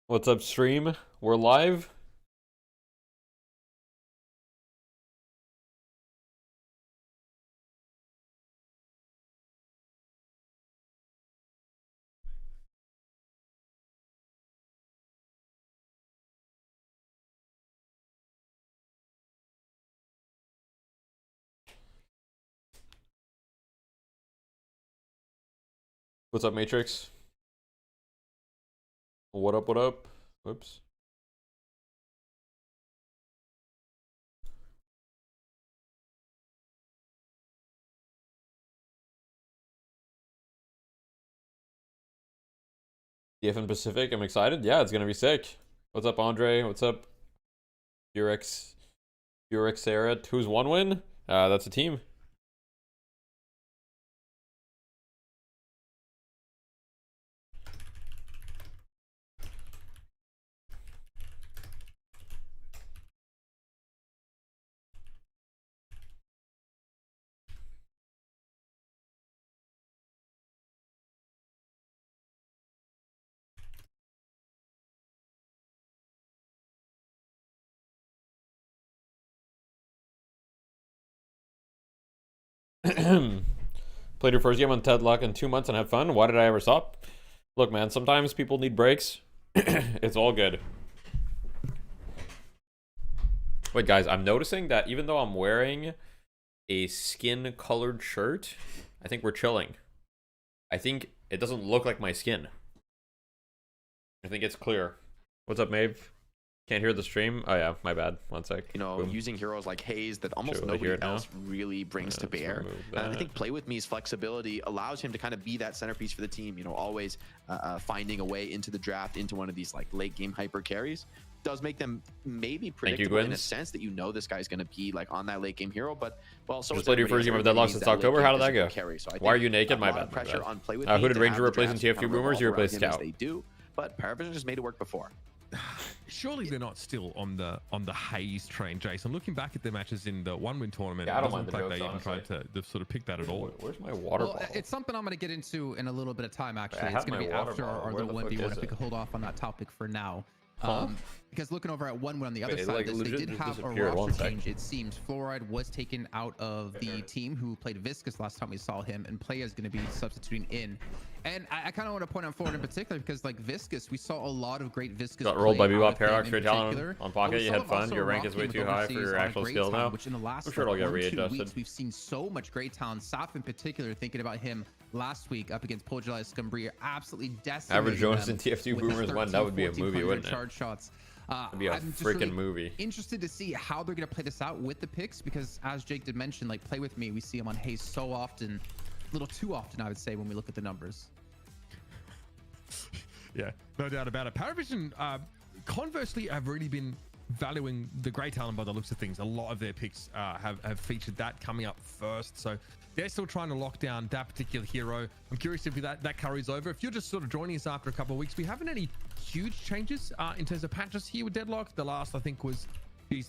What's up, stream? We're live. What's up, Matrix? What up, what up? Whoops. DFN Pacific, I'm excited. Yeah, it's gonna be sick. What's up, Andre? What's up, Burex? Burex Sarah. Who's one win? That's a team. Played your first game on Ted Luck in 2 months and had fun. Why did I ever stop? Look, man, sometimes people need breaks. It's all good. Wait, guys, I'm noticing that even though I'm wearing a skin-colored shirt, I think we're chilling. I think it doesn't look like my skin. I think it's clear. What's up, Maeve? Can't hear the stream? Oh yeah, my bad. One sec. You know, Boom. Using heroes like Hayes that almost nobody else really brings to bear. And I think Play With Me's flexibility allows him to kind of be that centerpiece for the team. You know, always finding a way into the draft, into one of these like late game hyper carries. Does make them maybe predictable in a sense that you know this guy's going to be like on that late game hero, but well, so just played your first game of Deadlock since October. How did that go? So why are you naked? My bad. Pressure on Play With who did Ranger replace in TF2 Boomers? You replaced Scout. They do, but Paravision just made it work before. Surely they're not still on the Hayes train, Jason. Looking back at the matches in the one-win tournament, yeah, I don't it doesn't mind look like they even tried to sort of pick that at all. Where's my water bottle? It's something I'm going to get into in a little bit of time, actually. It's going to be after our little 1v1, if we could hold off on that topic for now. Because looking over at 1-1 on the other side of this, they did have a roster change. It seems Fluoride was taken out of the team who played Viscous last time we saw him, and Playa is going to be substituting in. And I kind of want to point out Fluoride in particular because, like Viscous, we saw a lot of great Viscous. Got rolled by Bebop Paradox, straight talent on pocket. You had fun. Your rank is way too high for your actual skill now. Which in the last I'm sure it'll get readjusted. Weeks, we've seen so much great talent. Saf in particular, thinking about him last week up against Pojala Scumbria, absolutely decimating. Average Jonas and TF2 Boomers won. That would be a movie, wouldn't it? Charge shots. It'd be a freaking movie. Interested to see how they're going to play this out with the picks, because as Jake did mention, like Play With Me, we see him on Hayes so often, a little too often, I would say, when we look at the numbers. Yeah, no doubt about it. Paravision, conversely, have really been valuing the great talent by the looks of things. A lot of their picks have featured that coming up first, so they're still trying to lock down that particular hero. I'm curious if that carries over. If you're just sort of joining us after a couple of weeks, we haven't any huge changes in terms of patches here with Deadlock. The last, I think, was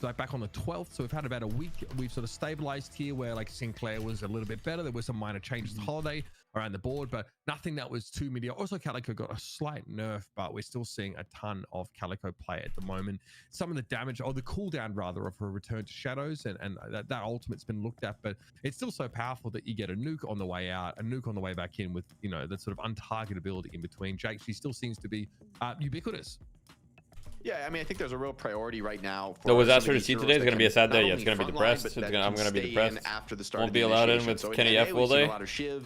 like back on the 12th, so we've had about a week. We've sort of stabilized here, where like Sinclair was a little bit better. There were some minor changes to Holiday around the board, but nothing that was too mediocre. Also, Calico got a slight nerf, but we're still seeing a ton of Calico play at the moment. Some of the damage, or the cooldown rather, of a return to Shadows, and that ultimate's been looked at, but it's still so powerful that you get a nuke on the way out, a nuke on the way back in, with, you know, that sort of untargetability in between. Jake, she still seems to be ubiquitous. Yeah, I mean, I think there's a real priority right now. So was Astro to see today? It's going to be a sad day. Yeah, it's going to be depressed. I'm going to be depressed. After the start Won't be allowed in with Kenny F, will they?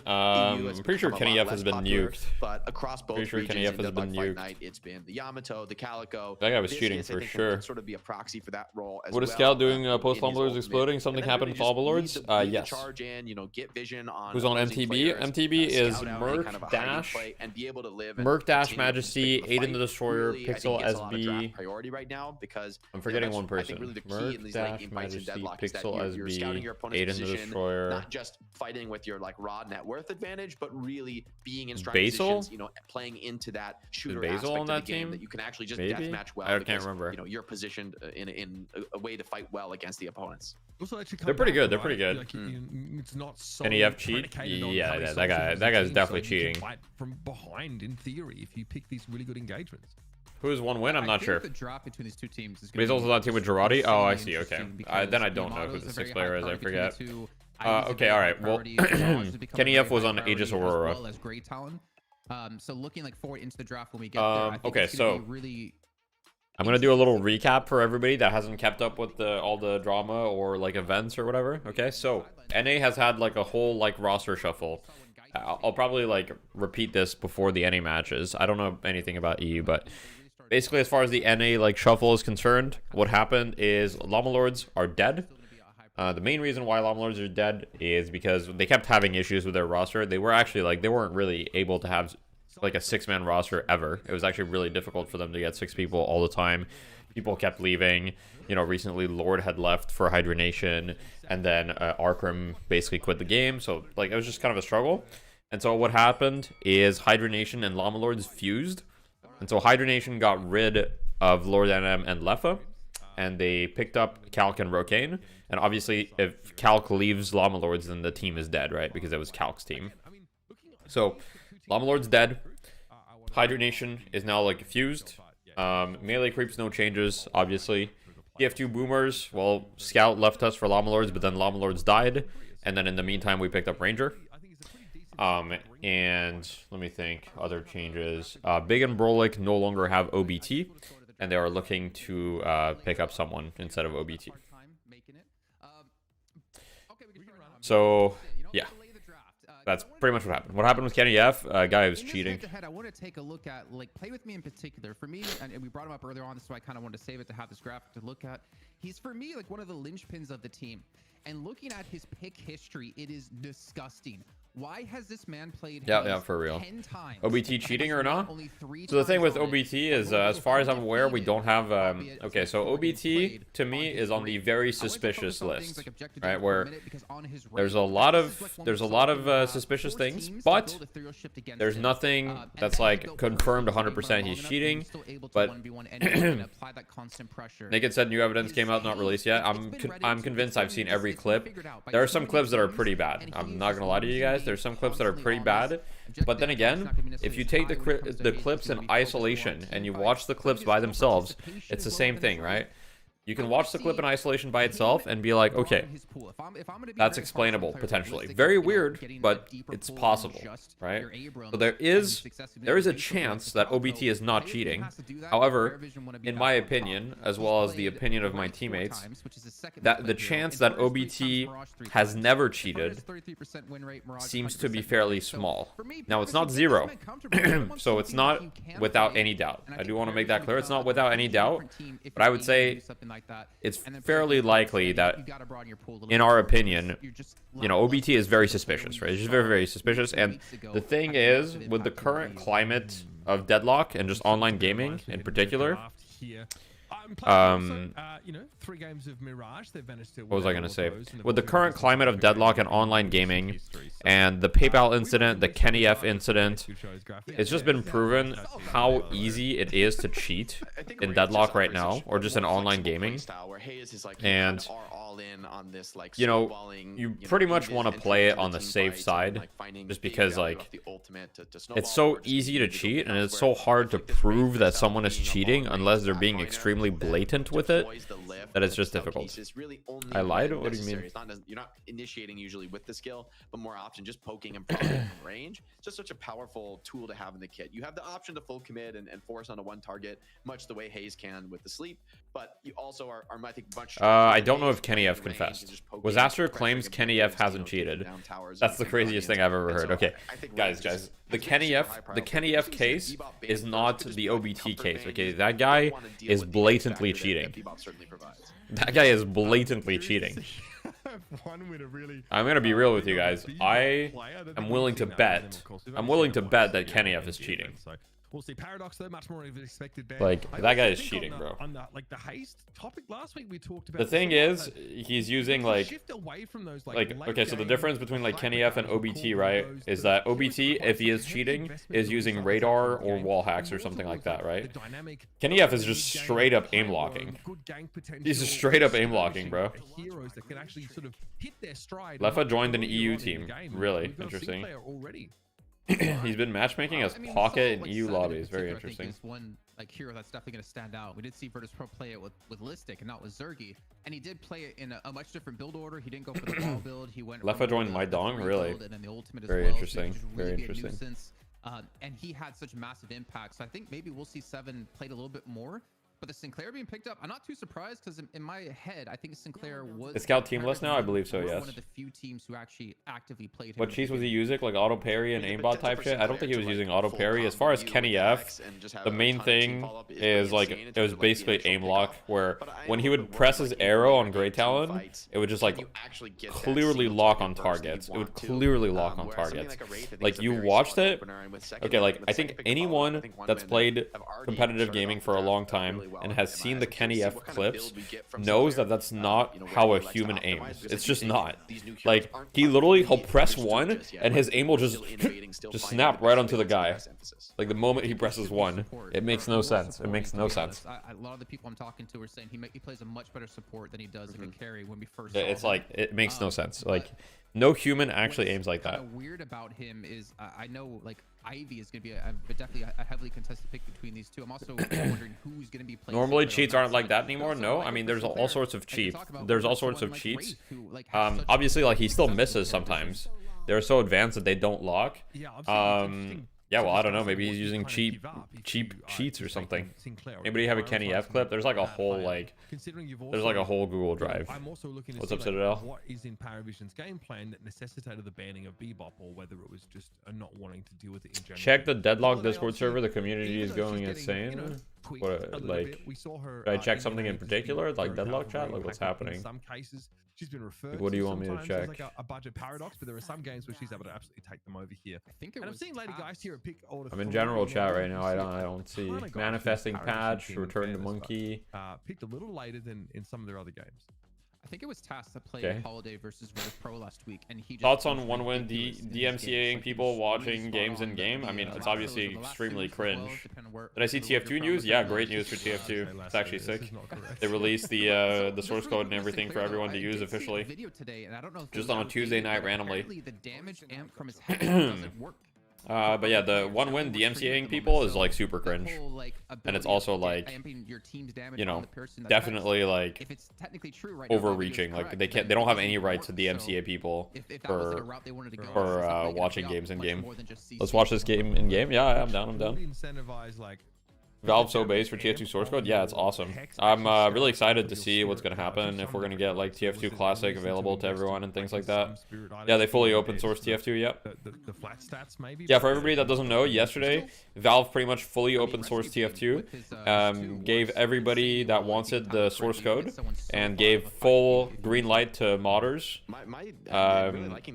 I'm pretty sure Kenny F has been nuked. But across both pretty sure Kenny F has been nuked. Night, it's been the Yamato, the Calico. That guy was cheating for sure. Sort of be a proxy for that role as what is Scout doing post Fumblers exploding? Something happened with Fall Lords? Yes. Charge in, you know, get vision on. Who's on MTB? MTB is Merc Dash, Merc Dash Majesty, Aiden the Destroyer, Pixel SB, top priority right now, because I'm forgetting one person. I think really the key in these late game fights in Deadlock is that you're scouting your opponent's position, not just fighting with your like raw net worth advantage, but really being in strong positions, you know, playing into that shooter aspect of the game that you can actually just deathmatch well. I can't remember. You know, you're positioned in a way to fight well against the opponents. They're pretty good. They're pretty good. Like, it's not so NEF cheat? Yeah, that guy's definitely cheating. From behind, in theory, if you pick these really good engagements. Who's one win? I'm not sure. The drop between these two teams is but he's also on team with Girardi. Oh, I see. Okay. Then I don't know who the sixth player is. I forget. Okay, all right. Well, Kenny F was on Aegis Aurora. As well as Great Talon. So looking like forward into the draft when we get there. I think okay, so really I'm gonna do a little recap for everybody that hasn't kept up with all the drama or like events or whatever. Okay, so NA has had like a whole like roster shuffle. I'll probably like repeat this before the NA matches. I don't know anything about EU, but basically as far as the NA like shuffle is concerned, what happened is Llama Lords are dead. The main reason why Llama Lords are dead is because they kept having issues with their roster. They were actually like, they weren't really able to have like a 6-man roster ever. It was actually really difficult for them to get 6 people all the time. People kept leaving. You know, recently Lord had left for Hydronation, and then Arkram basically quit the game. So like it was just kind of a struggle. And so what happened is Hydronation and Llama Lords fused. And so Hydronation got rid of Lord NM and Leffa, and they picked up Calc and Rokane. And obviously, if Calc leaves Llama Lords, then the team is dead, right? Because it was Calc's team. So, Llama Lord's dead. Hydronation is now, like, fused. Melee creeps, no changes, obviously. TF2 Boomers, well, Scout left us for Llama Lords, but then Llama Lords died. And then in the meantime, we picked up Ranger. And let me think, other changes. Big and Brolik no longer have OBT, and they are looking to pick up someone instead of OBT. So, yeah. That's pretty much what happened. What happened with Kenny F? Guy was cheating. I want to take a look at, like, Play With Me in particular. For me, and we brought him up earlier on, so I kind of wanted to save it to have this graphic to look at. He's, for me, like one of the linchpins of the team. And looking at his pick history, it is disgusting. Why has this man played for real 10 times? OBT cheating or not? So the thing with OBT is, as far as I'm aware, we don't have... okay, so OBT, to me, is on the very suspicious list, right? Where there's a lot of suspicious things, but there's nothing that's, like, confirmed 100% he's cheating. But Naked said new evidence came out, not released yet. I'm convinced I've seen every clip. There are some clips that are pretty bad. I'm not gonna lie to you guys. There's some clips that are pretty bad, but then again, if you take the clips in isolation and you watch the clips by themselves, it's the same thing, right? You can watch the clip in isolation by itself and be like, okay, that's explainable, potentially. Very weird, but it's possible, right? So there is a chance that OBT is not cheating. However, in my opinion, as well as the opinion of my teammates, that the chance that OBT has never cheated seems to be fairly small. Now, it's not 0, so it's not without any doubt. I do want to make that clear. It's not without any doubt, but I would say it's fairly likely that, in our opinion, you know, OBT is very suspicious, right? It's just very, very suspicious. And the thing is, with the current climate of Deadlock and just online gaming in particular, you know, 3 games of Mirage, they've managed to... What was I going to say? With the current climate of Deadlock and online gaming, and the PayPal incident, the Kenny F incident, it's just been proven how easy it is to cheat in Deadlock right now, or just in online gaming. And, you know, you pretty much want to play it on the safe side, just because, like, it's so easy to cheat, and it's so hard to prove that someone is cheating unless they're being extremely blatant with it, that it's just difficult. I lied? What do you mean? You're not initiating usually with the skill, but more often just poking and prodding from range. It's just such a powerful tool to have in the kit. You have the option to full commit and force onto one target, much the way Hayes can with the sleep, but you also are I think, much... I don't know if Kenny F confessed. Was Aster claims Kenny F hasn't cheated. That's the craziest thing I've ever heard. Okay, guys, the Kenny F case is not the OBT case. Okay, that guy is blatantly cheating. That guy is blatantly cheating. I'm gonna be real with you guys. I am willing to bet that Kenny F is cheating. We'll see. Paradox, though, much more of an expected ban. Like, that guy is cheating, bro. On the, like, the haste topic last week, we talked about... The thing is, he's using, like... Shift away from those, okay, so the difference between, like, Kenny F and OBT, right, is that OBT, if he is cheating, is using radar or wall hacks or something like that, right? Kenny F is just straight up aim locking. He's just straight up aim locking, bro. Lefa joined an EU team. Really interesting. He's been matchmaking as Pocket in EU lobbies. Very interesting. One like hero that's definitely going to stand out. We did see Virtus Pro play it with Listic and not with Zergy, and he did play it in a much different build order. He didn't go for the wall build. He went. Lefa joined my dong, really. And then the ultimate very as well, interesting. So very interesting. And he had such massive impact. So I think maybe we'll see Seven played a little bit more. But the Sinclair being picked up, I'm not too surprised because in my head, I think Sinclair was... Is Scout teamless now? I believe so, yes. One of the few teams who actually actively played him. What cheese was he using? Like auto parry and aimbot type shit? I don't think he was using auto parry. As far as Kenny F, the main thing is like, it was basically aim lock, where when he would press his arrow on Grey Talon, it would just like clearly lock on targets. It would clearly lock on targets. Like you watched it? Okay, like I think anyone that's played competitive gaming for a long time and has seen the Kenny F clips knows that that's not how a human aims. It's just not. Like he literally, he'll press one and his aim will just snap right onto the guy. Like the moment he presses one, it makes no sense. It makes no sense. A lot of the people I'm talking to are saying he plays a much better support than he does like a carry when we first. It's like it makes no sense. Like no human actually aims like that. What's weird about him is I know like Ivy is going to be definitely a heavily contested pick between these two. I'm also wondering who's going to be playing. Normally cheats aren't like that anymore. No, I mean there's all sorts of cheats. There's all sorts of cheats. Obviously, like he still misses sometimes. They're so advanced that they don't lock. Yeah, well, I don't know. Maybe he's using cheap cheats or something. Anybody have a Kenny F clip? There's like a whole Google Drive. What's up, Citadel? What is in Paravision's game plan that necessitated the banning of Bebop, or whether it was just a not wanting to deal with it in general? Check the Deadlock Discord server. The community is going insane. What, like, should I check something in particular, like Deadlock chat? Like, what's happening? In some cases, she's been referred. What do you want me to check? Like a budget paradox, but there are some games where she's able to absolutely take them over here. And I'm seeing Lady Geist here pick all the. I'm in general chat right now. I don't see manifesting patch, return to monkey. Picked a little later than in some of their other games. I think it was Task that played Holiday versus Virtus Pro last week, and he just thoughts on one win DMCAing people watching games in game. I mean, it's obviously extremely cringe. Did I see TF2 news? Yeah, great news for TF2. It's actually sick. They released the source code and everything for everyone to use officially. Just on a Tuesday night randomly. The damage amp from his head doesn't work. But yeah, the one win DMCAing people is like super cringe, and it's also like, you know, definitely like overreaching. Like they don't have any right to DMCA people for watching games in game. Let's watch this game in game. Yeah, I'm down. Valve so base for TF2 source code. Yeah, it's awesome. I'm really excited to see what's going to happen if we're going to get like TF2 Classic available to everyone and things like that. Yeah, they fully open source TF2. Yep. The flat stats maybe. Yeah, for everybody that doesn't know, yesterday Valve pretty much fully open source TF2, gave everybody that wants it the source code, and gave full green light to modders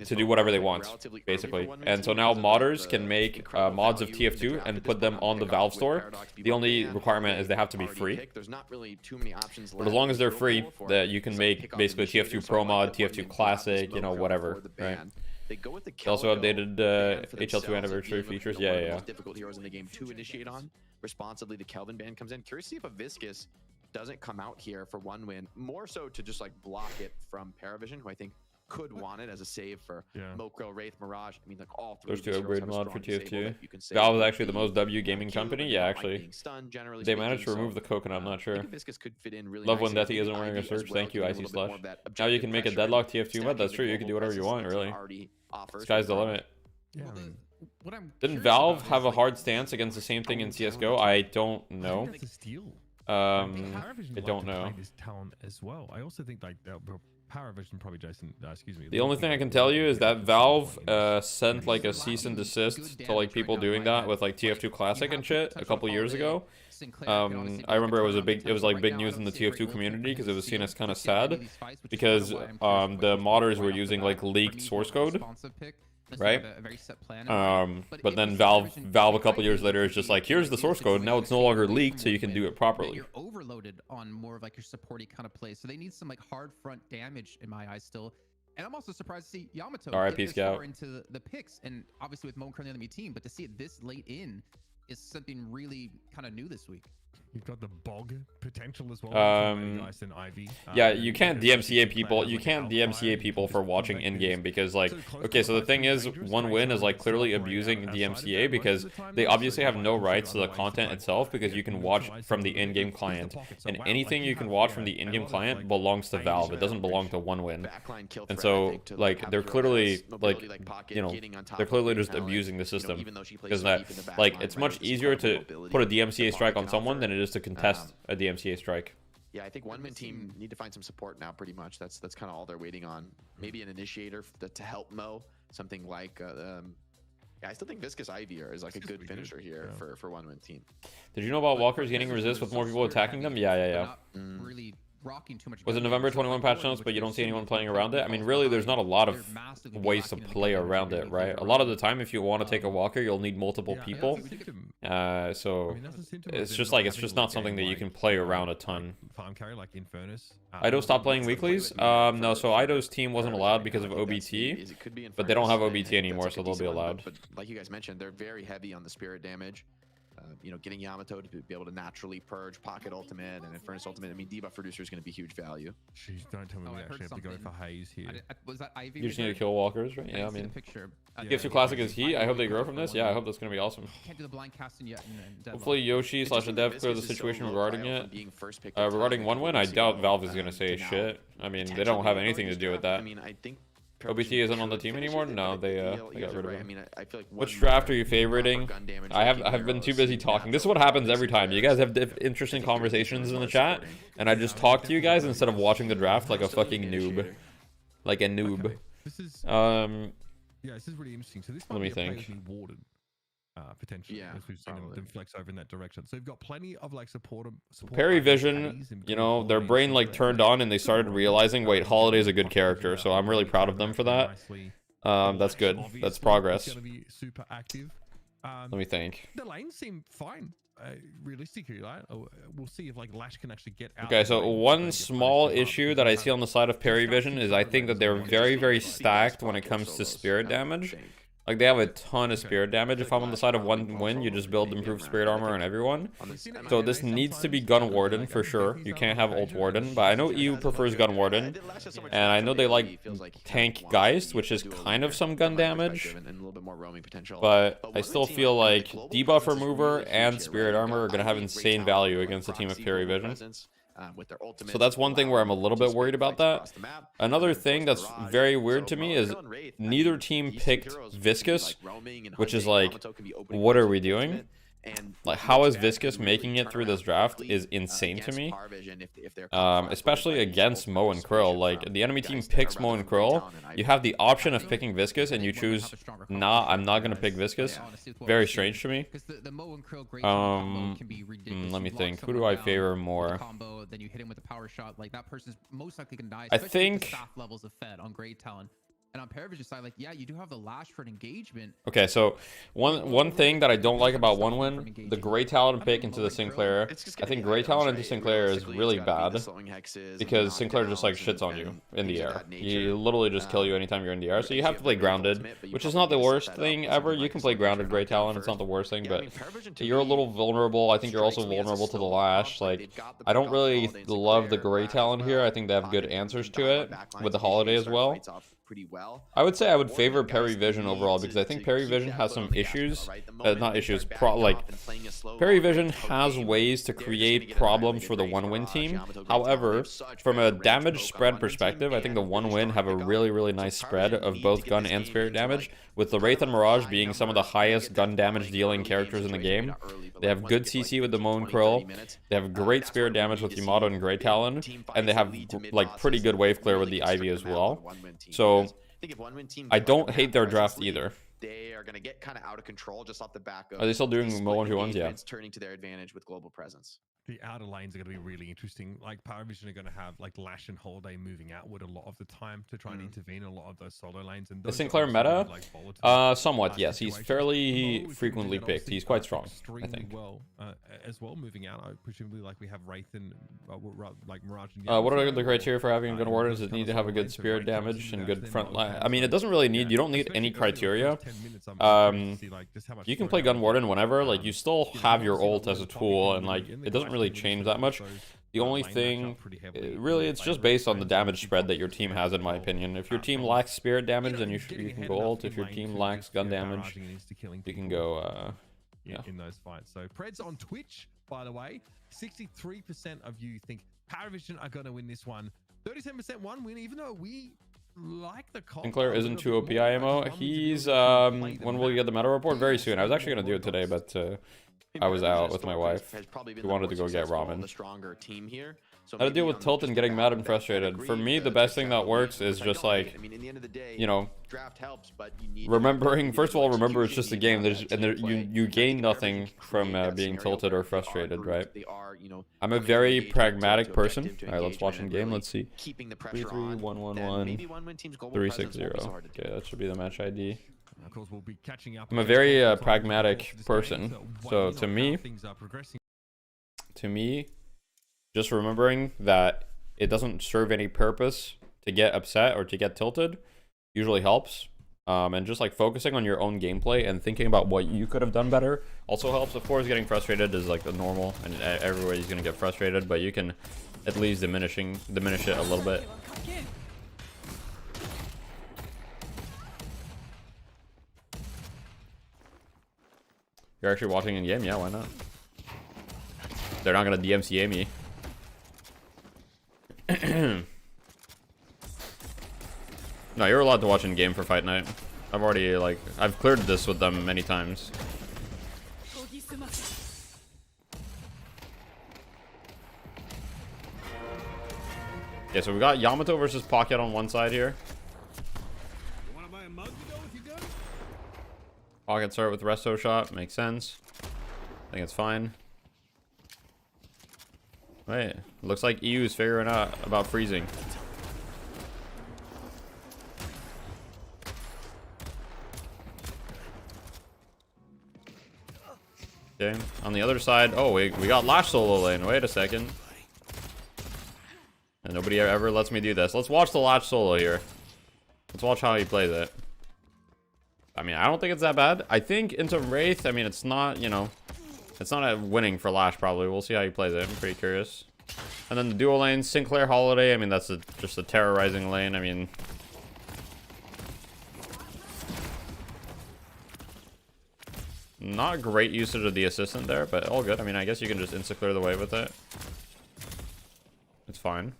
to do whatever they want, basically. And so now modders can make mods of TF2 and put them on the Valve store. The only requirement is they have to be free. But as long as they're free, that you can make basically TF2 Pro Mod, TF2 Classic, you know, whatever, right? They also updated HL2 anniversary features. Yeah. Most difficult heroes in the game to initiate on. Responsibly, the Kelvin ban comes in. Curious to see if a Viscus doesn't come out here for one win, more so to just like block it from Paravision, who I think could want it as a save for Mokro, Wraith, Mirage. I mean, like all three. There's two upgrade mod for TF2. Valve is actually the most W gaming company. Yeah, actually. They managed to remove the coconut. I'm not sure. Love when Deathy isn't wearing a search. Thank you, Icy Slush. Now you can make a Deadlock TF2 mod. That's true. You can do whatever you want, really. Sky's the limit. Yeah. Didn't Valve have a hard stance against the same thing in CSGO? I don't know. I don't know. As well. I also think like Paravision probably Jason. Excuse me. The only thing I can tell you is that Valve sent like a cease and desist to like people doing that with like TF2 Classic and shit a couple years ago. I remember it was like big news in the TF2 community because it was seen as kind of sad because the modders were using like leaked source code. right? A very set plan. But then Valve a couple years later is just like, here's the source code. Now it's no longer leaked, so you can do it properly. You're overloaded on more of like your supporty kind of plays. So they need some like hard front damage in my eyes still. And I'm also surprised to see Yamato get this far into the picks, and obviously with Moen currently on the enemy team, but to see it this late in is something really kind of new this week. You've got the bog potential as well. Ivy. Yeah, you can't DMCA people. You can't DMCA people for watching in game because, like, okay, so the thing is, One Win is like clearly abusing DMCA because they obviously have no rights to the content itself, because you can watch from the in-game client, and anything you can watch from the in-game client belongs to Valve. It doesn't belong to One Win. And so, like, they're clearly like, you know, they're clearly just abusing the system, because that, like, it's much easier to put a DMCA strike on someone than it is to contest a DMCA strike. Yeah, I think One Win team need to find some support now. Pretty much, that's kind of all they're waiting on. Maybe an initiator to help Mo. Something like, yeah, I still think Viscous Ivy is like a good finisher here for One Win team. Did you know about walkers gaining resist with more people attacking them? Yeah. Really rocking too much. Was it November 21 patch notes, but you don't see anyone playing around it? I mean, really, there's not a lot of ways to play around it, right? A lot of the time, if you want to take a walker, you'll need multiple people. So it's just like, it's just not something that you can play around a ton. Farm carry like Infernus. Ido stopped playing weeklies. No, so Ido's team wasn't allowed because of OBT, but they don't have OBT anymore, so they'll be allowed. But like you guys mentioned, they're very heavy on the spirit damage. You know, getting Yamato to be able to naturally purge Pocket Ultimate and Infernus Ultimate. I mean, debuff reducer is going to be huge value. Jeez, don't tell me we actually have to go for Haze here. Was that Ivy? You just need to kill walkers, right? Yeah, I mean, Gifted Classic is Heat. I hope they grow from this. Yeah, I hope that's going to be awesome. Can't do the blind casting yet. Hopefully Yoshi / the dev clear the situation regarding it. Regarding One Win, I doubt Valve is going to say shit. I mean, they don't have anything to do with that. I mean, I think OBT isn't on the team anymore? No, they got rid of him. I feel like which draft are you favoriting? I've been too busy talking. This is what happens every time. You guys have interesting conversations in the chat, and I just talk to you guys instead of watching the draft like a fucking noob. Like a noob. This is yeah, this is really interesting. So this let me think. Warden, potentially, as we've seen them flex over in that direction. So we've got plenty of like support Perry Vision, you know, their brain like turned on and they started realizing, wait, Holiday's a good character, so I'm really proud of them for that. That's good. That's progress. Going to be super active. Let me think. The lanes seem fine. Realistically, right? We'll see if like Lash can actually get out. Okay, so one small issue that I see on the side of Perry Vision is I think that they're very, very stacked when it comes to spirit damage. Like, they have a ton of spirit damage. If I'm on the side of One Win, you just build improved spirit armor on everyone. So this needs to be Gun Warden for sure. You can't have Ult Warden, but I know EU prefers Gun Warden, and I know they like Tank Geist, which is kind of some gun damage. But I still feel like debuff remover and spirit armor are gonna have insane value against a team of Perry Vision. So that's one thing where I'm a little bit worried about that. Another thing that's very weird to me is neither team picked Viscous, which is like, what are we doing? Like, how is Viscous making it through this draft is insane to me. Especially against Mo and Krill. Like, the enemy team picks Mo and Krill. You have the option of picking Viscous, and you choose, nah, I'm not going to pick Viscous. Very strange to me. Let me think. Who do I favor more? I think... And on Paravision's side, like, yeah, you do have the Lash for an engagement. Okay, so one thing that I don't like about One Win, the Grey Talon pick into the Sinclair. I think Grey Talon into Sinclair is really bad because Sinclair just like shits on you in the air. He literally just kill you anytime you're in the air. So you have to play Grounded, which is not the worst thing ever. You can play Grounded Grey Talon, it's not the worst thing, but you're a little vulnerable. I think you're also vulnerable to the Lash. Like, I don't really love the Grey Talon here. I think they have good answers to it with the Holiday as well. I would say I would favor Perry Vision overall because I think Perry Vision has some issues, not issues, Perry Vision has ways to create problems for the One Win team. However, from a damage spread perspective, I think the One Win have a really, really nice spread of both gun and spirit damage, with the Wraith and Mirage being some of the highest gun damage dealing characters in the game. They have good CC with the Mo and Krill, they have great spirit damage with Yamato and Grey Talon, and they have like pretty good wave clear with the Ivy as well. So I don't hate their draft either. They are going to get kind of out of control just off the back of. Are they still doing Mo 1v1s? Yeah. Turning to their advantage with global presence. The outer lanes are going to be really interesting. Like Paravision are going to have like Lash and Holiday moving outward a lot of the time to try and intervene in a lot of those solo lanes. And the Sinclair meta, somewhat yes. He's fairly frequently picked. He's quite strong, I think. Well, as well, moving out, presumably like we have Wraith and like Mirage. And what are the criteria for having a Gun Warden? Does it need to have a good spirit damage and good front line? I mean, it doesn't really need. You don't need any criteria. You can play Gun Warden whenever. Like you still have your ult as a tool, and like it doesn't really change that much. The only thing, really, it's just based on the damage spread that your team has, in my opinion. If your team lacks spirit damage, then you can go ult. If your team lacks gun damage, you can go, in those fights. So Preds on Twitch, by the way, 63% of you think Paravision are going to win this one. 37% one win, even though we like the call. Sinclair isn't too OP IMO. He's, when will you get the meta report? Very soon. I was actually going to do it today, but I was out with my wife. We wanted to go get ramen. How to deal with tilt and getting mad and frustrated. For me, the best thing that works is just like, you know, remembering. First of all, remember it's just a game. You gain nothing from being tilted or frustrated, right? I'm a very pragmatic person. All right, let's watch in game. Let's see. 3-3-1-1-1 360. Okay, that should be the match ID. Of course, we'll be catching up. I'm a very pragmatic person, so to me, just remembering that it doesn't serve any purpose to get upset or to get tilted usually helps. And just like focusing on your own gameplay and thinking about what you could have done better also helps. Of course, getting frustrated is like the normal, and everybody's gonna get frustrated, but you can at least diminish it a little bit. You're actually watching in game? Yeah, why not? They're not gonna DMCA me. No, you're allowed to watch in game for fight night. I've already I've cleared this with them many times. Okay, so we got Yamato versus Pocket on one side here. Pocket start with resto shot, makes sense. I think it's fine. Wait, looks like EU is figuring out about freezing. Okay, on the other side, oh, we got Lash solo lane. Wait a second. And nobody ever lets me do this. Let's watch the Lash solo here. Let's watch how he plays it. I mean, I don't think it's that bad. I think into Wraith, I mean, it's not, you know, it's not a winning for Lash, probably. We'll see how he plays it. I'm pretty curious. And then the dual lane, Sinclair Holiday. I mean, that's just a terrorizing lane. I mean, not great usage of the assistant there, but all good. I mean, I guess you can just insta-clear the way with it. It's fine.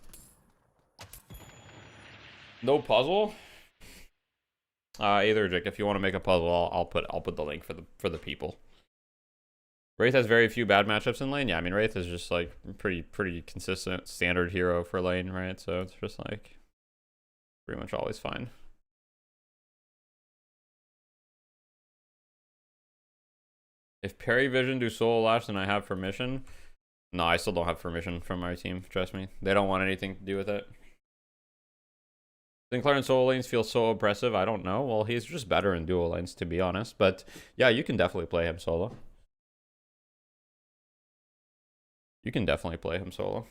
No puzzle. Either Jake, if you want to make a puzzle, I'll put the link for the people. Wraith has very few bad matchups in lane. Yeah, I mean Wraith is just like pretty consistent standard hero for lane, right? So it's just like pretty much always fine. If Perivision do solo Lash, then I have permission. No, I still don't have permission from my team. Trust me, they don't want anything to do with it. Sinclair in solo lanes feels so oppressive. I don't know. Well, he's just better in dual lanes, to be honest. But yeah, you can definitely play him solo. You can definitely play him solo.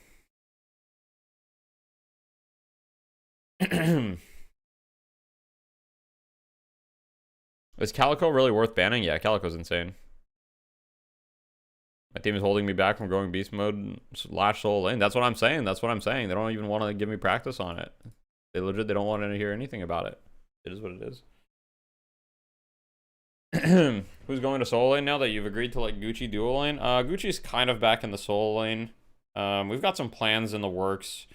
Is Calico really worth banning? Yeah, Calico's insane. My team is holding me back from going beast mode Lash solo lane. That's what I'm saying. That's what I'm saying. They don't even want to give me practice on it. They don't want to hear anything about it. It is what it is. Who's going to solo lane now that you've agreed to like Gucci dual lane? Gucci's kind of back in the solo lane. We've got some plans in the works,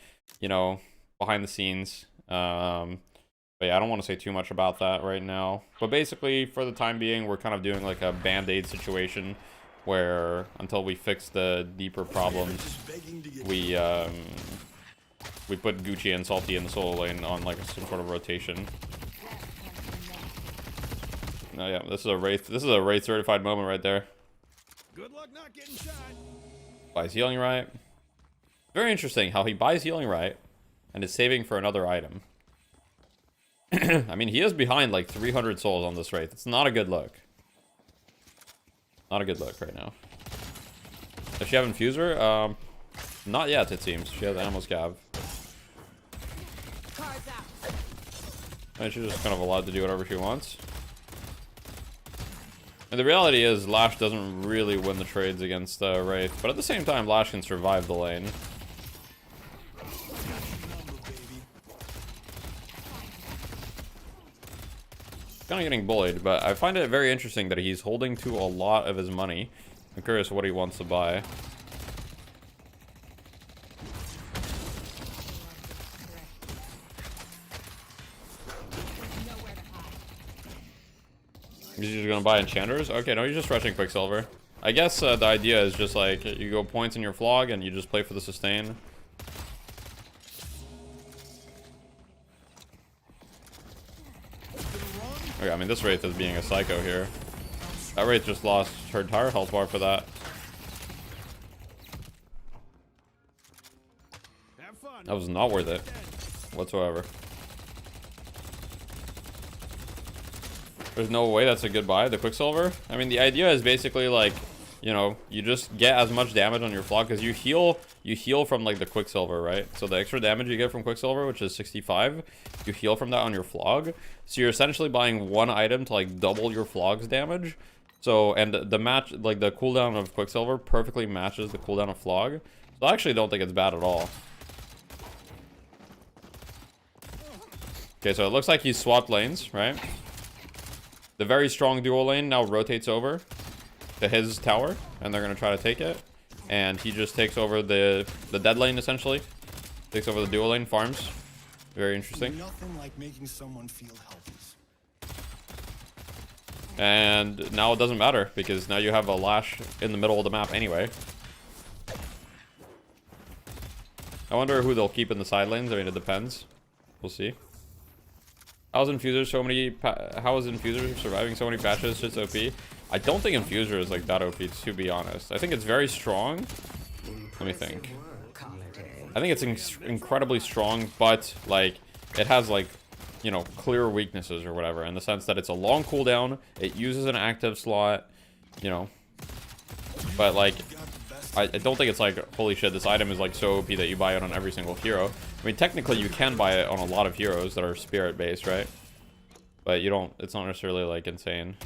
you know, behind the scenes. But yeah, I don't want to say too much about that right now. But basically, for the time being, we're kind of doing like a band-aid situation where until we fix the deeper problems, we put Gucci and Salty in the solo lane on like some sort of rotation. Oh yeah, this is a Wraith certified moment right there. Good luck not getting shot. Buys healing right. Very interesting how he buys healing right and is saving for another item. I mean, he is behind like 300 souls on this Wraith. It's not a good look. Not a good look right now. Does she have Infuser? Not yet, it seems. She has Animal Scav. And she's just kind of allowed to do whatever she wants. And the reality is, Lash doesn't really win the trades against Wraith. But at the same time, Lash can survive the lane. Kind of getting bullied, but I find it very interesting that he's holding to a lot of his money. I'm curious what he wants to buy. He's just gonna buy enchanters? Okay, no, he's just rushing Quicksilver. I guess the idea is just like you go points in your flog and you just play for the sustain. Okay, I mean, this Wraith is being a psycho here. That Wraith just lost her entire health bar for that. That was not worth it whatsoever. There's no way that's a good buy, the Quicksilver. I mean, the idea is basically like, you know, you just get as much damage on your flog because you heal from like the Quicksilver, right? So the extra damage you get from Quicksilver, which is 65, you heal from that on your flog. So you're essentially buying one item to like double your flog's damage. So, and the match, like the cooldown of Quicksilver perfectly matches the cooldown of flog. So I actually don't think it's bad at all. Okay, so it looks like he's swapped lanes, right? The very strong dual lane now rotates over to his tower, and they're going to try to take it. And he just takes over the dead lane, essentially. Takes over the dual lane, farms. Very interesting. Nothing like making someone feel helpless. And now it doesn't matter, because now you have a Lash in the middle of the map anyway. I wonder who they'll keep in the side lanes. I mean, it depends. We'll see. How is Infuser surviving so many patches? It's OP. I don't think Infuser is like that OP, to be honest. I think it's very strong. Let me think. I think it's incredibly strong, but like it has like, you know, clear weaknesses or whatever, in the sense that it's a long cooldown, it uses an active slot, you know. But like, I don't think it's like, holy shit, this item is like so OP that you buy it on every single hero. I mean, technically you can buy it on a lot of heroes that are spirit based, right? But you don't, it's not necessarily like insane.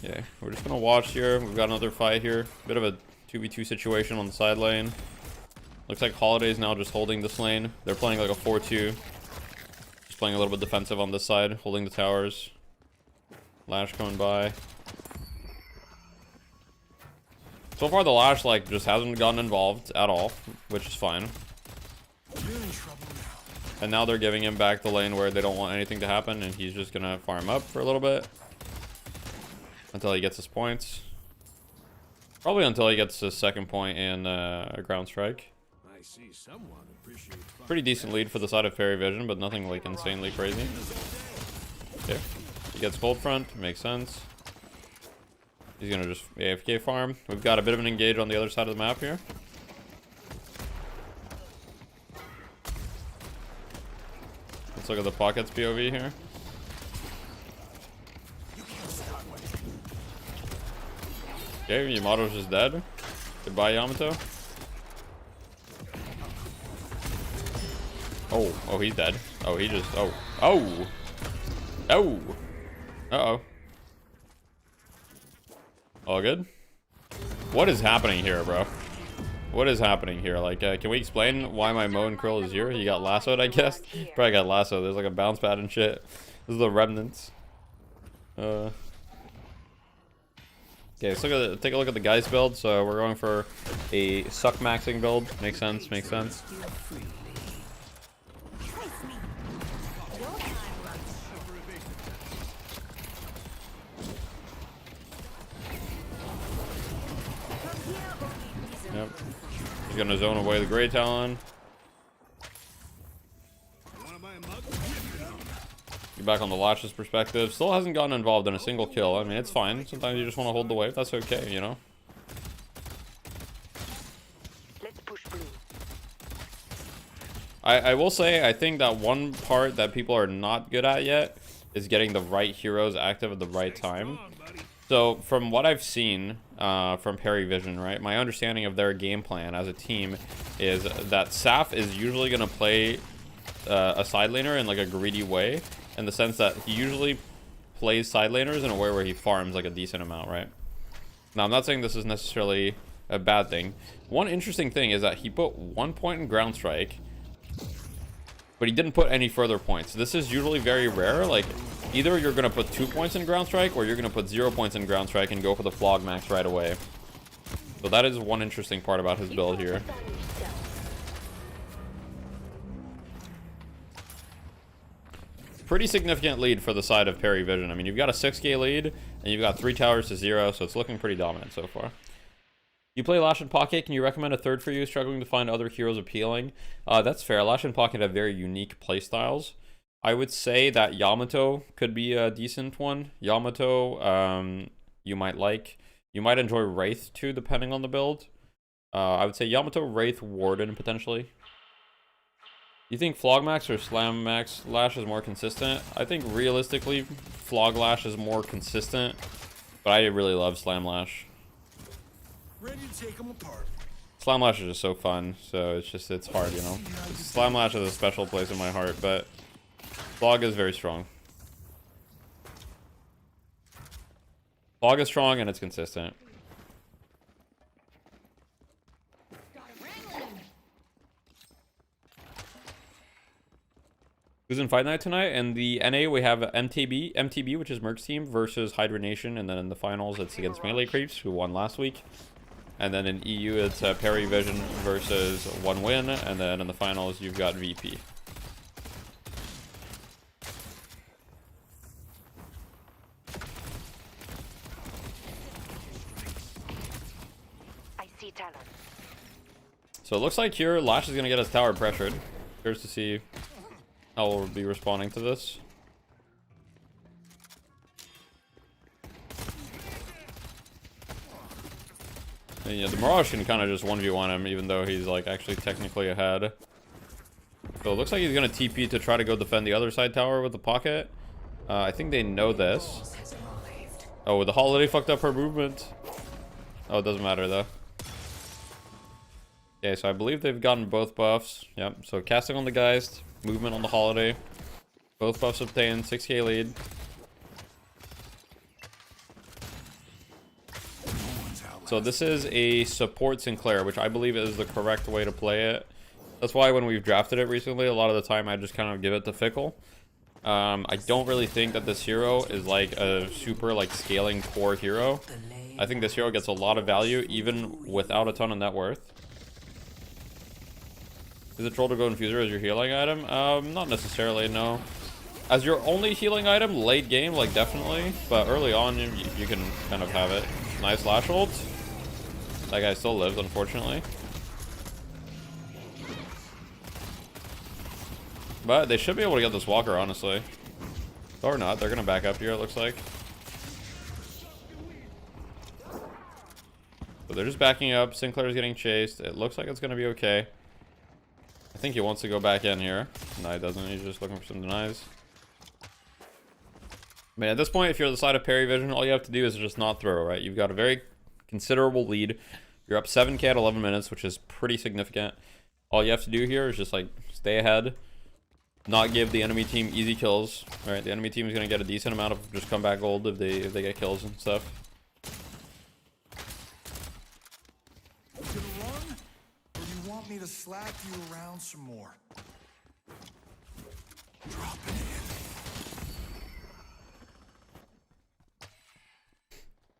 Yeah, we're just gonna watch here. We've got another fight here. Bit of a 2v2 situation on the side lane. Looks like Holiday's now just holding this lane. They're playing like a 4-2. Just playing a little bit defensive on this side, holding the towers. Lash coming by. So far the Lash like just hasn't gotten involved at all, which is fine. And now they're giving him back the lane where they don't want anything to happen, and he's just gonna farm up for a little bit until he gets his points. Probably until he gets his second point in a ground strike. Pretty decent lead for the side of Fairy Vision, but nothing like insanely crazy. Okay, he gets cold front, makes sense. He's gonna just AFK farm. We've got a bit of an engage on the other side of the map here. Let's look at the pockets POV here. Okay, Yamato's just dead. Goodbye, Yamato. Oh, he's dead. Oh, he just, oh. Uh-oh. All good? What is happening here, bro? What is happening here? Like, can we explain why my Mo and Krill is here? He got lassoed, I guess. Probably got lassoed. There's like a bounce pad and shit. This is the remnants. Okay, let's look at take a look at the Geist build. So we're going for a suck maxing build. Makes sense. Makes sense. Yep. He's gonna zone away the Grey Talon. Get back on the Lash's perspective. Still hasn't gotten involved in a single kill. I mean, it's fine. Sometimes you just want to hold the wave. That's okay, you know? I will say, I think that one part that people are not good at yet is getting the right heroes active at the right time. So from what I've seen from Perry Vision, right, my understanding of their game plan as a team is that Saf is usually going to play a side laner in like a greedy way, in the sense that he usually plays side laners in a way where he farms like a decent amount, right? Now, I'm not saying this is necessarily a bad thing. One interesting thing is that he put 1 point in ground strike, but he didn't put any further points. This is usually very rare. Like, either you're going to put 2 points in ground strike, or you're going to put 0 points in ground strike and go for the flog max right away. So that is one interesting part about his build here. Pretty significant lead for the side of Perry Vision. I mean, you've got a 6k lead, and you've got 3 towers to 0, so it's looking pretty dominant so far. You play Lash and Pocket. Can you recommend a third for you, struggling to find other heroes appealing? That's fair. Lash and Pocket have very unique playstyles. I would say that Yamato could be a decent one. Yamato, you might like. You might enjoy Wraith too, depending on the build. I would say Yamato, Wraith, Warden, potentially. You think Flog Max or Slam Max Lash is more consistent? I think realistically, Flog Lash is more consistent, but I really love Slam Lash. Ready to take them apart. Slam Lash is just so fun, so it's hard, you know. Slam Lash is a special place in my heart, but Flog is very strong. Flog is strong and it's consistent. Who's in Fight Night tonight? In the NA, we have MTB, which is Merc's team, versus Hydra Nation, and then in the finals, it's against Melee Creeps, who won last week. And then in EU, it's Perry Vision versus One Win, and then in the finals, you've got VP. I see talent. So it looks like here, Lash is going to get his tower pressured. Curious to see how we'll be responding to this. And yeah, the Mirage can kind of just 1v1 him, even though he's like actually technically ahead. So it looks like he's going to TP to try to go defend the other side tower with the Pocket. I think they know this. Oh, the Holiday fucked up her movement. Oh, it doesn't matter though. Okay, so I believe they've gotten both buffs. Yep, so casting on the Geist, movement on the Holiday. Both buffs obtained, 6k lead. So this is a support Sinclair, which I believe is the correct way to play it. That's why when we've drafted it recently, a lot of the time I just kind of give it to Fickle. I don't really think that this hero is like a super like scaling core hero. I think this hero gets a lot of value even without a ton of net worth. Is it troll to go Infuser as your healing item? Not necessarily, no. As your only healing item, late game, like definitely. But early on, you can kind of have it. Nice Lash ult. That guy still lives, unfortunately. But they should be able to get this Walker, honestly. Or not, they're gonna back up here, it looks like. But they're just backing up. Sinclair's getting chased. It looks like it's gonna be okay. I think he wants to go back in here. No, he doesn't. He's just looking for some denies. I mean, at this point, if you're the side of Perry Vision, all you have to do is just not throw, right? You've got a very considerable lead. You're up 7k at 11 minutes, which is pretty significant. All you have to do here is just, like, stay ahead. Not give the enemy team easy kills. All right, the enemy team is going to get a decent amount of just comeback gold if they get kills and stuff. Me to slap you around some more. Drop it in.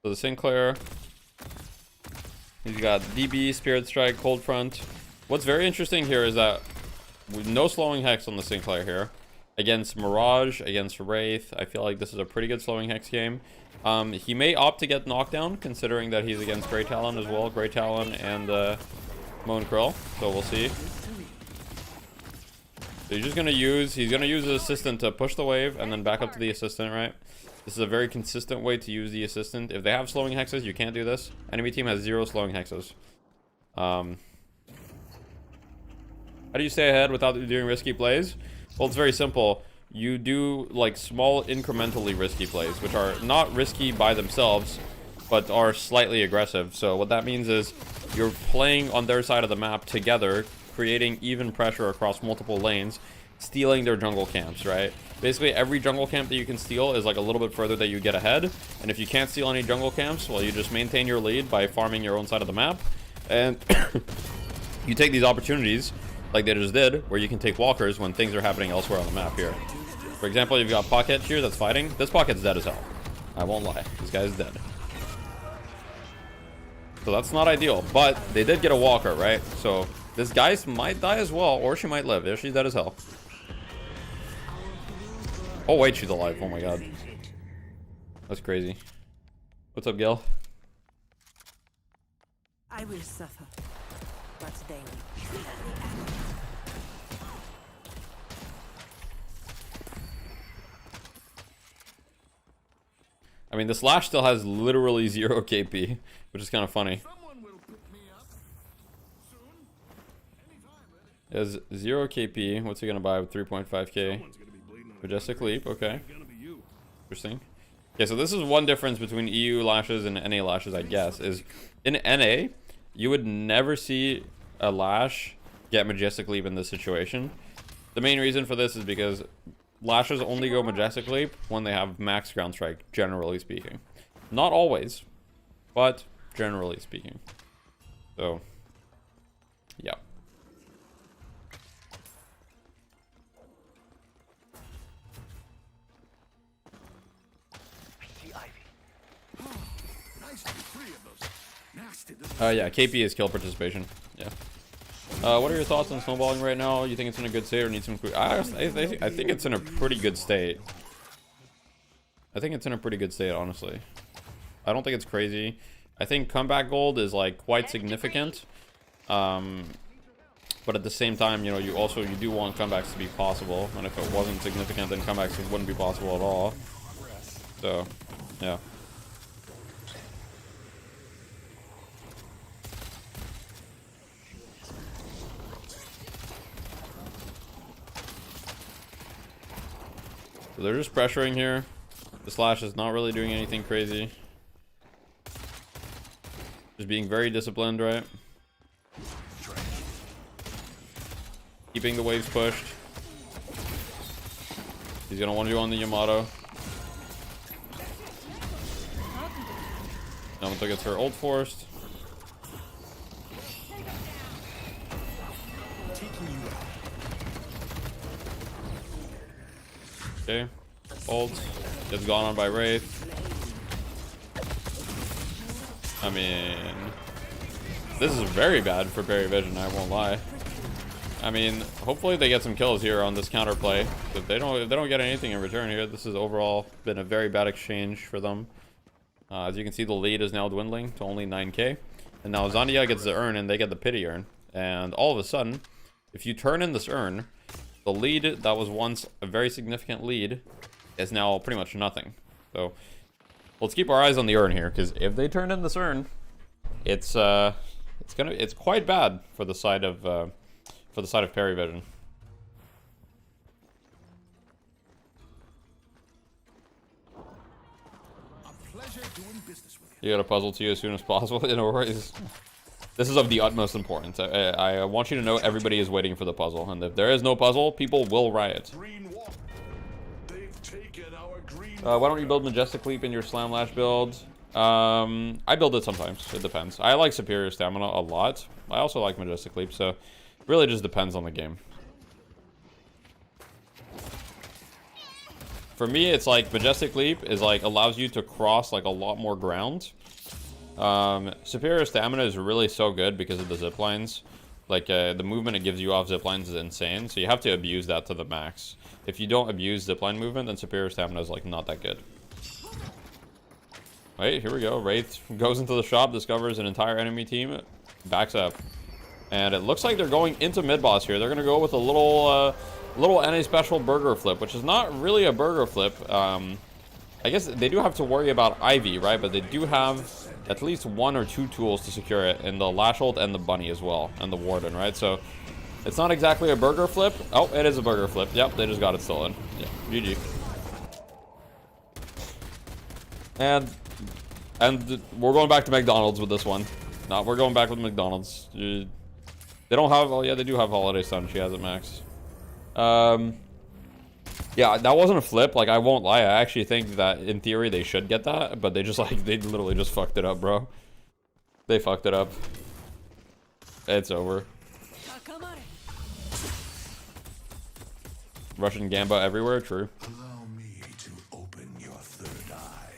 So the Sinclair, he's got DB, Spirit Strike, Cold Front. What's very interesting here is that with no slowing hex on the Sinclair here against Mirage, against Wraith, I feel like this is a pretty good slowing hex game. He may opt to get knockdown considering that he's against Grey Talon as well. Grey Talon and Moan Krill, so we'll see. So he's gonna use his assistant to push the wave and then back up to the assistant, right? This is a very consistent way to use the assistant. If they have slowing hexes, you can't do this. Enemy team has 0 slowing hexes. How do you stay ahead without doing risky plays? Well, it's very simple. You do like small incrementally risky plays, which are not risky by themselves, but are slightly aggressive. So what that means is you're playing on their side of the map together, creating even pressure across multiple lanes, stealing their jungle camps, right? Basically, every jungle camp that you can steal is like a little bit further that you get ahead. And if you can't steal any jungle camps, well, you just maintain your lead by farming your own side of the map. And you take these opportunities, like they just did, where you can take walkers when things are happening elsewhere on the map here. For example, you've got Pocket here that's fighting. This Pocket's dead as hell. I won't lie. This guy's dead. So that's not ideal, but they did get a walker, right? So this guy might die as well, or she might live. Yeah, she's dead as hell. Oh wait, she's alive. Oh my god. That's crazy. What's up, Gil? I will suffer, but they will. I mean, the Slash still has literally 0 KP, which is kind of funny. He has 0 KP. What's he gonna buy with 3.5k? Majestic Leap, okay. Interesting. Okay, so this is one difference between EU lashes and NA lashes, I guess, is in NA, you would never see a lash get Majestic Leap in this situation. The main reason for this is because lashes only go Majestic Leap when they have max ground strike, generally speaking. Not always, but generally speaking. So, yeah. Yeah, KP is kill participation. Yeah. What are your thoughts on snowballing right now? You think it's in a good state or need some quick? I think it's in a pretty good state. I think it's in a pretty good state, honestly. I don't think it's crazy. I think comeback gold is like quite significant. But at the same time, you know, you do want comebacks to be possible. And if it wasn't significant, then comebacks wouldn't be possible at all. So, yeah. So they're just pressuring here. The Slash is not really doing anything crazy. Just being very disciplined, right? Keeping the waves pushed. He's gonna want to on the Yamato. Yamato gets her ult forced. Okay. Ult. Gets gone on by Wraith. I mean, this is very bad for Parry Vision, I won't lie. I mean, hopefully they get some kills here on this counterplay. If they don't get anything in return here, this has overall been a very bad exchange for them. As you can see, the lead is now dwindling to only 9k. And now Zandia gets the urn and they get the pity urn. And all of a sudden, if you turn in this urn, the lead that was once a very significant lead is now pretty much nothing. So let's keep our eyes on the urn here, because if they turn in this urn, it's quite bad for the side of Parry Vision. A pleasure doing business with You got a puzzle to you as soon as possible. No worries. This is of the utmost importance. I want you to know everybody is waiting for the puzzle, and if there is no puzzle, people will riot. Why don't you build Majestic Leap in your Slam Lash build? I build it sometimes. It depends. I like Superior Stamina a lot. I also like Majestic Leap, so it really just depends on the game. For me, it's like Majestic Leap is like allows you to cross like a lot more ground. Superior Stamina is really so good because of the zip lines. Like the movement it gives you off zip lines is insane, so you have to abuse that to the max. If you don't abuse zipline movement, then Superior Stamina is like not that good. Wait, here we go. Wraith goes into the shop, discovers an entire enemy team, backs up. And it looks like they're going into mid-boss here. They're going to go with a little little NA special burger flip, which is not really a burger flip. I guess they do have to worry about Ivy, right? But they do have at least 1 or 2 tools to secure it, in the Lash ult and the Bunny as well, and the Warden, right? So it's not exactly a burger flip. Oh, it is a burger flip. Yep, they just got it stolen. Yeah, GG. And we're going back to McDonald's with this one. No, we're going back with McDonald's. They don't have, oh yeah, they do have Holiday Sun. She has it max. Yeah, that wasn't a flip. Like, I won't lie. I actually think that in theory they should get that, but they just like, they literally just fucked it up, bro. They fucked it up. It's over. Russian Gamba everywhere, true. Allow me to open your third eye.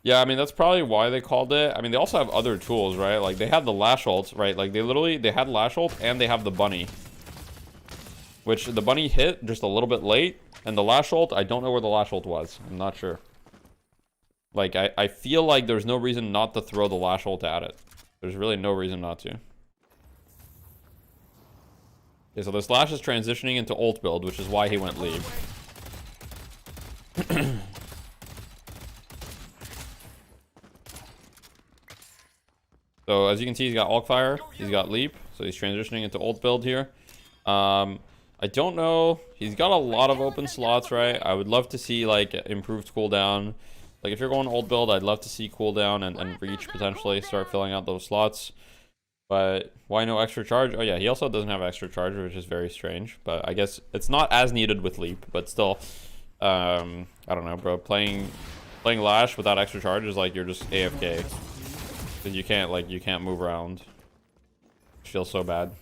Yeah, I mean, that's probably why they called it. I mean, they also have other tools, right? Like, they had the Lash ult, right? Like, they had Lash ult and they have the Bunny. Which the Bunny hit just a little bit late. And the Lash ult, I don't know where the Lash ult was. I'm not sure. Like, I feel like there's no reason not to throw the Lash ult at it. There's really no reason not to. Okay, so the Slash is transitioning into ult build, which is why he went leave. So as you can see, he's got Ulk Fire, he's got Leap, so he's transitioning into ult build here. I don't know, he's got a lot of open slots, right? I would love to see like improved cooldown. Like if you're going ult build, I'd love to see cooldown and reach potentially start filling out those slots. But why no extra charge? Oh yeah, he also doesn't have extra charge, which is very strange. But I guess it's not as needed with Leap, but still, I don't know, bro. Playing Lash without extra charge is like you're just AFK. Because you can't move around. It feels so bad.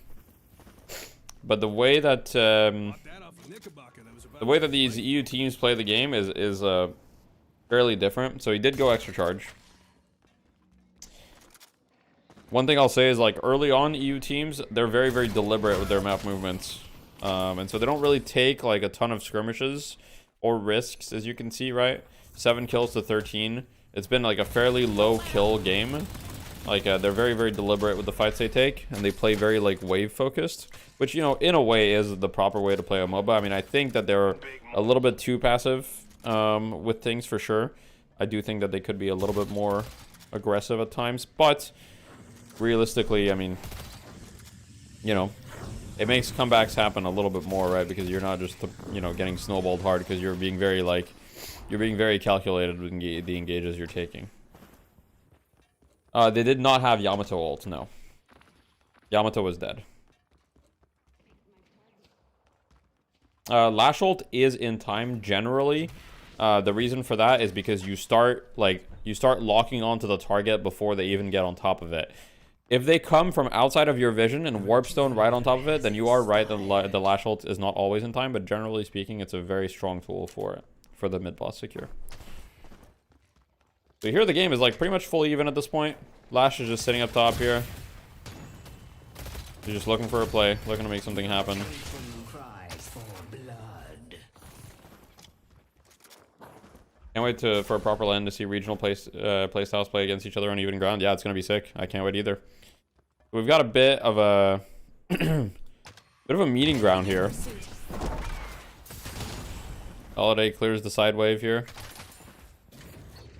But the way that these EU teams play the game is fairly different. So he did go extra charge. One thing I'll say is, like, early on EU teams, they're very, very deliberate with their map movements. And so they don't really take, like, a ton of skirmishes or risks, as you can see, right? 7 kills to 13. It's been, like, a fairly low kill game. Like, they're very, very deliberate with the fights they take. And they play very, like, wave-focused. Which, you know, in a way is the proper way to play a MOBA. I mean, I think that they're a little bit too passive with things, for sure. I do think that they could be a little bit more aggressive at times. But realistically, I mean, you know, it makes comebacks happen a little bit more, right? Because you're not just, you know, getting snowballed hard, because you're being very, like, you're being very calculated with the engages you're taking. They did not have Yamato ult, no. Yamato was dead. Lash ult is in time generally. The reason for that is because you start locking onto the target before they even get on top of it. If they come from outside of your vision and Warpstone right on top of it, then you are right that the Lash ult is not always in time, but generally speaking, it's a very strong tool for it, for the mid-boss secure. So here the game is like pretty much fully even at this point. Lash is just sitting up top here. He's just looking for a play, looking to make something happen. Can't wait for a proper land to see regional playstyles play against each other on even ground. Yeah, it's gonna be sick. I can't wait either. We've got a bit of a meeting ground here. Holiday clears the side wave here.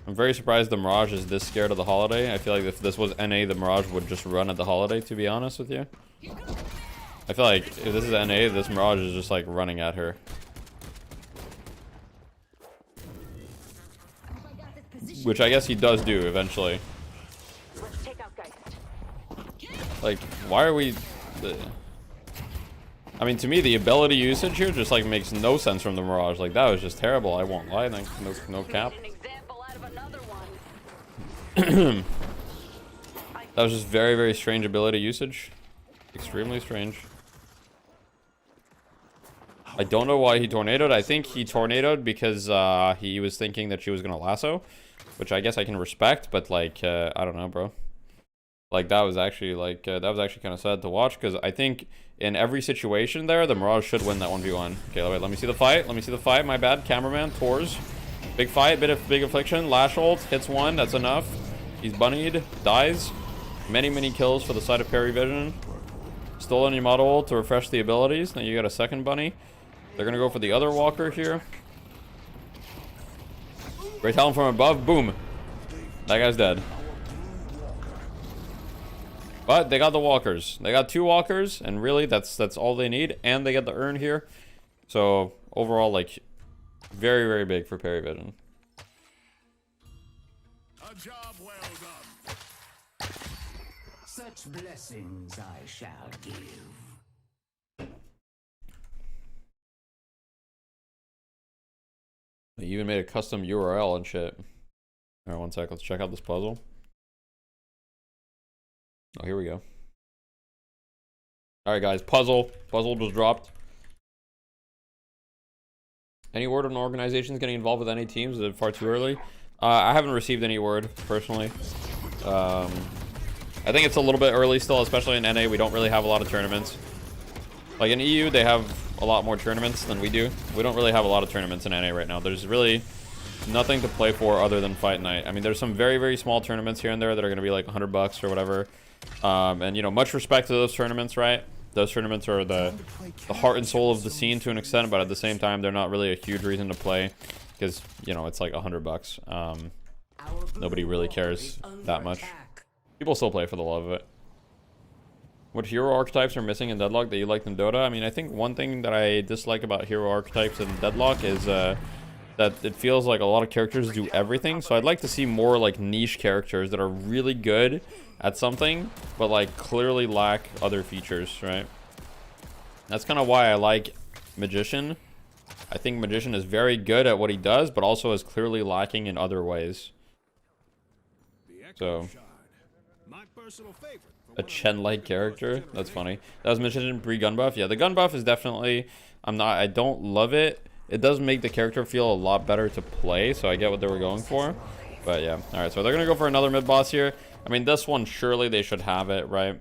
I'm very surprised the Mirage is this scared of the Holiday. I feel like if this was NA, the Mirage would just run at the Holiday, to be honest with you. I feel like if this is NA, this Mirage is just like running at her. Which I guess he does do eventually. Like, why are we... I mean, to me, the ability usage here just like makes no sense from the Mirage. Like, that was just terrible. I won't lie. Like, no cap. That was just very, very strange ability usage. Extremely strange. I don't know why he tornadoed. I think he tornadoed because he was thinking that she was gonna lasso, which I guess I can respect, but like I don't know, bro. Like that was actually kind of sad to watch, because I think in every situation there, the Mirage should win that 1v1. Okay, wait, let me see the fight. Let me see the fight. My bad, cameraman. Tours. Big fight, big affliction. Lash ult hits one. That's enough. He's bunnied, dies. Many kills for the side of Perry Vision. Stolen your model ult to refresh the abilities. Now you got a second bunny. They're gonna go for the other walker here. Great talent from above. Boom. That guy's dead. But they got the walkers. They got 2 walkers, and really that's all they need. And they get the urn here. So overall, like, very, very big for Perivision. A job well done. Such blessings I shall give. They even made a custom URL and shit. Alright, one sec. Let's check out this puzzle. Oh, here we go. Alright, guys. Puzzle just dropped. Any word on organizations getting involved with any teams? Is it far too early? I haven't received any word, personally. I think it's a little bit early still, especially in NA. We don't really have a lot of tournaments. Like in EU, they have a lot more tournaments than we do. We don't really have a lot of tournaments in NA right now. There's really nothing to play for other than Fight Night. I mean, there's some very, very small tournaments here and there that are going to be like $100 or whatever. And, you know, much respect to those tournaments, right? Those tournaments are the heart and soul of the scene to an extent, but at the same time, they're not really a huge reason to play because, you know, it's like $100. Nobody really cares that much. People still play for the love of it. What hero archetypes are missing in Deadlock that you like in Dota? I mean, I think one thing that I dislike about hero archetypes in Deadlock is that it feels like a lot of characters do everything. So I'd like to see more like niche characters that are really good at something, but like clearly lack other features, right? That's kind of why I like Magician. I think Magician is very good at what he does, but also is clearly lacking in other ways. So, a Chen-like character. That's funny. That was mentioned in pre-gun buff. Yeah, the gun buff is definitely... I don't love it. It does make the character feel a lot better to play, so I get what they were going for. But yeah. Alright, so they're going to go for another mid-boss here. I mean, this one, surely they should have it, right?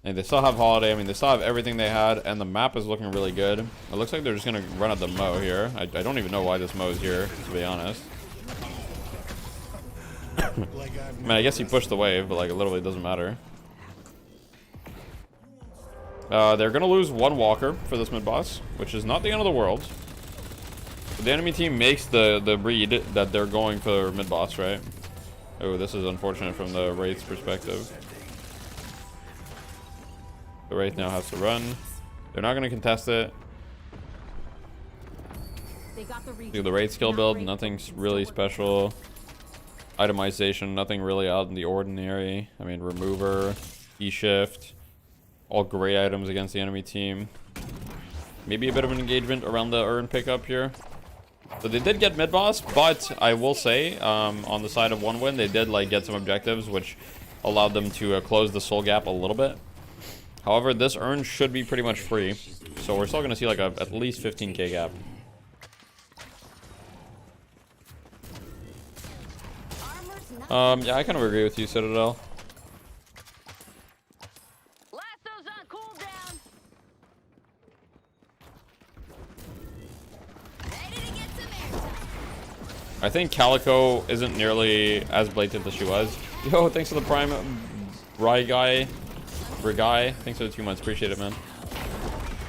And they still have Holiday. I mean, they still have everything they had, and the map is looking really good. It looks like they're just going to run at the Mo here. I don't even know why this Mo is here, to be honest. I mean, I guess he pushed the wave, but like, it literally doesn't matter. They're going to lose 1 walker for this mid-boss, which is not the end of the world. But the enemy team makes the read that they're going for mid-boss, right? Oh, this is unfortunate from the Wraith's perspective. The Wraith now has to run. They're not going to contest it. Do the Wraith skill build, nothing's really special. Itemization, nothing really out in the ordinary. I mean, remover, E-shift, all great items against the enemy team. Maybe a bit of an engagement around the urn pickup here. So they did get mid-boss, but I will say, on the side of 1 win, they did like get some objectives, which allowed them to close the soul gap a little bit. However, this urn should be pretty much free, so we're still going to see like at least 15k gap. Yeah, I kind of agree with you, Citadel. I think Calico isn't nearly as blatant as she was. Yo, thanks for the prime, Brigai. Thanks for the 2 months. Appreciate it, man.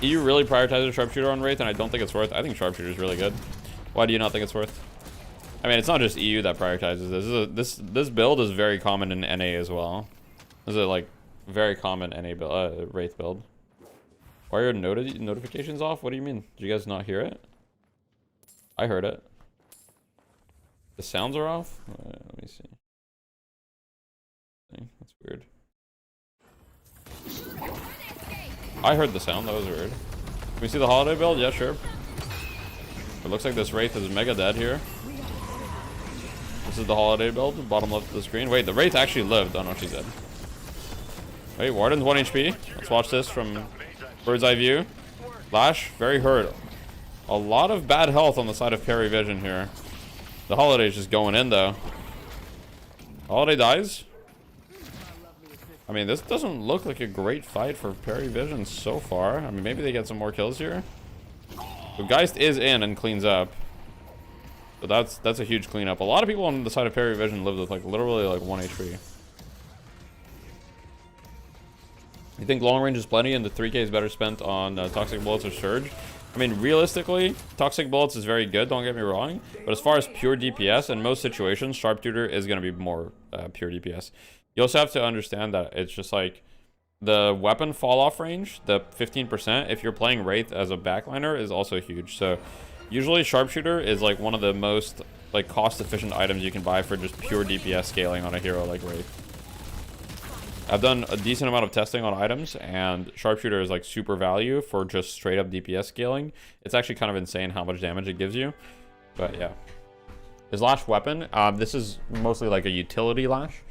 EU really prioritizes Sharpshooter on Wraith, and I don't think it's worth. I think Sharpshooter is really good. Why do you not think it's worth? I mean, it's not just EU that prioritizes this. This build is very common in NA as well. This is a like very common NA build, Wraith build. Why are your notifications off? What do you mean? Did you guys not hear it? I heard it. The sounds are off? Let me see. That's weird. I heard the sound. That was weird. Can we see the Holiday build? Yeah, sure. It looks like this Wraith is mega dead here. This is the Holiday build, bottom left of the screen. Wait, the Wraith actually lived. Oh no, she's dead. Wait, Warden's 1 HP. Let's watch this from bird's eye view. Lash, very hurt. A lot of bad health on the side of Perivision here. The Holiday's just going in though. Holiday dies. I mean, this doesn't look like a great fight for Perivision so far. I mean, maybe they get some more kills here. But Geist is in and cleans up. But that's a huge cleanup. A lot of people on the side of Perivision live with like literally like 1 HP. You think long range is plenty and the 3K is better spent on Toxic Bullets or Surge? I mean, realistically, Toxic Bullets is very good, don't get me wrong. But as far as pure DPS, in most situations, Sharpshooter is going to be more pure DPS. You also have to understand that it's just like the weapon fall off range, the 15%, if you're playing Wraith as a backliner, is also huge. So usually Sharpshooter is like one of the most like cost efficient items you can buy for just pure DPS scaling on a hero like Wraith. I've done a decent amount of testing on items, and Sharpshooter is like super value for just straight up DPS scaling. It's actually kind of insane how much damage it gives you. But yeah. His lash weapon, this is mostly like a utility lash.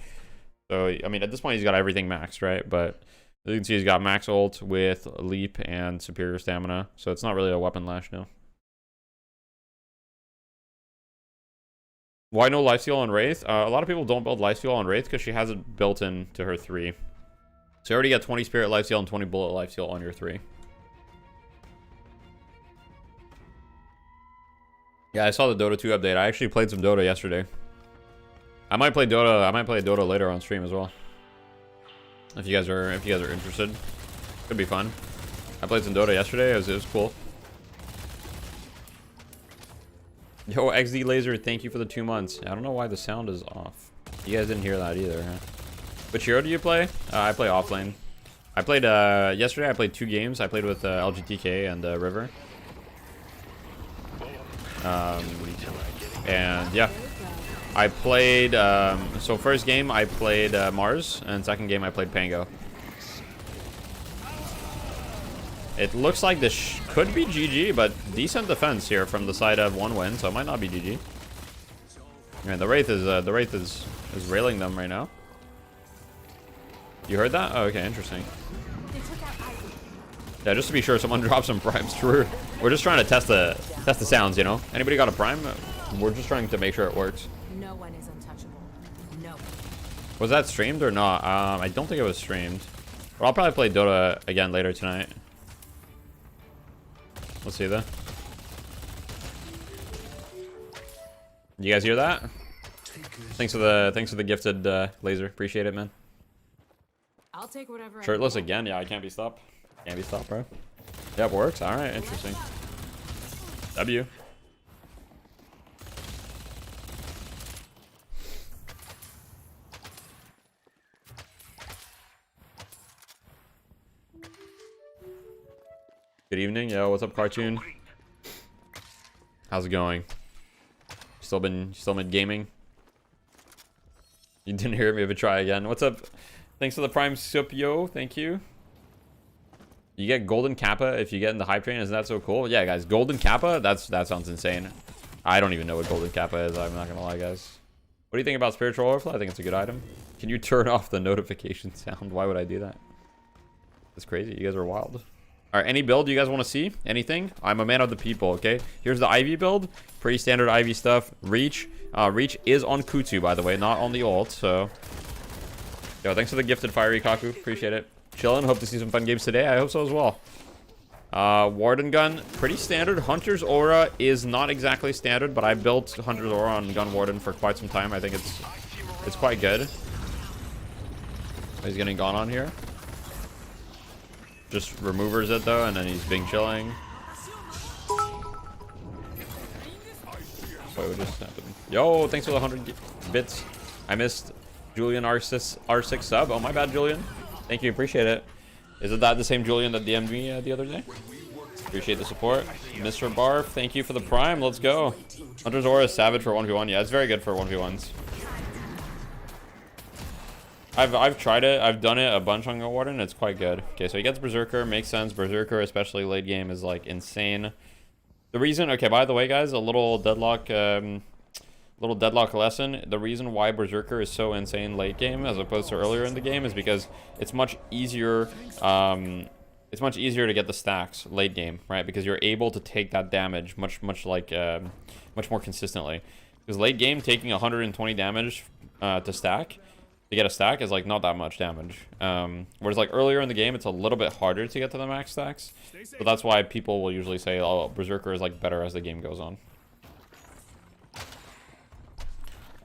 So, I mean, at this point he's got everything maxed, right? But as you can see, he's got max ult with leap and superior stamina. So it's not really a weapon lash now. Why no lifesteal on Wraith? A lot of people don't build lifesteal on Wraith because she has it built into her 3. So you already got 20 spirit lifesteal and 20 bullet lifesteal on your 3. Yeah, I saw the Dota 2 update. I actually played some Dota yesterday. I might play Dota later on stream as well. If you guys are interested. Could be fun. I played some Dota yesterday. It was cool. Yo, XD Laser, thank you for the 2 months. I don't know why the sound is off. You guys didn't hear that either, huh? Which hero do you play? I play offlane. I played, yesterday I played 2 games. I played with LGTK and River. And yeah. I played, so first game I played Mars, and second game I played Pango. It looks like this could be GG, but decent defense here from the side of 1 win, so it might not be GG. And the Wraith is railing them right now. You heard that? Oh, okay, interesting. Yeah, just to be sure, someone drops some primes. We're just trying to test the sounds, you know. Anybody got a prime? We're just trying to make sure it works. No one is untouchable. No. Was that streamed or not? I don't think it was streamed. But I'll probably play Dota again later tonight. Let's see that. You guys hear that? Thanks for the gifted laser. Appreciate it, man. I'll take whatever. Shirtless again? Yeah, I can't be stopped. Can't be stopped, bro. Yep, works. All right, interesting. W. Good evening. Yo, what's up, Cartoon? How's it going? Still been gaming? You didn't hear me, but try again. What's up? Thanks for the prime sup, yo. Thank you. You get golden kappa if you get in the hype train. Isn't that so cool? Yeah, guys, golden kappa. That sounds insane. I don't even know what golden kappa is. I'm not gonna lie, guys. What do you think about spiritual overflow? I think it's a good item. Can you turn off the notification sound? Why would I do that? That's crazy. You guys are wild. All right, any build you guys want to see? Anything? I'm a man of the people, okay? Here's the Ivy build. Pretty standard Ivy stuff. Reach. Reach is on Kutu, by the way, not on the ult, so... Yo, thanks for the gifted Fiery Kaku. Appreciate it. Chillin'. Hope to see some fun games today. I hope so as well. Warden gun. Pretty standard. Hunter's Aura is not exactly standard, but I built Hunter's Aura on Gun Warden for quite some time. I think it's quite good. He's getting gone on here. Just removers it though, and then he's being chilling. Wait, what just happened? Yo, thanks for the 100 bits. I missed Julian R6 sub. Oh, my bad, Julian. Thank you, appreciate it. Isn't that the same Julian that DM'd me the other day? Appreciate the support. Mr. Barf, thank you for the prime. Let's go. Hunter's Aura is savage for 1v1. Yeah, it's very good for 1v1s. I've tried it. I've done it a bunch on Gun Warden. It's quite good. Okay, so he gets Berserker. Makes sense. Berserker, especially late game, is like insane. The reason, okay, by the way, guys, a little deadlock lesson. The reason why Berserker is so insane late game as opposed to earlier in the game is because it's much easier. It's much easier to get the stacks late game, right? Because you're able to take that damage much more consistently. Because late game, taking 120 damage to get a stack is like not that much damage. Whereas like earlier in the game, it's a little bit harder to get to the max stacks. So that's why people will usually say, oh, Berserker is like better as the game goes on.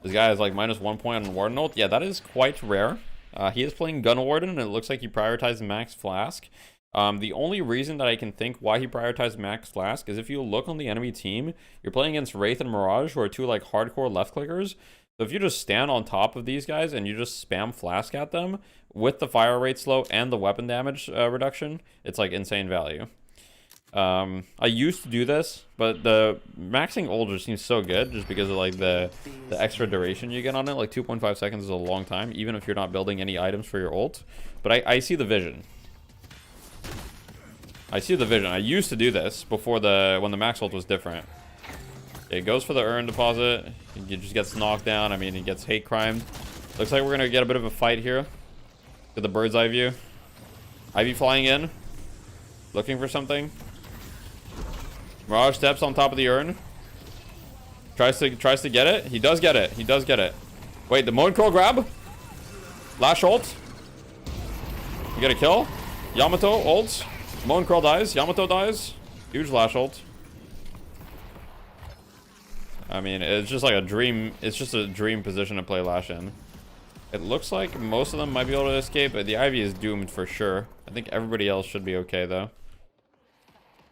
This guy is like -1 point on Warden ult. Yeah, that is quite rare. He is playing Gun Warden, and it looks like he prioritized Max Flask. The only reason that I can think why he prioritized Max Flask is if you look on the enemy team, you're playing against Wraith and Mirage, who are two like hardcore left clickers. So if you just stand on top of these guys and you just spam Flask at them with the fire rate slow and the weapon damage reduction, it's like insane value. I used to do this, but the maxing ult just seems so good just because of like the extra duration you get on it. Like 2.5 seconds is a long time, even if you're not building any items for your ult. But I see the vision. I see the vision. I used to do this before when the max ult was different. It goes for the urn deposit. He just gets knocked down. I mean, he gets hate crimed. Looks like we're gonna get a bit of a fight here. Get the bird's eye view. Ivy flying in, looking for something. Mirage steps on top of the urn. Tries to get it. He does get it. He does get it. Wait, the Moon Curl grab. Lash ult. You get a kill. Yamato ults. Moon Curl dies. Yamato dies. Huge lash ult. I mean, it's just like a dream. It's just a dream position to play Lash in. It looks like most of them might be able to escape, but the Ivy is doomed for sure. I think everybody else should be okay, though.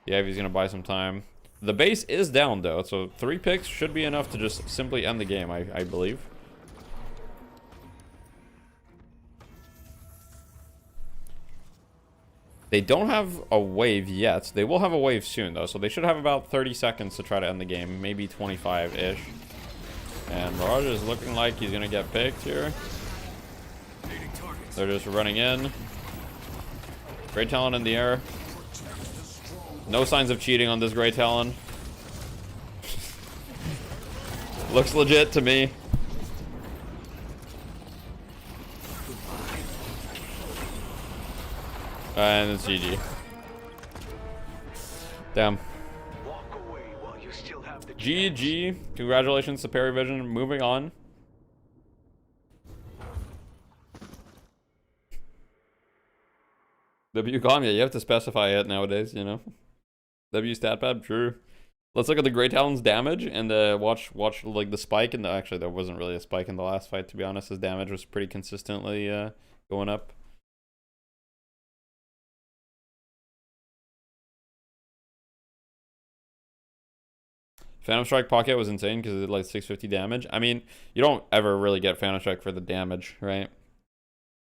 The Ivy's going to buy some time. The base is down, though, so 3 picks should be enough to just simply end the game, I believe. They don't have a wave yet. They will have a wave soon, though, so they should have about 30 seconds to try to end the game. Maybe 25-ish. And Mirage is looking like he's going to get picked here. They're just running in. Great Talon in the air. No signs of cheating on this Great Talon. Looks legit to me. And it's GG. Damn. GG. Congratulations to Perry Vision. Moving on. W com, yeah, you have to specify it nowadays, you know. W stat pad, true. Let's look at the Great Talon's damage and watch like the spike. And actually, there wasn't really a spike in the last fight, to be honest. His damage was pretty consistently going up. Phantom Strike Pocket was insane because it did like 650 damage. I mean, you don't ever really get Phantom Strike for the damage, right?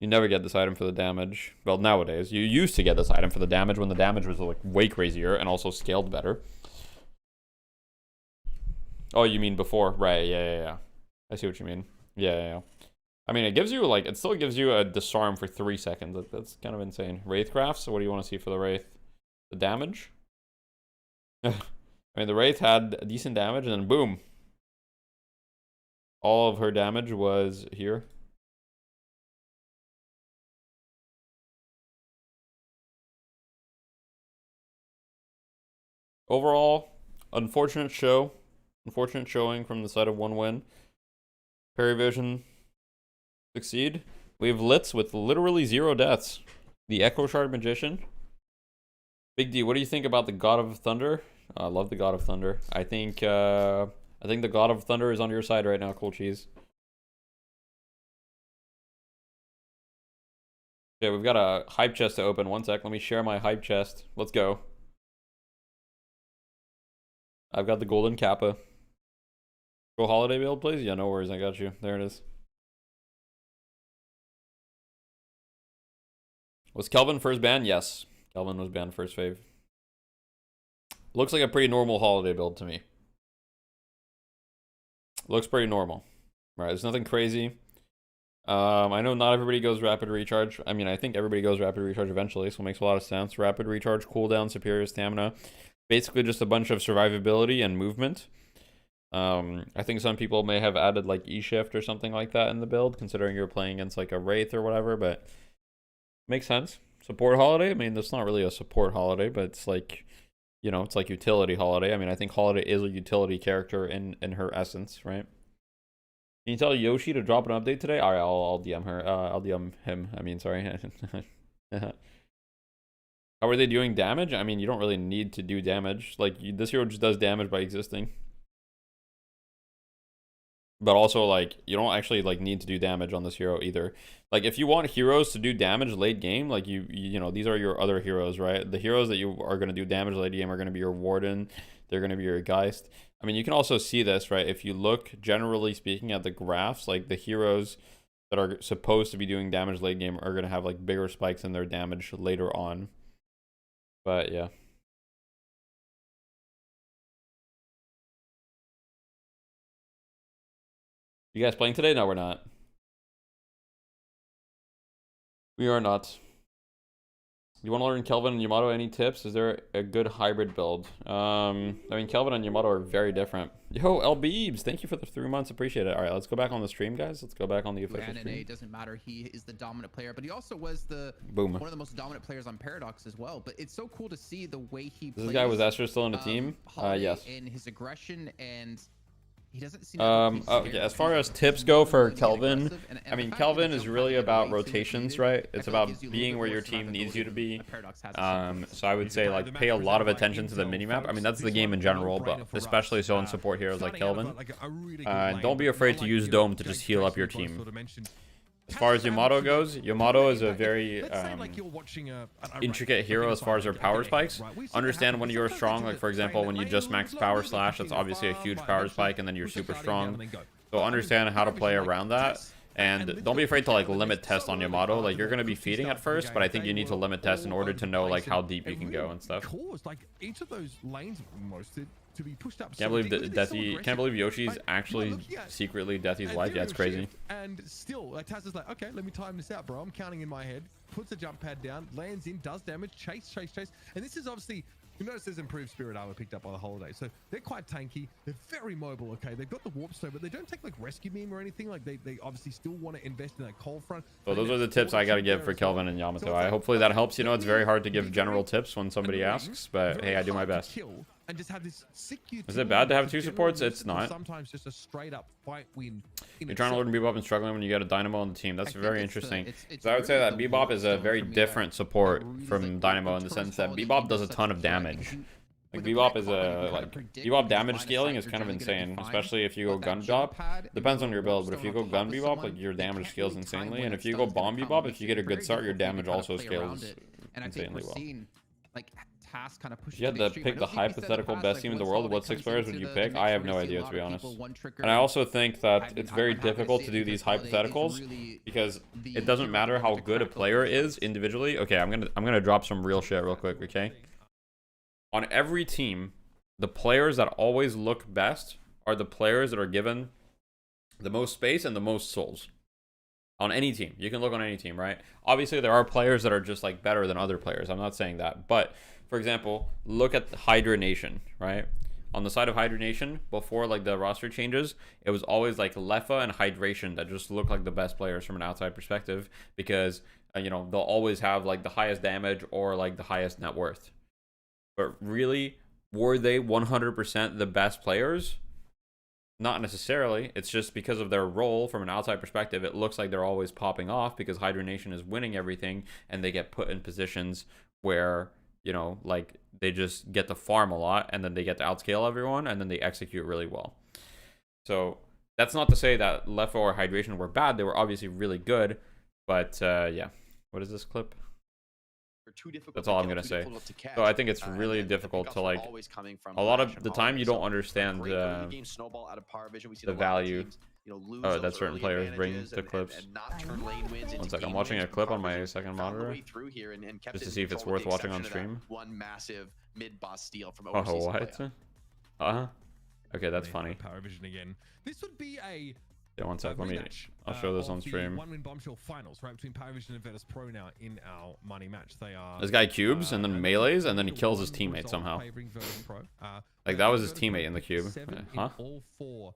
You never get this item for the damage. Well, nowadays. You used to get this item for the damage when the damage was like way crazier and also scaled better. Oh, you mean before? Right, yeah. I see what you mean. Yeah. I mean, it gives you like, it still gives you a disarm for 3 seconds. That's kind of insane. Wraithcraft, so what do you want to see for the Wraith? The damage? I mean, the Wraith had decent damage, and then boom. All of her damage was here. Overall, unfortunate show. Unfortunate showing from the side of 1 win. Perry Vision succeed. We have Litz with literally 0 deaths. The Echo Shard Magician. Big D, what do you think about the God of Thunder? I love the God of Thunder. I think the God of Thunder is on your side right now, Cool Cheese. Okay, we've got a hype chest to open. 1 sec, let me share my hype chest. Let's go. I've got the golden kappa. Go holiday build, please? Yeah, no worries, I got you. There it is. Was Kelvin first banned? Yes. Kelvin was banned first fave. Looks like a pretty normal holiday build to me. Looks pretty normal. Right, there's nothing crazy. I know not everybody goes rapid recharge. I mean, I think everybody goes rapid recharge eventually, so it makes a lot of sense. Rapid recharge, cooldown, superior stamina. Basically just a bunch of survivability and movement. I think some people may have added like E-Shift or something like that in the build, considering you're playing against like a Wraith or whatever, but makes sense. Support holiday? I mean, that's not really a support holiday, but it's like, you know, it's like utility holiday. I mean, I think holiday is a utility character in her essence, right? Can you tell Yoshi to drop an update today? All right, I'll DM her. I'll DM him. I mean, sorry. How are they doing damage? I mean, you don't really need to do damage. Like, this hero just does damage by existing. But also, like, you don't actually, like, need to do damage on this hero either. Like, if you want heroes to do damage late game, like, you know, these are your other heroes, right? The heroes that you are going to do damage late game are going to be your Warden. They're going to be your Geist. I mean, you can also see this, right? If you look, generally speaking, at the graphs, like, the heroes that are supposed to be doing damage late game are going to have, like, bigger spikes in their damage later on. But, yeah. You guys playing today? No, we're not. We are not. You want to learn Kelvin and Yamato? Any tips? Is there a good hybrid build? I mean, Kelvin and Yamato are very different. Yo, LBeebs, thank you for the 3 months. Appreciate it. All right, let's go back on the stream, guys. Let's go back on the official stream. It doesn't matter. He is the dominant player, but he also was one of the most dominant players on Paradox as well. But it's so cool to see the way he plays. This guy was Esther still in the team? Yes. In his aggression, and he doesn't seem okay, as far as tips go for Kelvin, I mean, Kelvin is really about rotations, right? It's about being where your team needs you to be. So I would say, like, pay a lot of attention to the minimap. I mean, that's the game in general, but especially so in support heroes like Kelvin. And don't be afraid to use Dome to just heal up your team. As far as Yamato goes, Yamato is a very intricate hero as far as her power spikes. Understand when you're strong, like for example, when you just max power slash, that's obviously a huge power spike, and then you're super strong. So understand how to play around that. And don't be afraid to like limit test on Yamato. Like you're gonna be feeding at first, but I think you need to limit test in order to know like how deep you can go and stuff. Like each of those lanes to be pushed up. Can't believe Yoshi's actually secretly Deathy's wife. Yeah, it's crazy. And still, like Taz is like, okay, let me time this out, bro. I'm counting in my head. Puts a jump pad down, lands in, does damage, chase. And this is obviously, you notice there's improved spirit armor picked up by the holiday. So they're quite tanky. They're very mobile. Okay, they've got the warp stone, but they don't take like rescue beam or anything. Like they obviously still want to invest in that cold front. So those are the tips I gotta give for Kelvin and Yamato. Hopefully that helps. You know, it's very hard to give general tips when somebody asks, but hey, I do my best. And just have this sick Is it bad to have 2 supports? It's not. Sometimes just a straight up fight win. You're trying to learn Bebop and struggling when you get a Dynamo on the team. That's very interesting. So I would say that Bebop is a very different support from Dynamo in the sense that Bebop does a ton of damage. Like Bebop is Bebop damage scaling is kind of insane, especially if you go gun Bebop. Depends on your build, but if you go gun Bebop, like your damage scales insanely, and if you go bomb Bebop, if you get a good start, your damage also scales insanely well. Kind of you had to pick the hypothetical best team in the world. What 6 players would you pick? I have no idea, to be honest. And I also think that it's very difficult to do these hypotheticals because it doesn't matter how good a player is individually. Okay, I'm gonna drop some real shit real quick. Okay, on every team, the players that always look best are the players that are given the most space and the most souls. On any team, you can look on any team, right? Obviously, there are players that are just like better than other players. I'm not saying that, but for example, look at Hydra Nation, right? On the side of Hydra Nation, before like the roster changes, it was always like Lefa and Hydration that just look like the best players from an outside perspective because you know, they'll always have like the highest damage or like the highest net worth. But really, were they 100% the best players? Not necessarily. It's just because of their role from an outside perspective, it looks like they're always popping off because Hydra Nation is winning everything and they get put in positions where, you know, like they just get to farm a lot and then they get to outscale everyone and then they execute really well. So that's not to say that Lefo or Hydration were bad. They were obviously really good. But yeah, what is this clip? That's all I'm going to say. So I think it's really difficult to like, a lot of the time you don't understand the value that certain players bring to clips. 1 second, I'm watching a clip on my second monitor just to see if it's worth watching on stream. Oh, what? Okay, that's funny. Power Vision again. This would be a yeah, 1 sec. I'll show this on stream. One win bombshell finals, right, between Power Vision and Virtus Pro now in our money match. They are. This guy cubes and then melees and then he kills his teammate somehow. Like that was his teammate in the cube. Huh? All 4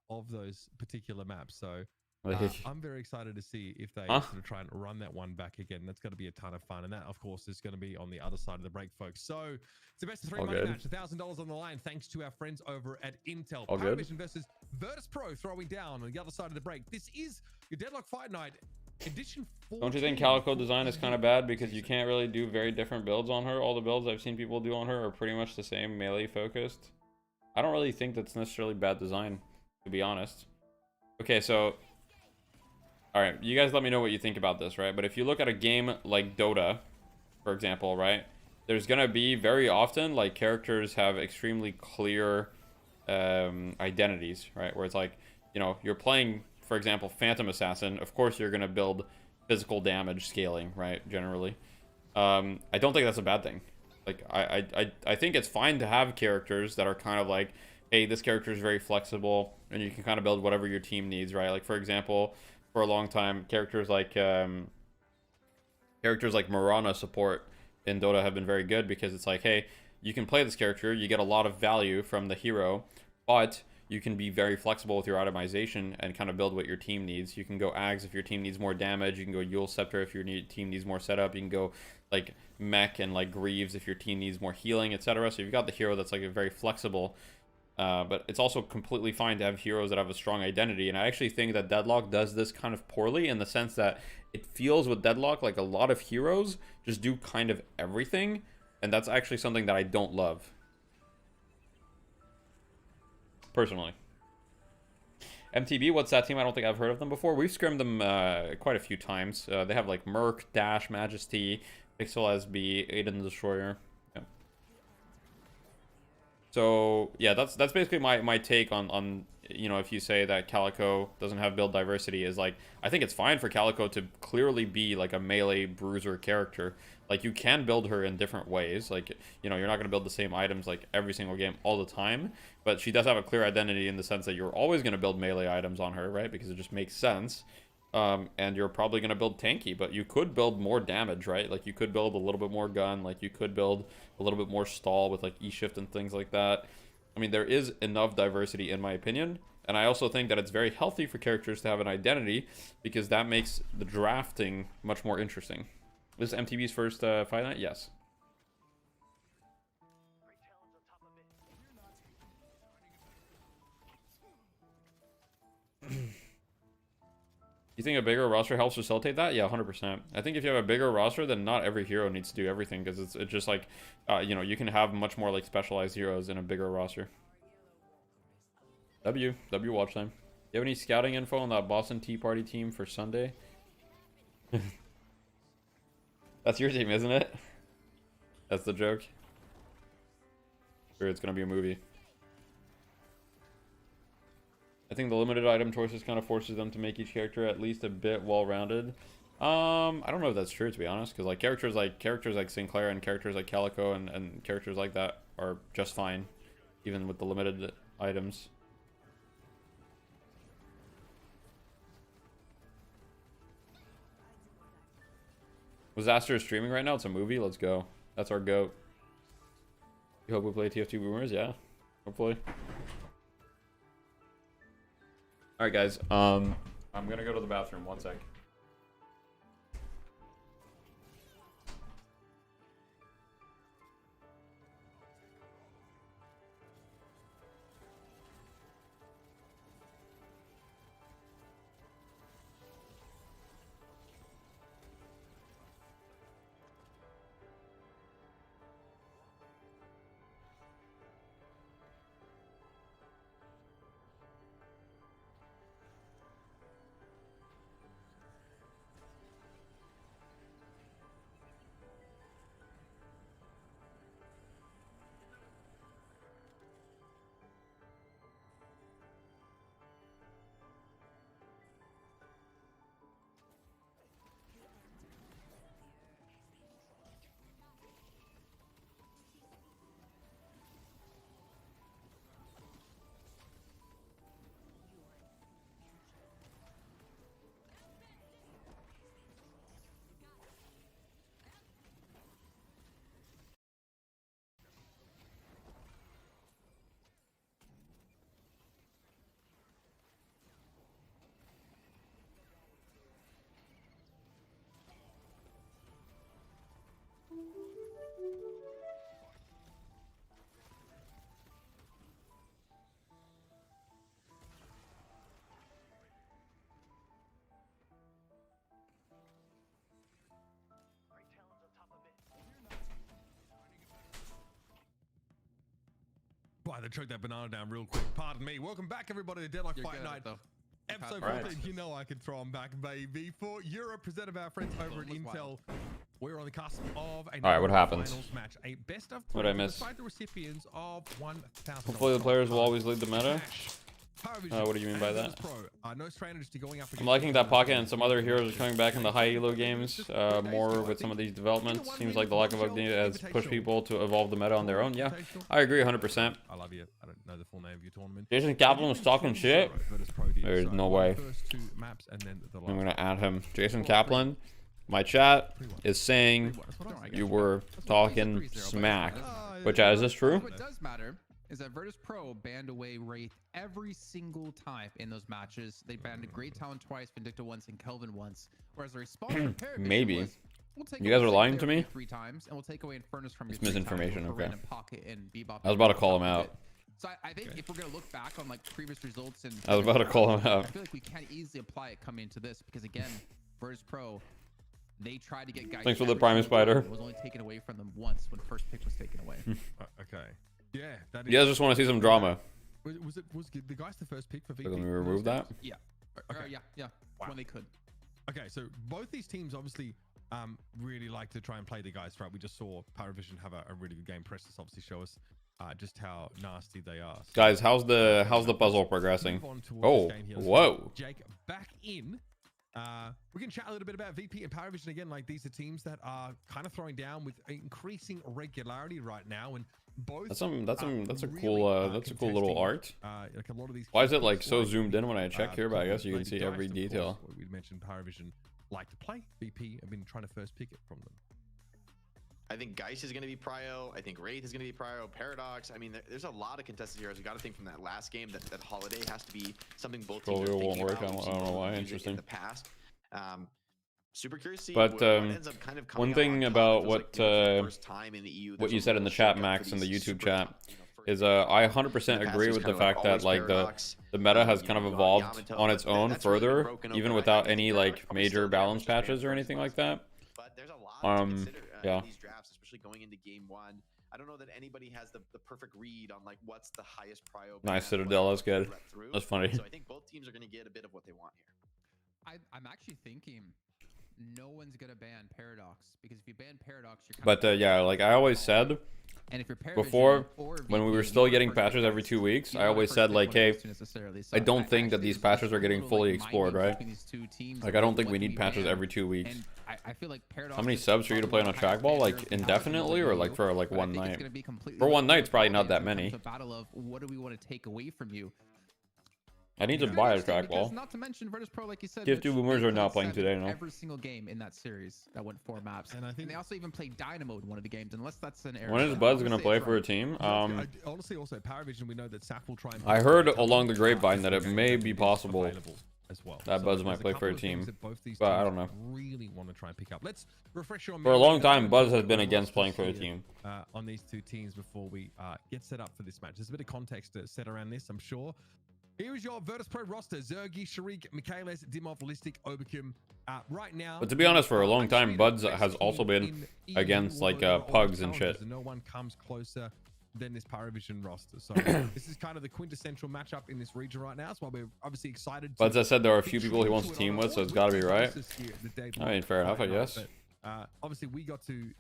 of those particular maps. So I'm very excited to see if they sort of try and run that one back again. That's going to be a ton of fun, and that, of course, is going to be on the other side of the break, folks. So it's the best of 3 money match, $1,000 on the line, thanks to our friends over at Intel. Power Vision versus Virtus Pro throwing down on the other side of the break. This is your Deadlock Fight Night edition 14. Don't you think Calico design is kind of bad because you can't really do very different builds on her? All the builds I've seen people do on her are pretty much the same, melee focused. I don't really think that's necessarily bad design, to be honest. Okay, so all right, you guys let me know what you think about this, right? But if you look at a game like Dota, for example, right, there's gonna be very often like characters have extremely clear identities, right? Where it's like, you know, you're playing, for example, Phantom Assassin. Of course, you're gonna build physical damage scaling, right? Generally, I don't think that's a bad thing. Like, I think it's fine to have characters that are kind of like, hey, this character is very flexible, and you can kind of build whatever your team needs, right? Like, for example, for a long time, characters like Mirana support in Dota have been very good because it's like, hey, you can play this character, you get a lot of value from the hero, but you can be very flexible with your itemization and kind of build what your team needs. You can go Ags if your team needs more damage. You can go Yule Scepter if your team needs more setup. You can go like Mech and like Greaves if your team needs more healing, etc. So you've got the hero that's like a very flexible. But it's also completely fine to have heroes that have a strong identity. And I actually think that Deadlock does this kind of poorly in the sense that it feels with Deadlock like a lot of heroes just do kind of everything. And that's actually something that I don't love. Personally. MTB, what's that team? I don't think I've heard of them before. We've scrimmed them quite a few times. They have like Merc, Dash, Majesty, Pixel SB, Aiden Destroyer. So yeah, that's basically my take on you know, if you say that Calico doesn't have build diversity, is like, I think it's fine for Calico to clearly be like a melee bruiser character. Like, you can build her in different ways. Like, you know, you're not going to build the same items like every single game all the time, but she does have a clear identity in the sense that you're always going to build melee items on her, right? Because it just makes sense. And you're probably going to build tanky, but you could build more damage, right? Like, you could build a little bit more gun, like you could build a little bit more stall with like E-shift and things like that. I mean, there is enough diversity in my opinion, and I also think that it's very healthy for characters to have an identity because that makes the drafting much more interesting. This is MTB's first fight night? Yes. You think a bigger roster helps facilitate that? Yeah, 100%. I think if you have a bigger roster, then not every hero needs to do everything because it's just like, you know, you can have much more like specialized heroes in a bigger roster. W watch time. Do you have any scouting info on that Boston Tea Party team for Sunday? That's your team, isn't it? That's the joke. Or it's gonna be a movie. I think the limited item choices kind of forces them to make each character at least a bit well-rounded. I don't know if that's true, to be honest, because like characters like Sinclair and characters like Calico and characters like that are just fine, even with the limited items. Was Aster streaming right now? It's a movie. Let's go. That's our goat. You hope we play TF2 Boomers? Yeah, hopefully. All right, guys. I'm gonna go to the bathroom. 1 sec. Right, they choked that banana down real quick. Pardon me. Welcome back, everybody, to Deadlock Fight Night. Episode 14, you know I can throw them back, baby. For Europe, presented by our friends over at Intel. We're on the cusp of a what happens? finals match. A best of What did I miss? Decide the recipients of $1,000. Hopefully the players will always lead the meta. What do you mean by that? No strangers to going up I'm liking that Pocket and some other heroes are coming back in the high elo games more with some of these developments. Seems like the lack of update has pushed people to evolve the meta on their own. Yeah, I agree 100%. I love you. I don't know the full name of your tournament. Jason Kaplan was talking shit. There's no way. I'm gonna add him. Jason Kaplan. My chat is saying you were talking smack. But chat, is this true? What does matter is that Virtus Pro banned away Wraith every single time in those matches. They banned Great Talon twice, Vindicta once, and Kelvin once. Whereas the response from maybe. Was, we'll take you guys are lying to me? 3 times, and we'll take away Infernus from your misinformation, okay. Pocket and Bebop. I was about to call him out. So I think if we're gonna look back on like previous results and I was about to call him out. I feel like we can easily apply it coming into this because again, Virtus Pro, they tried to get guys. Thanks for the Prime Spider. It was only taken away from them once when first pick was taken away. Okay. Yeah. That is, you guys just want to see some drama. Was the guys the first pick for VP? Let me remove that. Yeah. Okay. Yeah. Wow. When they could. Okay, so both these teams obviously really like to try and play the guys right. We just saw Paravision have a really good game. Presses obviously show us just how nasty they are. So, guys, how's the puzzle progressing? Oh, whoa. Jake back in. We can chat a little bit about VP and Paravision again. Like these are teams that are kind of throwing down with increasing regularity right now, and both. That's a cool little art. Like a lot of these. Why is it like so zoomed in when I check here? But I guess you can see every detail. We mentioned Paravision like to play. VP have been trying to first pick it from them. I think Geist is going to be prio. I think Wraith is going to be prio. Paradox. I mean, there's a lot of contested heroes. We got to think from that last game that Holiday has to be something both teams are thinking about. I don't know why. Interesting. In the past, super curious to see but what ends up kind of one thing about what first time in the EU what you said in the chat, Max, in the YouTube chat, is I 100% agree with the fact that like the meta has kind of evolved on its own further, even without any like major balance patches or anything like that. But there's a lot to consider yeah. in these drafts, especially going into game 1. I don't know that anybody has the perfect read on like what's the highest prio. Nice Citadel, that's good. That's funny. So I think both teams are going to get a bit of what they want here. I'm actually thinking no one's gonna ban Paradox because if you ban Paradox, you're. But yeah, like I always said, and if you're before when we were still getting patches every 2 weeks, I always said like, hey, I don't think that these patches are getting fully explored, right? Like I don't think we need patches every 2 weeks. I feel like Paradox. How many subs for you to play on a trackball? Like indefinitely or like for like one night? For one night, it's probably not that many. It's a battle of what do we want to take away from you. I need to buy a trackball. Not to mention Virtus Pro, like you said. Gift Boomers are not playing today, no. Every single game in that series that went 4 maps, and I think they also even played Dynamo in one of the games, unless that's an error. When is Bud's gonna play for a team? Honestly, also Paravision, we know that Saf will try and. I heard along the grapevine that it may be possible as well. That Bud's might play for a team, but I don't know. Really want to try and pick up. Let's refresh your. For a long time, Buzz has been against playing for a team. On these two teams before we get set up for this match, there's a bit of context to set around this, I'm sure. Here is your Virtus Pro roster: Zergi, Sharik, Michaelis, Dimov, Listic, Oberkum. Right now. But to be honest, for a long time, Buds has also been against like pugs and shit. No one comes closer than this Paravision roster. So this is kind of the quintessential matchup in this region right now. That's why we're obviously excited. But as I said, there are a few people he wants to team with, so it's got to be right. I mean, fair enough, I guess. Obviously, we got to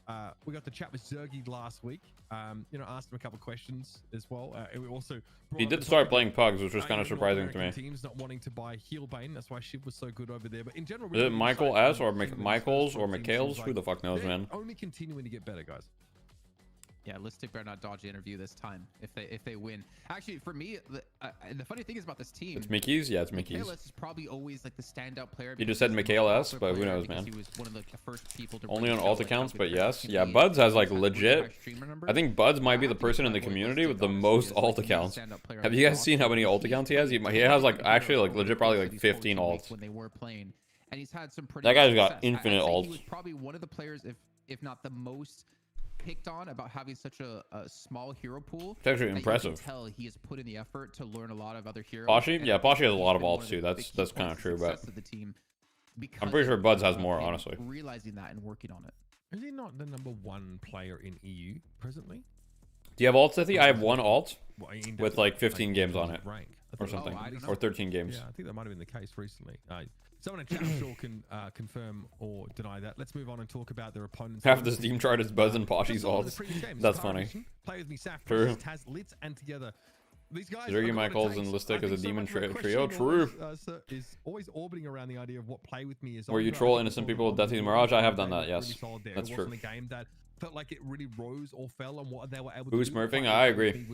chat with Zergi last week. Asked him a couple questions as well. We also he did start playing pugs, which was kind of surprising to me. Teams not wanting to buy Healbane, that's why Shiv was so good over there. But in general, is it Michael S or Michaels or Michaels? Who the fuck knows, man? Only continuing to get better, guys. Yeah, Listic better not dodge the interview this time if they win. Actually, for me, the funny thing is about this team. It's Mickey's? Yeah, it's Mickey's. Michaelis is probably always like the standout player. You just said Michael S, but who knows, man. He was one of the first people to only on alt accounts, but yes. Yeah, Buds has like legit. I think Buds might be the person in the community with the most alt accounts. Have you guys seen how many alt accounts he has? He has like actually like legit probably like 15 alts. When they were playing, and he's had some pretty. That guy's got infinite alts. He was probably one of the players, if not the most picked on about having such a small hero pool. It's actually impressive. You can tell he has put in the effort to learn a lot of other heroes. Pashi? Yeah, Pashi has a lot of alts too. That's kind of true, but I'm pretty sure Buds has more, honestly. Realizing that and working on it. Is he not the #1 player in EU presently? Do you have alts, Ethy? I have one alt with like 15 games on it. Or something. Or 13 games. Yeah, I think that might have been the case recently. Someone in chat I'm sure can confirm or deny that. Let's move on and talk about their opponents. Half the Steam chart is Buzz and Poshy's alts. That's funny. Play with me, Saf, True. Taz, Litz, and together. These guys Zergy, Michaels, and Listic as a demon trio. True. Is always orbiting around the idea of what play with me is. Where you troll innocent people with Death Eating Mirage. I have done that, yes. That's true. A game that felt like it really rose or fell on what they were able to do. Who's smurfing? I agree.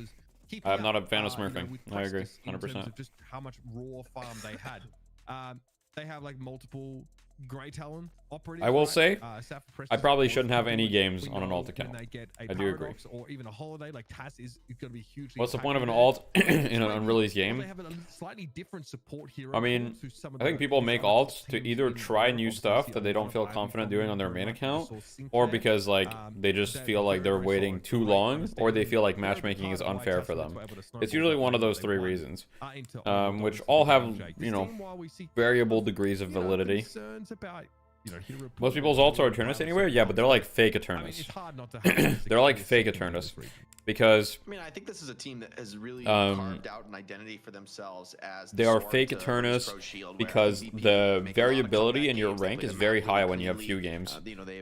I'm not a fan of smurfing. I agree, 100%. Just how much raw farm they had. They have like multiple Grey Talon operating. I will say, I probably shouldn't have any games on an alt account. I do agree. Or even a holiday like Taz is going to be hugely. What's the point of an alt in an unreleased game? They have a slightly different support hero. I mean, I think people make alts to either try new stuff that they don't feel confident doing on their main account, or because like they just feel like they're waiting too long, or they feel like matchmaking is unfair for them. It's usually one of those three reasons, which all have, you know, variable degrees of validity. Most people's alts are Eternus anyway? Yeah, but they're like fake Eternus. They're like fake Eternus. Because I mean, I think this is a team that has really carved out an identity for themselves as they are fake Eternus because the variability in your rank is very high when you have few games.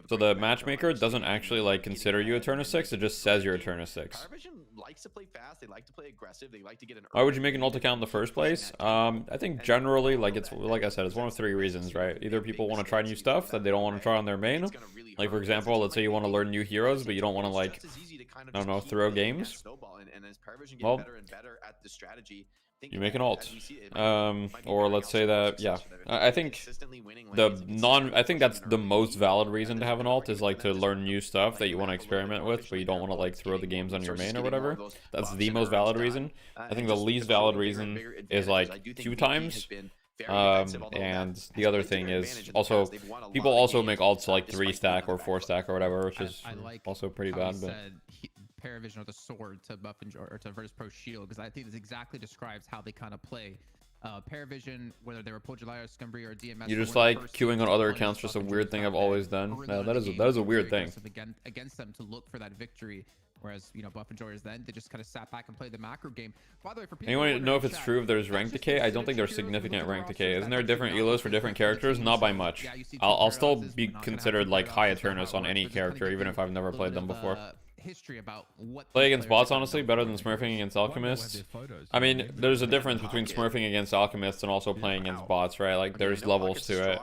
So the matchmaker doesn't actually like consider you Eternus 6, it just says you're Eternus 6. Likes to play fast, they like to play aggressive, they like to get an. Why would you make an alt account in the first place? I think generally, like it's like I said, it's one of three reasons, right? Either people want to try new stuff that they don't want to try on their main. Like for example, let's say you want to learn new heroes, but you don't want to like, I don't know, throw games. Well, you make an alt. Or let's say that, yeah. I think I think that's the most valid reason to have an alt is like to learn new stuff that you want to experiment with, but you don't want to like throw the games on your main or whatever. That's the most valid reason. I think the least valid reason is like 2 times. And the other thing is also people also make alts like 3 stack or 4 stack or whatever, which is also pretty bad. But Paravision or the sword to buff and or to Virtus Pro shield, because I think this exactly describes how they kind of play. Paravision, whether they were Pojaliar, Scumbria, or DMS. You just like queuing on other accounts, just a weird thing I've always done. No, that is a weird thing. Against them to look for that victory, whereas you know buff enjoyers then they just kind of sat back and played the macro game. By the way, for people anyone know if it's true if there's rank decay? I don't think there's significant rank decay. Isn't there different elos for different characters? Not by much. I'll still be considered like high Eternus on any character, even if I've never played them before. History about what play against bots, honestly, better than smurfing against alchemists. I mean, there's a difference between smurfing against alchemists and also playing against bots, right? Like there's levels to it.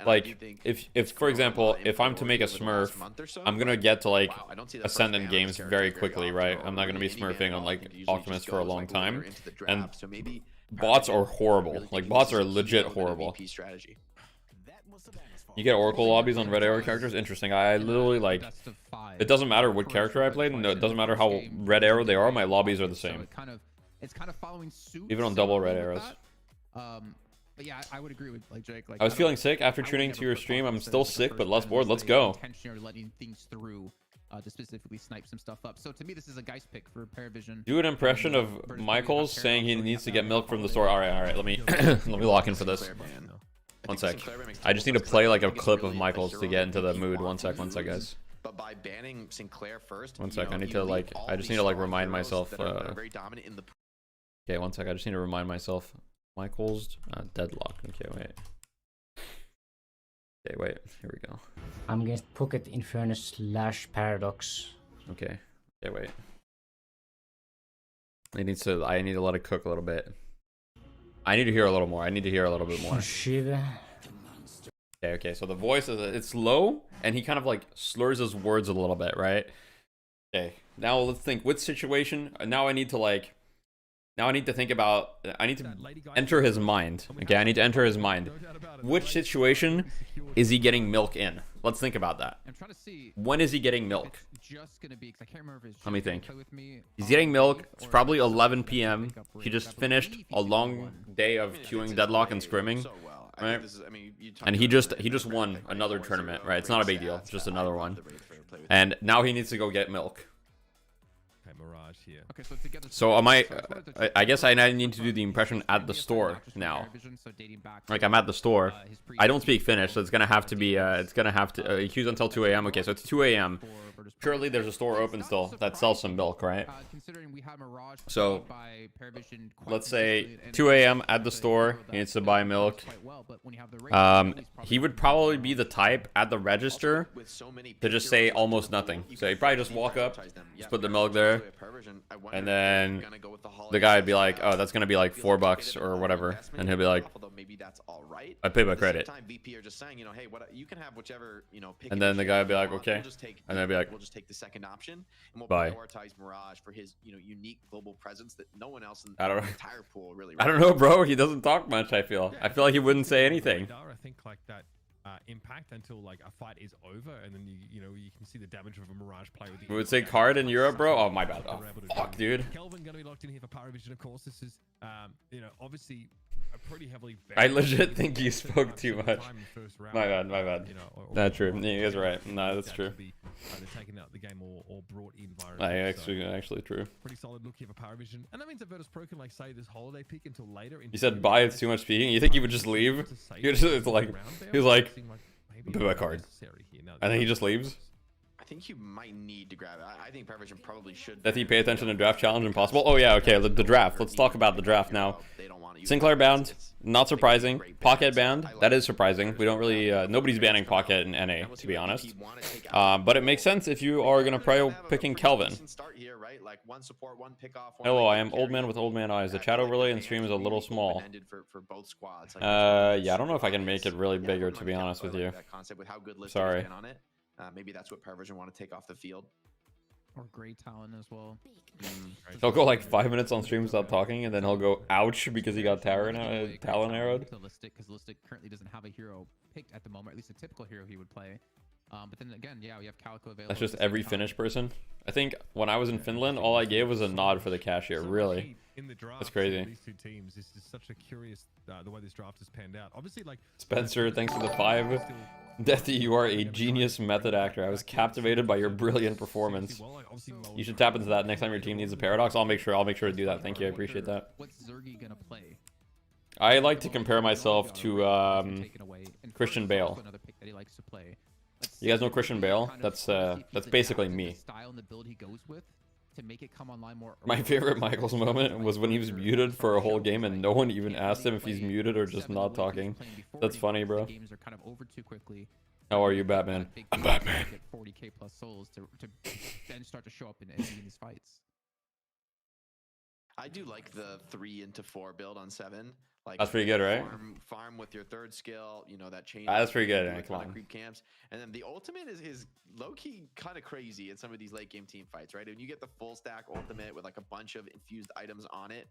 Like if for example, if I'm to make a smurf, I'm gonna get to like ascendant games very quickly, right? I'm not gonna be smurfing on like alchemists for a long time. And bots are horrible. Like bots are legit horrible. You get Oracle lobbies on Red Arrow characters? Interesting. I literally like, it doesn't matter what character I played, and it doesn't matter how Red Arrow they are, my lobbies are the same. It's kind of following suit. Even on double Red Arrows. But yeah, I would agree with like Jake. Like I was feeling sick after tuning to your stream. I'm still sick, but less bored. Let's go. Letting things through to specifically snipe some stuff up. So to me, this is a Geist pick for Paravision. Do an impression of Michaels saying he needs to get milk from the store. All right. Let me let me lock in for this. One sec. I just need to play like a clip of Michaels to get into the mood. One sec, guys. But by banning Sinclair first, one sec. I need to like. I just need to like remind myself. Okay, one sec. I just need to remind myself. Michaels deadlock. Okay, wait. Okay, wait. Here we go. I'm against Pocket Infernus / Paradox. Okay. Okay, wait. I need to let it cook a little bit. I need to hear a little more. I need to hear a little bit more. Okay, so the voice is it's low, and he kind of like slurs his words a little bit, right? Okay, now let's think which situation. Now I need to think about. I need to enter his mind. Okay, I need to enter his mind. Which situation is he getting milk in? Let's think about that. When is he getting milk? Let me think. He's getting milk. It's probably 11 p.m. He just finished a long day of queuing deadlock and scrimming, right? And he just won another tournament, right? It's not a big deal. It's just another one. And now he needs to go get milk. Mirage here. Okay, so together. So am I guess I need to do the impression at the store now. Like I'm at the store. I don't speak Finnish, so it's gonna have to be accused until 2 a.m. Okay, so it's 2 a.m. Surely there's a store open still that sells some milk, right? So let's say 2 a.m. at the store. He needs to buy milk. He would probably be the type at the register to just say almost nothing. So he'd probably just walk up, just put the milk there, and then the guy would be like, "Oh, that's gonna be like $4 or whatever," and he'll be like, "I pay by credit." And then the guy would be like, "Okay," and then be like, "We'll just take the second option, and we'll bye. prioritize Mirage for his, unique global presence that no one else in I the don't know. entire pool really." I don't know, bro. He doesn't talk much. I feel like he wouldn't say anything. I think like that impact until like a fight is over, and then you can see the damage of a Mirage play with the. We would say card in Europe, bro. Oh my bad. Oh, fuck, dude. Kelvin gonna be locked in here for Paravision, of course. This is obviously a pretty heavily. I legit think you spoke too much. My bad. That's true. Yeah, he's right. No, that's true. They're taken out the game or brought in via. Actually true. Pretty solid look here for Paravision, and that means that Virtus Pro can like say this holiday pick until later. He said, "Bye." It's too much speaking. You think he would just leave? He was like, "Pay my card," and then he just leaves. I think you might need to grab it. I think Paravision probably should. Does he pay attention to draft challenge impossible? Oh yeah, okay. The draft. Let's talk about the draft now. Sinclair banned, not surprising. Pocket banned, that is surprising. We don't really, nobody's banning Pocket in NA, to be honest. But it makes sense if you are gonna pray picking Kelvin. Hello, I am old man with old man eyes. The chat overlay in stream is a little small. Yeah, I don't know if I can make it really bigger, to be honest with you. Sorry. Maybe that's what Paravision want to take off the field. Or Grey Talon as well. He'll go like 5 minutes on stream without talking, and then he'll go ouch because he got Talon arrowed. Because Listic currently doesn't have a hero picked at the moment, at least a typical hero he would play. But then again, yeah, we have Calico available. That's just every Finnish person. I think when I was in Finland, all I gave was a nod for the cashier. Really, that's crazy. These two teams, this is such a curious the way this draft has panned out. Obviously, like Spencer, thanks for the 5. Deathy, you are a genius method actor. I was captivated by your brilliant performance. You should tap into that next time your team needs a paradox. I'll make sure to do that. Thank you, I appreciate that. What's Zergy gonna play? I like to compare myself to Christian Bale. You guys know Christian Bale? That's basically me. My favorite Michaels moment was when he was muted for a whole game and no one even asked him if he's muted or just not talking. That's funny, bro. How are you, Batman? I'm Batman. 40k plus souls to then start to show up in these fights. I do like the 3 into 4 build on 7. Like that's pretty good, right? Farm with your 3rd skill, that chain. That's pretty good. Come on. Creep camps, and then the ultimate is low key kind of crazy in some of these late game team fights, right? When you get the full stack ultimate with like a bunch of infused items on it.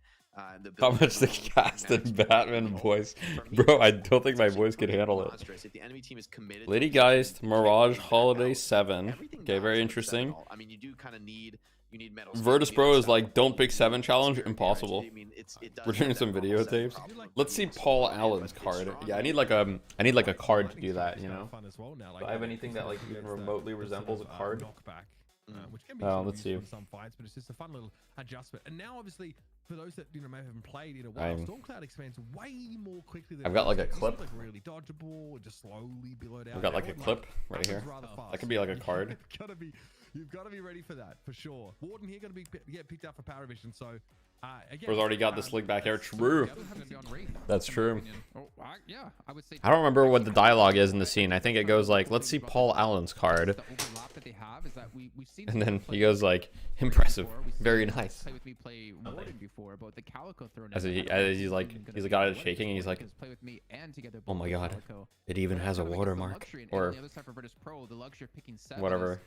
How much the cast and Batman voice, bro? I don't think my voice could handle it. If the enemy team is committed. Lady Geist, Mirage, Holiday 7. Okay, very interesting. I mean, you do kind of need. Virtus Pro is like, don't pick 7 challenge, impossible. We're doing some videotapes. Let's see Paul Allen's card. Yeah, I need like a card to do that, Do I have anything that like even remotely resembles a card? Let's see. Some fights, but it's just a fun little adjustment. And now, obviously, for those that may have played in a while, Stormcloud expands way more quickly than I've got like a clip. Like really dodgeable, just slowly billowed out. I've got like a clip right here. That could be like a card. You've got to be ready for that, for sure. Warden here going to get picked up for Paravision, so... again, Bro's already got the slick back hair. True. That's true. Yeah, I would say. I don't remember what the dialogue is in the scene. I think it goes like, let's see Paul Allen's card. And then he goes like, impressive. Very nice. As he's like, he's the guy shaking and he's like, oh my god, it even has a watermark. Or whatever.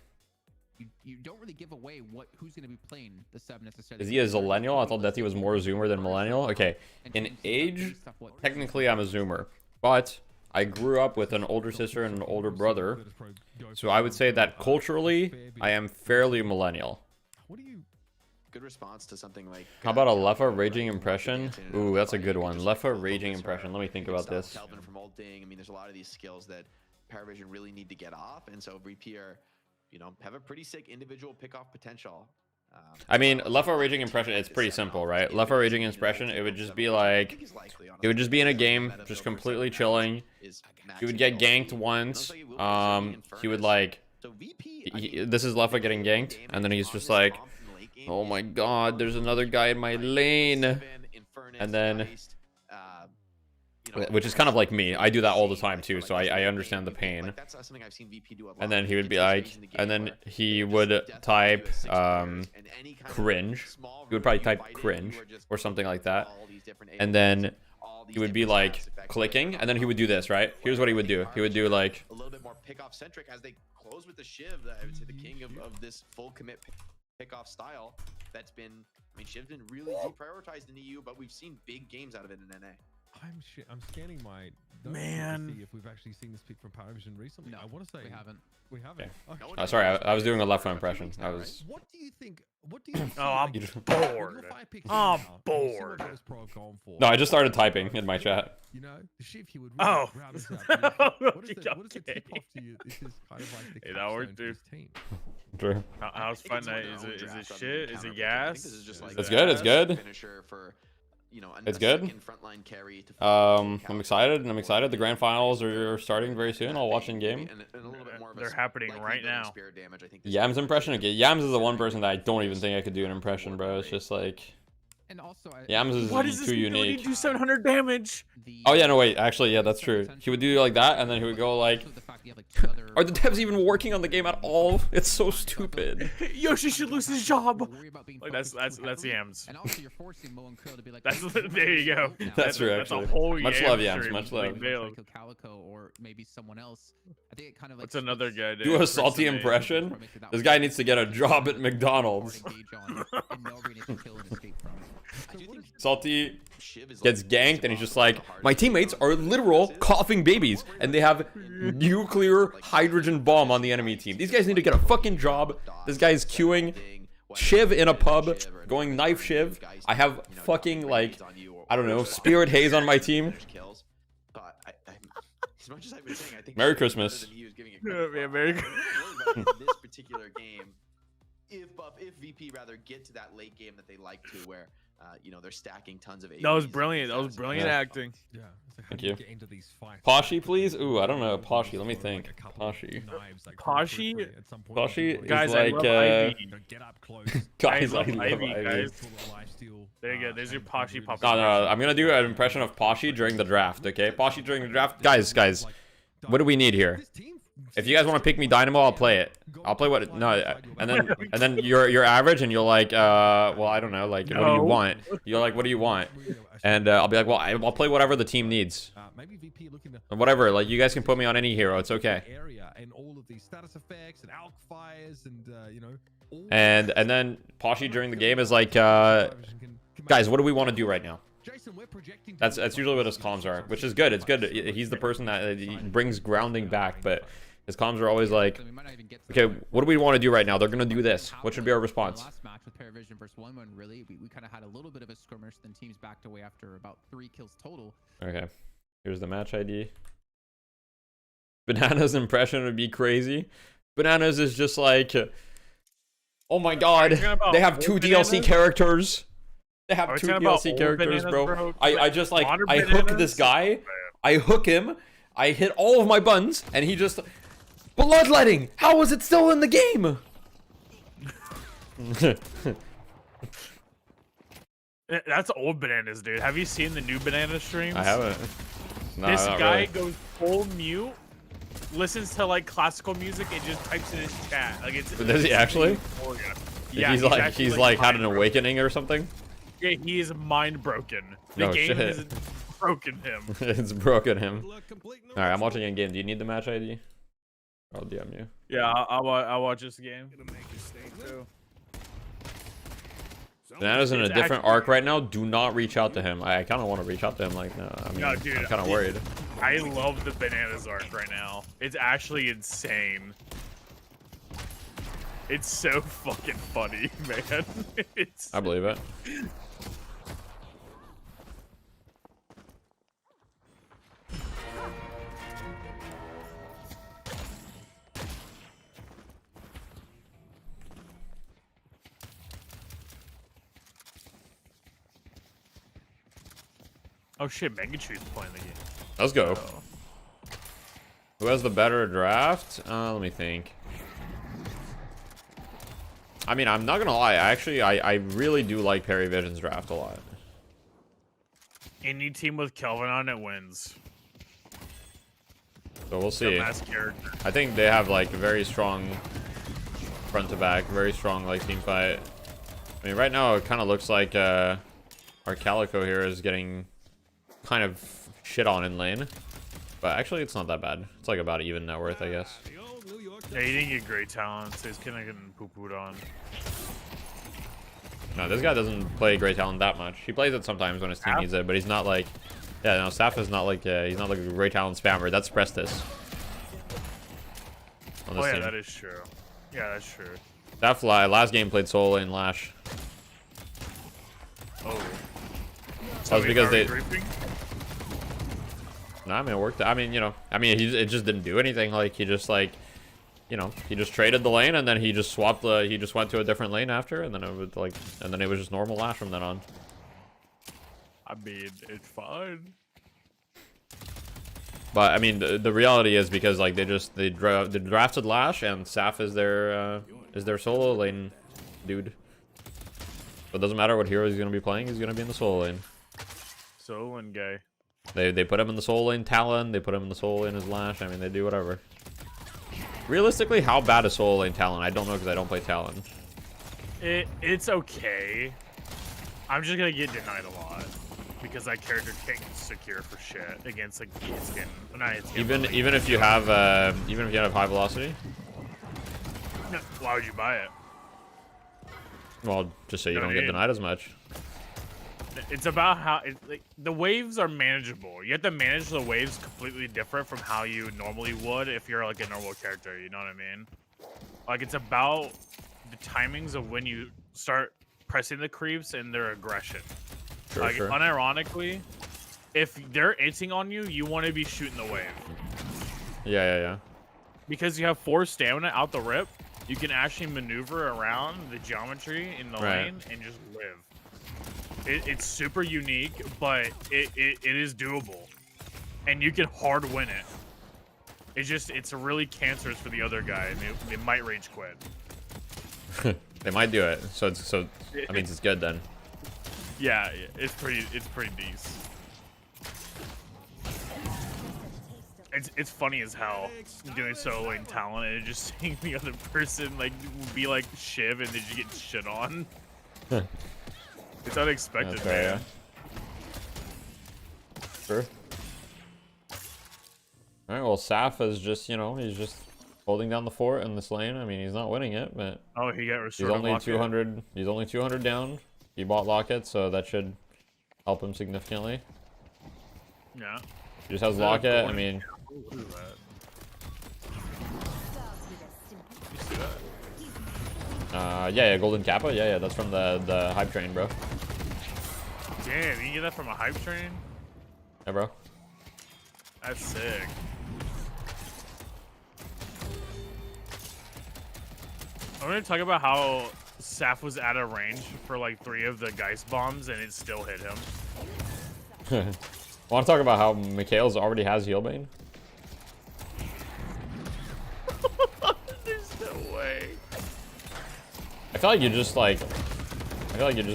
You don't really give away who's going to be playing the 7 necessarily. Is he a Zillennial? I thought that he was more Zoomer than Millennial. Okay, in age, technically I'm a Zoomer, but I grew up with an older sister and an older brother, so I would say that culturally I am fairly Millennial. Good response to something like. How about a Leffa Raging Impression? Ooh, that's a good one. Leffa Raging Impression. Let me think about this. Kelvin from Old Ding. I mean, there's a lot of these skills that Paravision really need to get off, and so Repeer. Have a pretty sick individual pick-off potential. I mean, left or raging impression, it's pretty simple, right? Left or raging impression, it would just be like, it would just be in a game, just completely chilling. He would get ganked once. He would like, this is Leffa getting ganked, and then he's just like, oh my god, there's another guy in my lane. And then, which is kind of like me. I do that all the time too, so I understand the pain. And then he would be like, and then he would type cringe. He would probably type cringe or something like that. And then he would be like clicking, and then he would do this, right? Here's what he would do. He would do like a little bit more pick off centric as they close with the Shiv. I would say the king of this full commit pick off style. That's been, I mean, Shiv's been really deprioritized in EU, but we've seen big games out of it in NA. I'm scanning my man. To see if we've actually seen this pick from Paravision recently. No, I want to say we haven't. We haven't. Okay. Okay. Sorry, I was doing a left impression. I was. What do you think? What do you? Oh, I'm bored. I'm bored. No, I just started typing in my chat. You know, the Shiv he would. Oh. Round us out. What is the tip off to you? This is kind of like the that worked, capstone dude. for this team. True. How's fun night? Is it shit? Is it gas? It's good. It's good. It's good. I'm excited, and I'm excited. The grand finals are starting very soon. I'll watch in game. They're happening right now. Yams impression. Okay, Yams is the one person that I don't even think I could do an impression, bro. It's just like. And also, Yams is too unique. Do 700 damage. Oh yeah, no wait. Actually, yeah, that's true. He would do like that, and then he would go like. Are the devs even working on the game at all? It's so stupid. Yoshi should lose his job. Like that's Yams. And also, you're forcing Mo and Krill to be like. There you go. That's true, That's actually. a whole Much love, Yams. Much love. Kill Calico or maybe someone else. I think it kind of like. What's another guy do a salty impression? This guy needs to get a job at McDonald's. Salty gets ganked, and he's just like, my teammates are literal coughing babies, and they have nuclear hydrogen bomb on the enemy team. These guys need to get a fucking job. This guy's queuing Shiv in a pub, going knife Shiv. I have fucking, like, I don't know, Spirit Haze on my team. Merry Christmas. Yeah, Merry Christmas. This particular game, if VP rather get to that late game that they like to, where you know, they're stacking tons of ADs. That was brilliant. That was brilliant acting. Yeah. Thank you. Poshy, please? Ooh, I don't know. Poshy, let me think. Poshy. Poshy guys, is like, get up close. guys, I love love Ivy, Ivy. guys. There you go. There's your Poshy pop. No, I'm gonna do an impression of Poshy during the draft, okay? Poshy during the draft. Guys, what do we need here? If you guys want to pick me Dynamo, I'll play it. I'll play what and then you're average, and you're like, well, I don't know, like, what do you want? You're like, what do you want? And I'll be like, well, I'll play whatever the team needs. Whatever, like, you guys can put me on any hero, it's okay. And then Poshy during the game is like, guys, what do we want to do right now? That's usually what his comms are, which is good. It's good. He's the person that brings grounding back, but his comms are always like, okay, what do we want to do right now? They're gonna do this. What should be our response? Last match with Paravision versus 1-1, really, we kind of had a little bit of a skirmish. Then teams backed away after about 3 kills total. Okay, here's the match ID. Banana's impression would be crazy. Bananas is just like, oh my god, they have 2 DLC characters. They have 2 DLC characters, bro. I just like, I hook this guy, I hook him, I hit all of my buttons, and he just, bloodletting. How is it still in the game? That's old Bananas, dude. Have you seen the new Banana streams? I haven't. No, this not guy really. goes full mute, listens to like classical music, and just types in his chat. Like, it's. Does he actually? Yeah, he's like had an awakening or something. Yeah, he is mind broken. The game has broken him. It's broken him. All right, I'm watching in game. Do you need the match ID? I'll DM you. Yeah, I'll watch this game. Banana's in a different arc right now. Do not reach out to him. I kind of want to reach out to him. Like, no, I mean, no, dude, I'm kind of worried. I love the Bananas arc right now. It's actually insane. It's so fucking funny, man. I believe it. Oh shit, Megachu's playing the game. Let's go. Who has the better draft? Let me think. I mean, I'm not gonna lie. I really do like Perry Vision's draft a lot. Any team with Kelvin on it wins. So we'll see. I think they have like a very strong front to back, very strong like team fight. I mean, right now it kind of looks like our Calico here is getting kind of shit on in lane, but actually it's not that bad. It's like about even net worth, I guess. Yeah, he didn't get great talent, so he's kind of getting poo-pooed on. No, this guy doesn't play great talent that much. He plays it sometimes when his team needs it, but he's not like, yeah, no, Saf is not like he's not like a great talent spammer. That's Prestis. Oh yeah, that is true. Yeah, that's true. Saf last game played solo in Lash. Oh. So that's because they. No, I mean it worked. I mean, you know, it just didn't do anything. Like he just like, you know, he just traded the lane and then he just swapped he just went to a different lane after, and then it was like, and then it was just normal Lash from then on. I mean, it's fine. But I mean, the reality is because like they drafted Lash and Saf is their solo lane dude. So it doesn't matter what hero he's gonna be playing. He's gonna be in the solo lane. Solo lane guy. They put him in the solo lane Talon. They put him in the solo lane as Lash. I mean, they do whatever. Realistically, how bad is solo lane Talon? I don't know because I don't play Talon. It's okay. I'm just gonna get denied a lot because that character can't secure for shit against like skin. Even if you have high velocity. No, why would you buy it? Well, just so you don't get denied as much. It's about how like, the waves are manageable. You have to manage the waves completely different from how you normally would if you're like a normal character. You know what I mean? Like it's about the timings of when you start pressing the creeps and their aggression. Sure, like sure. Unironically, if they're inting on you, you want to be shooting the wave. Yeah. Because you have 4 stamina out the rip, you can actually maneuver around the geometry in the lane and just live. It's super unique, but it is doable, and you can hard win it. It's really cancerous for the other guy, and they might rage quit. They might do it. So that means it's good then. Yeah, it's pretty decent. It's funny as hell doing solo lane Talon and just seeing the other person like be like Shiv and then you get shit on. It's unexpected, fair, man. Yeah. Sure. All right. Well, Saf is just, you know, he's just holding down the fort in this lane. I mean, he's not winning it, but oh, he got restored. He's only 200. He's only 200 down. He bought Locket, so that should help him significantly. Yeah. He just has Locket. I mean. What is that? You see that? Yeah, Golden Kappa. Yeah, that's from the hype train, bro. Damn, you get that from a hype train? Yeah, bro. That's sick. I'm gonna talk about how Saf was out of range for like 3 of the Geist bombs and it still hit him. Want to talk about how Mikhail's already has Healbane? There's no way. I feel like you just like,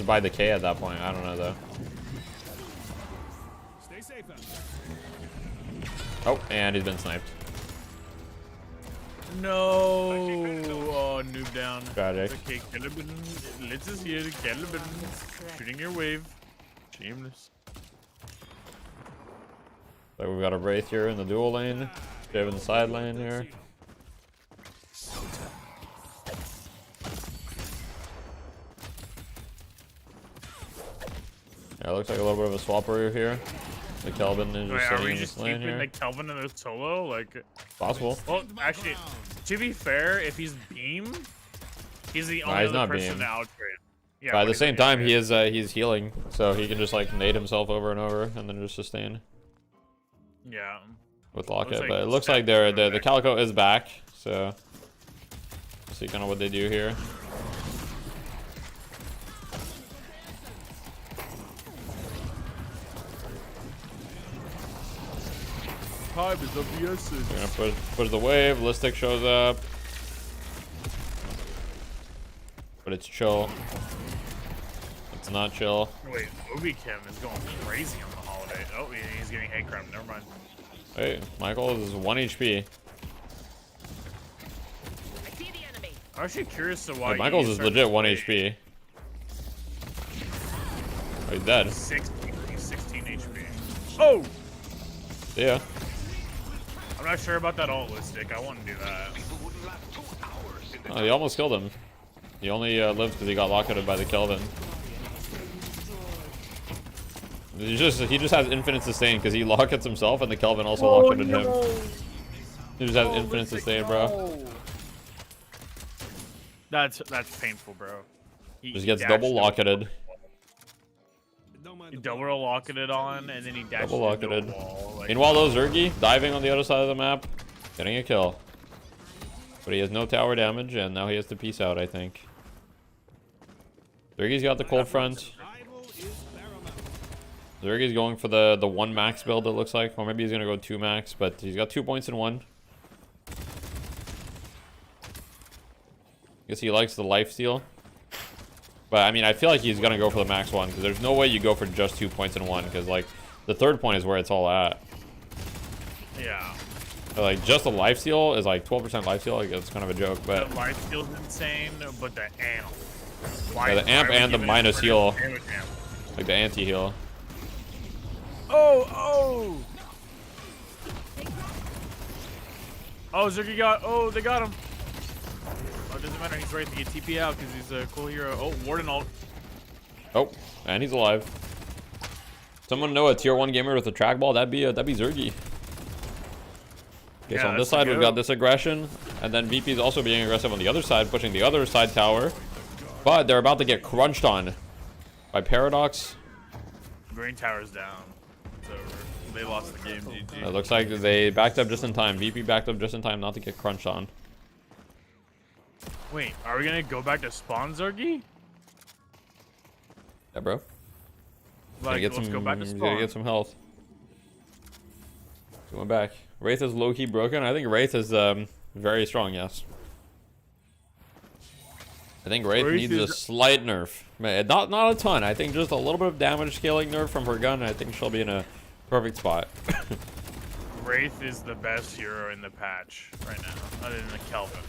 buy the K at that point. I don't know though. Stay safe. Oh, and he's been sniped. No. Oh, noob down. Tragic. Okay, Caliban. Let's just hear the Caliban shooting your wave. Shameless. So we've got a Wraith here in the dual lane. Shiv in the side lane here. Yeah, it looks like a little bit of a swapper here. The Kelvin is just sitting in this lane here. Are we just keeping the Kelvin in the solo? Like, possible. Well, actually, to be fair, if he's beam, he's the only other person to outtrade. Yeah, but at the same time, he's healing, so he can just like nade himself over and over and then just sustain. Yeah. With Locket, but it looks like the Calico is back, so we'll see kind of what they do here. Time is of the essence. We're gonna push the wave. Listic shows up. But it's chill. It's not chill. Wait, Obi Kim is going crazy on the holiday. Oh, he's getting hate crime. Never mind. Hey, Michael is 1 HP. I see the enemy. I'm actually curious to why. Hey, Michael's is legit 1 HP. Oh, he's dead. 16 HP. Oh! Yeah. I'm not sure about that Listic. I want to do that. Oh, he almost killed him. He only lived because he got locked by the Kelvin. He just has infinite sustain because he lockets himself and the Kelvin also locked him. He just has infinite sustain, bro. That's painful, bro. He Just gets double locketed. He double locketed on, and then he dashed Double into a locketed. wall. Like, Meanwhile, though, Zergy diving on the other side of the map, getting a kill. But he has no tower damage, and now he has to peace out, I think. Zergy's got the cold front. Zergy's going for the 1 max build, it looks like. Or maybe he's going to go 2 max, but he's got 2 points in 1. Guess he likes the life steal. But, I mean, I feel like he's going to go for the max one, because there's no way you go for just 2 points in 1, because, like, the 3rd point is where it's all at. yeah. So, like, just the life steal is, like, 12% life steal. Like, it's kind of a joke, but... The life steal's insane, but the amp. Yeah, the amp and the minus heal. Like, the anti-heal. Oh! Oh, Zergy got... Oh, they got him. Oh, it doesn't matter. He's ready to get TP out because he's a cool hero. Oh, Warden ult. Oh, and he's alive. Someone know a tier 1 gamer with a trackball? That'd be Zergy. Okay, Yeah, so on this side we've got this aggression, and then VP's also being aggressive on the other side, pushing the other side tower. But they're about to get crunched on by Paradox. Green tower's down. It's over. They lost the game, GG. It looks like they backed up just in time. VP backed up just in time not to get crunched on. Wait, are we gonna go back to spawn, Zergy? Yeah, bro. Like, let's go back to Gotta spawn. get some health. Going back. Wraith is low-key broken. I think Wraith is very strong, yes. I think Wraith needs a slight nerf. Not a ton. I think just a little bit of damage scaling nerf from her gun. I think she'll be in a perfect spot. Wraith is the best hero in the patch right now, other than the Kelvin.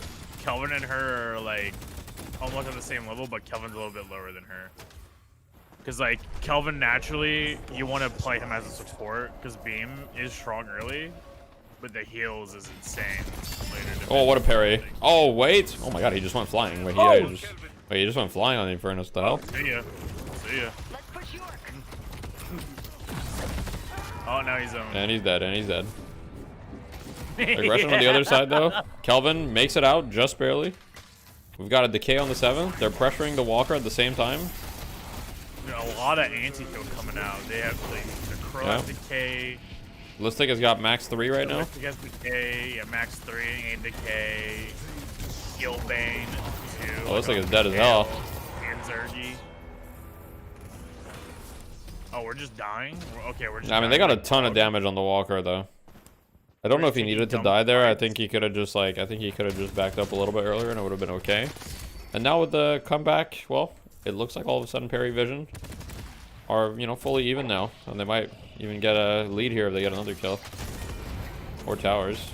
Kelvin and her are like almost on the same level, but Kelvin's a little bit lower than her. Because like Kelvin naturally, you want to play him as a support because Beam is strong early, but the heals is insane later. Oh, what a parry! Oh wait! Oh my God, he just went flying. Wait, he just went flying on the Inferno style. See ya. See ya. Oh, now he's owned. And he's dead. And he's dead. Aggression on the other side though. Kelvin makes it out just barely. We've got a decay on the 7th. They're pressuring the Walker at the same time. A lot of anti-heal coming out. They have like the Crow has decay. Listic has got max 3 right now. Listic has decay, yeah, max 3 and decay. Gilbane 2. Oh, Listic is dead as hell. And Zergy. Oh, we're just dying? Okay, we're just I mean, they got a ton of damage on the Walker though. I don't know if he needed to die there. I think he could have just backed up a little bit earlier and it would have been okay. And now with the comeback, well, it looks like all of a sudden Parry Vision are, you know, fully even now. And they might even get a lead here if they get another kill. Or towers.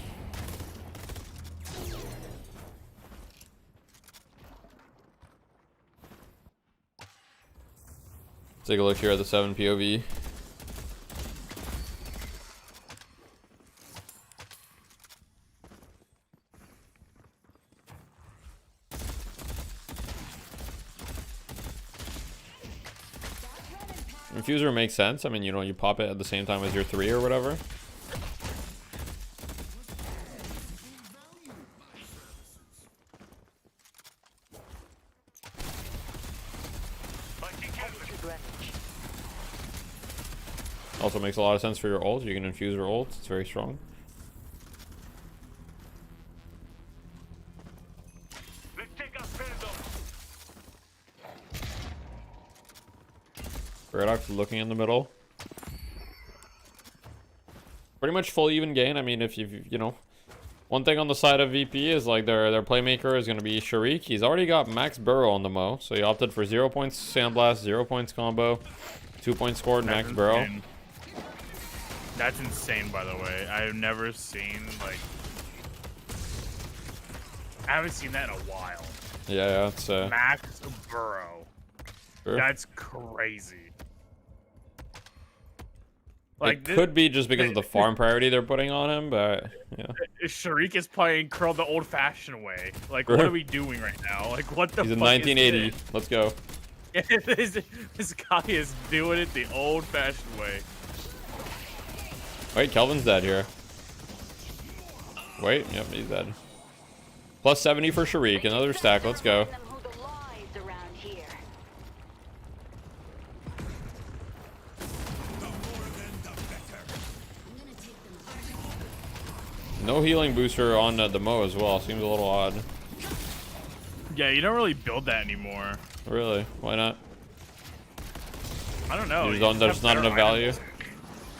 Let's take a look here at the 7 POV. Infuser makes sense. I mean, you know, you pop it at the same time as your 3 or whatever. Also makes a lot of sense for your ult. You can infuse your ult. It's very strong. Paradox is looking in the middle. pretty much full even gain. I mean, if you know, one thing on the side of VP is like their playmaker is going to be Sharik. He's already got max burrow on the Mo, so he opted for 0 points sandblast, 0 points combo, 2 points scored, max burrow. That's insane, by the way. I've never seen like. I haven't seen that in a while. Yeah, it's max burrow. Sure. That's crazy. Like, it could be just because of the farm priority they're putting on him, but yeah. Sharik is playing curl the old-fashioned way. Like, what are we doing right now? Like, what the? He's in fuck 1980. Is this? Let's go. This guy is doing it the old-fashioned way. Wait, Kelvin's dead here. Wait, yep, he's dead. Plus 70 for Sharik. Another stack. Let's go. No healing booster on the Mo as well. Seems a little odd. Yeah, you don't really build that anymore. Really? Why not? I don't know. There's not enough value.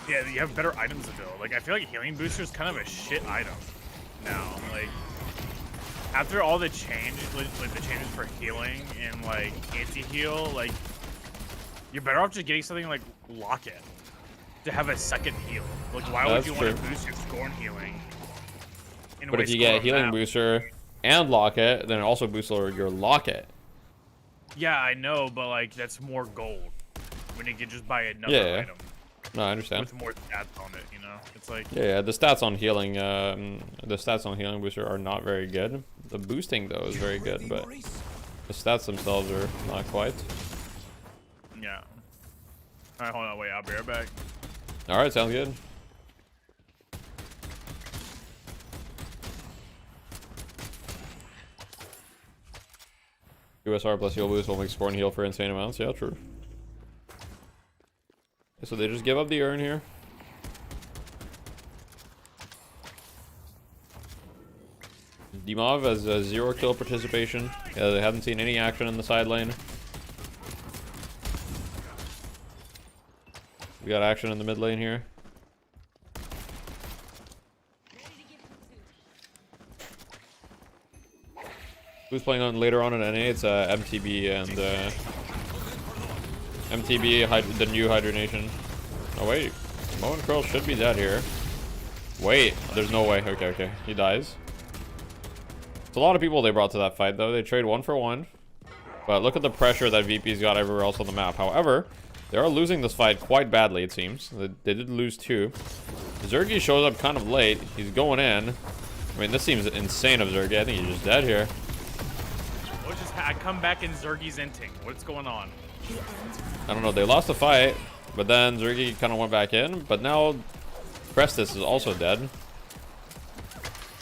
Yeah, you have better items to build. Like, I feel like healing booster is kind of a shit item now. Like, after all the change, like the changes for healing and like anti-heal, like you're better off just getting something like Locket to have a second heal. Like, why would you want to boost your scorn healing? But if you get a healing booster and Locket, then it also boosts your Locket. Yeah, I know, but like that's more gold when you can just buy another item. No, I understand. With more stats on it, you know, it's like yeah, the stats on healing, booster are not very good. The boosting though is very good, but the stats themselves are not quite. Yeah. All right, hold on, wait, I'll be right back. All right, sounds good. USR plus heal boost will make score and heal for insane amounts. Yeah, true. So they just give up the urn here. Dimov has a 0 kill participation. Yeah, they haven't seen any action in the side lane. We got action in the mid lane here. Who's playing on later on in NA? It's MTB and MTB, the new hydronation. Oh wait, Mo and Curl should be dead here. Wait, there's no way. Okay, he dies. It's a lot of people they brought to that fight though. They trade 1 for 1. But look at the pressure that VP's got everywhere else on the map. However, they are losing this fight quite badly, it seems. They did lose 2. Zergy shows up kind of late. He's going in. I mean, this seems insane of Zergy. I think he's just dead here. I come back in Zergy's inting. What's going on? I don't know. They lost the fight, but then Zergy kind of went back in. But now Prestis is also dead.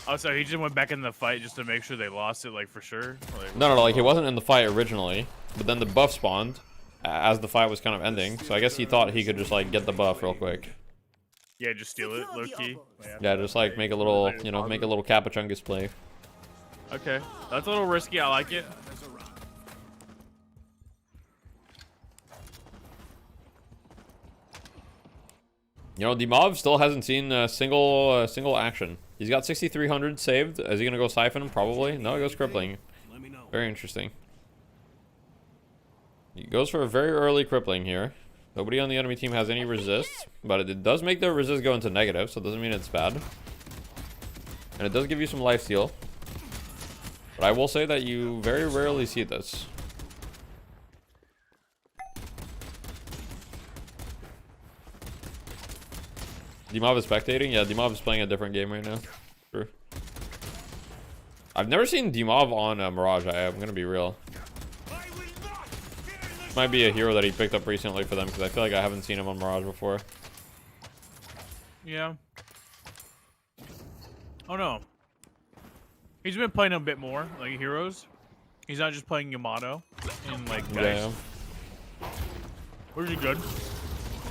Oh, so he just went back in the fight just to make sure they lost it, like, for sure? Like, no, like, he wasn't in the fight originally, but then the buff spawned as the fight was kind of ending. So I guess he thought he could just, like, get the buff real quick. Yeah, just steal it, low-key. Yeah, just, like, make a little, you know, make a little Capachungus play. Okay, that's a little risky. I like it. You know, Dimov still hasn't seen a single action. He's got 6,300 saved. Is he gonna go Siphon? Probably. No, he goes Crippling. Very interesting. He goes for a very early Crippling here. Nobody on the enemy team has any resists, but it does make their resist go into negative, so it doesn't mean it's bad. And it does give you some lifesteal. But I will say that you very rarely see this. Dimov is spectating? Yeah, Dimov is playing a different game right now. True. I've never seen Dimov on Mirage. I'm gonna be real. This might be a hero that he picked up recently for them, because I feel like I haven't seen him on Mirage before. Yeah. Oh no. He's been playing a bit more, like heroes. He's not just playing Yamato and like guys. Yeah. Where's he good?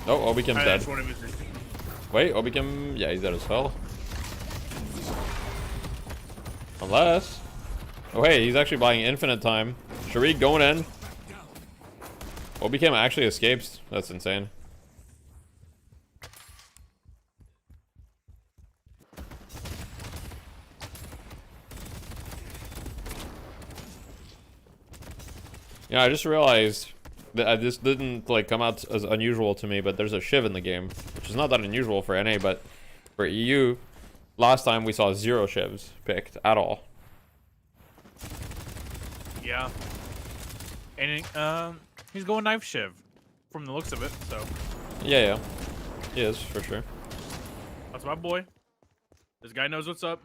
Oh, Obikim's dead. Wait, Obikim, yeah, he's dead as well. Unless, oh hey, he's actually buying infinite time. Sharik going in. Obikim actually escapes. That's insane. Yeah, I just realized that this didn't like come out as unusual to me, but there's a Shiv in the game, which is not that unusual for NA, but for EU, last time we saw 0 Shivs picked at all. Yeah. And he's going knife Shiv from the looks of it, so. Yeah. He is, for sure. That's my boy. This guy knows what's up.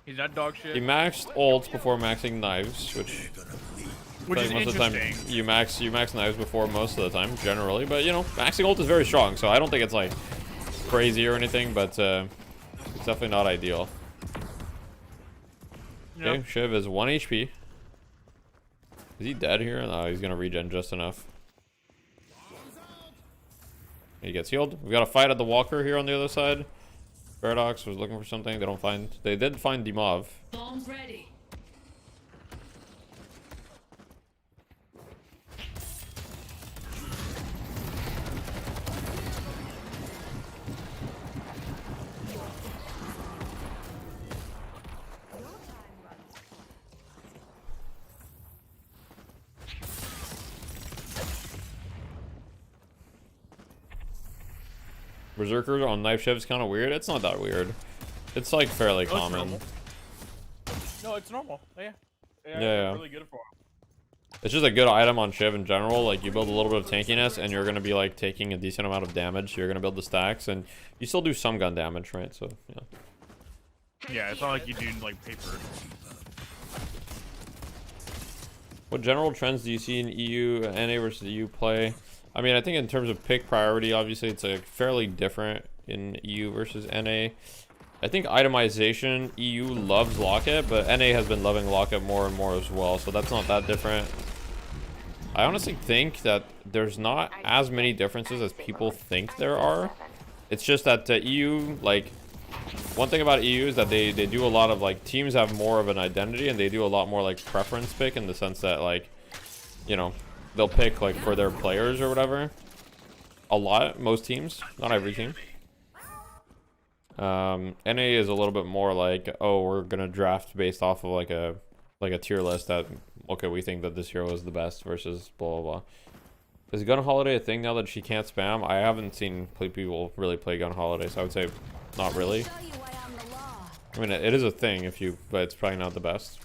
He's not dog shit. He maxed ults before maxing knives, which is most of the time you max knives before most of the time, generally. But you know, maxing ult is very strong, so I don't think it's like crazy or anything, but it's definitely not ideal. Yep. Okay, Shiv is 1 HP. Is he dead here? No, he's gonna regen just enough. He gets healed. We got a fight at the Walker here on the other side. Paradox was looking for something. They don't find. They did find Dimov. Bombs ready. Berserker on knife Shiv is kind of weird. It's not that weird. It's like fairly common. No, it's normal. Yeah. Yeah. Really good for him. It's just a good item on Shiv in general. Like you build a little bit of tankiness, and you're gonna be like taking a decent amount of damage. So you're gonna build the stacks, and you still do some gun damage, right? So yeah. Yeah, it's not like you do like paper. What general trends do you see in EU, NA versus EU play? I mean, I think in terms of pick priority, obviously it's a fairly different in EU versus NA. I think itemization, EU loves Locket, but NA has been loving Locket more and more as well, so that's not that different. I honestly think that there's not as many differences as people think there are. It's just that EU, like, one thing about EU is that they do a lot of, like, teams have more of an identity, and they do a lot more, like, preference pick in the sense that, like, you know, they'll pick like for their players or whatever. A lot, most teams, not every team. NA is a little bit more like, oh, we're gonna draft based off of like a tier list that, okay, we think that this hero is the best versus blah blah blah. Is Gun Holiday a thing now that she can't spam? I haven't seen people really play Gun Holiday, so I would say not really. I mean, it is a thing if you, but it's probably not the best.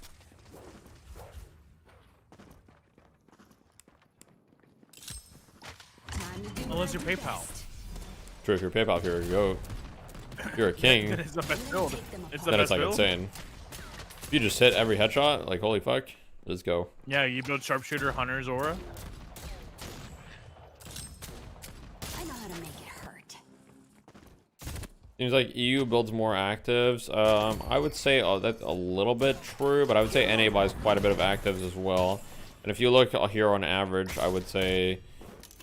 Unless you're PayPal. True, if you're PayPal, if you're a goat, you're a king. It's the best build. Then it's like insane. If you just hit every headshot, like holy fuck, let's go. Yeah, you build sharpshooter, hunter's aura. I know how to make it hurt. Seems like EU builds more actives. I would say that's a little bit true, but I would say NA buys quite a bit of actives as well. And if you look here on average, I would say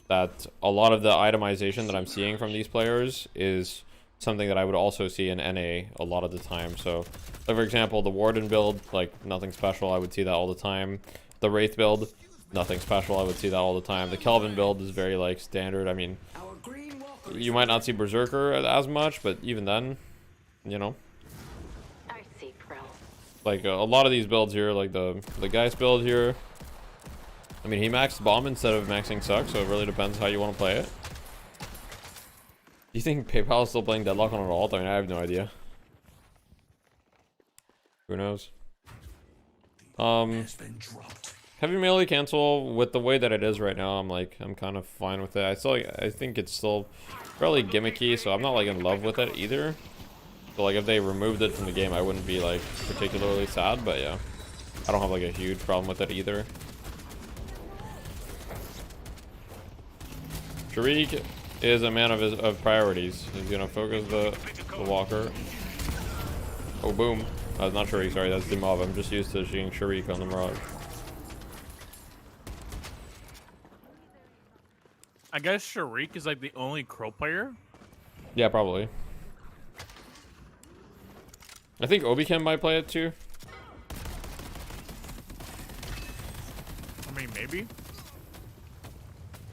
that a lot of the itemization that I'm seeing from these players is something that I would also see in NA a lot of the time. So, like for example, the Warden build, like nothing special, I would see that all the time. The Wraith build, nothing special, I would see that all the time. The Kelvin build is very like standard. I mean, you might not see Berserker as much, but even then, you know. I see, Pro. Like a lot of these builds here, like the Geist build here. I mean, he maxed bomb instead of maxing suck, so it really depends how you want to play it. Do you think PayPal is still playing Deadlock on an alt? I mean, I have no idea. Who knows? Heavy melee cancel with the way that it is right now. I'm kind of fine with it. I think it's still fairly gimmicky, so I'm not like in love with it either. So like if they removed it from the game, I wouldn't be like particularly sad. But yeah, I don't have like a huge problem with it either. Sharik is a man of priorities. He's gonna focus the Walker. Oh, boom. Not Sharik, sorry, that's Dimov. I'm just used to seeing Sharik on the Mirage. I guess Sharik is like the only Crow player. Yeah, probably. I think Obi-Ken might play it too. I mean, maybe.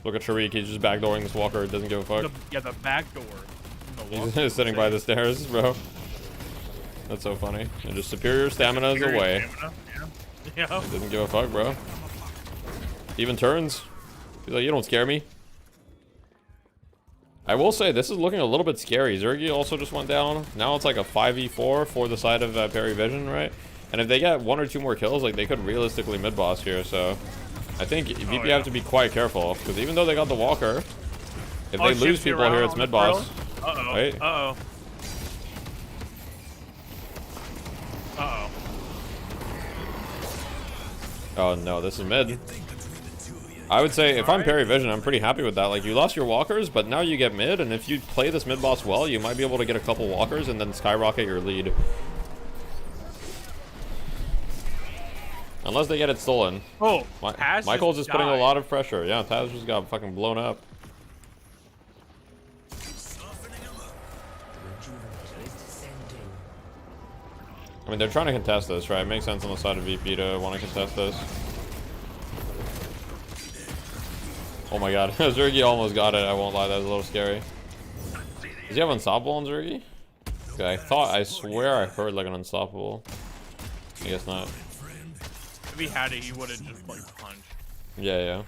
Look at Sharik, he's just backdooring this Walker, doesn't give a fuck. The back door. He's sitting by the stairs, bro. That's so funny. And just superior stamina is away. Yeah. Doesn't give a fuck, bro. Even turns. He's like, you don't scare me. I will say, this is looking a little bit scary. Zergy also just went down. Now it's like a 5v4 for the side of Perry Vision, right? And if they get 1 or 2 more kills, like, they could realistically mid-boss here, so... I think VP have to be quite careful, because even though they got the Walker, if they lose people here, it's mid-boss. Uh-oh. Wait. Uh-oh. Uh-oh. Oh, no, this is mid. I would say, if I'm Perry Vision, I'm pretty happy with that. Like, you lost your walkers, but now you get mid, and if you play this mid-boss well, you might be able to get a couple walkers and then skyrocket your lead. Unless they get it stolen. Oh, Michael's just putting a lot of pressure. Yeah, Taz just got fucking blown up. I mean, they're trying to contest this, right? It makes sense on the side of VP to want to contest this. Oh my god, Zergy almost got it. I won't lie, that was a little scary. Does he have unstoppable on Zergy? Okay, I swear I heard like an unstoppable. I guess not. If he had it, he would have just like punched. Yeah.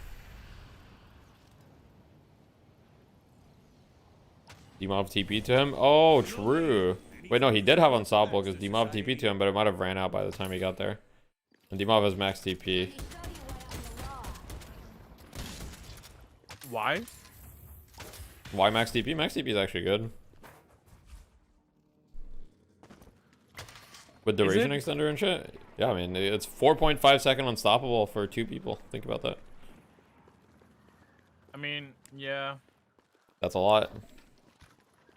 D-Mob TP to him? Oh, true. Wait, no, he did have unstoppable because D-Mob TP to him, but it might have ran out by the time he got there. And D-Mob has max TP. Why? Why max TP? Max TP is actually good. With duration extender and shit? Yeah, I mean, it's 4.5 second unstoppable for 2 people. Think about that. I mean, yeah. That's a lot.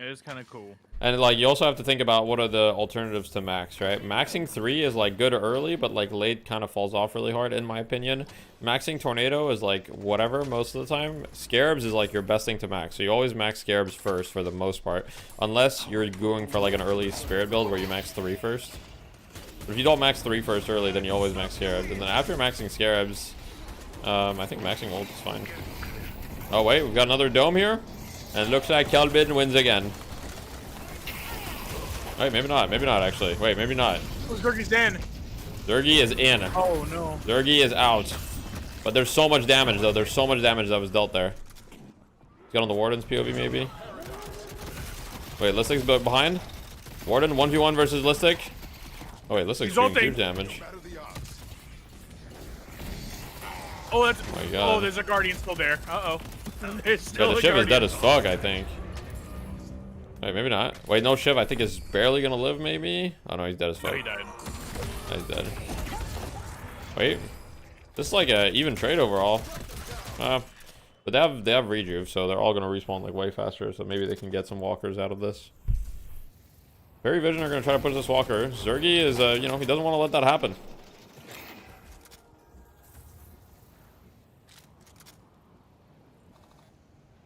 It is kind of cool. And like, you also have to think about what are the alternatives to max, right? Maxing 3 is like good early, but like late kind of falls off really hard in my opinion. Maxing Tornado is like whatever most of the time. Scarabs is like your best thing to max. So you always max Scarabs first for the most part. Unless you're going for like an early Spirit build where you max 3 first. But if you don't max 3 first early, then you always max Scarabs. And then after maxing Scarabs, I think maxing ult is fine. Oh wait, we've got another dome here. And it looks like Kelvin wins again. Wait, maybe not actually. Wait, maybe not. Oh, Zergy's in. Zergy is in. Oh no. Zergy is out. But there's so much damage though. There's so much damage that was dealt there. Get on the Warden's POV maybe. Wait, Listic's behind. Warden 1v1 versus Listic. Oh wait, Listic's doing huge damage. Oh, that's. Oh my god. Oh, there's a Guardian still there. Uh-oh. Yeah, the Shiv is dead as fuck, I think. Wait, maybe not. Wait, no, Shiv, I think is barely gonna live, maybe? Oh no, he's dead as fuck. No, he died. He's dead. Wait. This is like a even trade overall. But they have rejuve, so they're all gonna respawn like way faster, so maybe they can get some walkers out of this. Perry Vision are gonna try to push this walker. Zergy is, you know, he doesn't want to let that happen.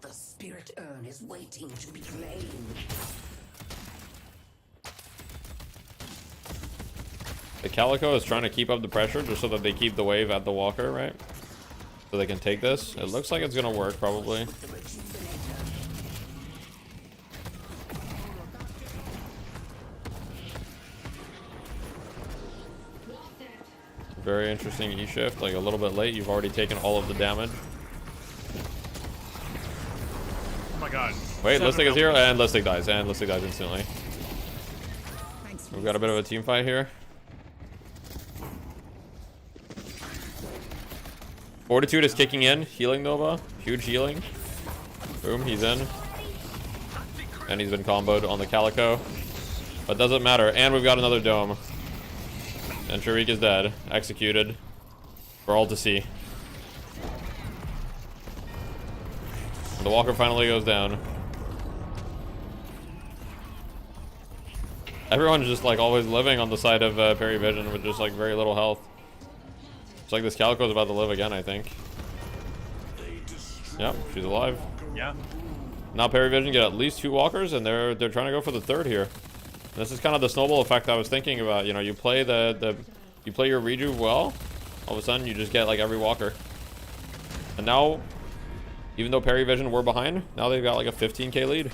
The spirit urn is waiting to be claimed. The Calico is trying to keep up the pressure just so that they keep the wave at the walker, right? So they can take this. It looks like it's gonna work, probably. Very interesting E-shift, like a little bit late. You've already taken all of the damage. Oh my god. Wait, Listic is here, and Listic dies, instantly. We've got a bit of a team fight here. Fortitude is kicking in, healing Nova. Huge healing. Boom, he's in. And he's been comboed on the Calico. But doesn't matter. And we've got another dome. And Sharik is dead. Executed. For all to see. And the walker finally goes down. Everyone's just like always living on the side of Perry Vision with just like very little health. It's like this Calico's about to live again, I think. Yep, she's alive. Yeah. Now Perry Vision get at least 2 walkers, and they're trying to go for the 3rd here. And this is kind of the snowball effect I was thinking about. You know, you play you play your rejuve well, all of a sudden you just get like every walker. And now, even though Perry Vision were behind, now they've got like a 15k lead.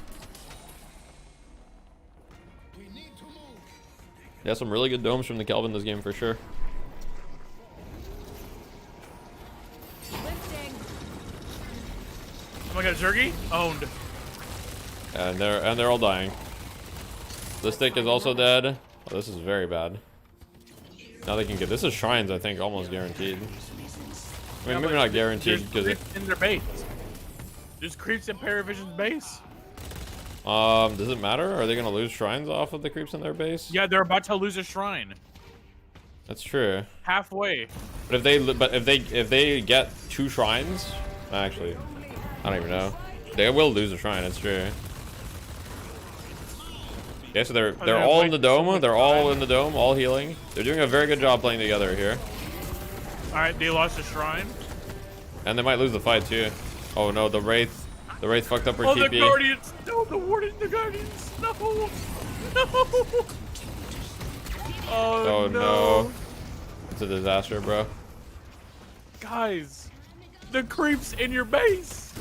Yeah, some really good domes from the Kelvin this game for sure. Oh my god, Zergy owned. And they're all dying. This stick is also dead. Oh, this is very bad. Now they can get this is shrines, I think, almost guaranteed. I mean, maybe not guaranteed because in their base. There's creeps in Paravision's base. Does it matter? Are they gonna lose shrines off of the creeps in their base? Yeah, they're about to lose a shrine. That's true. Halfway. But if they get 2 shrines, actually, I don't even know. They will lose a shrine. It's true. Yeah, so they're all in the dome. They're all in the dome, all healing. They're doing a very good job playing together here. All right, they lost a shrine. And they might lose the fight too. Oh no, the Wraith fucked up her TP. The Guardians! No, the Warden, the Guardians! No! No! Oh no. It's a disaster, bro. Guys, the creeps in your base.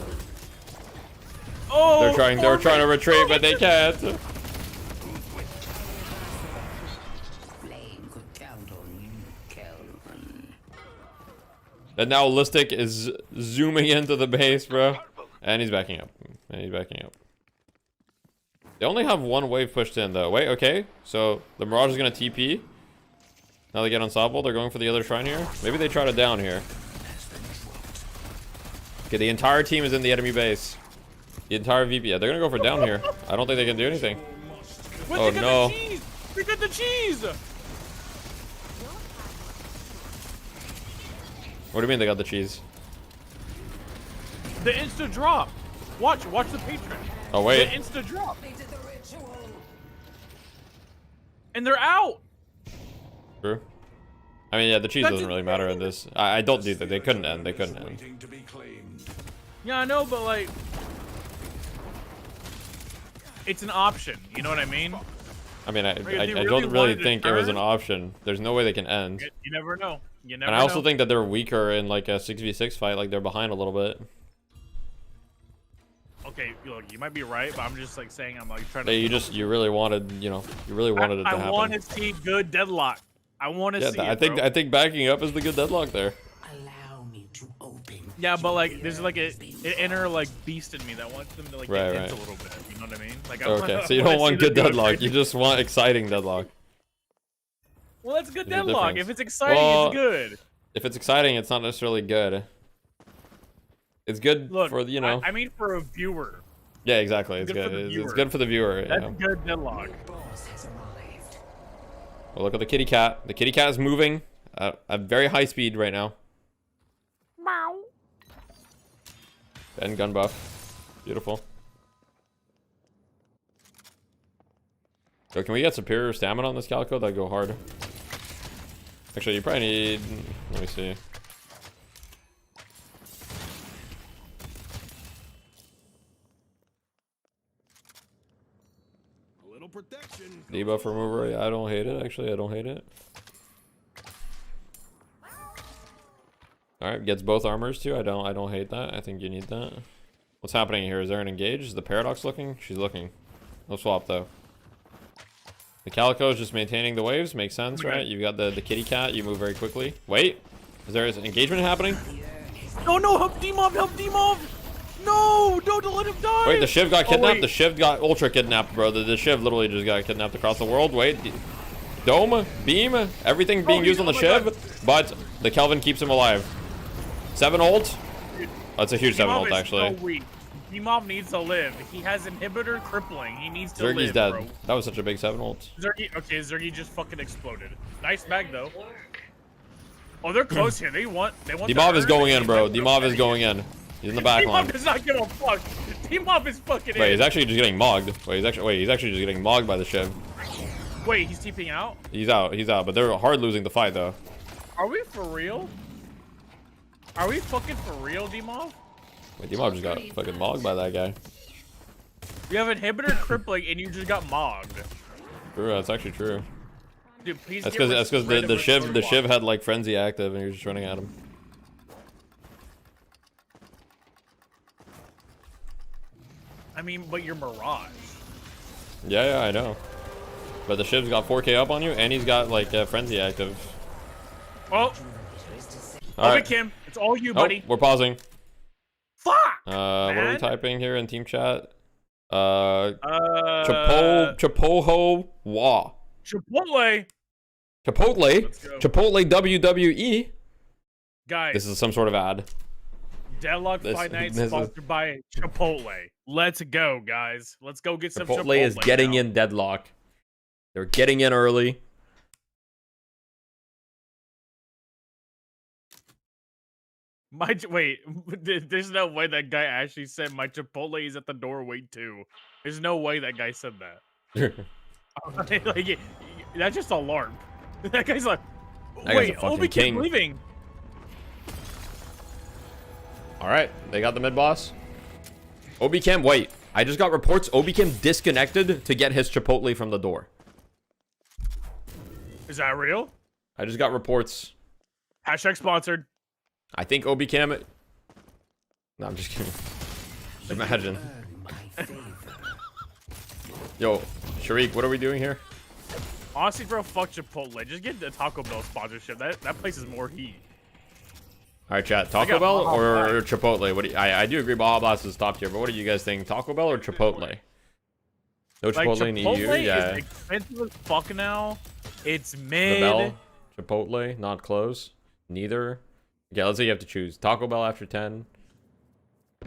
Oh! They're trying to retreat, but they can't. And now Listic is zooming into the base, bro. And he's backing up. They only have 1 wave pushed in, though. Wait, okay. So the Mirage is going to TP. Now they get unstoppable. They're going for the other shrine here. Maybe they try to down here. Okay, the entire team is in the enemy base. The entire VP. Yeah, they're going to go for down here. I don't think they can do anything. Oh, no. They got the cheese! What do you mean they got the cheese? The insta drop. Watch the patron. Oh wait. The insta drop. And they're out. True. I mean, yeah, the cheese doesn't really matter in this. I don't do that. They couldn't end. Yeah, I know, but like, it's an option. You know what I mean? I mean, I don't really think it was an option. There's no way they can end. You never know. And I also think that they're weaker in like a 6v6 fight. Like they're behind a little bit. Okay, look, you might be right, but I'm just like saying I'm like trying to. You really wanted it to happen. I want to see good deadlock. I want to see. I think backing up is the good deadlock there. Allow me to open. Yeah, but like there's like an inner like beast in me that wants them to like get hit a little bit. You know what I mean? Like okay, so you don't want good deadlock. You just want exciting deadlock. Well, that's good deadlock. If it's exciting, it's good. If it's exciting, it's not necessarily good. It's good for I mean, for a viewer. Yeah, exactly. It's good. It's good for the viewer. That's good deadlock. Well, look at the kitty cat. The kitty cat is moving at very high speed right now. Meow. And gun buff. Beautiful. So can we get superior stamina on this Calico? That'd go hard. Actually, you probably need... Let me see. A little protection. Debuff remover. Yeah, I don't hate it. Actually, I don't hate it. Alright, gets both armors too. I don't hate that. I think you need that. What's happening here? Is there an engage? Is the Paradox looking? She's looking. No swap though. The Calico is just maintaining the waves. Makes sense, right? You've got the kitty cat. You move very quickly. Wait. Is there an engagement happening? Oh no, help Demov, help Demov! No, don't let him die! Wait, the Shiv got kidnapped? The Shiv got ultra kidnapped, bro. The Shiv literally just got kidnapped across the world. Wait. Dome, beam, everything being used on the Shiv, but the Kelvin keeps him alive. 7 ult? That's a huge 7 ult, actually. Demov needs to live. He has inhibitor crippling. He needs to live, Zergy's dead. bro. That was such a big 7 ult. Zergy just fucking exploded. Nice mag though. Oh, they're close here. They want Demov is going in, bro. Demov is going in. He's in the back line. Demov is not gonna fuck. Demov is fucking in. Wait, he's actually just getting mogged. He's actually just getting mogged by the Shiv. Wait, he's TPing out? He's out, but they're hard losing the fight though. Are we for real? Are we fucking for real, Demov? Wait, Demov just got fucking mogged by that guy. You have inhibitor crippling and you just got mogged. True, that's actually true. Dude, please. That's because the Shiv had like frenzy active and he was just running at him. I mean, but you're Mirage. Yeah, I know. But the Shiv's got 4K up on you and he's got like frenzy active. Oh. All right. Kim, it's all you, buddy. We're pausing. Fuck. What are we typing here in team chat? Chipotle Wa. Chipotle. Chipotle WWE. Guys, this is some sort of ad. Deadlock Fight Night sponsored by Chipotle. Let's go, guys. Let's go get some Chipotle. Chipotle is getting in Deadlock. They're getting in early. Wait, there's no way that guy actually said my Chipotle is at the door. Wait, too. There's no way that guy said that. Like, that's just a LARP. That guy's like, wait, Obi keep leaving. All right, they got the mid boss. Obi Cam, wait. I just got reports. Obi Cam disconnected to get his Chipotle from the door. Is that real? I just got reports. Hashtag sponsored. I think Obi Cam. No, I'm just kidding. Imagine. Yo, Sharik, what are we doing here? Honestly, bro, fuck Chipotle. Just get the Taco Bell sponsorship. That place is more heat. All right, chat. Taco Bell or Chipotle? What do you, I do agree. Baja Blast is top tier, but what do you guys think? Taco Bell or Chipotle? No Chipotle in EU. Yeah. Is expensive as fuck now. It's mid. The Bell, Chipotle, not close. Neither. Yeah, let's say you have to choose. Taco Bell after 10.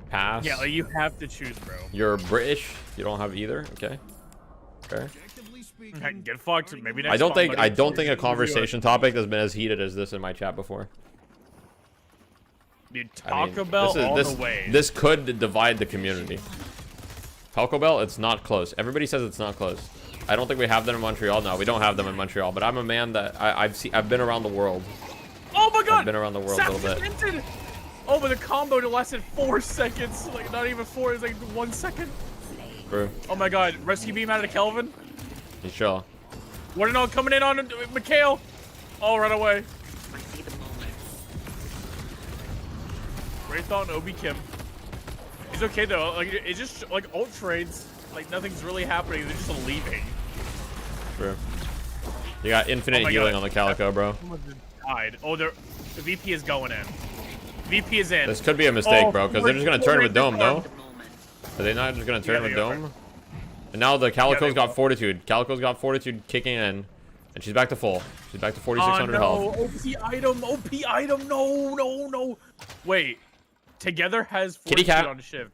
Pass. Yeah, like, you have to choose, bro. You're British. You don't have either. Okay. Okay. Get fucked. Maybe next I don't think a conversation topic has been as heated as this in my chat before. Dude, Taco Bell all the way. This could divide the community. Taco Bell, it's not close. Everybody says it's not close. I don't think we have them in Montreal. No, we don't have them in Montreal. But I'm a man that I've been around the world. Oh my god! I've been around the world a little bit. Oh, but the combo lasted 4 seconds. Like, not even 4, it's like 1 second. True. Oh my god, rescue beam out of Kelvin. You sure? What and all coming in on Mikhail. Oh, run away. Wraith on Obi Kim. He's okay though. Like, it's just like ult trades. Like, nothing's really happening. They're just leaving. True. You got infinite healing on the Calico, bro. Died. Oh, the VP is going in. VP is in. This could be a mistake, bro, because they're just gonna turn with Dome, no? Are they not just gonna turn with Dome? And now the Calico's got Fortitude. Calico's got Fortitude kicking in, and she's back to full. She's back to 4,600 health. OP item, no. Wait, Together has Fortitude on shift.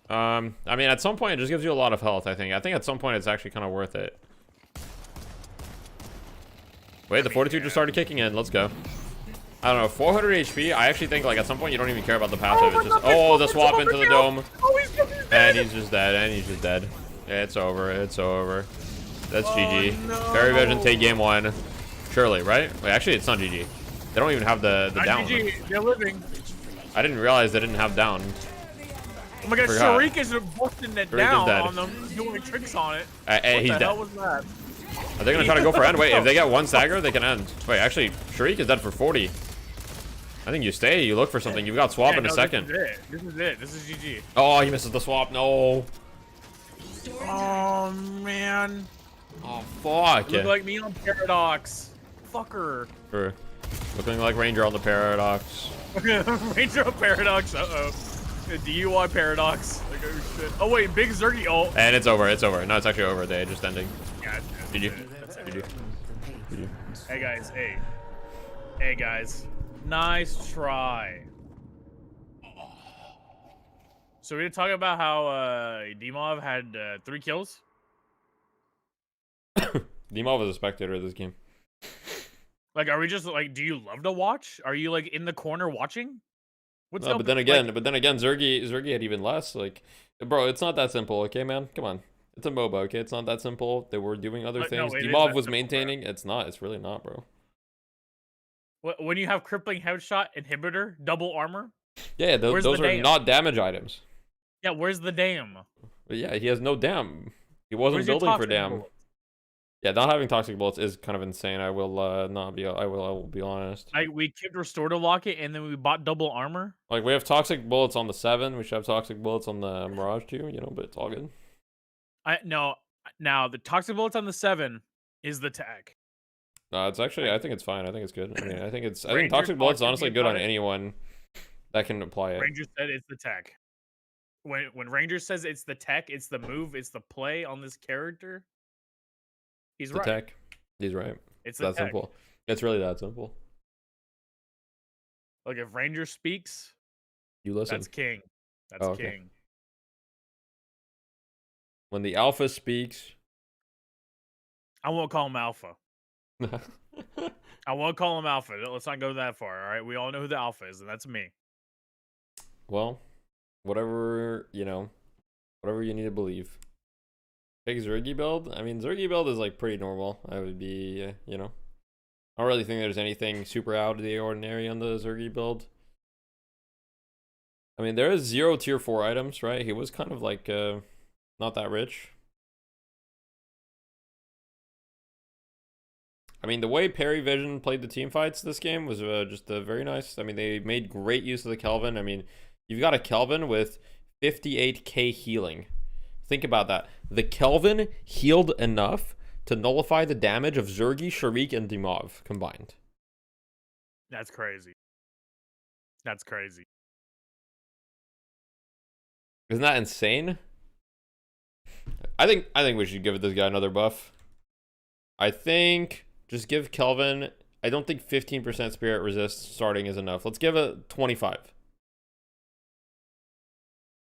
I mean, at some point it just gives you a lot of health. I think at some point it's actually kind of worth it. Wait, the Fortitude just started kicking in. Let's go. I don't know, 400 HP. I actually think like at some point you don't even care about the passive. It's just the swap into the dome, and he's just dead. Yeah, it's over. That's GG. No. Fairy Vision take game 1. Surely, right? Wait, actually it's not GG. They don't even have the down. GG. They're living. I didn't realize they didn't have down. Oh my god, Sharik is busting it down on them, doing tricks on it. He's dead. dead. Was that? Are they gonna try to go for end? Wait, if they get one stagger, they can end. Wait, actually, Sharik is dead for 40. I think you stay. You look for something. You've got swap in a second. This is it. This is GG. Oh, he misses the swap. No. Oh man. Oh fuck. You look like me on Paradox. Fucker. Sure. Looking like Ranger on the Paradox. Ranger on Paradox. Uh-oh. DUI Paradox. Like, oh shit. Oh wait, big Zergy ult. And it's over. It's over. No, it's actually over. They're just ending. Yeah, GG. GG. Hey guys. Hey guys. Nice try. So we're gonna talk about how Dimov had 3 kills. Dimov is a spectator of this game. Like, are we just like? Do you love to watch? Are you like in the corner watching? What's no, but then again, Zergy had even less. Like, bro, it's not that simple. Okay, man, come on. It's a MOBA. Okay, it's not that simple. They were doing other things. No, Dimov was maintaining. Bro. It's not. It's really not, bro. When you have crippling headshot, inhibitor, double armor. Yeah, those are not damage items. Yeah, where's the dam? But yeah, he has no dam. He wasn't building for dam. Bullets? Yeah, not having toxic bullets is kind of insane. I will not be. I will be honest. We kept restorative locket and then we bought double armor. Like we have toxic bullets on the 7. We should have toxic bullets on the Mirage too. You know, but it's all good. Now the toxic bullets on the 7 is the tag. It's actually. I think it's fine. I think it's good. I mean, I think toxic bullets is honestly good on anyone That can apply it. Ranger said it's the tech. When Ranger says it's the tech, it's the move, it's the play on this character. He's right. Tech. He's right. It's that simple. It's really that simple. Like if Ranger speaks, you listen. That's king. That's king. When the alpha speaks, I won't call him alpha. I won't call him alpha. Let's not go that far. All right, we all know who the alpha is, and that's me. Well, whatever you need to believe. Big Zergy build. I mean, Zergy build is like pretty normal. I would be, I don't really think there's anything super out of the ordinary on the Zergy build. I mean, there is 0 tier 4 items, right? He was kind of like not that rich. I mean, the way Perry Vision played the team fights this game was just very nice. I mean, they made great use of the Kelvin. I mean, you've got a Kelvin with 58k healing. Think about that. The Kelvin healed enough to nullify the damage of Zergy, Sharik, and Dimov combined. That's crazy. That's crazy. Isn't that insane? I think we should give this guy another buff. I think just give Kelvin. I don't think 15% spirit resist starting is enough. Let's give it 25.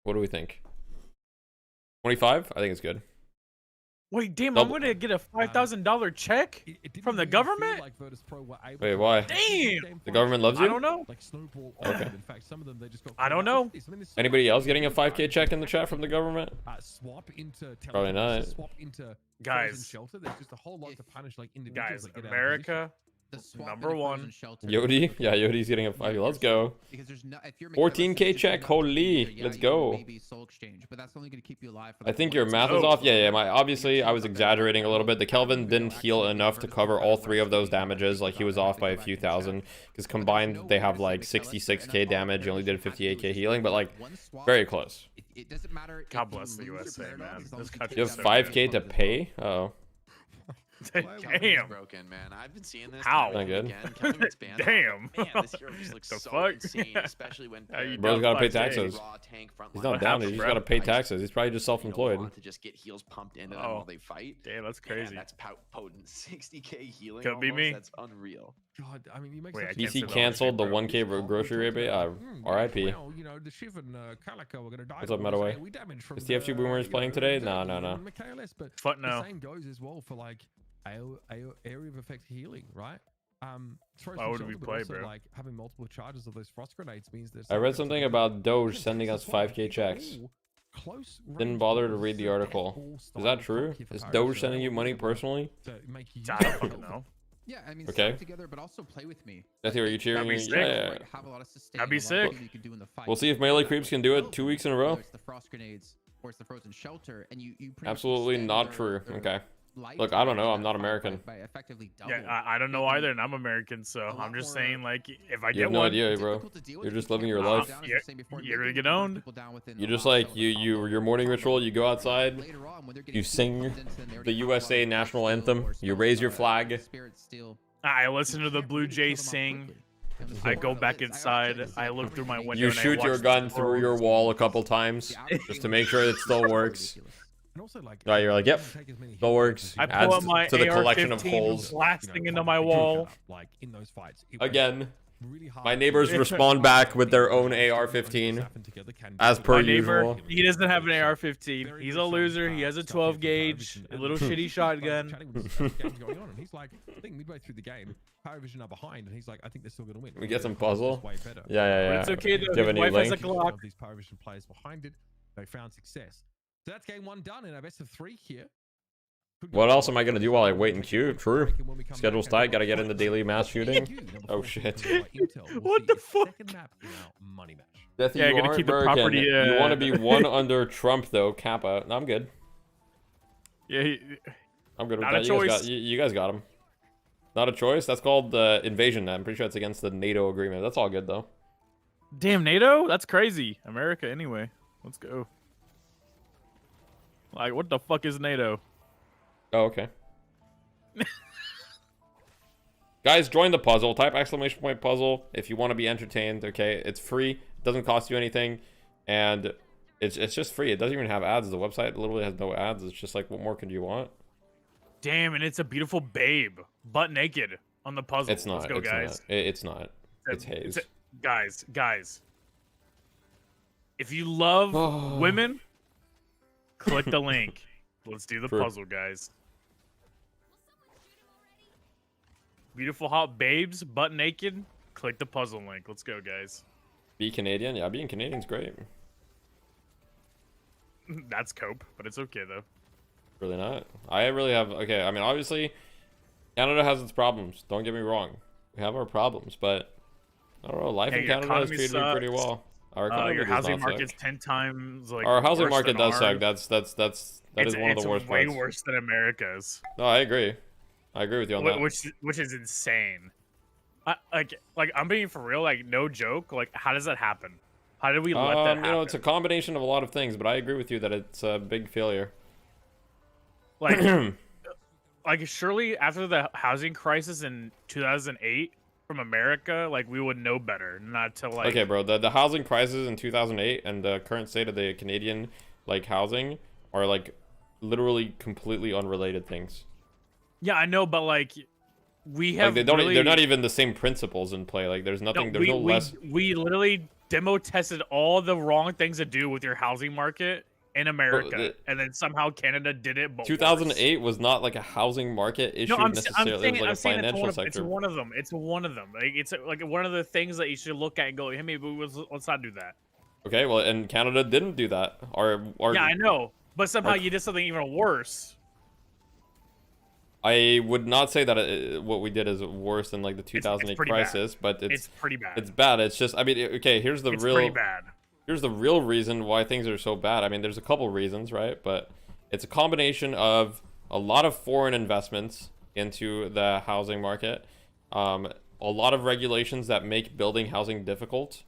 What do we think? 25? I think it's good. Wait, damn, I'm going to get a $5,000 check from the government? Like Wait, why? Damn! The government loves you? I don't know. Okay. In fact, some of them, they just got I don't know. Anybody else getting a 5k check in the chat from the government? Swap into Probably not. Swap into guys, shelter. There's just a whole lot to punish like individuals. Guys, America, number one. Yodi? Yeah, Yodi's getting a 5. Let's go. 14k check. Holy. Let's go. I think your math is off. Yeah. Obviously, I was exaggerating a little bit. The Kelvin didn't heal enough to cover all 3 of those damages. Like, he was off by a few thousand. Because combined, they have like 66k damage. You only did 58k healing. But like, very close. God bless the USA, man. You have 5k to pay? Uh-oh. Damn. Broken, man. I've been seeing this. How? Not good. Damn. Man, this hero just looks so insane, especially when bro's gotta pay taxes. He's not down. He's just gotta pay taxes. He's probably just self-employed. To just get heals pumped into them while they fight. Damn, that's crazy. That's potent. 60k healing. Could be me. That's unreal. God, I mean, you make DC canceled the 1k grocery rebate. RIP. Well, you know, the Shiv and Calico are gonna die. What's up, Metaway? Is TFG Boomers playing today? No. Fuck no. The same goes as well for like area of effect healing, right? Why would we play, bro? Like having multiple charges of those frost grenades means there's. I read something about Doge sending us 5k checks. Didn't bother to read the article. Is that true? Is Doge sending you money personally? I don't fucking know. Yeah, I mean, okay. Together, but also play with me. That's are you cheering me? Yeah. That'd be sick. We'll see if melee creeps can do it 2 weeks in a row. It's the frost grenades or it's the frozen shelter, and you absolutely not true. Okay. Look, I don't know. I'm not American. Yeah, I don't know either, and I'm American, so I'm just saying, like, if I you get have no one, idea, bro. You're just living your life. You're gonna get owned. You just like your morning ritual. You go outside, you sing the USA national anthem, you raise your flag. I listen to the Blue Jays sing. I go back inside. I look through my window. You shoot your gun through your wall a couple times just to make sure it still works. And also, like, right, you're like, yep, still works. I pull up my to the collection of AR-15 holes blasting into my wall. Like in those fights, again. My neighbors respond back with their own AR-15, as per usual. He doesn't have an AR-15. He's a loser. He has a 12 gauge, a little shitty shotgun. He's like, I think midway through the game, Paravision are behind, and he's like, I think they're still gonna win. We get some puzzle. Yeah. But it's okay though. His wife has a Glock. These Paravision players behind it, they found success. So that's game 1 done in our best of 3 here. What else am I gonna do while I wait in queue? True. Schedule's tight. Gotta get in the daily mass shooting. Oh shit. What the fuck? Death, yeah, you gotta aren't keep the American. property. You want to be one under Trump though, Kappa. No, I'm good. Yeah. I'm good with Not that. a choice. You guys got him. Not a choice. That's called invasion. I'm pretty sure it's against the NATO agreement. That's all good though. Damn, NATO? That's crazy. America anyway. Let's go. Like, what the fuck is NATO? Oh, okay. Guys, join the puzzle. Type !puzzle if you want to be entertained, okay? It's free. doesn't cost you anything, and it's just free. It doesn't even have ads. The website literally has no ads. It's just like, what more could you want? Damn, and it's a beautiful babe, butt naked on the puzzle. It's not. Let's go, guys. It's not. It's Haze. Guys. If you love women, click the link. Let's do the puzzle, guys. Beautiful hot babes, butt naked. Click the puzzle link. Let's go, guys. Be Canadian? Yeah, being Canadian's great. That's cope, but it's okay though. Really not. I really have. Okay, I mean, obviously, Canada has its problems. Don't get me wrong. We have our problems, but I don't know. Life in Canada has treated me pretty well. Our economy your housing does not market's suck. 10 times like Our housing market does ours. suck. That is one of the worst parts. It's way worse than America's. No, I agree. I agree with you on that. Which is insane. Like I'm being for real. Like no joke. Like how does that happen? How did we let that happen? You know, it's a combination of a lot of things, but I agree with you that it's a big failure. Like, like surely after the housing crisis in 2008 from America, like we would know better, not to like. Okay, bro. The housing crisis in 2008 and the current state of the Canadian like housing are like literally completely unrelated things. Yeah, I know, but like we have like, they're not even the same principles in play. Like there's nothing. There's no less. We literally demo tested all the wrong things to do with your housing market in America, and then somehow Canada did it. But 2008 was not like a housing market issue necessarily. It was like a financial sector. It's one of them. It's one of them. Like it's like one of the things that you should look at and go, hey, maybe let's not do that. Okay, well, and Canada didn't do that. Yeah, I know, but somehow you did something even worse. I would not say that what we did is worse than like the 2008 crisis, but it's pretty bad. It's bad. It's just, I mean, okay, here's the real. Pretty bad. Here's the real reason why things are so bad. I mean, there's a couple reasons, right? But it's a combination of a lot of foreign investments into the housing market, a lot of regulations that make building housing difficult,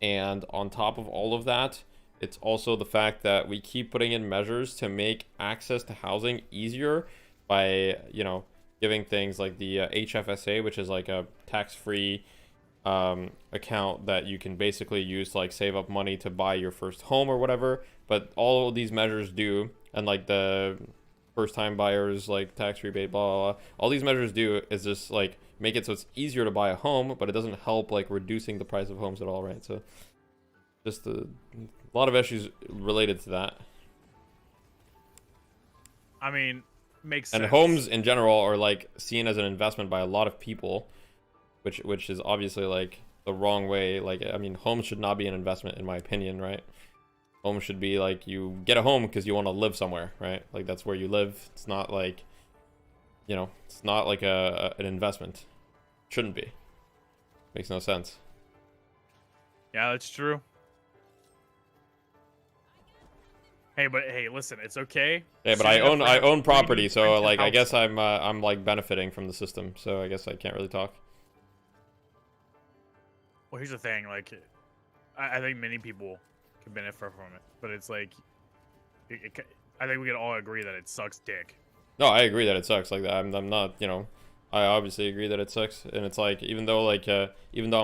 and on top of all of that, it's also the fact that we keep putting in measures to make access to housing easier by, you know, giving things like the HFSA, which is like a tax-free account that you can basically use to like save up money to buy your first home or whatever. But all of these measures do, and like the first time buyers like tax rebate, blah, blah, blah, all these measures do is just like make it so it's easier to buy a home, but it doesn't help like reducing the price of homes at all, right? So just a lot of issues related to that. I mean, makes sense. And homes in general are like seen as an investment by a lot of people, which is obviously like the wrong way. Like, I mean, homes should not be an investment in my opinion, right? Homes should be like, you get a home because you want to live somewhere, right? Like that's where you live. It's not like, you know, it's not like an investment. Shouldn't be. Makes no sense. Yeah, that's true. Hey, but hey, listen, it's okay. Yeah, but I own property, so like I guess I'm like benefiting from the system, so I guess I can't really talk. Well, here's the thing, like I think many people can benefit from it, but it's like I think we can all agree that it sucks dick. No, I agree that it sucks. Like I'm not, you know, I obviously agree that it sucks, and it's like even though I'm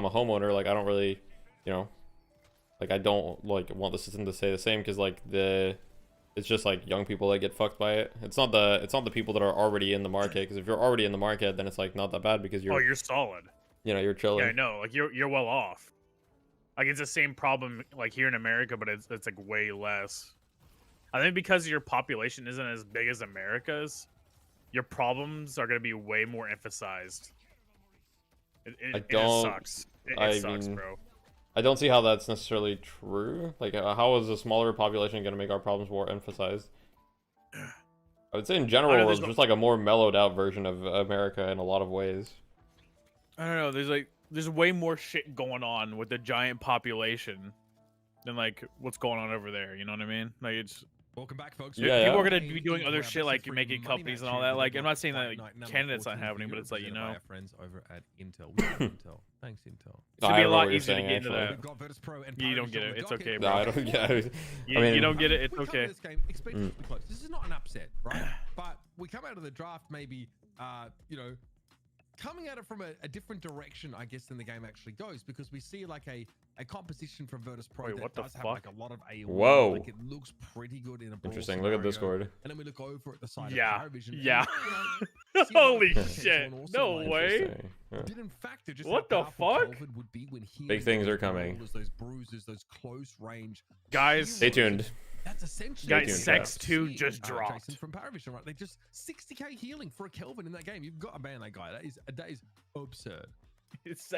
a homeowner, like I don't really, you know, like I don't like want the system to stay the same, because like it's just like young people that get fucked by it. It's not the people that are already in the market, because if you're already in the market, then it's like not that bad because you're solid. You know, you're chilling. Yeah, I know. Like you're well off. Like it's the same problem like here in America, but it's like way less. I think because your population isn't as big as America's, your problems are gonna be way more emphasized. It sucks. It sucks, bro. I don't see how that's necessarily true. Like, how is a smaller population going to make our problems more emphasized? I would say in general, it's just like a more mellowed out version of America in a lot of ways. I don't know. There's way more shit going on with the giant population than like what's going on over there. You know what I mean? Like it's. Welcome back, folks. Yeah, people are gonna be doing other shit like making companies and all that. Like I'm not saying that like, Canada's not happening, but it's like, you know. Friends over at Intel. Intel. Thanks, Intel. It should be a lot easier to get into that. You don't get it. It's okay, bro. No, I don't get it. You don't get it. It's okay. This game expectedly close. This is not an upset, right? But we come out of the draft maybe, you know, coming at it from a different direction, I guess, than the game actually goes, because we see like a composition from Virtus Pro that does have like a lot of AoE. Whoa. Like it looks pretty good in a brawl Interesting. scenario. Look at Discord. And then we look over at the side Yeah. of Paravision. Yeah. And, Holy shit. No way. Didn't factor just What how the powerful fuck? Kelvin would be when he Big things are coming. those bruises, those close range. Guys, stay tuned. That's essentially guys, Sex 2 just dropped. Jason from Paravision, right? They just 60k healing for a Kelvin in that game. You've got to ban that guy. That is absurd.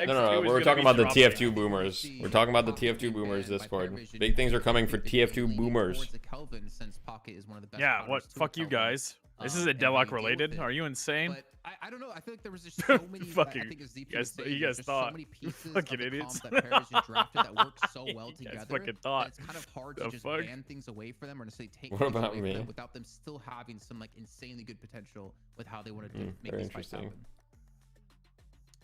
No, we're talking about the TF2 boomers. We're talking about the TF2 boomers Discord. Big things are coming for TF2 boomers. Yeah, what? Fuck you guys. This isn't Deadlock related. Are you insane? But I don't know. I feel like there was just so many. Fucking, I think as you guys just thought. so many pieces Fucking of the idiots. comp that Paravision drafted that work so well together. Fucking thought. It's kind of hard to just ban things away from them or to say take what things about away me? from them without them still having some like insanely good potential with how they want to make very these fights happen.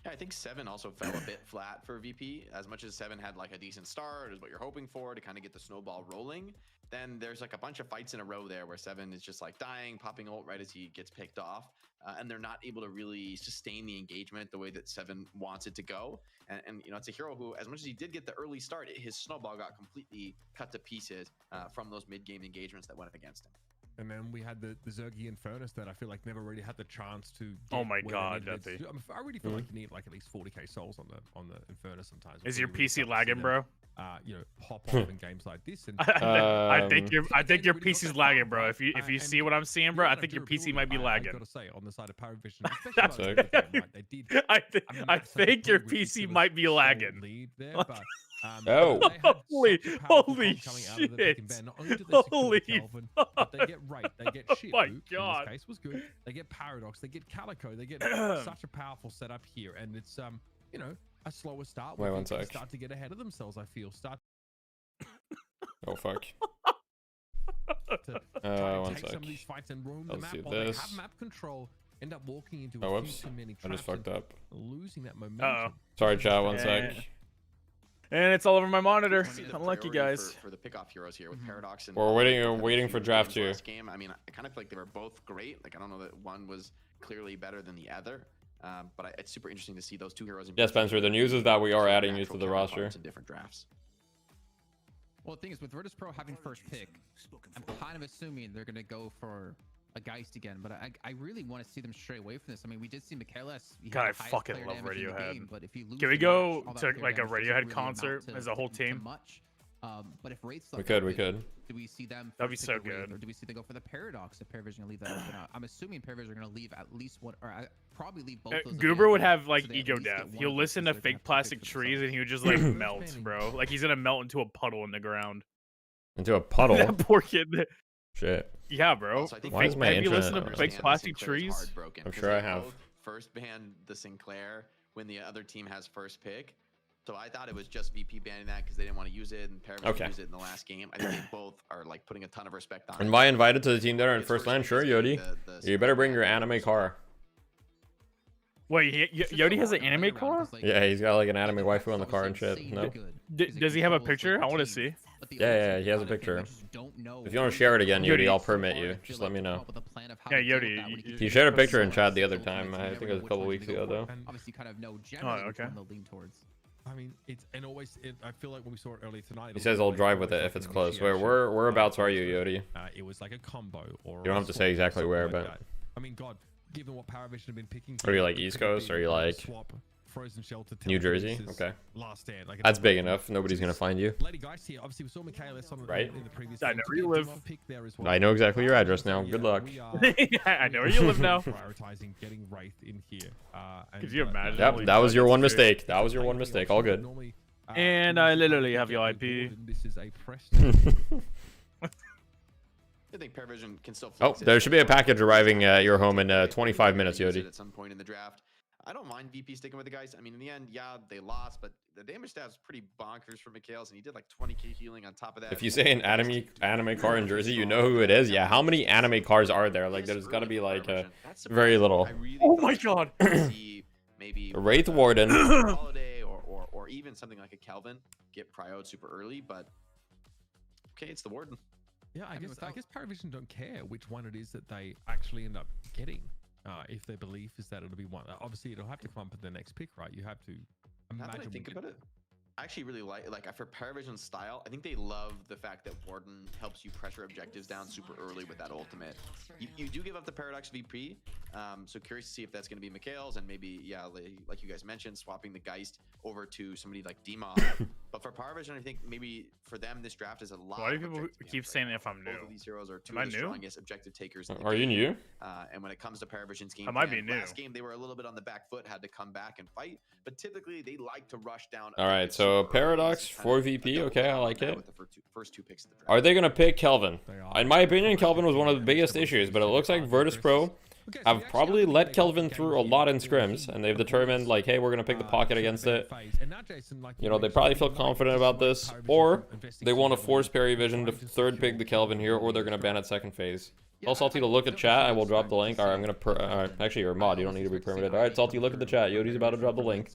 Yeah, I think 7 also fell a bit flat for VP. As much as 7 had like a decent start, is what you're hoping for to kind of get the snowball rolling. Then there's like a bunch of fights in a row there where 7 is just like dying, popping ult right as he gets picked off. And they're not able to really sustain the engagement the way that 7 wants it to go. And you know, it's a hero who, as much as he did get the early start, his snowball got completely cut to pieces from those mid-game engagements that went against him. And then we had the Zergy and Furnace that I feel like never really had the chance to. Oh my god, Deathly. I really feel like you need like at least 40k souls on the Infernus sometimes. Is your PC lagging, bro? You know, pop off in games like this. And I think your PC's lagging, bro. If you see what I'm seeing, bro, I think your PC might be lagging. I gotta say, on the side of Paravision, I think your PC might be lagging. Lead there, but, holy shit! Holy fuck! They get Wraith, they get shit. Oh my Luke, god! In this case was good. They get Paradox, they get Calico, they get such a powerful setup here, and it's you know, a slower start. Wait one sec. Start to get ahead of themselves. I feel start. Oh fuck. To one take sec. some of these fights and roam the Let's map do while they this. have map control. End up walking into Oh a few whoops! too many I just traps fucked up. losing that momentum. Sorry, chat. One sec. And it's all over my monitor. Unlucky guys. For the pickoff heroes here with Paradox and We're waiting for draft here. Game. I mean, I kind of feel like they were both great. Like I don't know that one was clearly better than the other. But it's super interesting to see those two heroes. Yeah, Spencer. The news is that we are adding you to the roster. In different drafts. Well, the thing is, with Virtus Pro having first pick, I'm kind of assuming they're going to go for a Geist again, but I really want to see them stray away from this. I mean, we did see Michaelis. God, I fucking love Radiohead. Game, but if you lose Can we go to like a Radiohead concert as a whole team? But if Wraith's we could. Do we see them? That'd be so good. Or do we see them go for the Paradox? If Paravision gonna leave that open out, I'm assuming Paravision are gonna leave at least one, or probably leave both. Those Goober would have like ego death. He'll listen to fake plastic trees and he would just like melt, bro. Like he's gonna melt into a puddle in the ground. Into a puddle. That poor kid. Shit. Yeah, bro. Also, Why is my have you internet listened to fake plastic trees? I'm sure I have. First banned the Sinclair when the other team has first pick. So I thought it was just VP banning that because they didn't want to use it, and Paravision used it in the last game. I think they both are like putting a ton of respect on it. Am I invited to the team dinner in first land? Sure, Yodi. You better bring your anime car. Wait, Yodi has an anime car? Yeah, he's got like an anime waifu on the car and shit. No. Does he have a picture? I want to see. Yeah, he has a picture. If you want to share it again, Yodi, I'll permit you. Just let me know. Yeah, Yodi. He shared a picture in chat the other time. I think it was a couple weeks ago, though. Obviously, kind of know generally okay. they'll lean towards. I mean, I feel like when we saw it earlier tonight. He says I'll drive with it if it's close. Whereabouts are you, Yodi? It was like a combo. Or you don't have to say exactly where, but. I mean, God, given what Paravision have been picking. Are you like East Coast? Or are you like Frozen Shelter, New Jersey? Okay. Last Stand. Like that's big enough. Nobody's gonna find you. Lady Geist here. Obviously, we saw Michaelis on right. In the previous. I know where you live. I know exactly your address now. Good luck. I know where you live now. Prioritizing getting Wraith in here. Could you imagine? Yep, that was your one mistake. That was your one mistake. All good. And I literally have your IP. This is a press. I think Paravision can still. Oh, there should be a package arriving at your home in 25 minutes, Yodi. At some point in the draft. I don't mind VP sticking with the guys. I mean, in the end, yeah, they lost, but the damage stats pretty bonkers for Michaelis, and he did like 20k healing on top of that. If you say an anime car in Jersey, you know who it is. Yeah, how many anime cars are there? Like, there's got to be like very little. Oh my god. Maybe Wraith Warden. Holiday or even something like a Kelvin get prio'd super early, but okay, it's the Warden. Yeah, I guess Paravision don't care which one it is that they actually end up getting. if their belief is that it'll be one. Obviously, it'll have to come up with the next pick, right? You have to Now that I think about it, I actually really like for Paravision's style. I think they love the fact that Warden helps you pressure objectives down super early with that ultimate. You do give up the Paradox VP, so curious to see if that's going to be Mikhail's, and maybe like you guys mentioned, swapping the Geist over to somebody like Dima. But for Paravision, I think maybe for them this draft is a lot. Why do people keep saying if I'm new? Both of these heroes are two of the strongest objective takers. Are you new? And when it comes to Paravision's game, I might be new. Last game they were a little bit on the back foot, had to come back and fight. But typically they like to rush down. All right, so Paradox 4 VP. Okay, I like it. With the first two picks of the draft. Are they gonna pick Kelvin? In my opinion, Kelvin was one of the biggest issues, but it looks like Virtus Pro have probably let Kelvin through a lot in scrims, and they've determined like, hey, we're gonna pick the pocket against it. You know, they probably feel confident about this, or they want to force Paravision to third pick the Kelvin here, or they're gonna ban at second phase. Tell Salty to look at chat. I will drop the link. All right, I'm gonna actually, you're a mod. You don't need to be permitted. All right, Salty, look at the chat. Yodi's about to drop the link.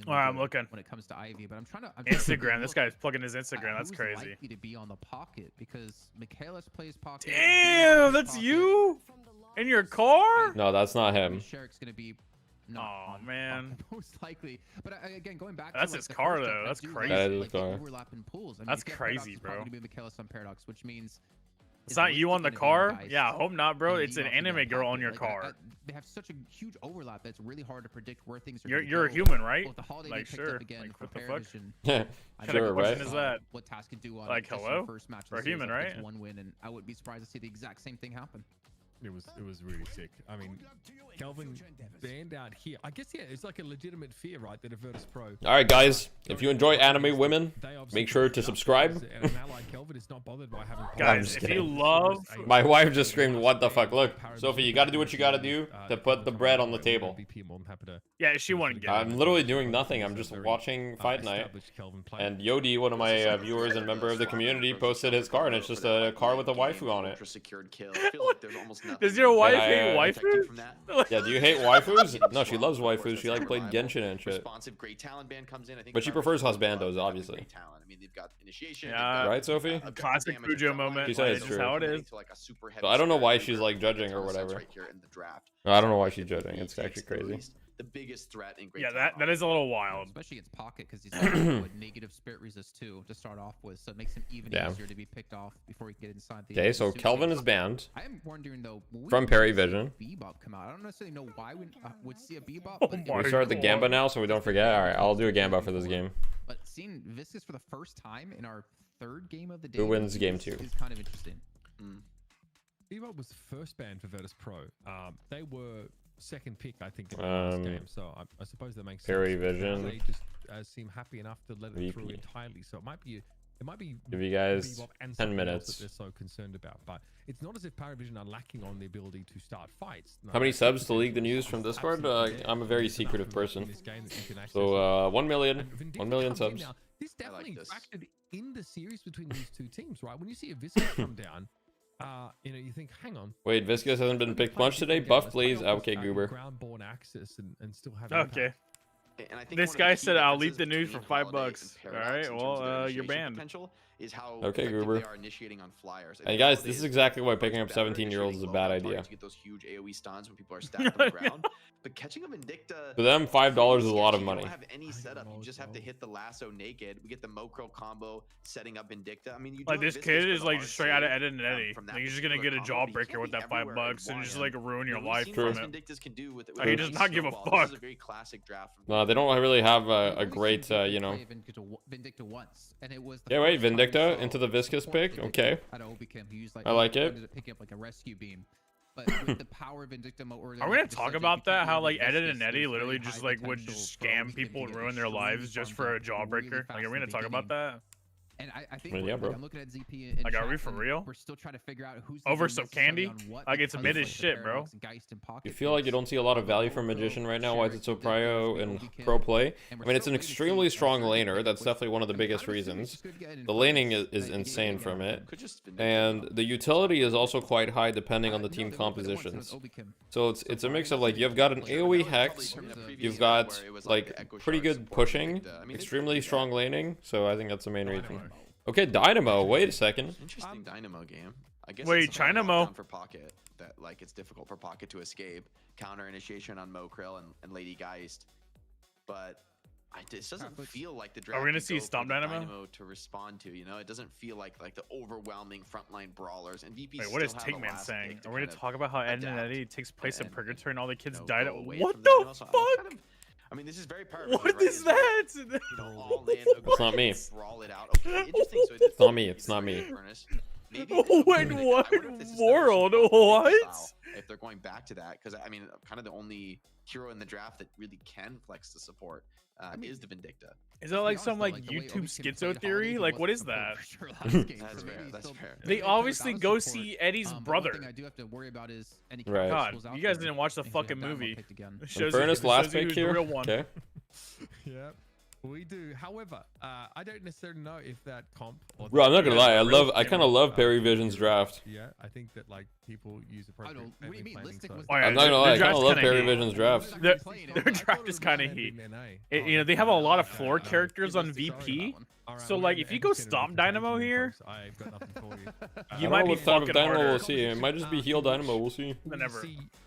All right, I'm looking. When it comes to Ivy, but I'm trying to Instagram. This guy's plugging his Instagram. That's crazy. Likely to be on the pocket because Michaelis plays pocket. Damn, that's you in your car? No, that's not him. Sherrick's gonna be. Oh man, most likely. But again, going back. That's to, his car though. That's crazy. That is his car. Overlapping pools. I mean, that's crazy, bro. Gonna be Michaelis on Paradox, which means. It's not you on the car? Yeah, I hope not, bro. It's an anime girl on your car. They have such a huge overlap that it's really hard to predict where things are. You're a human, right? Like, sure. Again like, what the fuck? Yeah, sure, right? Is that? What task can do on like, hello? First match for a human, right? One win, and I would be surprised to see the exact same thing happen. It was really sick. I mean, Kelvin banned out here. I guess, yeah, it's like a legitimate fear, right, that a Virtus Pro. All right, guys, if you enjoy anime women, make sure to subscribe. And now, like Kelvin is not bothered by having. Guys, if you love, my wife just screamed, "What the fuck?" Look, Sophie, you got to do what you got to do to put the bread on the table. Yeah, she wouldn't get it. I'm literally doing nothing. I'm just watching Fight Night. And Yodi, one of my viewers and member of the community, posted his car, and it's just a car with a waifu on it. Does your wife hate waifus? Yeah, do you hate waifus? No, she loves waifus. She like played Genshin and shit. But she prefers husbandos, obviously. Yeah, right, Sophie? A classic Fujo moment. She said it's true. true. How it is. So I don't know why she's like judging or whatever. No, I don't know why she's judging. It's actually crazy. The biggest threat in Great Yeah, that is a little wild. Especially against Pocket because he's got negative spirit resist too to start off with, so it makes him even easier to be picked off before he can get inside the. Okay, so Kelvin is banned. I am wondering though. From Paravision. Bebop come out. I don't necessarily know why we would see a Bebop. We start the Gamba now, so we don't forget. All right, I'll do a Gamba for this game. But seeing Viscous for the first time in our third game of the day. Who wins game 2? Is kind of interesting. Bebop was first banned for Virtus Pro. They were second pick, I think, in the last game. So I suppose that makes sense. Paravision. They just seem happy enough to let it through entirely. So it might be give you guys 10 minutes that they're so concerned about. But it's not as if Paravision are lacking on the ability to start fights. No, how many subs to leak the news from Discord? I'm a very secretive person. So 1 million subs. Now, this definitely factored in the series between these two teams, right? When you see a Viscous come down, you know, you think, hang on. Wait, Viscous hasn't been picked much today. Buff, please. Okay, Goober. Ground-born access and still have. Okay. And I think this guy said I'll leak the news for $5. All right, well, you're banned. Is how okay, Goober. They are initiating on flyers. And guys, this is exactly why picking up 17-year-olds is a bad idea. To get those huge AoE stuns when people are stacked on the ground. But catching a Vindicta. For them, $5 is a lot of money. You don't have any setup. You just have to hit the lasso naked. We get the Mokro combo setting up Vindicta. I mean, you like this kid is like straight out of Ed and Eddie. Like you're just gonna get a jawbreaker with that $5 and just like ruin your life from it. Like, he does not give a fuck. No, they don't really have a great, you know. Yeah, wait, Vindicta into the Viscous pick. Okay. I like it. Picking up like a rescue beam. But with the power of Vindicta, are we gonna talk about that? How like Edit and Eddie literally just like would just scam people and ruin their lives just for a jawbreaker? Like, are we gonna talk about that? And I think yeah, bro. I'm looking at ZP and like, are we for real? We're still trying to figure out who's over some candy. Like, it's mid as shit, bro. You feel like you don't see a lot of value from Magician right now. Why is it so prio and pro play? I mean, it's an extremely strong laner. That's definitely one of the biggest reasons. The laning is insane from it, and the utility is also quite high depending on the team compositions. So it's a mix of like you've got an AoE hex, you've got like pretty good pushing, extremely strong laning. So I think that's the main reason. Okay, Dynamo. Wait a second. Interesting Dynamo game. I guess Wait, it's China Mo for Pocket that like it's difficult for Pocket to escape. Counter initiation on Mokrill and Lady Geist, but this doesn't feel like the draft. Are we gonna see Stomp Dynamo to respond to? You know, it doesn't feel like the overwhelming frontline brawlers and VP. Wait, what is Tigman saying? Are we gonna talk about how Ed and Eddie takes place in Purgatory and all the kids died? What the fuck? I mean, this is very powerful. What is that? It's not me. Brawl it out. Okay, interesting. So it's not me. It's not me. Maybe in what world? What? If they're going back to that, because I mean, kind of the only hero in the draft that really can flex the support is the Vindicta. Is that like some like YouTube schizo theory? Like, what is that? That's fair. That's fair. They obviously go see Eddie's brother. The thing I do have to worry about is any Right. God, you guys didn't watch the fucking movie. Furnace last pick here. Okay. Yeah. We do. However, I don't necessarily know if that comp. Or Bro, I'm not gonna lie. I kind of love Perry Vision's draft. Yeah, I think that like people use appropriate. What do you mean? Listic was I'm not gonna lie. I kind of love Perry Vision's draft. Their draft is kind of heat. You know, they have a lot of floor characters on VP. So like, if you go Stomp Dynamo here, I've got nothing for you. You might be fucking Dynamo. harder. We'll see. It might just be heal Dynamo. We'll see. Whenever.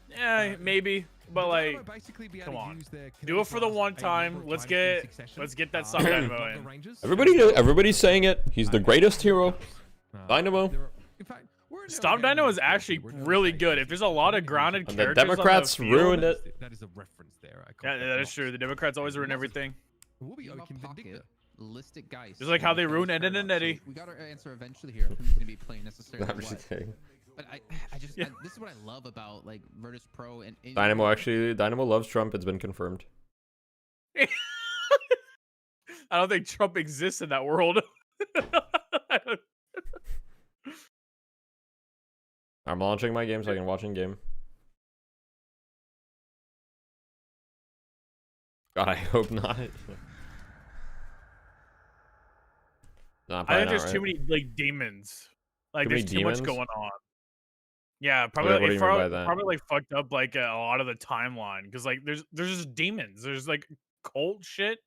Yeah, maybe. But like, come on, do it for the one time. Let's get that Stomp Dynamo in. Everybody's saying it. He's the greatest hero. Dynamo. Stomp Dynamo is actually really good. If there's a lot of grounded And characters, the Democrats on the field, ruined it. That is a reference there. Yeah, that is true. The Democrats always ruin everything. We'll be Vindicta. Listic Geist. Just like how they ruin Ed and Eddie. We got our answer eventually here. Who's going to be playing necessarily I'm just kidding. But this is what I love about like Virtus Pro and Dynamo loves Trump. It's been confirmed. I don't think Trump exists in that world. I'm launching my game so I can watch in game. God, I hope not. I think there's too many like demons. Like there's too much going on. Yeah, probably probably like fucked up like a lot of the timeline because like there's just demons. There's like cult shit.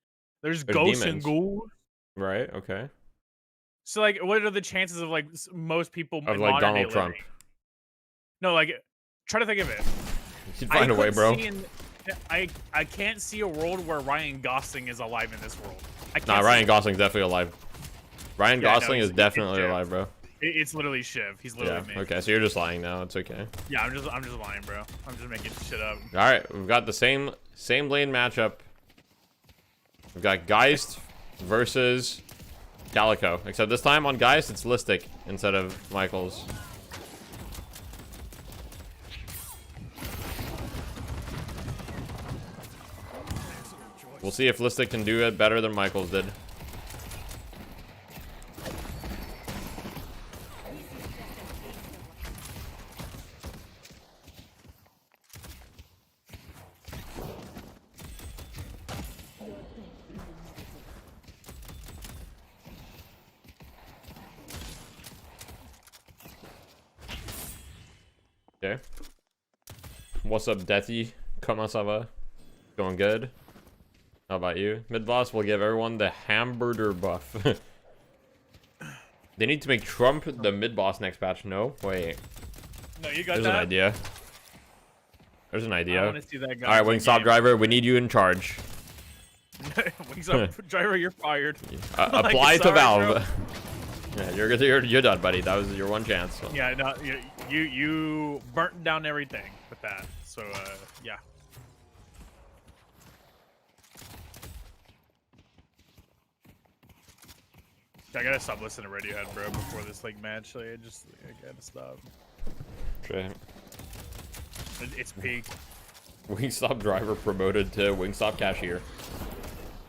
There's ghosts and ghouls. Right. Okay. So like, what are the chances of like most people of like Donald Trump? No, like try to think of it. You'd find a way, bro. I can't see a world where Ryan Gosling is alive in this world. Nah, Ryan Gosling's definitely alive. Ryan Gosling is definitely alive, bro. It's literally Shiv. He's literally me. Okay, so you're just lying now. It's okay. Yeah, I'm just lying, bro. I'm just making shit up. All right, we've got the same lane matchup. We've got Geist versus Calico, except this time on Geist it's Listic instead of Michaels. We'll see if Listic can do it better than Michaels did. Okay. What's up, Deathy? Komasava? Going good? How about you? Mid boss will give everyone the hamburger buff. They need to make Trump the mid boss next patch. No? Wait. No, you got There's an idea. There's an idea. I want to see that guy. All right, Wingstop driver, we need you in charge. Wingstop driver, you're fired. Apply to Valve. Yeah, you're done, buddy. That was your one chance. So. Yeah, no, you burnt down everything with that. So yeah. I gotta stop listening to Radiohead, bro, before this like match. Like, I gotta stop. True. It's peak. Wingstop driver promoted to Wingstop cashier.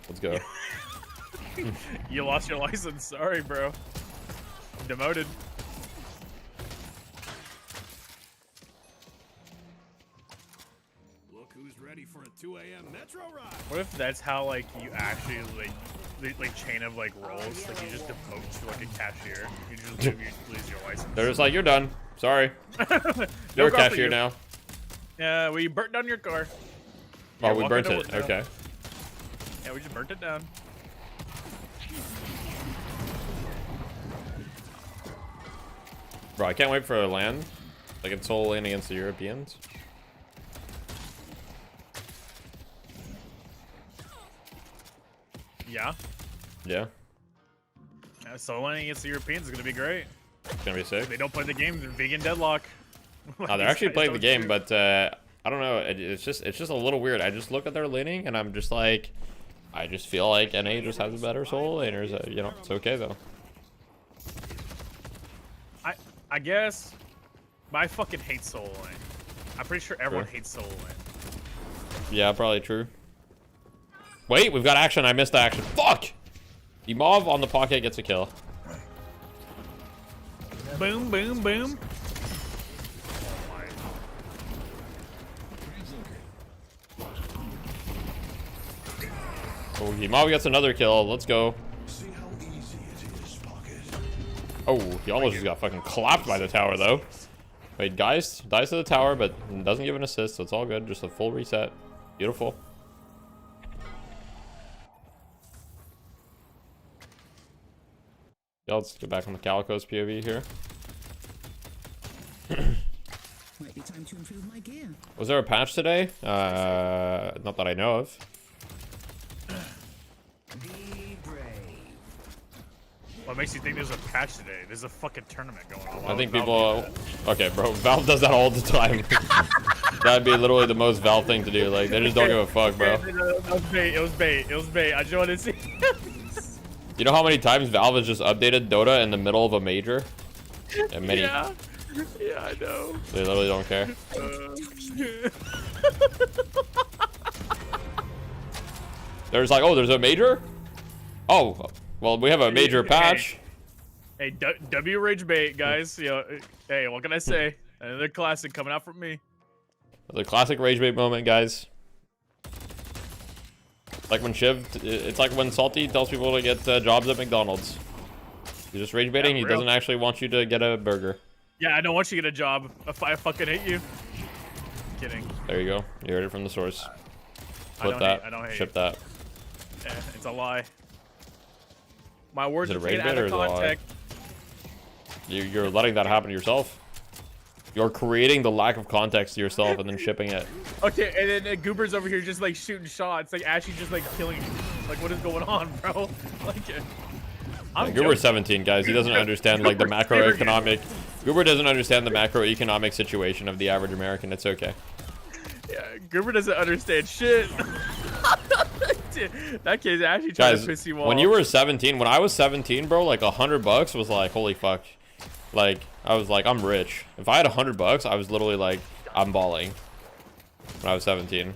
Let's go. You lost your license. Sorry, bro. Demoted. Look who's ready for a 2 a.m. Metro ride. What if that's how like you actually like chain of like roles? Like you just demote to like a cashier. You just lose your license. They're just like, you're done. Sorry. You're a cashier now. Yeah, we burnt down your car. Oh, yeah, we burnt it. Okay. Yeah, we just burnt it down. Bro, I can't wait for a LAN. Like it's solo lane against the Europeans. Yeah. Yeah. Solo lane against the Europeans is gonna be great. It's gonna be sick. They don't play the game. They're vegan deadlock. Oh, they're actually playing the game, but I don't know. It's just a little weird. I just look at their laning and I'm just like, I just feel like NA just has better solo laners. You know, it's okay though. I guess, but I fucking hate solo lane. I'm pretty sure everyone hates solo lane. Yeah, probably true. Wait, we've got action. I missed the action. Fuck! The Mauve on the pocket gets a kill. Boom, boom, boom. Oh, the Mauve gets another kill. Let's go. Oh, he almost just got fucking clapped by the tower, though. Wait, guys, dies to the tower, but doesn't give an assist, so it's all good. Just a full reset. Beautiful. Yeah, let's get back on the Calico's POV here. Might be time to improve my gear. Was there a patch today? Not that I know of. Be brave. What makes you think there's a patch today? There's a fucking tournament going on. I think people... Okay, bro. Valve does that all the time. That'd be literally the most Valve thing to do. Like, they just don't give a fuck, bro. It was bait. It was bait. It was bait. I just wanted to see. You know how many times Valve has just updated Dota in the middle of a major? And many. Yeah. Yeah, I know. They literally don't care. There's like, oh, there's a major? Oh, well, we have a major patch. Hey, W Rage bait, guys. You know, hey, what can I say? Another classic coming out from me. The classic rage bait moment, guys. Like when Shiv, it's like when Salty tells people to get jobs at McDonald's. He's just rage baiting. He doesn't actually want you to get a burger. Yeah, I don't want you to get a job if I fucking hate you. Kidding. There you go. You heard it from the source. Flip that. I don't hate. Ship that. Yeah, it's a lie. My words are taken out of context. You're letting that happen to yourself. You're creating the lack of context to yourself and then shipping it. Okay, and then Goober's over here just like shooting shots, like Ashley just like killing you. Like, what is going on, bro? Like, Goober's 17, guys. He doesn't understand like the macroeconomic. Goober doesn't understand the macroeconomic situation of the average American. It's okay. Yeah, Goober doesn't understand shit. That kid's actually trying to piss you off. When you were 17, when I was 17, bro, like $100 was like, holy fuck. Like, I was like, I'm rich. If I had $100, I was literally like, I'm balling. When I was 17.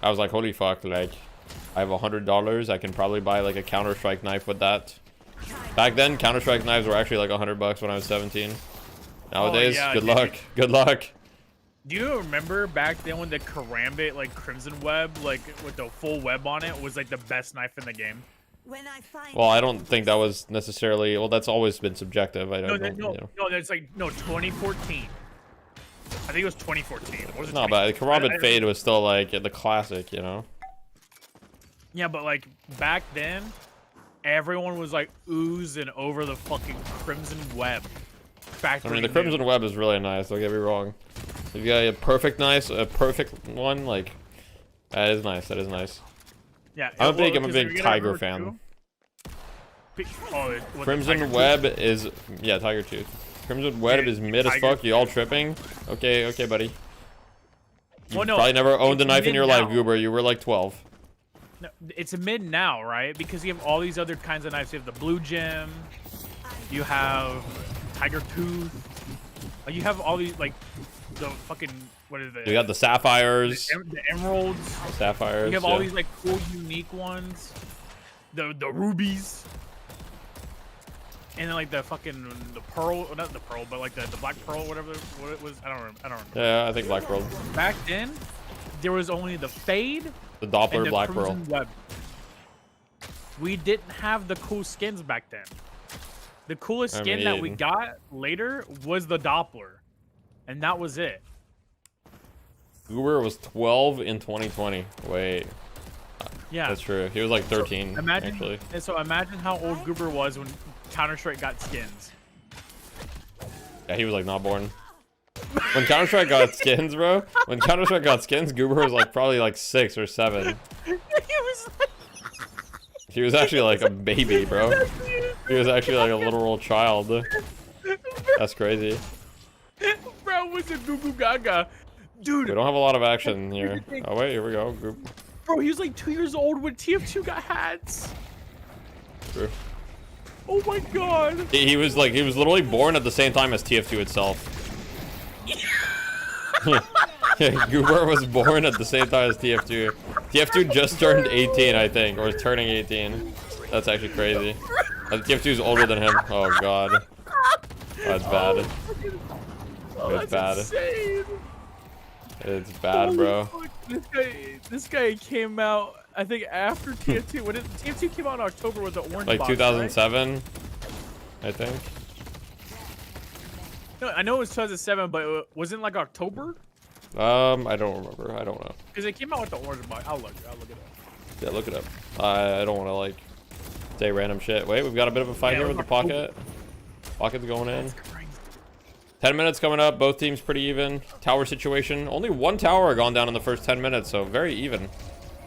I was like, holy fuck, like, I have $100. I can probably buy like a Counter-Strike knife with that. Back then, Counter-Strike knives were actually like $100 when I was 17. Nowadays, good luck. Good luck. Do you remember back then when the Karambit, like Crimson Web, like with the full web on it, was like the best knife in the game? Well, I don't think that was necessarily. Well, that's always been subjective. I don't know. No, that's like 2014. I think it was 2014. Was it no, but the Karambit Fade was still like the classic, you know. Yeah, but like back then, everyone was like oozing over the fucking Crimson Web. I mean, the Crimson Web is really nice. Don't get me wrong. If you got a perfect one, like that is nice. That is nice. Yeah, I'm a big Tiger fan. Crimson Web is Tiger too. Crimson Web is mid as fuck. You all tripping? Okay, buddy. You probably never owned a knife in your life, Goober. You were like 12. No, it's a mid now, right? Because you have all these other kinds of knives. You have the Blue Gem. You have Tiger Tooth. You have all these like the fucking what is it? You got the sapphires, the emeralds, sapphires. You have all these like cool, unique ones. The rubies, and then like the pearl, not the pearl, but like the black pearl, whatever what it was. I don't remember. Yeah, I think black pearl. Back then, there was only the fade, the Doppler, and the black Crimson pearl. Web. We didn't have the cool skins back then. The coolest skin that we got later was the Doppler. And that was it. Goober was 12 in 2020. Wait. Yeah, that's true. He was like 13. So imagine, actually. So imagine how old Goober was when Counter-Strike got skins. Yeah, he was like not born. When Counter-Strike got skins, bro. When Counter-Strike got skins, Goober was like probably like 6 or 7. He was actually like a baby, bro. He was actually like a literal child. That's crazy. Bro, was a Goo Goo Gaga. Dude. We don't have a lot of action here. Oh, wait, here we go. Group. Bro, he was like 2 years old when TF2 got hats. True. Oh my god. He was literally born at the same time as TF2 itself. Yeah, Goober was born at the same time as TF2. TF2 just turned 18, I think, or is turning 18. That's actually crazy. TF2 is older than him. Oh god. That's bad. It's bad. Insane. It's bad, bro. This guy came out, I think, after TF2. When TF2 came out in October with the orange like box, 2007, right? I think. No, I know it was 2007, but it wasn't like October. I don't remember. I don't know. Because it came out with the orange box. I'll look it up. Yeah, look it up. I don't want to like say random shit. Wait, we've got a bit of a fight here with the pocket. Pocket's going in. 10 minutes coming up. Both teams pretty even. Tower situation. Only one tower gone down in the first 10 minutes, so very even.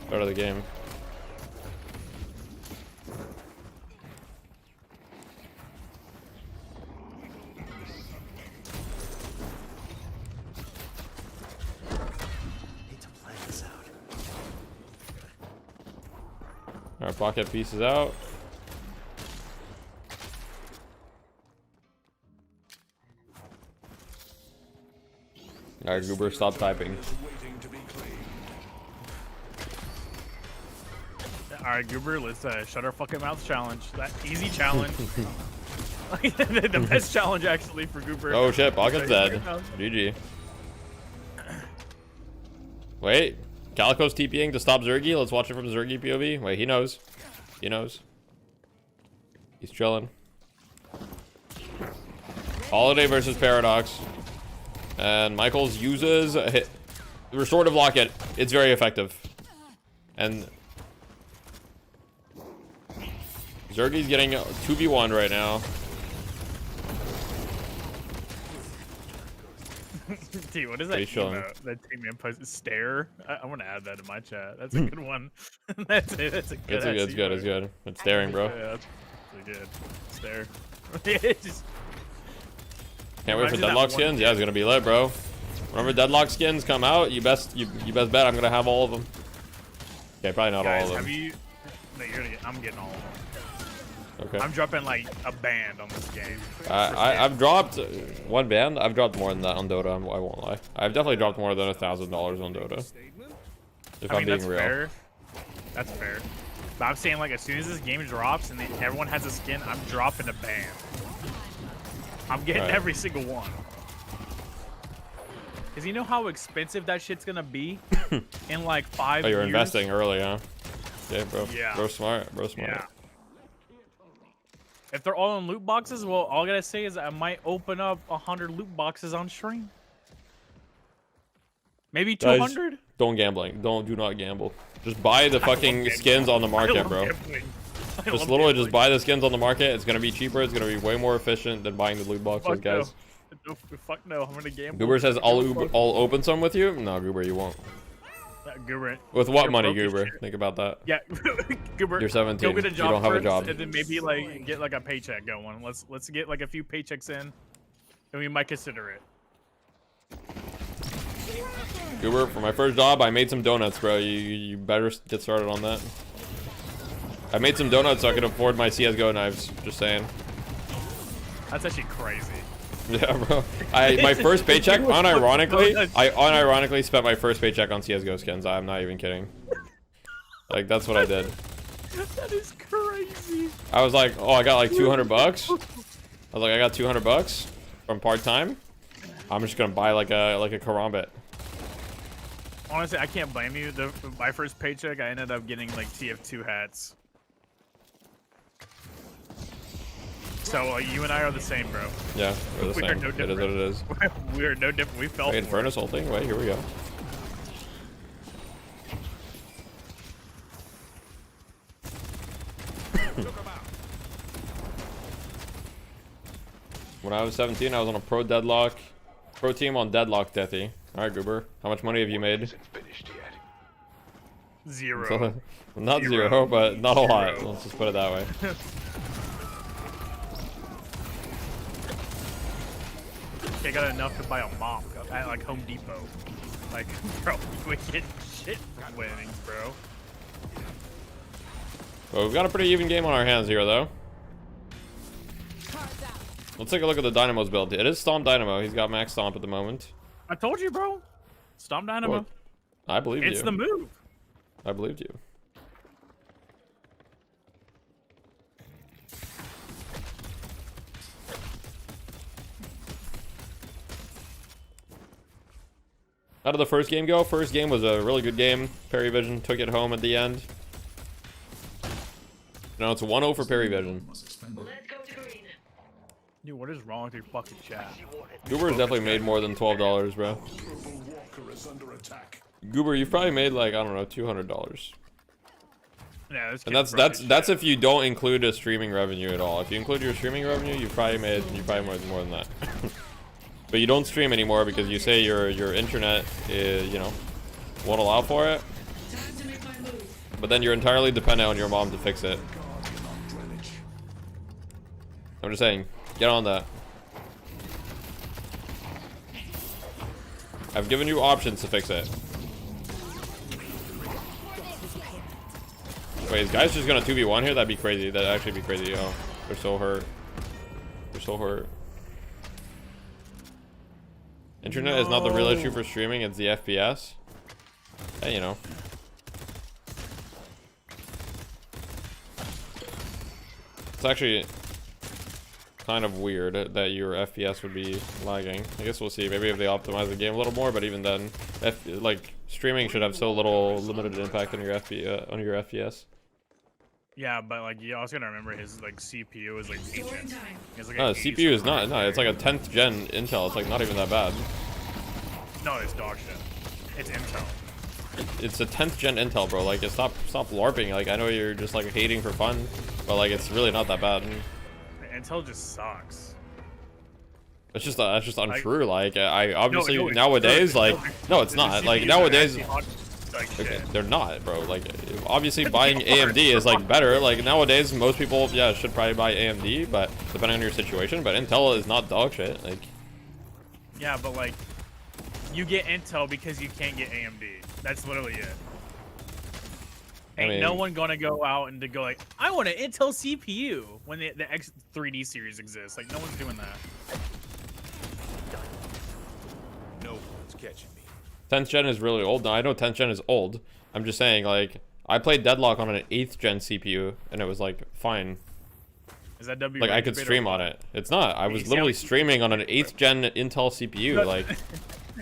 Start of the game. Our pocket pieces out. Alright, Goober, stop typing. Alright, Goober, let's shut our fucking mouths challenge. That easy challenge. The best challenge actually for Goober. Oh shit, pocket's dead. GG. Wait, Calico's TPing to stop Zergy. Let's watch it from Zergy POV. Wait, he knows. He knows. He's chilling. Holiday versus Paradox. And Michaels uses a hit. Restorative Locket. It's very effective. And Zergy's getting 2v1 right now. Dude, what is that team post? Stare? I want to add that in my chat. That's a good one. That's good. It's good. It's good. It's staring, bro. Yeah, that's really good. Stare. Just... Can't wait for Deadlock skins. Yeah, it's gonna be lit, bro. Whenever Deadlock skins come out, you best bet I'm gonna have all of them. Okay, probably not all of them. Have you? No, I'm getting all of them. Okay. I'm dropping like a band on this game. I've dropped one band. I've dropped more than that on Dota. I won't lie. I've definitely dropped more than $1,000 on Dota. If I'm being real. Fair. That's fair. But I'm saying like as soon as this game drops and everyone has a skin, I'm dropping a band. I'm getting every single one. Cause you know how expensive that shit's gonna be in like 5 years. Oh, you're investing early, huh? Yeah, bro. Yeah. Bro, smart. Bro, smart. Yeah. If they're all in loot boxes, well, all I gotta say is I might open up 100 loot boxes on stream. Maybe 200. Guys, don't gambling. Do not gamble. Just buy the fucking skins on the market, bro. Just literally just buy the skins on the market. It's gonna be cheaper. It's gonna be way more efficient than buying the loot boxes, guys. No, fuck no, I'm gonna gamble. Goober says I'll open some with you. No, Goober, you won't. Goober. With what money, Goober? Think about that. Yeah, Goober. You're 17. Go get a job you don't have a job. and then maybe like get like a paycheck going. Let's get like a few paychecks in, and we might consider it. Goober, for my first job, I made some donuts, bro. You better get started on that. I made some donuts so I could afford my CS:GO knives. Just saying. That's actually crazy. Yeah, bro. My first paycheck, unironically spent my first paycheck on CS:GO skins. I'm not even kidding. Like, that's what I did. That is crazy. I was like, oh, I got like 200 bucks. I was like, I got 200 bucks from part-time. I'm just gonna buy like a karambit. Honestly, I can't blame you. My first paycheck, I ended up getting like TF2 hats. So you and I are the same, bro. Yeah, we're the same. No it is what it is. We are no different. We fell. Wait, Infernus ulting. Wait, here we go. When I was 17, I was on a pro team on deadlock, Deathy. All right, Goober. How much money have you made? Zero. Not zero, but not a lot. Let's just put it that way. I got enough to buy a mop at like Home Depot. Like, bro, we get shit from winnings, bro. Well, we've got a pretty even game on our hands here, though. Let's take a look at the Dynamo's build. It is Stomp Dynamo. He's got max Stomp at the moment. I told you, bro. Stomp Dynamo. Well, I believe you. It's the move. I believed you. How did the first game go? First game was a really good game. Perry Vision took it home at the end. No, it's 1-0 for Perry Vision. Dude, what is wrong with your fucking chat? Goober's definitely made more than $12, bro. Goober, you've probably made like, I don't know, $200. Yeah, and that's if you don't include a streaming revenue at all. If you include your streaming revenue, you probably made more than that. But you don't stream anymore because you say your internet is, you know, won't allow for it. But then you're entirely dependent on your mom to fix it. I'm just saying, get on that. I've given you options to fix it. Wait, is guys just gonna 2v1 here? That'd be crazy. That'd actually be crazy. Oh, they're so hurt. They're so hurt. Internet is not the real issue for streaming, it's the FPS. Hey, you know. It's actually kind of weird that your FPS would be lagging. I guess we'll see. Maybe if they optimize the game a little more, but even then, like streaming should have so little limited impact on your FPS. Yeah, but like you also gotta remember his like CPU is like ancient. Like no, CPU is not. No, it's like a 10th gen Intel. It's like not even that bad. No, it's dog shit. It's Intel. It's a 10th gen Intel, bro. Like, stop LARPing. Like, I know you're just like hating for fun, but like it's really not that bad. Intel just sucks. It's just that's just untrue. Like, I obviously nowadays, like, no, it's not. Like nowadays. Okay, they're not, bro. Like, obviously buying AMD is like better. Like nowadays, most people, yeah, should probably buy AMD, but depending on your situation. But Intel is not dog shit. Like, yeah, but like, you get Intel because you can't get AMD. That's literally it. Ain't no one gonna go out and to go like, I want an Intel CPU when the X3D series exists. Like, no one's doing that. No one's catching me. 10th gen is really old. Now I know 10th gen is old. I'm just saying, like, I played Deadlock on an 8th gen CPU and it was like fine. Is that W? Like I could stream on it. It's not. I was literally streaming on an 8th gen Intel CPU. Like.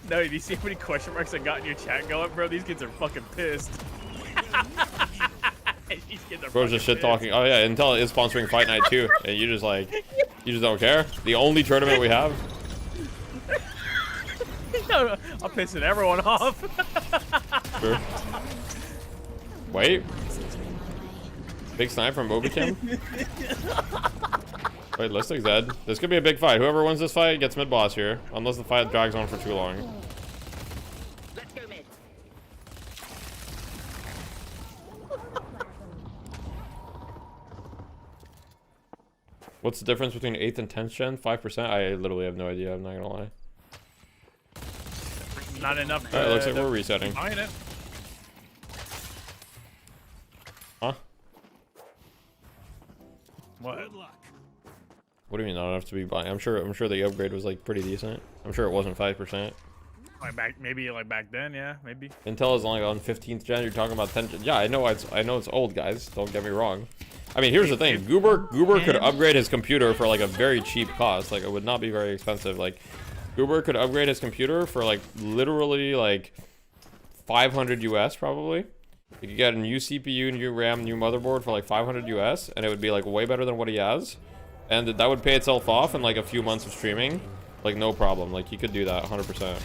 No, do you see how many question marks I got in your chat going, bro? These kids are fucking pissed. These kids are Bro's just shit talking. Oh yeah, Intel is sponsoring Fight Night too, and you just like, you just don't care. The only tournament we have. No, I'm pissing everyone off. Sure. Wait. Big snipe from Mobikim. Wait, Listic's dead. This could be a big fight. Whoever wins this fight gets mid boss here, unless the fight drags on for too long. Let's go mid. What's the difference between 8th and 10th gen? 5%? I literally have no idea. I'm not gonna lie. Not enough. Alright, looks like we're resetting. It. Huh? What? What do you mean not enough to be buying? I'm sure the upgrade was like pretty decent. I'm sure it wasn't 5%. Like maybe back then, yeah, maybe. Intel is only on 15th gen. You're talking about 10th gen. Yeah, I know it's old, guys. Don't get me wrong. I mean, here's the thing. Goober could upgrade his computer for like a very cheap cost. Like, it would not be very expensive. Like, Goober could upgrade his computer for like literally like 500 US probably. You could get a new CPU, new RAM, new motherboard for like 500 US, and it would be like way better than what he has. And that would pay itself off in like a few months of streaming. Like, no problem. Like, you could do that 100%.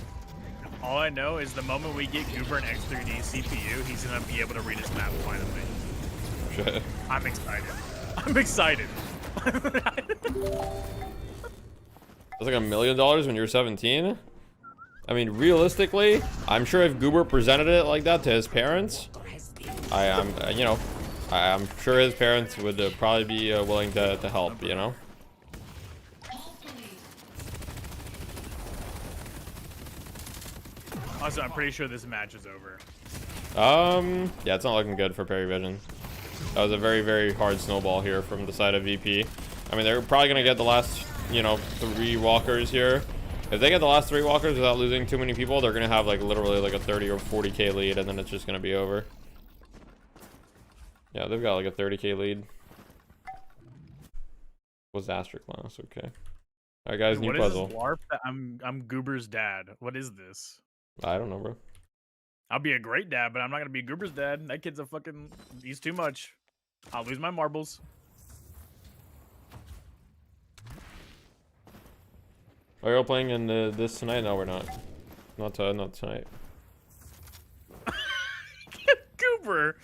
All I know is the moment we get Goober an X3D CPU, he's gonna be able to read his map finally. Shit. I'm excited. I'm excited. That's like $1 million when you're 17. I mean, realistically, I'm sure if Goober presented it like that to his parents, I'm sure his parents would probably be willing to help, you know? Also, I'm pretty sure this match is over. Yeah, it's not looking good for Perry Vision. That was a very, very hard snowball here from the side of VP. I mean, they're probably gonna get the last, 3 walkers here. If they get the last 3 walkers without losing too many people, they're gonna have like literally like a 30 or 40k lead, and then it's just gonna be over. Yeah, they've got like a 30k lead. Was Asterisk class, okay. All right, guys, new puzzle. What is this LARP that I'm Goober's dad? What is this? I don't know, bro. I'll be a great dad, but I'm not gonna be Goober's dad. That kid's he's too much. I'll lose my marbles. Are you all playing in this tonight? No, we're not. Not tonight. Goober!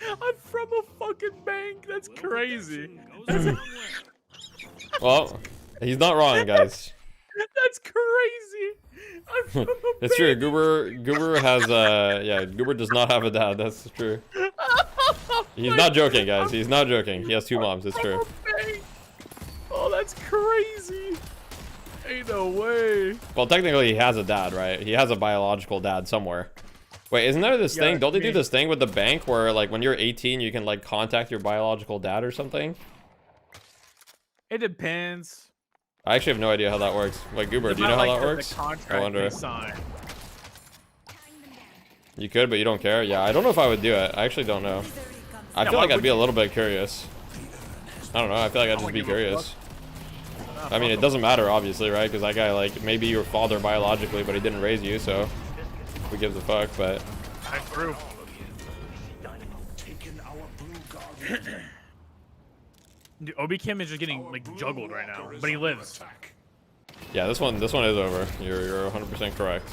I'm from a fucking bank. That's crazy. Well, he's not wrong, guys. That's crazy. I'm from a It's true. Goober has yeah, Goober does not have a dad. That's true. He's not joking, guys. He's not joking. He has 2 moms. It's true. Oh, that's crazy. Ain't no way. Well, technically, he has a dad, right? He has a biological dad somewhere. Wait, isn't there this thing? Don't they do this thing with the bank where, like, when you're 18, you can, like, contact your biological dad or something? It depends. I actually have no idea how that works. Like, Goober, do you know how that works? I wonder. You could, but you don't care? Yeah, I don't know if I would do it. I actually don't know. I feel like I'd be a little bit curious. I don't know. I feel like I'd just be curious. I mean, it doesn't matter, obviously, right? Because that guy, like, maybe your father biologically, but he didn't raise you, so who gives a fuck? But that's true. Dude, Obi Kim is just getting like juggled right now, but he lives. Yeah, this one is over. You're 100% correct.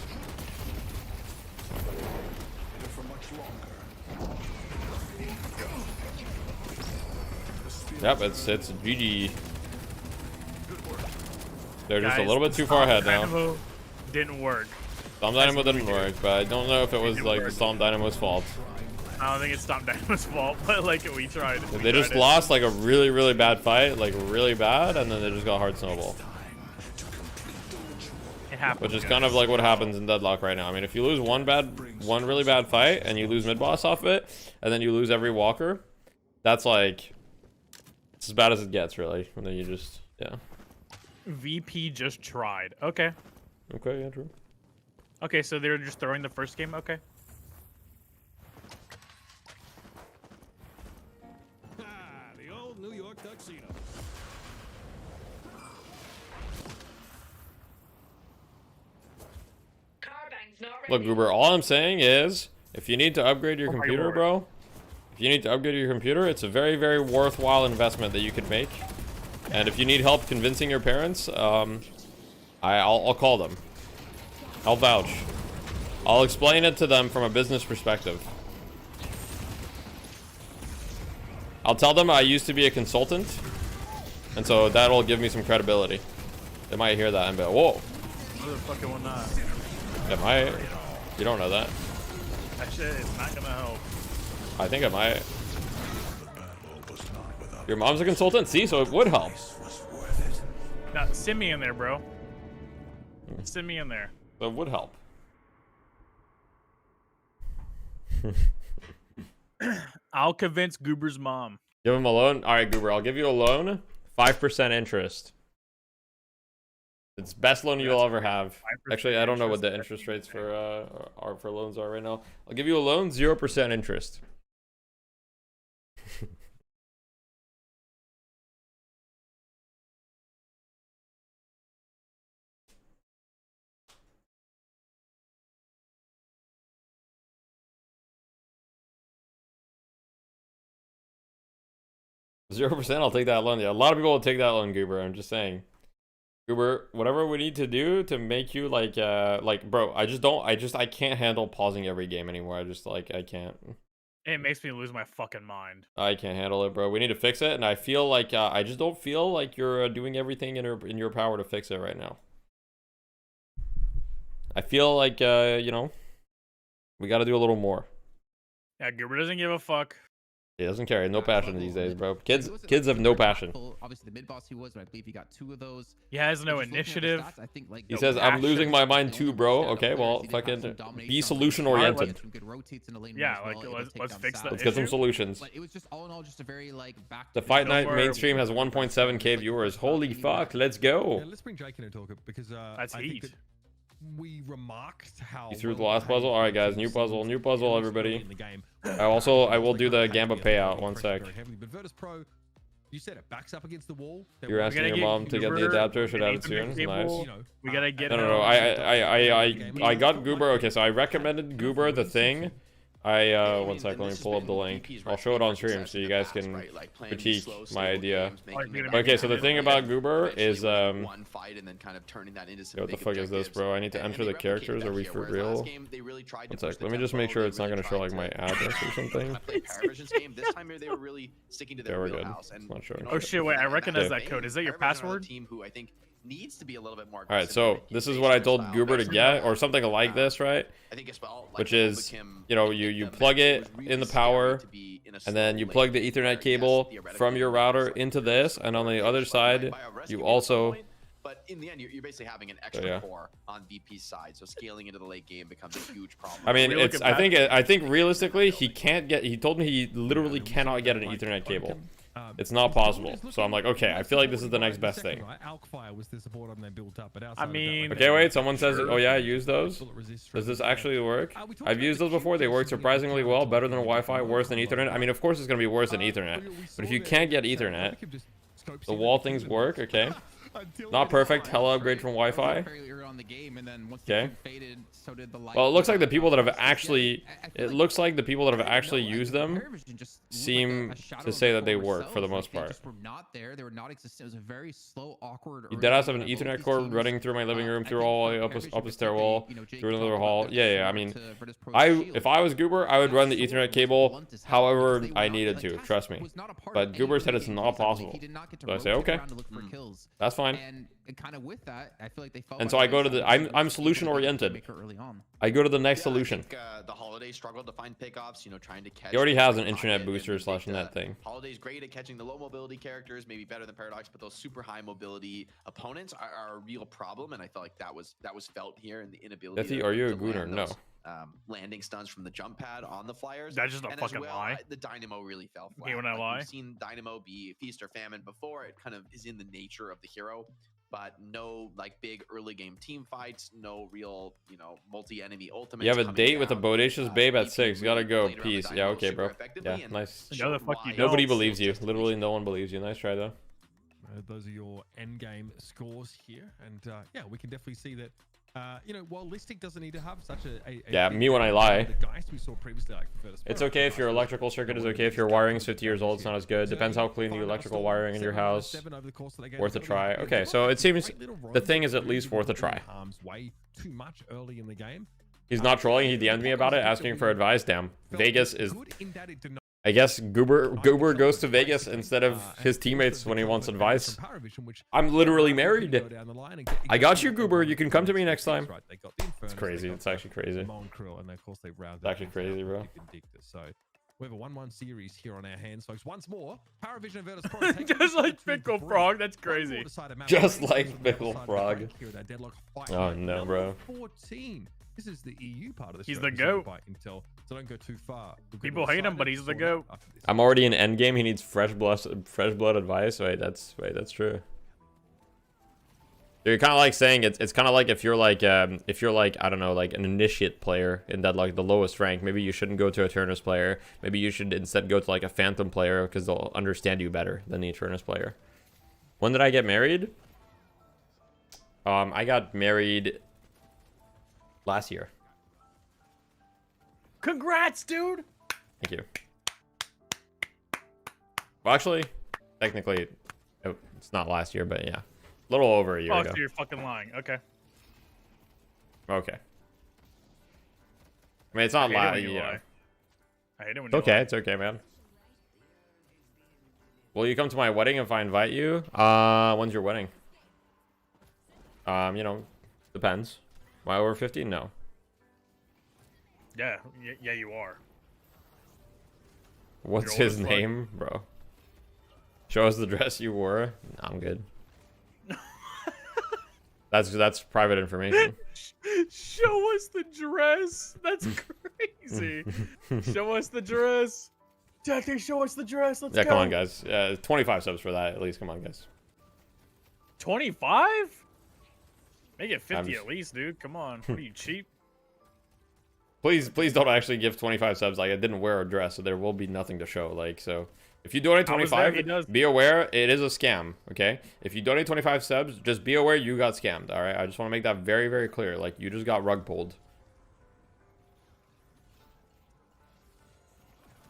Yep, it's GG. They're just a little bit too far ahead now. Didn't work. Storm Dynamo didn't work, but I don't know if it was like the Storm Dynamo's fault. I don't think it's Storm Dynamo's fault, but like we tried. They just lost like a really, really bad fight, like really bad, and then they just got hard snowball. It happens. Which is kind of like what happens in Deadlock right now. I mean, if you lose one really bad fight, and you lose mid boss off it, and then you lose every walker, that's like it's as bad as it gets, really. And then you just VP just tried. Okay. Okay, yeah, true. Okay, so they're just throwing the first game. Okay. The old New York tuxedo. Look, Goober, all I'm saying is, if you need to upgrade your computer, bro, if you need to upgrade your computer, it's a very, very worthwhile investment that you could make. And if you need help convincing your parents, I'll call them. I'll vouch. I'll explain it to them from a business perspective. I'll tell them I used to be a consultant, and so that'll give me some credibility. They might hear that and be like, whoa. Motherfucking will not. It might. You don't know that. That shit is not gonna help. I think it might. Your mom's a consultant? See, so it would help. Now, send me in there, bro. Send me in there. So it would help. I'll convince Goober's mom. Give him a loan? Alright, Goober, I'll give you a loan. 5% interest. It's best loan you'll ever have. Actually, I don't know what the interest rates for loans are right now. I'll give you a loan, 0% interest. 0%, I'll take that loan. Yeah, a lot of people will take that loan, Goober. I'm just saying. Goober, whatever we need to do to make you like bro, I can't handle pausing every game anymore. I can't. It makes me lose my fucking mind. I can't handle it, bro. We need to fix it, and I feel like I just don't feel like you're doing everything in your power to fix it right now. I feel like you know, we got to do a little more. Yeah, Goober doesn't give a fuck. He doesn't care. No passion these days, bro. Kids have no passion. Obviously, the mid boss he was, but I believe he got 2 of those. He has no initiative. Stats, I think, like, He says, "I'm losing my mind too, bro." Okay, well, fucking be solution oriented. Yeah, like let's fix that. Let's get some solutions. But it was just all in all just a very like back. The Fight Night mainstream has 1.7k viewers. Holy fuck, let's go. Yeah, let's bring Jake in and talk it because that's heat. Think that we remarked how you threw the last puzzle. All right, guys, new puzzle, everybody. I will do the Gamba payout. 1 sec. But Virtus Pro, you said it backs up against the wall. You're asking your mom to get the adapter. Should have it soon. Nice. We gotta get. No. I got Goober. Okay, so I recommended Goober the thing. 1 sec, let me pull up the link. I'll show it on stream so you guys can critique my idea. Okay, so the thing about Goober is what the fuck is this, bro? I need to enter the characters. Are we for real? 1 sec, let me just make sure it's not gonna show like my address or something. There we're good. It's not showing. Oh shit! Wait, I recognize that code. Is that your password? Needs to be a little bit more. All right, so this is what I told Goober to get, or something like this, right? Which is, you know, you plug it in the power, and then you plug the Ethernet cable from your router into this, and on the other side, you also. But in the end, you're basically having an extra core on VP's side, so scaling into the late game becomes a huge problem. I mean, it's. I think realistically, he can't get. He told me he literally cannot get an Ethernet cable. It's not possible. So I'm like, okay, I feel like this is the next best thing. I mean, okay, wait, someone says, oh yeah, I use those. Does this actually work? I've used those before. They work surprisingly well, better than Wi-Fi, worse than Ethernet. I mean, of course it's going to be worse than Ethernet. But if you can't get Ethernet, the wall things work, okay? Not perfect. Hella upgrade from Wi-Fi. Okay. Well, it looks like the people that have actually, used them seem to say that they work for the most part. You dead ass have an Ethernet cord running through my living room, through all the way up a stairwell, through another hall. Yeah. I mean, if I was Goober, I would run the Ethernet cable however I needed to. Trust me. But Goober said it's not possible. So I say, okay, that's fine. And kind of with that, I feel like they felt. And so I go to the. I'm solution oriented. I go to the next solution. The Holiday struggled to find pickoffs, you know, trying to catch. He already has an internet booster / net thing. Holiday's great at catching the low mobility characters, maybe better than Paradox, but those super high mobility opponents are a real problem, and I felt like that was felt here in the inability. Deathy, are you a gooner? No. Landing stuns from the jump pad on the Flyers. That's just a fucking lie. The Dynamo really fell flat. Hey, when I lie, we've seen Dynamo be feast or famine before. It kind of is in the nature of the hero. But no like big early game team fights, no real, you know, multi-enemy ultimates. You have a date with a bodacious babe at 6. Gotta go. Peace. Yeah, okay, bro. Yeah, nice. Nobody believes you. Literally no one believes you. Nice try, though. Those are your end game scores here. And yeah, we can definitely see that. You know, while Listic doesn't need to have such a yeah, me when I lie. The guys we saw previously, like it's okay if your electrical circuit is okay. If your wiring's 50 years old, it's not as good. Depends how clean the electrical wiring in your house. Worth a try. Okay, so it seems the thing is at least worth a try. Too much early in the game. He's not trolling. He DM'd me about it, asking for advice. Damn, Vegas is. I guess Goober goes to Vegas instead of his teammates when he wants advice. I'm literally married. I got you, Goober. You can come to me next time. It's crazy. It's actually crazy. It's actually crazy, bro. So we have a 1-1 series here on our hands, folks. Once more, Paravision and Virtus Pro just like Pickle Frog. That's crazy. Just like Pickle Frog. Oh no, bro. 14. This is the EU part of the He's the GOAT. Intel, so don't go too far. People hate him, but he's the GOAT. I'm already in endgame. He needs fresh blood advice. Wait, that's true. You're kind of like saying it's kind of like if you're like I don't know, like an initiate player in that like the lowest rank, maybe you shouldn't go to a Eternus player. Maybe you should instead go to like a Phantom player because they'll understand you better than the Eternus player. When did I get married? I got married last year. Congrats, dude. Thank you. Well, actually, technically, it's not last year, but yeah. A little over a year ago. Oh, so you're fucking lying. Okay. Okay. I mean, it's not last year. I hate it when It's okay. It's okay, man. Will you come to my wedding if I invite you? When's your wedding? You know, depends. Am I over 50? No. Yeah, yeah, you are. What's his name, bro? Show us the dress you wore. No, I'm good. That's private information. Show us the dress. That's crazy. Show us the dress. Tactic, show us the dress. Let's go. Yeah, come on, guys. 25 subs for that, at least. Come on, guys. 25? Make it 50 at least, dude. Come on. What are you, cheap? Please don't actually give 25 subs. Like, I didn't wear a dress, so there will be nothing to show. Like, so if you donate 25, be aware it is a scam. Okay, if you donate 25 subs, just be aware you got scammed. All right, I just want to make that very, very clear. Like, you just got rug pulled.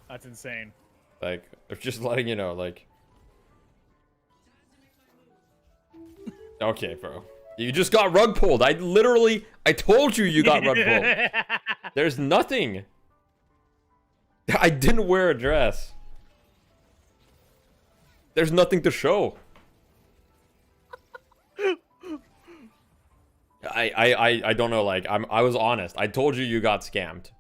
That's insane. Like, they're just letting you know. Like, okay, bro. You just got rug pulled. I told you got rug pulled. There's nothing. I didn't wear a dress. There's nothing to show. I don't know. Like, I was honest. I told you got scammed.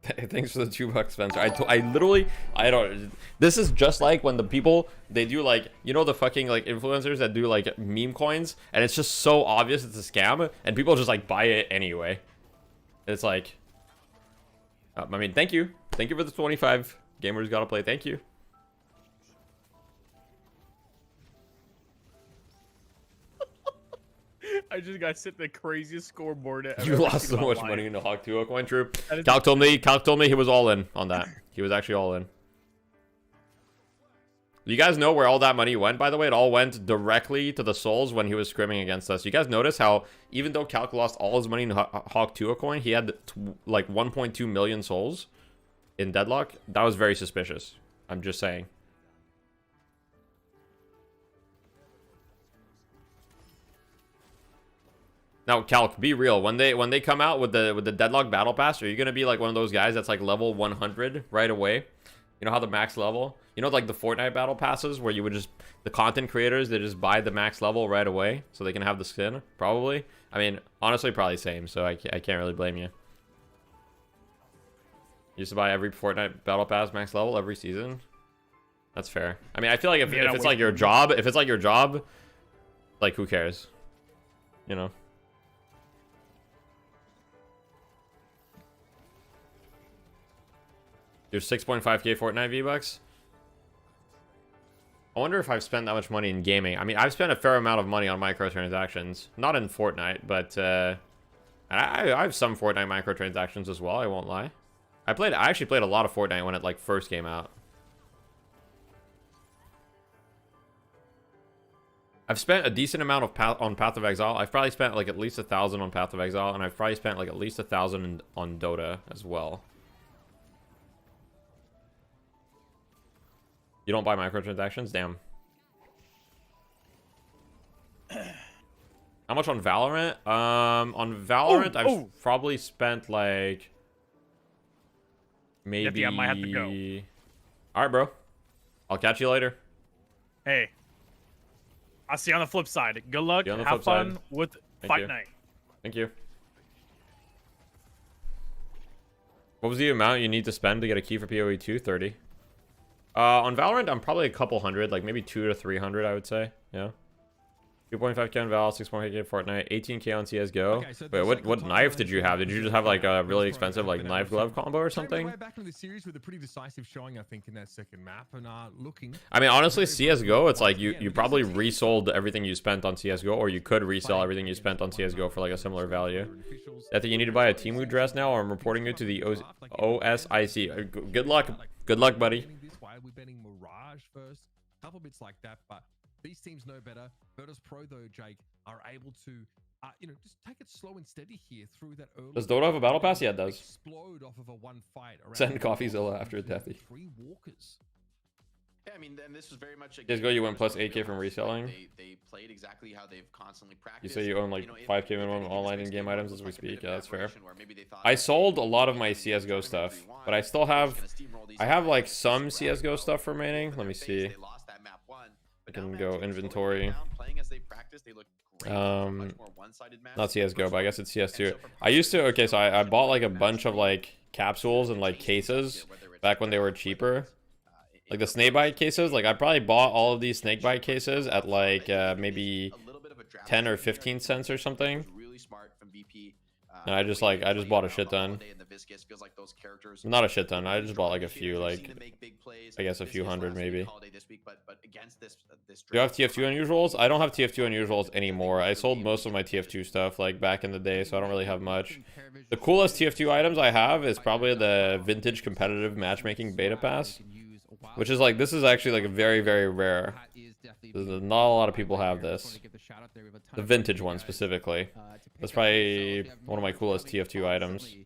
Thanks for the $2, Spencer. I don't. This is just like when the people, they do, like, you know, the fucking, like, influencers that do, like, meme coins, and it's just so obvious it's a scam, and people just, like, buy it anyway. It's like, I mean, thank you for the 25 gamers gotta play. Thank you. I just got sent the craziest scoreboard ever. You lost so much money in the Hawk 2 coin, true. Calc told me he was all in on that. He was actually all in. You guys know where all that money went, by the way? It all went directly to the souls when he was scrimming against us. You guys notice how even though Calc lost all his money in Hawk 2 coin, he had like 1.2 million souls in Deadlock? That was very suspicious. I'm just saying. Now, Calc, be real. When they come out with the Deadlock Battle Pass, are you gonna be like one of those guys that's like level 100 right away? You know how the max level? You know, like the Fortnite Battle Passes where you would just, the content creators, they just buy the max level right away so they can have the skin? Probably. I mean, honestly, probably same, so I can't really blame you. You used to buy every Fortnite Battle Pass max level every season? That's fair. I mean, I feel like if it's like your job, like, who cares? You know? There's 6.5k Fortnite V-Bucks. I wonder if I've spent that much money in gaming. I mean, I've spent a fair amount of money on microtransactions. Not in Fortnite, but I have some Fortnite microtransactions as well, I won't lie. I actually played a lot of Fortnite when it like first came out. I've spent a decent amount of on Path of Exile. I've probably spent like at least 1,000 on Path of Exile, and I've probably spent like at least 1,000 on Dota as well. You don't buy microtransactions? Damn. How much on Valorant? On Valorant, I've probably spent like maybe. I might have to go. All right, bro. I'll catch you later. Hey, I'll see you on the flip side. Good luck. Have fun with Fight Night. Thank you. What was the amount you need to spend to get a key for PoE 2? 30. On Valorant, I'm probably a couple hundred, like maybe 200 to 300, I would say. Yeah. 2.5k on Val, 6.8k Fortnite, 18k on CS:GO. Okay, so wait, what knife did you have? Did you just have like a really expensive like knife glove combo or something? Back into the series with a pretty decisive showing, I think, in that second map, and looking. I mean, honestly, CS:GO, it's like you probably resold everything you spent on CS:GO, or you could resell everything you spent on CS:GO for like a similar value. I think you need to buy a Temu dress now, or I'm reporting you to the OSIC. Good luck. Good luck, buddy. We're betting Mirage first, a couple bits like that, but these teams know better. Virtus Pro, though, Jake, are able to, just take it slow and steady here through that early. Does Dota have a battle pass? Yeah, it does. Explode off of a one fight. Send CoffeeZilla after Deathy. 3 walkers. Yeah, I mean, and this was very much a CSGO, you win plus 8K from reselling. They played exactly how they've constantly practiced. You say you own like 5K minimum online in-game items as we speak. Yeah, that's fair. I sold a lot of my CSGO stuff, but I still have, like some CSGO stuff remaining. Let me see. I can go inventory. Not CSGO, but I guess it's CS2. I used to, okay, so I bought like a bunch of like capsules and like cases back when they were cheaper. Like the snakebite cases, like I probably bought all of these snakebite cases at like maybe 10 or 15 cents or something. And I just bought a shit ton. Not a shit ton. I just bought like a few, like I guess a few hundred maybe. Do you have TF2 unusuals? I don't have TF2 unusuals anymore. I sold most of my TF2 stuff like back in the day, so I don't really have much. The coolest TF2 items I have is probably the vintage competitive matchmaking beta pass. Which is like, this is actually like a very, very rare. Not a lot of people have this. The vintage one specifically. That's probably one of my coolest TF2 items.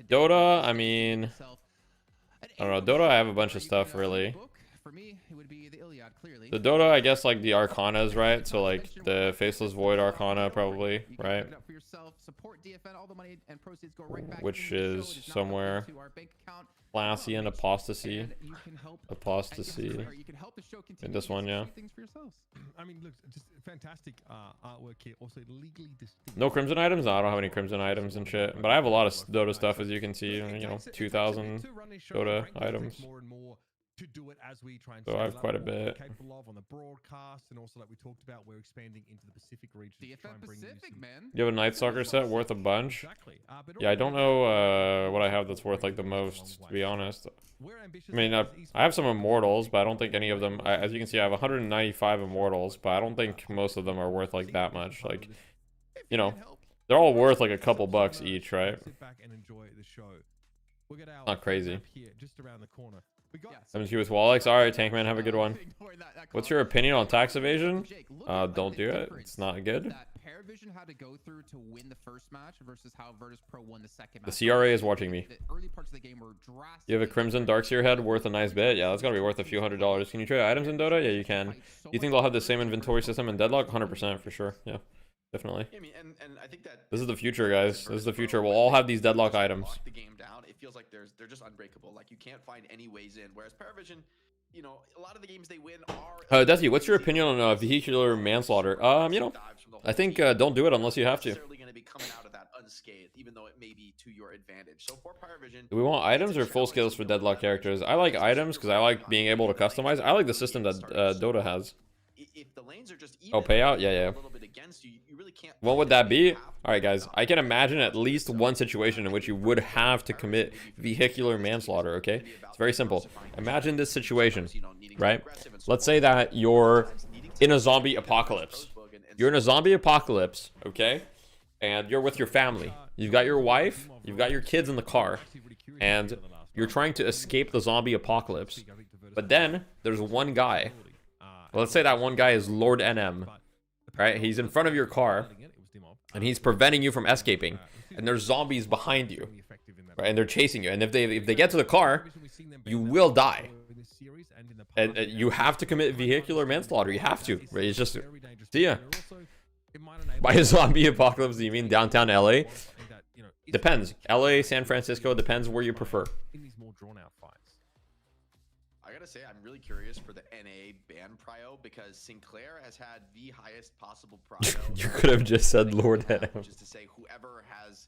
Dota, I mean, I don't know. Dota, I have a bunch of stuff really. For me, it would be the Iliad, clearly. The Dota, I guess, like the Arcanas, right? So like the Faceless Void Arcana, probably, right? Which is somewhere. Classy and Apostasy. Apostasy. And this one, yeah. I mean, look, just fantastic artwork here. Also legally distinct. No Crimson items? No, I don't have any Crimson items and shit. But I have a lot of Dota stuff, as you can see. You know, 2,000 Dota items. To do it as we try and so I have quite a bit. Capable of on the broadcast, and also like we talked about, we're expanding into the Pacific region. DFM Pacific, man. You have a Night Stalker set worth a bunch? Exactly. Yeah, I don't know what I have that's worth like the most, to be honest. I mean, I have some Immortals, but I don't think any of them, as you can see, I have 195 Immortals, but I don't think most of them are worth like that much. Like, you know, they're all worth like a couple bucks each, right? Sit back and enjoy the show. We'll get our not crazy. Here, just around the corner. MQ with Wallix. Alright, Tankman, have a good one. What's your opinion on tax evasion? Don't do it. It's not good. Paravision had to go through to win the first match versus how Virtus Pro won the second match. The CRA is watching me. The early parts of the game were drastic. You have a Crimson Darkseer head worth a nice bit? Yeah, that's gotta be worth a few $100s. Can you trade items in Dota? Yeah, you can. You think they'll have the same inventory system in Deadlock? 100% for sure. Yeah. Definitely. I mean, and I think that this is the future, guys. This is the future. We'll all have these Deadlock items. The game down, it feels like they're just unbreakable. Like you can't find any ways in. Whereas Paravision, you know, a lot of the games they win are. Desi, what's your opinion on vehicular manslaughter? You know, I think don't do it unless you have to. Going to be coming out of that unscathed, even though it may be to your advantage. So for Paravision, do we want items or full scales for Deadlock characters? I like items because I like being able to customize. I like the system that Dota has. If the lanes are just even, payout, yeah. You really can't. What would that be? All right, guys. I can imagine at least one situation in which you would have to commit vehicular manslaughter. Okay, it's very simple. Imagine this situation, right? Let's say that you're in a zombie apocalypse. You're in a zombie apocalypse, okay? And you're with your family. You've got your wife. You've got your kids in the car, and you're trying to escape the zombie apocalypse. But then there's one guy. Let's say that one guy is Lord NM, right? He's in front of your car, and he's preventing you from escaping. And there's zombies behind you, right? And they're chasing you. And if they get to the car, you will die. And you have to commit vehicular manslaughter. You have to. Right? It's just, see ya. By a zombie apocalypse, do you mean downtown LA? Depends. LA, San Francisco, depends where you prefer. I gotta say, I'm really curious for the NA ban prio because Sinclair has had the highest possible prio. You could have just said Lord NM. Just to say whoever has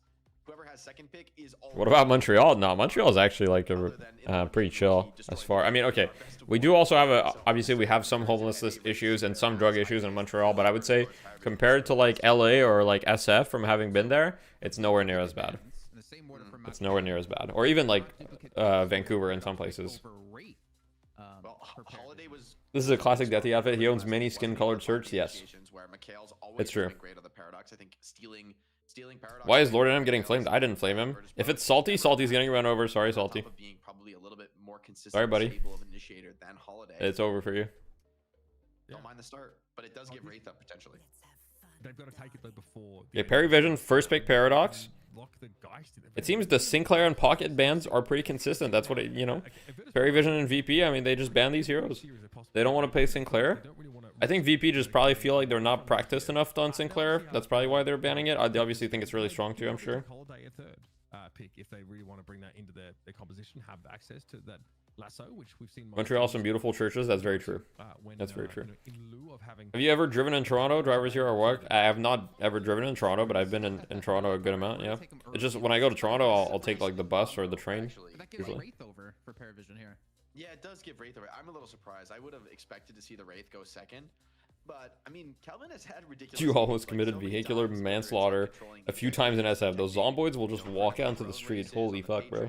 second pick is. What about Montreal? No, Montreal is actually like a pretty chill as far. I mean, okay, we do also have obviously we have some homelessness issues and some drug issues in Montreal, but I would say compared to like LA or like SF from having been there, it's nowhere near as bad. It's nowhere near as bad, or even like Vancouver in some places. This is a classic Deathy outfit. He owns many skin-colored shirts. Yes, it's true. Why is Lord NM getting flamed? I didn't flame him. If it's Salty, Salty's getting run over. Sorry, Salty. Sorry, buddy. It's over for you. Don't mind the start, but it does give Wraith up potentially. They've got to take it though before. Okay, Parry Vision, first pick Paradox. Lock the Geist in It seems the Sinclair and Pocket bans are pretty consistent. That's what it, you know. Parry Vision and VP, I mean, they just ban these heroes. They don't want to play Sinclair. I think VP just probably feel like they're not practiced enough on Sinclair. That's probably why they're banning it. I obviously think it's really strong too, I'm sure. Holiday a third pick if they really want to bring that into their composition, have access to that lasso, which we've seen. Montreal, some beautiful churches. That's very true. That's very true. Have you ever driven in Toronto? Drivers here are what? I have not ever driven in Toronto, but I've been in Toronto a good amount. Yeah. It's just when I go to Toronto, I'll take like the bus or the train. That gives Wraith over for Paravision here. Yeah, it does give Wraith over. I'm a little surprised. I would have expected to see the Wraith go second. But, I mean, Kelvin has had ridiculous... You almost committed vehicular manslaughter a few times in SF. Those zomboids will just walk out into the street. Holy fuck, bro.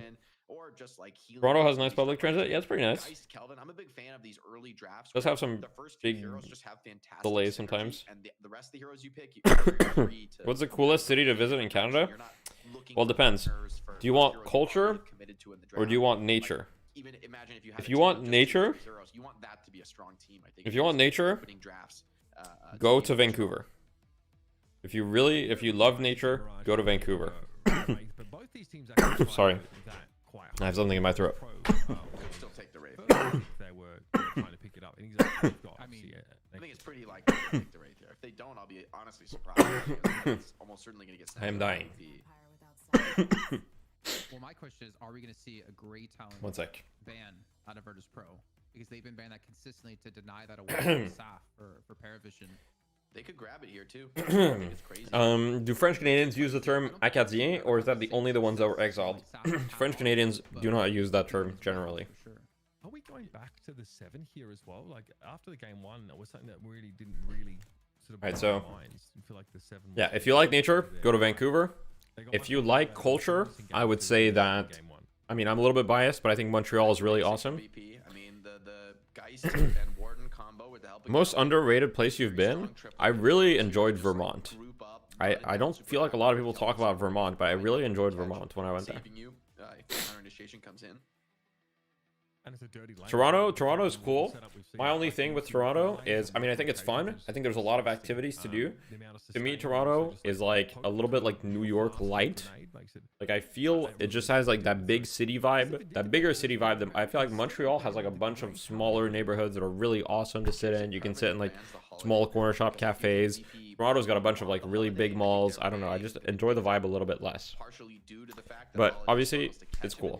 Toronto has nice public transit. Yeah, it's pretty nice. Kelvin, I'm a big fan of these early drafts. Does have some big delays sometimes. And the rest of the heroes you pick, what's the coolest city to visit in Canada? Well, it depends. Do you want culture or do you want nature? If you want nature, if you want nature, go to Vancouver. If you love nature, go to Vancouver. Sorry, I have something in my throat. Still take the Wraith. They were trying to pick it up. I mean, I think it's pretty likely to take the Wraith here. If they don't, I'll be honestly surprised. It's almost certainly going to get snapped. I am dying. Well, my question is, are we going to see a Grey Talon ban out of Virtus Pro? Because they've been banning that consistently to deny that away from SAF for Paravision. They could grab it here too. I think it's crazy. Do French Canadians use the term acadien, or is that only the ones that were exiled? French Canadians do not use that term generally. Are we going back to the 7 here as well? Like after the game 1, that was something that really didn't really sort of. Alright, so you feel like the 7. Yeah, if you like nature, go to Vancouver. If you like culture, I would say that. I mean, I'm a little bit biased, but I think Montreal is really awesome. I mean, the Geist and Warden combo with the help. Most underrated place you've been? I really enjoyed Vermont. I don't feel like a lot of people talk about Vermont, but I really enjoyed Vermont when I went there. And it's a dirty lane. Toronto is cool. My only thing with Toronto is, I mean, I think it's fun. I think there's a lot of activities to do. To me, Toronto is like a little bit like New York light. Like I feel it just has like that big city vibe, that bigger city vibe. That I feel like Montreal has like a bunch of smaller neighborhoods that are really awesome to sit in. You can sit in like small corner shop cafes. Toronto's got a bunch of like really big malls. I don't know. I just enjoy the vibe a little bit less. But obviously, it's cool.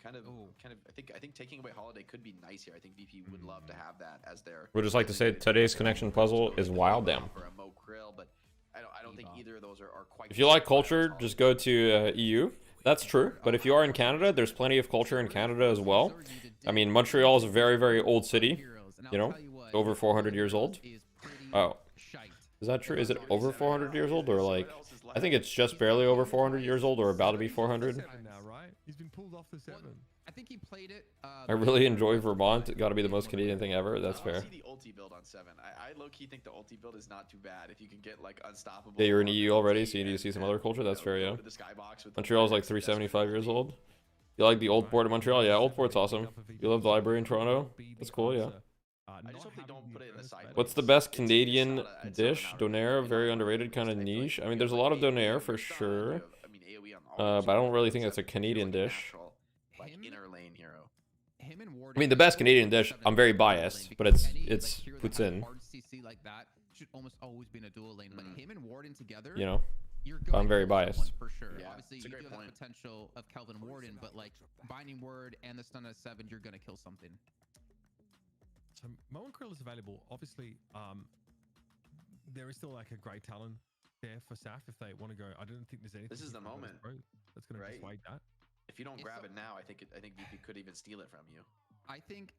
I think taking away Holiday could be nice here. I think VP would love to have that as their. Would just like to say today's connection puzzle is wild damn. But I don't think either of those are quite. If you like culture, just go to EU. That's true. But if you are in Canada, there's plenty of culture in Canada as well. I mean, Montreal is a very, very old city. You know, over 400 years old. Oh, is that true? Is it over 400 years old or like? I think it's just barely over 400 years old or about to be 400. He's been pulled off the 7. I think he played it. I really enjoy Vermont. It got to be the most Canadian thing ever. That's fair. I see the ulti build on 7. I low-key think the ulti build is not too bad if you can get like unstoppable. Yeah, you're in EU already, so you need to see some other culture. That's fair, yeah. Montreal's like 375 years old. You like the old port of Montreal? Yeah, old port's awesome. You love the library in Toronto? That's cool, yeah. I just hope they don't put it in the side. What's the best Canadian dish? Donair, very underrated, kind of niche. I mean, there's a lot of Donair for sure. But I don't really think that's a Canadian dish. I mean, the best Canadian dish, I'm very biased, but it's poutine. Should almost always be in a dual lane, but him and Warden together, you know, I'm very biased. For sure. Yeah, obviously, you do have the potential of Kelvin Warden, but like binding word and the stun at 7, you're gonna kill something. So Mo and Krill is available. Obviously, there is still like a Grey Talon there for SAF if they want to go. I don't think there's anything. This is the moment that's going to dissuade that. If you don't grab it now, I think VP could even steal it from you. I think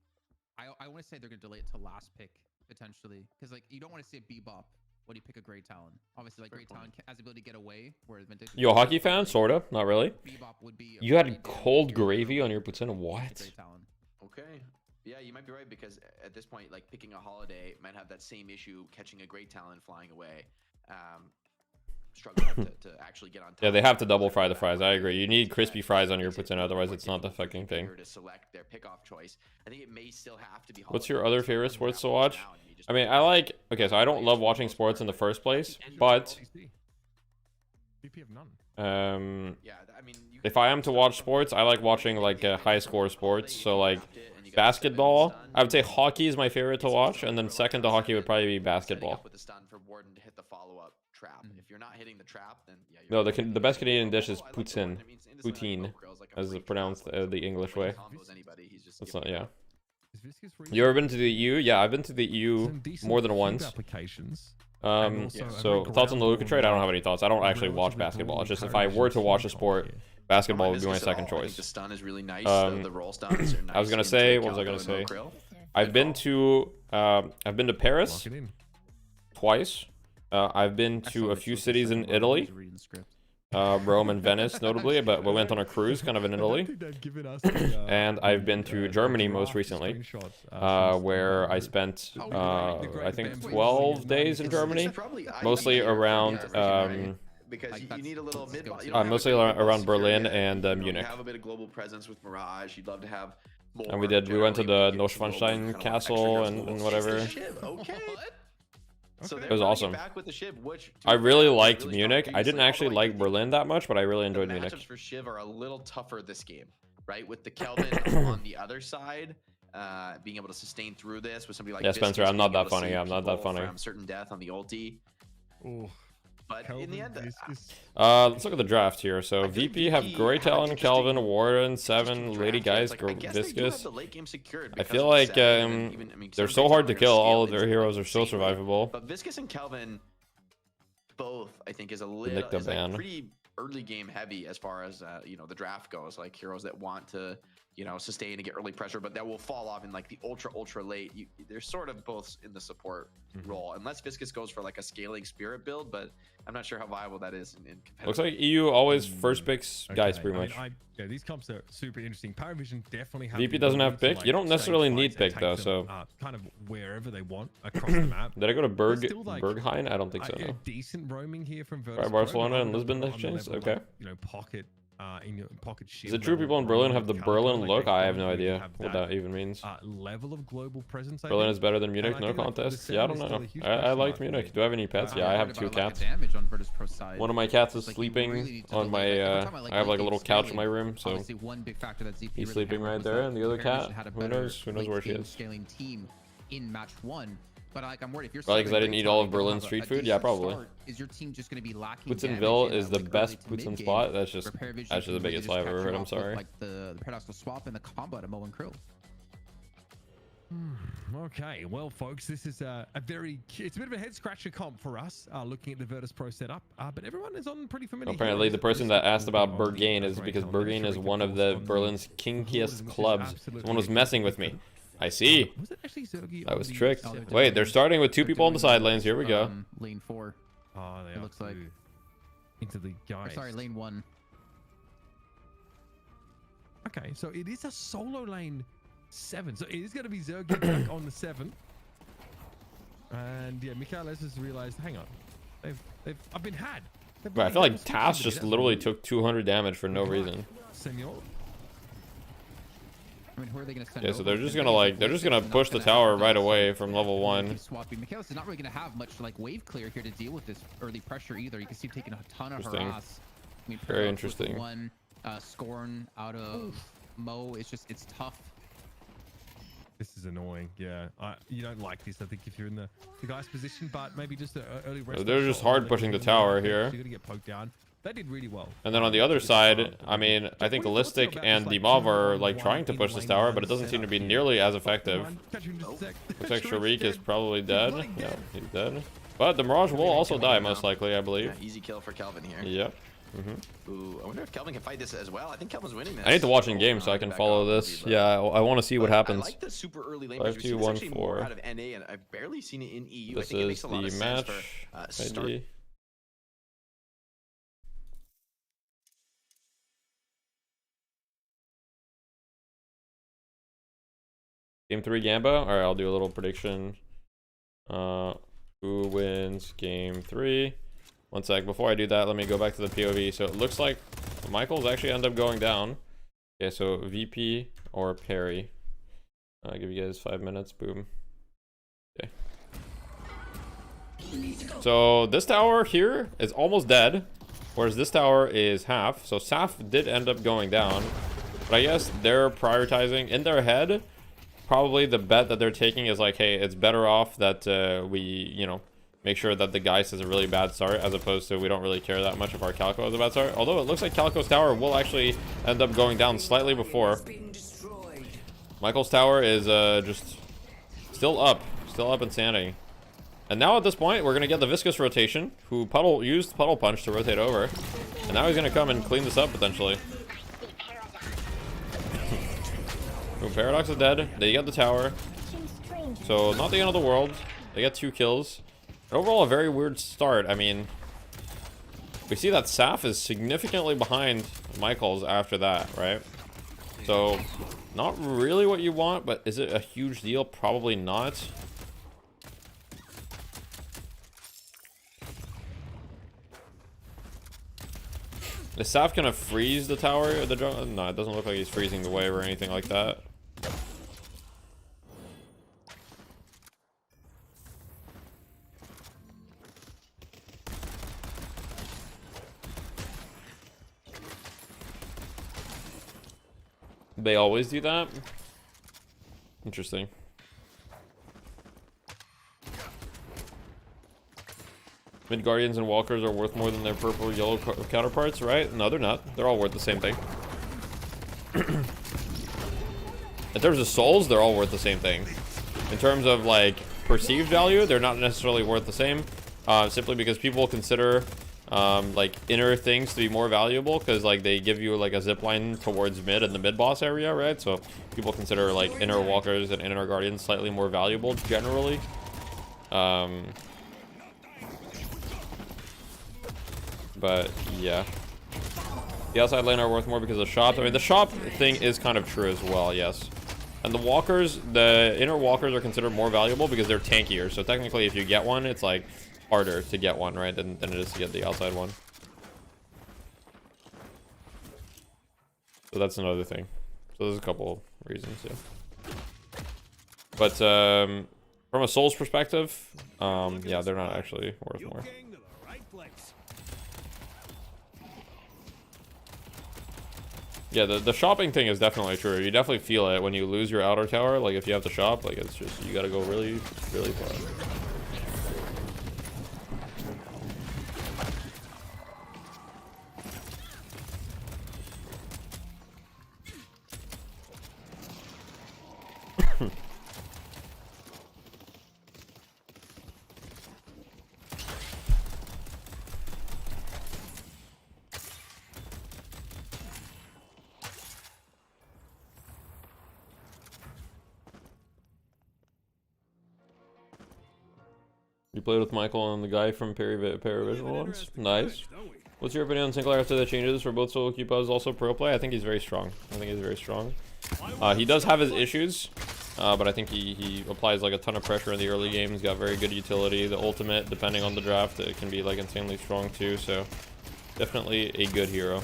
I want to say they're going to delay it to last pick potentially because like you don't want to see a bebop when you pick a Grey Talon. Obviously, like Grey Talon has the ability to get away. Whereas you a hockey fan? Sorta, not really. You had cold gravy on your poutine. What? Okay. Yeah, you might be right because at this point, like picking a Holiday might have that same issue catching a Grey Talon flying away. struggling to actually get on top. Yeah, they have to double fry the fries. I agree. You need crispy fries on your poutine, otherwise it's not the fucking thing. To select their pickoff choice. I think it may still have to be. What's your other favorite sports to watch? I mean, I like. Okay, so I don't love watching sports in the first place, but if I am to watch sports, I like watching like high score sports. So like basketball, I would say hockey is my favorite to watch, and then second to hockey would probably be basketball. No, the best Canadian dish is poutine. Poutine, as it's pronounced the English way. That's not, yeah. You ever been to the EU? Yeah, I've been to the EU more than once. So thoughts on the Luka trade? I don't have any thoughts. I don't actually watch basketball. It's just if I were to watch a sport, basketball would be my second choice. The stun is really nice. The roll stun is nice. I was gonna say, what was I gonna say? I've been to Paris twice. I've been to a few cities in Italy. Rome and Venice, notably, but we went on a cruise kind of in Italy. And I've been to Germany most recently, where I spent, I think, 12 days in Germany, mostly around, mostly around Berlin and Munich. Have a bit of global presence with Mirage. You'd love to have more. And we went to the Neuschwanstein Castle and whatever. So it was awesome. Back with the Shiv, which I really liked Munich. I didn't actually like Berlin that much, but I really enjoyed Munich. The matchups for Shiv are a little tougher this game, right? With the Kelvin on the other side, being able to sustain through this with somebody like Spencer, I'm not that funny. I'm not that funny. From certain death on the ulti. Ooh. But Kelvin, in the end, let's look at the draft here. So VP have Great Talon, Kelvin, Warden, 7, Lady Guys, Viscous. I feel like they're so hard to kill. All of their heroes are so survivable. But Viscous and Kelvin, both I think is a little like pretty early game heavy as far as you know, the draft goes. Like heroes that want to, you know, sustain and get early pressure, but that will fall off in like the ultra late. They're sort of both in the support role, unless Viscous goes for like a scaling spirit build, but I'm not sure how viable that is in competitive. Looks like EU always first picks guys pretty much. Yeah, these comps are super interesting. Paravision definitely have. VP doesn't have pick. You don't necessarily need pick though, so kind of wherever they want across the map. Did I go to Berghain? I don't think so. No. Decent roaming here from Virtus Barcelona and Lisbon exchange. Okay. You know, pocket. In your pocket shield. Is it true people in Berlin have the Berlin look? I have no idea what that even means. Level of global presence. Berlin is better than Munich, no contest. Yeah, I don't know. I liked Munich. Do I have any pets? Yeah, I have 2 cats. One of my cats is sleeping on my. I have like a little couch in my room, so he's sleeping right there. And the other cat, who knows? Who knows where she is? In match 1. But like, I'm worried if you're probably because I didn't eat all of Berlin street food. Yeah, probably. Is your team just going to be lacking? Poutsineville is the best poutine spot. That's just the biggest lie I've ever heard. I'm sorry. Like the paradoxical swap and the combo to Mo and Krill. Okay, well, folks, this is it's a bit of a head scratcher comp for us, looking at the Virtus Pro setup. But everyone is on pretty familiar. Apparently, the person that asked about Berghain is because Berghain is one of the Berlin's kinkiest clubs. Someone was messing with me. I see. Was it actually Zergy? I was tricked. Wait, they're starting with 2 people on the side lanes. Here we go. Lane 4. Oh, they looks like into the guys. Sorry, lane 1. Okay, so it is a solo lane 7. So it is going to be Zergy back on the 7. And yeah, Michaelis has realized. Hang on, I've been had. Right, I feel like Tass just literally took 200 damage for no reason. Senor. I mean, who are they going to send? Yeah, so they're just gonna push the tower right away from level 1. Swapping. Michaelis is not really going to have much like wave clear here to deal with this early pressure either. You can see him taking a ton of harass. I mean, very interesting. One Scorn out of Mo. It's tough. This is annoying. Yeah, you don't like this. I think if you're in the guy's position, but maybe just an early rest. They're just hard pushing the tower here. You're gonna get poked down. They did really well. And then on the other side, I mean, I think Listic and Dimov are like trying to push this tower, but it doesn't seem to be nearly as effective. Looks like Sharik is probably dead. Yeah, he's dead. But the Mirage will also die, most likely, I believe. Yeah, easy kill for Kelvin here. Yep. Ooh, I wonder if Kelvin can fight this as well. I think Kelvin's winning this. I need to watch in game so I can follow this. Yeah, I want to see what happens. I like the super early lane. 5, 2, 1, 4. Out of NA, and I've barely seen it in EU. This I think it makes a lot is of the match sense for ID. Game 3 Gamba. All right, I'll do a little prediction. Who wins game 3? One sec. Before I do that, let me go back to the POV. So it looks like Michael's actually end up going down. Okay, so VP or parry. I'll give you guys 5 minutes. Boom. Okay. So this tower here is almost dead, whereas this tower is half. So Saf did end up going down, but I guess they're prioritizing in their head. Probably the bet that they're taking is like, hey, it's better off that we, you know, make sure that the Geist is a really bad start, as opposed to we don't really care that much if our Calico is a bad start. Although it looks like Calico's tower will actually end up going down slightly before. Michael's tower is just still up and standing. And now at this point, we're gonna get the Viscous rotation, who used Puddle Punch to rotate over, and now he's gonna come and clean this up potentially. Ooh, Paradox is dead. They get the tower, so not the end of the world. They get 2 kills. Overall, a very weird start. I mean, we see that Saf is significantly behind Michael's after that, right? So, not really what you want, but is it a huge deal? Probably not. Is Saf gonna freeze the tower or the jungle? No, it doesn't look like he's freezing the wave or anything like that. They always do that? Interesting. Mid Guardians and Walkers are worth more than their purple yellow counterparts, right? No, they're not. They're all worth the same thing. In terms of souls, they're all worth the same thing. In terms of like perceived value, they're not necessarily worth the same. Simply because people consider like inner things to be more valuable, because like they give you like a zip line towards mid in the mid boss area, right? So people consider like inner Walkers and inner Guardians slightly more valuable generally. But yeah, the outside lane are worth more because of shops. I mean, the shop thing is kind of true as well, yes. And the Walkers, the inner Walkers are considered more valuable because they're tankier. So technically, if you get one, it's like harder to get one, right, than it is to get the outside one. So that's another thing. So there's a couple reasons, yeah. But from a Souls perspective, yeah, they're not actually worth more. Yeah, the shopping thing is definitely true. You definitely feel it when you lose your outer tower. Like, if you have to shop, like, it's just, you gotta go really, really far. You played with Michael and the guy from Paravision once? Nice. What's your opinion on Sinclair after the changes for both solo queue pubs, also pro play? I think he's very strong. He does have his issues, but I think he applies like a ton of pressure in the early game. He's got very good utility. The ultimate, depending on the draft, it can be like insanely strong too. So definitely a good hero.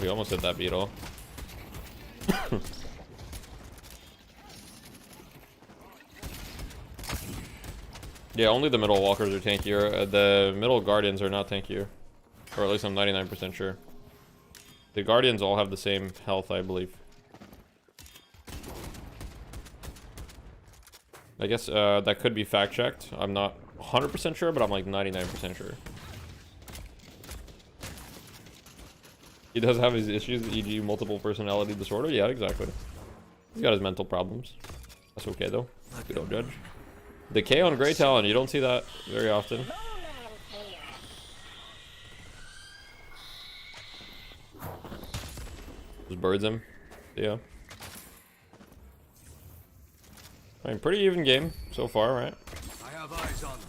We almost hit that beetle. Yeah, only the middle Walkers are tankier. The middle Guardians are not tankier. Or at least I'm 99% sure. The Guardians all have the same health, I believe. I guess that could be fact-checked. I'm not 100% sure, but I'm like 99% sure. He does have his issues, e.g. multiple personality disorder. Yeah, exactly. He's got his mental problems. That's okay, though. We don't judge. The K on Grey Talon, you don't see that very often. Just birds him. Yeah. I mean, pretty even game so far, right? I have eyes on them.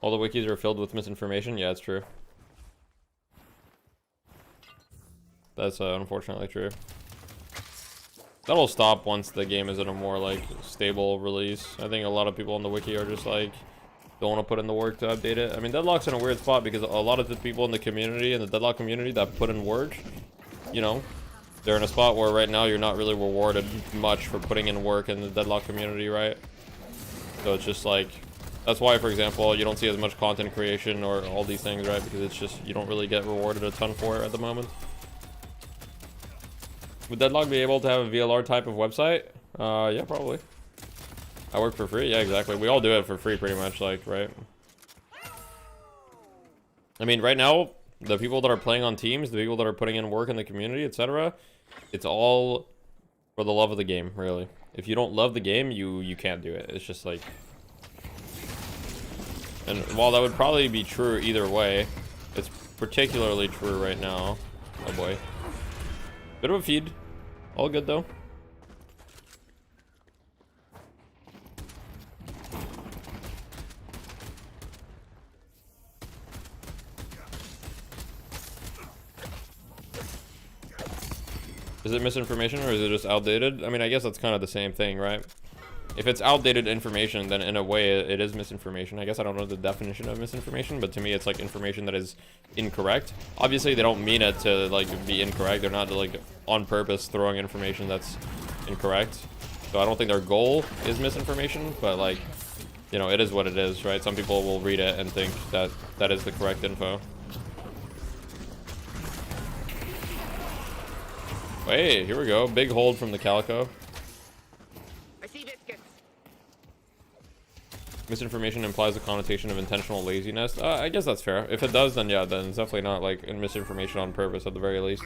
All the wikis are filled with misinformation. Yeah, it's true. That's unfortunately true. That'll stop once the game is in a more like stable release. I think a lot of people on the wiki are just like don't want to put in the work to update it. I mean, Deadlock's in a weird spot because a lot of the people in the community, in the Deadlock community that put in work, you know, they're in a spot where right now you're not really rewarded much for putting in work in the Deadlock community, right? So it's just like, that's why, for example, you don't see as much content creation or all these things, right? Because it's just, you don't really get rewarded a ton for it at the moment. Would Deadlock be able to have a VLR type of website? Yeah, probably. I work for free? Yeah, exactly. We all do it for free pretty much, like, right? I mean, right now, the people that are playing on teams, the people that are putting in work in the community, etc., it's all for the love of the game, really. If you don't love the game, you can't do it. It's just like... And while that would probably be true either way, it's particularly true right now. Oh boy. Bit of a feed. All good though. Is it misinformation or is it just outdated? I mean, I guess that's kind of the same thing, right? If it's outdated information, then in a way it is misinformation. I guess I don't know the definition of misinformation, but to me it's like information that is incorrect. Obviously they don't mean it to like be incorrect. They're not like on purpose throwing information that's incorrect. So I don't think their goal is misinformation, but like, you know, it is what it is, right? Some people will read it and think that that is the correct info. Hey, here we go. Big hold from the Calico. Misinformation implies a connotation of intentional laziness. I guess that's fair. If it does, then yeah, then it's definitely not like misinformation on purpose at the very least.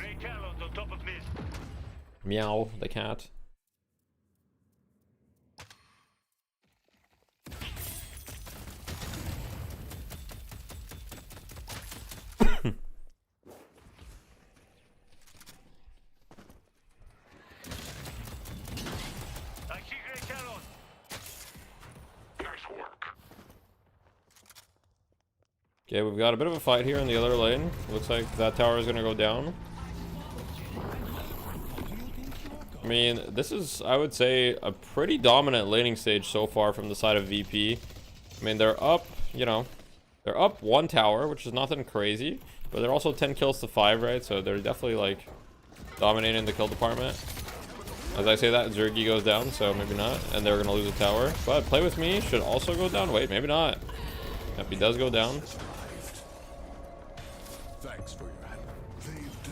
Meow, the cat. Okay, we've got a bit of a fight here in the other lane. Looks like that tower is going to go down. I mean, this is, I would say, a pretty dominant laning stage so far from the side of VP. I mean, they're up, you know, they're up one tower, which is nothing crazy, but they're also 10 kills to 5, right? So they're definitely, like, dominating the kill department. As I say that, Zergy goes down, so maybe not, and they're going to lose a tower. But Play With Me should also go down. Wait, maybe not. Yep, he does go down.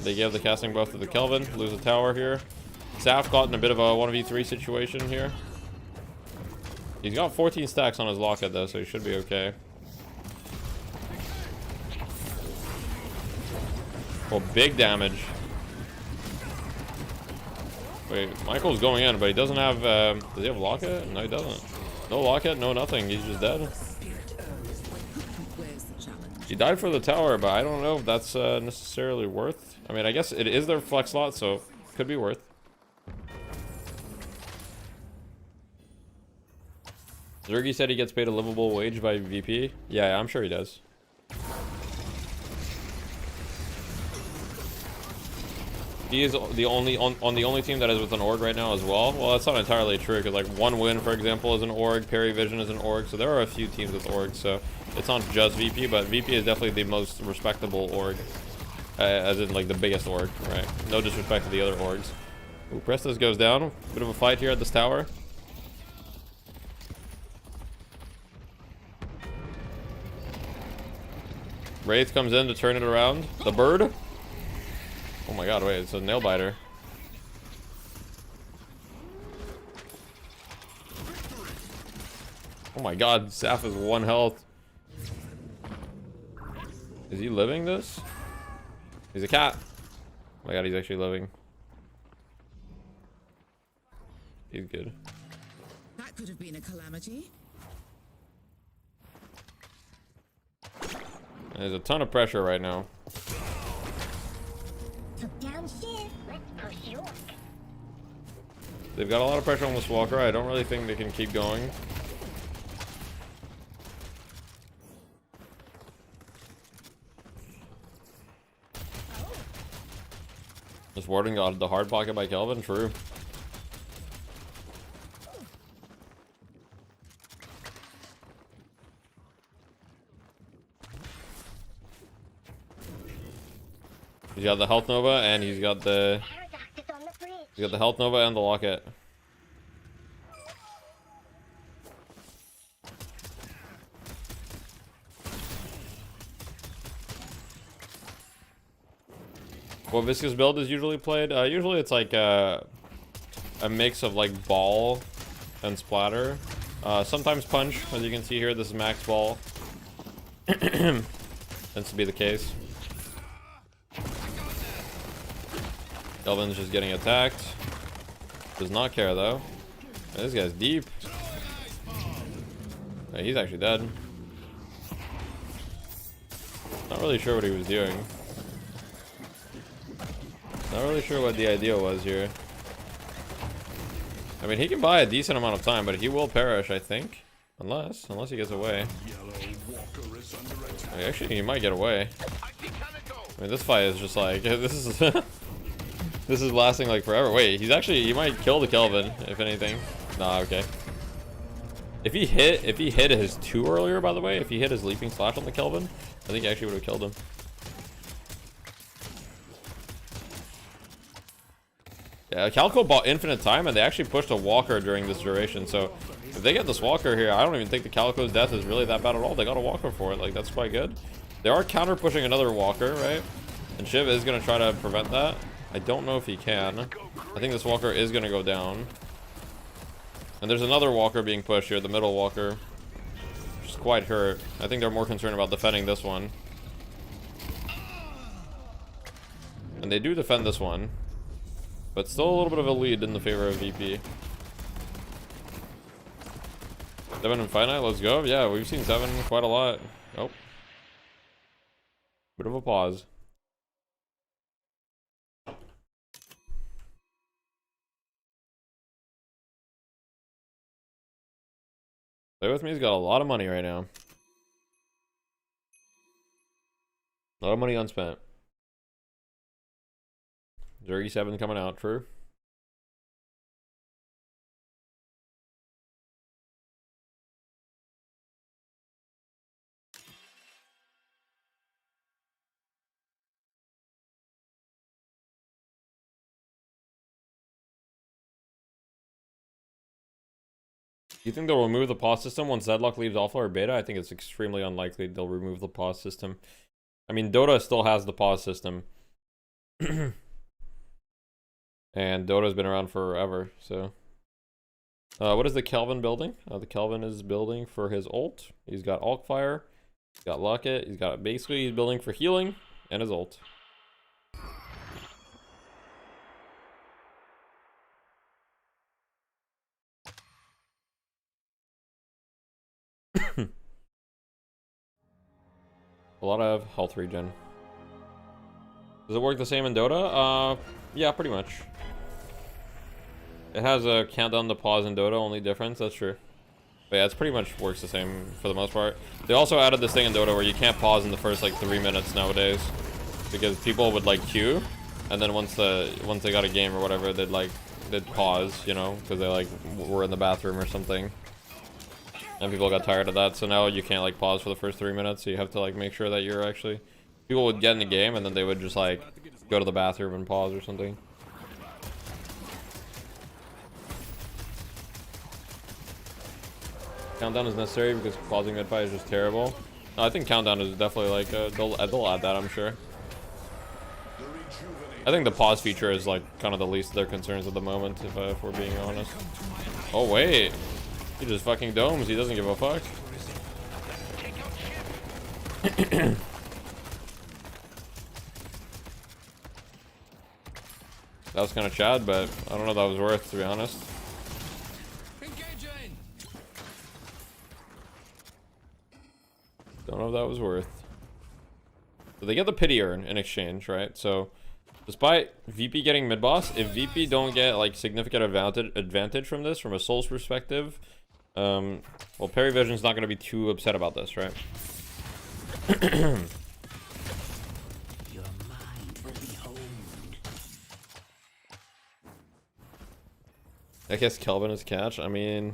They give the casting buff to the Kelvin, lose a tower here. Saf got in a bit of a 1v3 situation here. He's got 14 stacks on his locket though, so he should be okay. Oh, big damage. Wait, Michael's going in, but he doesn't have, does he have locket? No, he doesn't. No locket, no nothing, he's just dead. He died for the tower, but I don't know if that's necessarily worth. I mean, I guess it is their flex slot, so could be worth. Zergy said he gets paid a livable wage by VP. Yeah, I'm sure he does. He is the only on the only team that is with an org right now as well. Well, that's not entirely true because like One Win, for example, is an org. Perry Vision is an org. So there are a few teams with orgs. So it's not just VP, but VP is definitely the most respectable org, as in like the biggest org, right? No disrespect to the other orgs. Ooh, Prestos goes down. Bit of a fight here at this tower. Wraith comes in to turn it around. The bird. Oh my god, wait, it's a nail biter. Oh my god, Saf is 1 health. Is he living this? He's a cat. Oh my god, he's actually living. He's good. That could have been a calamity. There's a ton of pressure right now. They've got a lot of pressure on this Walker. I don't really think they can keep going. Just warding the hard pocket by Kelvin. True. He's got the health nova and he's got the health nova and the locket. What Viscous build is usually played? Usually it's like a mix of like ball and splatter. Sometimes punch, as you can see here. This is max ball. Tends to be the case. Kelvin's just getting attacked. Does not care though. This guy's deep. Yeah, he's actually dead. Not really sure what he was doing. Not really sure what the idea was here. I mean, he can buy a decent amount of time, but he will perish, I think. Unless he gets away. I mean, actually, he might get away. I mean, this fight is just like, this is this is lasting like forever. Wait, he might kill the Kelvin, if anything. Nah, okay. If he hit his 2 earlier, by the way, if he hit his leaping slash on the Kelvin, I think he actually would have killed him. Yeah, Calco bought infinite time, and they actually pushed a walker during this duration. So if they get this walker here, I don't even think the Calico's death is really that bad at all. They got a walker for it. Like, that's quite good. They are counter pushing another walker, right? And Shiv is going to try to prevent that. I don't know if he can. I think this walker is going to go down. And there's another walker being pushed here, the middle walker, which is quite hurt. I think they're more concerned about defending this one. And they do defend this one. But still a little bit of a lead in the favor of VP. 7 and finite, let's go. Yeah, we've seen 7 quite a lot. Oh. Bit of a pause. Stay with me, he's got a lot of money right now. A lot of money unspent. Zergy 7 coming out, true. Do you think they'll remove the pause system once Zedlock leaves alpha or beta? I think it's extremely unlikely they'll remove the pause system. I mean, Dota still has the pause system. And Dota's been around forever, so. What is the Kelvin building? The Kelvin is building for his ult. He's got Alk Fire, he's got Locket, he's basically he's building for healing and his ult. A lot of health regen. Does it work the same in Dota? Yeah, pretty much. It has a countdown to pause in Dota, only difference, that's true. But yeah, it's pretty much works the same for the most part. They also added this thing in Dota where you can't pause in the first like 3 minutes nowadays. Because people would like queue, and then once they got a game or whatever, they'd pause, you know, because they like were in the bathroom or something. And people got tired of that, so now you can't like pause for the first 3 minutes, so you have to like make sure that you're actually... People would get in the game and then they would just like go to the bathroom and pause or something. Countdown is necessary because pausing mid-fight is just terrible. No, I think countdown is definitely like, they'll add that, I'm sure. I think the pause feature is like kind of the least of their concerns at the moment, if we're being honest. Oh wait, he just fucking domes, he doesn't give a fuck. That was kind of Chad, but I don't know if that was worth, to be honest. Don't know if that was worth. So they get the pity urn in exchange, right? So despite VP getting mid boss, if VP don't get like significant advantage from this, from a Souls perspective, well, Perivision's not going to be too upset about this, right? I guess Kelvin is catch. I mean,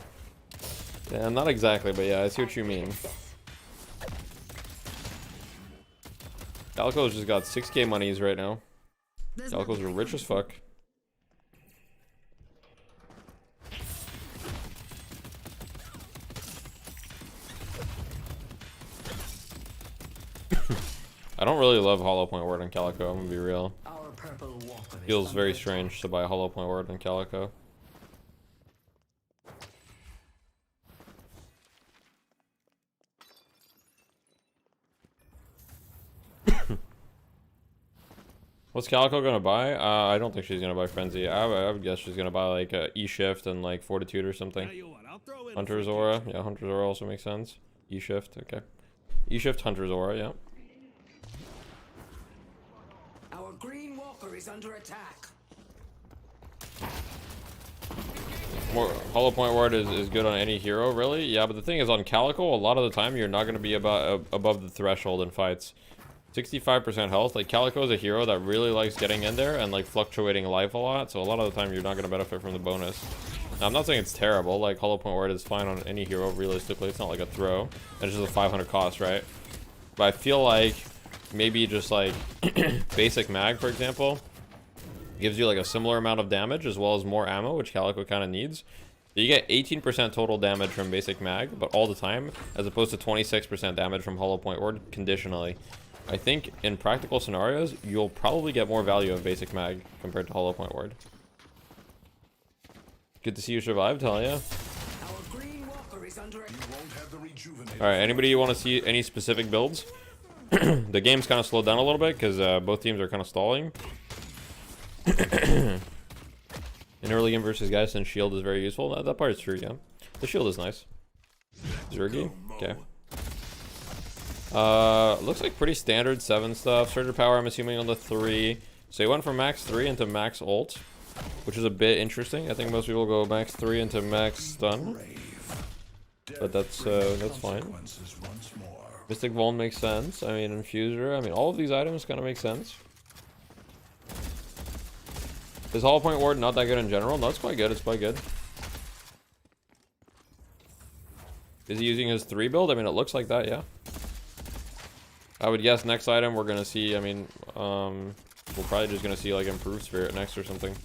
yeah, not exactly, but yeah, I see what you mean. Calico's just got 6K monies right now. Calico's are rich as fuck. I don't really love hollow point ward on Calico, I'm gonna be real. Feels very strange to buy a hollow point ward on Calico. What's Calico gonna buy? I don't think she's gonna buy Frenzy. I would guess she's gonna buy like a E-Shift and like Fortitude or something. Hunter's Aura. Yeah, Hunter's Aura also makes sense. E-Shift, okay. E-Shift, Hunter's Aura, yeah. Our green walker is under attack. More hollow point ward is good on any hero, really. Yeah, but the thing is, on Calico, a lot of the time you're not gonna be above the threshold in fights. 65% health. Like, Calico is a hero that really likes getting in there and like fluctuating life a lot, so a lot of the time you're not going to benefit from the bonus. Now, I'm not saying it's terrible. Like, hollow point ward is fine on any hero, realistically. It's not like a throw. It's just a 500 cost, right? But I feel like maybe just like basic mag, for example, gives you like a similar amount of damage as well as more ammo, which Calico kind of needs. So you get 18% total damage from basic mag, but all the time, as opposed to 26% damage from hollow point ward conditionally. I think in practical scenarios, you'll probably get more value of basic mag compared to hollow point ward. Good to see you survived, hell yeah. Alright, anybody want to see any specific builds? The game's kind of slowed down a little bit because both teams are kind of stalling. In early game versus guys, since shield is very useful. That part is true, yeah. The shield is nice. Zergy? Okay. Looks like pretty standard 7 stuff. Surge of power, I'm assuming, on the 3. So he went from max 3 into max ult, which is a bit interesting. I think most people go max 3 into max stun, but that's fine. Mystic Vuln makes sense. I mean, Infuser. I mean, all of these items kind of make sense. Is hollow point ward not that good in general? No, it's quite good. It's quite good. Is he using his 3 build? I mean, it looks like that, yeah. I would guess next item we're gonna see, I mean, we're probably just gonna see like improved spirit next or something.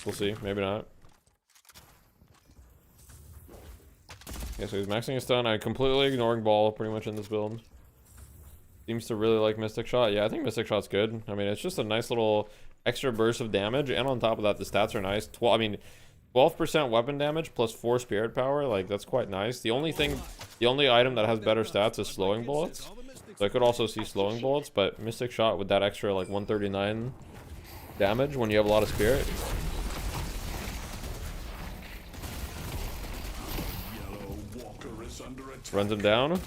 We'll see, maybe not. Yeah, so he's maxing his stun. I'm completely ignoring ball pretty much in this build. Seems to really like Mystic Shot. Yeah, I think Mystic Shot's good. I mean, it's just a nice little extra burst of damage, and on top of that, the stats are nice. 12% weapon damage plus 4 spirit power, like that's quite nice. The only item that has better stats is slowing bullets. So I could also see slowing bullets, but Mystic Shot with that extra like 139 damage when you have a lot of spirit. Runs him down.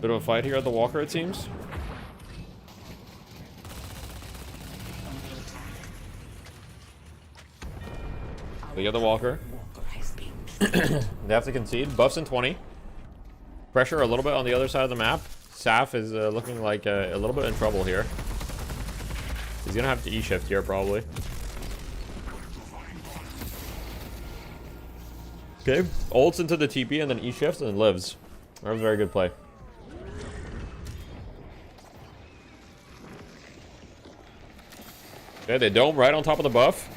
Bit of a fight here at the Walker, it seems. They get the Walker. They have to concede. Buffs in 20. Pressure a little bit on the other side of the map. Saf is looking like a little bit in trouble here. He's gonna have to E-shift here probably. Okay, ults into the TP and then E-shifts and lives. That was a very good play. Okay, they dome right on top of the buff.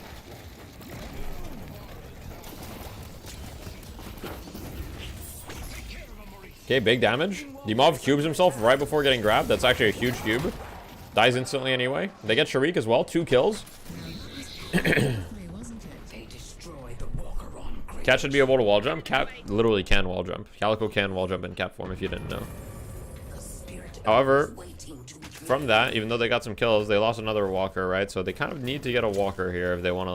Okay, big damage. Dimov cubes himself right before getting grabbed. That's actually a huge cube. Dies instantly anyway. They get Sharik as well. 2 kills. Cat should be able to wall jump. Cat literally can wall jump. Calico can wall jump in cat form if you didn't know. However, from that, even though they got some kills, they lost another walker, right? So they kind of need to get a walker here if they want to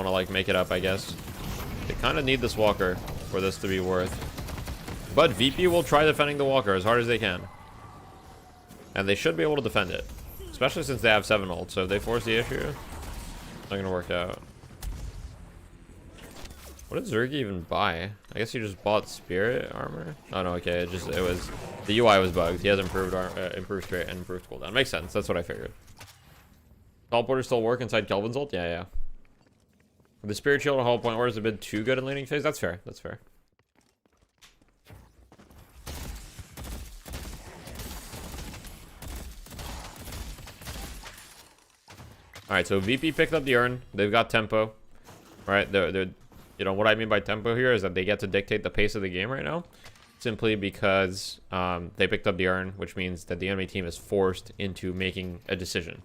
like make it up, I guess. They kind of need this walker for this to be worth. But VP will try defending the walker as hard as they can. And they should be able to defend it. Especially since they have 7 ults. So if they force the issue, it's not going to work out. What did Zergy even buy? I guess he just bought spirit armor. Oh no, okay. It was the UI was bugged. He has improved improved straight and improved cooldown. Makes sense. That's what I figured. Teleporters still work inside Kelvin's ult? Yeah, yeah. The spirit shield and hull point orders have been too good in laning phase. That's fair. That's fair. All right, so VP picked up the urn. They've got tempo. All right, they're you know what I mean by tempo here is that they get to dictate the pace of the game right now, simply because they picked up the urn, which means that the enemy team is forced into making a decision.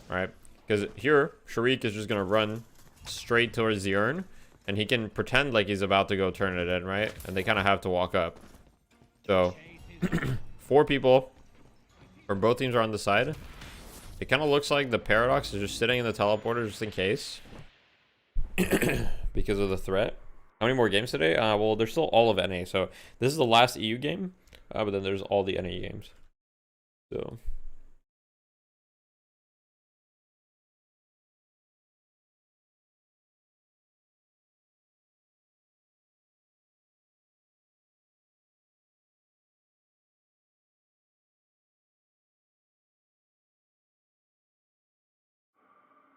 All right, because here Sharik is just gonna run straight towards the urn, and he can pretend like he's about to go turn it in, right? And they kind of have to walk up. So 4 people from both teams are on the side. It kind of looks like the Paradox is just sitting in the teleporter just in case. Because of the threat. How many more games today? Well, there's still all of NA. So this is the last EU game. But then there's all the NA games. So.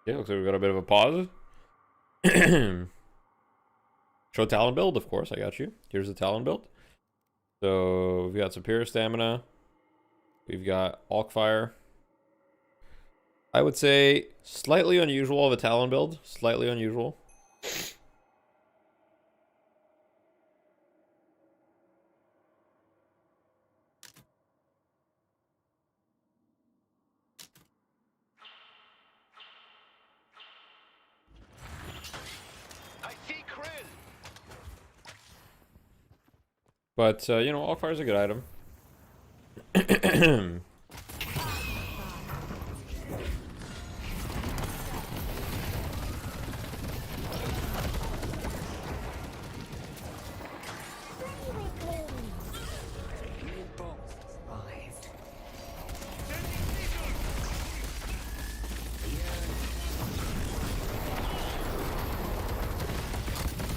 Yeah, looks like we got a bit of a pause. Show talent build, of course. I got you. Here's the talent build. So we've got superior stamina. We've got Alk Fire. I would say slightly unusual of a talent build. Slightly unusual. But, you know, Alk Fire is a good item.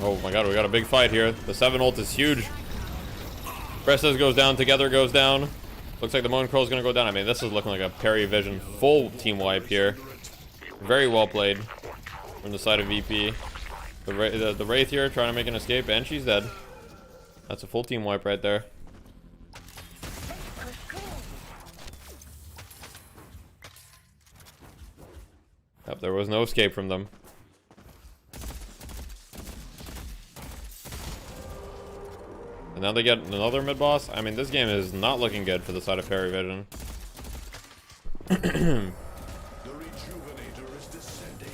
Oh my god, we got a big fight here. The 7 ult is huge. Prestes goes down, Together goes down. Looks like the Moon Crow is going to go down. I mean, this is looking like a Parry Vision full team wipe here. Very well played from the side of VP. The Wraith here trying to make an escape, and she's dead. That's a full team wipe right there. Yep, there was no escape from them. And now they get another mid boss. I mean, this game is not looking good for the side of Parry Vision. The Rejuvenator is descending.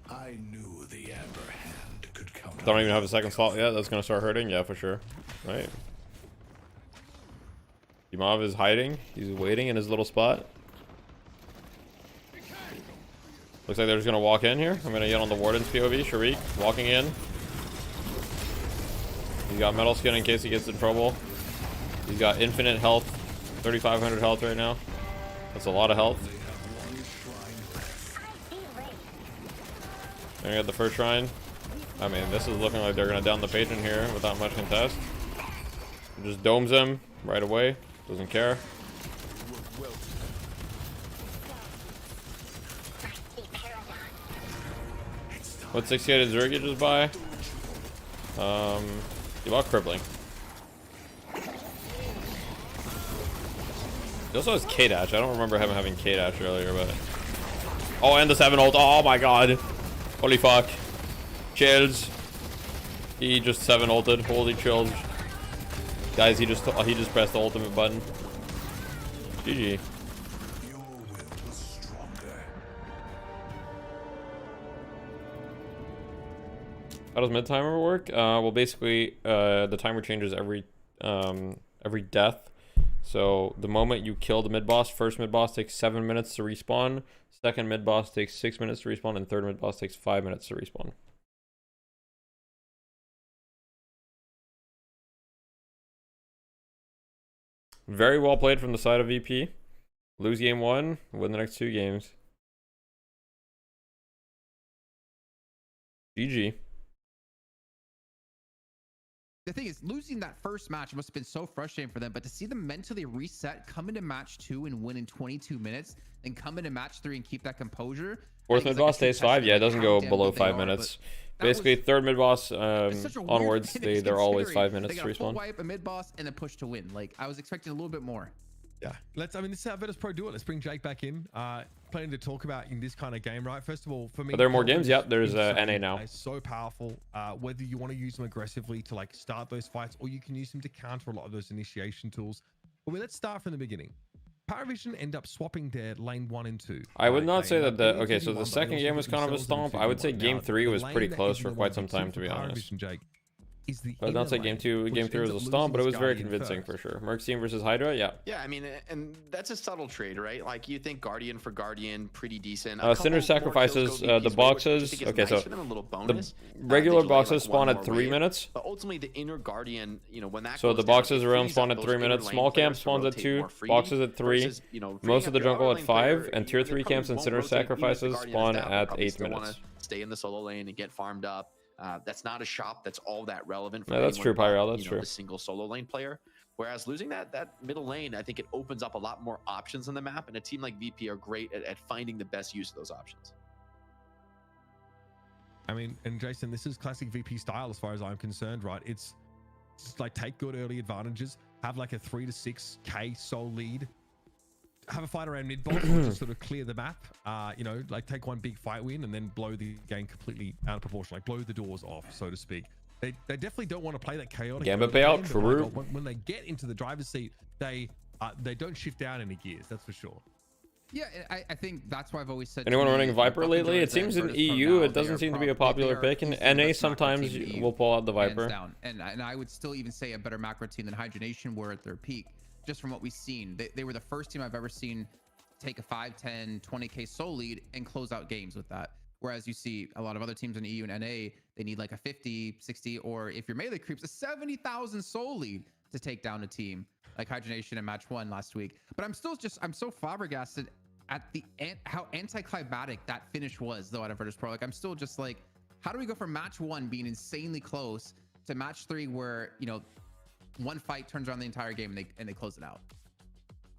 I knew the Amber Hand could come. Don't even have a second slot yet. That's gonna start hurting. Yeah, for sure. Right. Yamav is hiding. He's waiting in his little spot. Looks like they're just gonna walk in here. I'm gonna get on the Warden's POV. Sharik walking in. He's got metal skin in case he gets in trouble. He's got infinite health. 3,500 health right now. That's a lot of health. They got the first shrine. I mean, this is looking like they're gonna down the patron here without much contest. Just domes him right away. Doesn't care. What 68 did Zergy just buy? He bought Crippling. He also has K-Dash. I don't remember him having K-Dash earlier, but... Oh, and the 7 ult. Oh my god. Holy fuck. Chills. He just 7 ulted. Holy chills. Guys, he just pressed the ultimate button. GG. How does mid timer work? Well, basically, the timer changes every death. So the moment you kill the mid boss, first mid boss takes 7 minutes to respawn, second mid boss takes 6 minutes to respawn, and third mid boss takes 5 minutes to respawn. Very well played from the side of VP. Lose game 1, win the next 2 games. GG. The thing is, losing that first match must have been so frustrating for them, but to see them mentally reset, come into match 2 and win in 22 minutes, and come into match 3 and keep that composure. Fourth mid boss stays 5. Yeah, it doesn't go below 5 minutes. Basically, third mid boss onwards, they're always 5 minutes to respawn. Wipe a mid boss and then push to win. Like, I was expecting a little bit more. Yeah, this is how Virtus Pro do it. Let's bring Jake back in. Plenty to talk about in this kind of game, right? First of all, for me, are there more games? Yep, there's NA now. So powerful. Whether you want to use them aggressively to like start those fights, or you can use them to counter a lot of those initiation tools. But let's start from the beginning. Paravision end up swapping their lane 1 and 2. I would not say that the okay. So the second game was kind of a stomp. I would say game 3 was pretty close for quite some time, to be honest. I would not say game 2, game 3 was a stomp, but it was very convincing for sure. Merc team versus Hydra, yeah. Yeah, I mean, and that's a subtle trade, right? Like you think Guardian for Guardian, pretty decent. Sinner sacrifices the boxes. Okay, so the regular boxes spawn at 3 minutes. But ultimately, the inner Guardian, when that. So the boxes around spawn at 3 minutes. Small camp spawns at 2. Boxes at 3. Most of the jungle at 5, and tier 3 camps and sinner sacrifices spawn at 8 minutes. Stay in the solo lane and get farmed up. That's not a shop that's all that relevant for that's true, Pyro. That's true. The single solo lane player. Whereas losing that middle lane, I think it opens up a lot more options on the map, and a team like VP are great at finding the best use of those options. I mean, and Jason, this is classic VP style as far as I'm concerned, right? It's like take good early advantages, have like a 3 to 6k soul lead, have a fight around mid boss, or just sort of clear the map, like take one big fight win and then blow the game completely out of proportion, like blow the doors off, so to speak. They definitely don't want to play that chaotic Gambit payout, true. When they get into the driver's seat, they don't shift down any gears, that's for sure. Yeah, I think that's why I've always said. Anyone running Viper lately? It seems in EU it doesn't seem to be a popular pick. In NA sometimes we'll pull out the Viper. And I would still even say a better macro team than Hydronation were at their peak. Just from what we've seen, they were the first team I've ever seen take a 5, 10, 20k soul lead and close out games with that. Whereas you see a lot of other teams in EU and NA, they need like a 50, 60, or if your melee creeps, a 70,000 soul lead to take down a team like Hydronation in match 1 last week. But I'm so flabbergasted at how anticlimactic that finish was though out of Virtus Pro. Like I'm still just like, how do we go from match 1 being insanely close to match 3 where, one fight turns around the entire game and they close it out?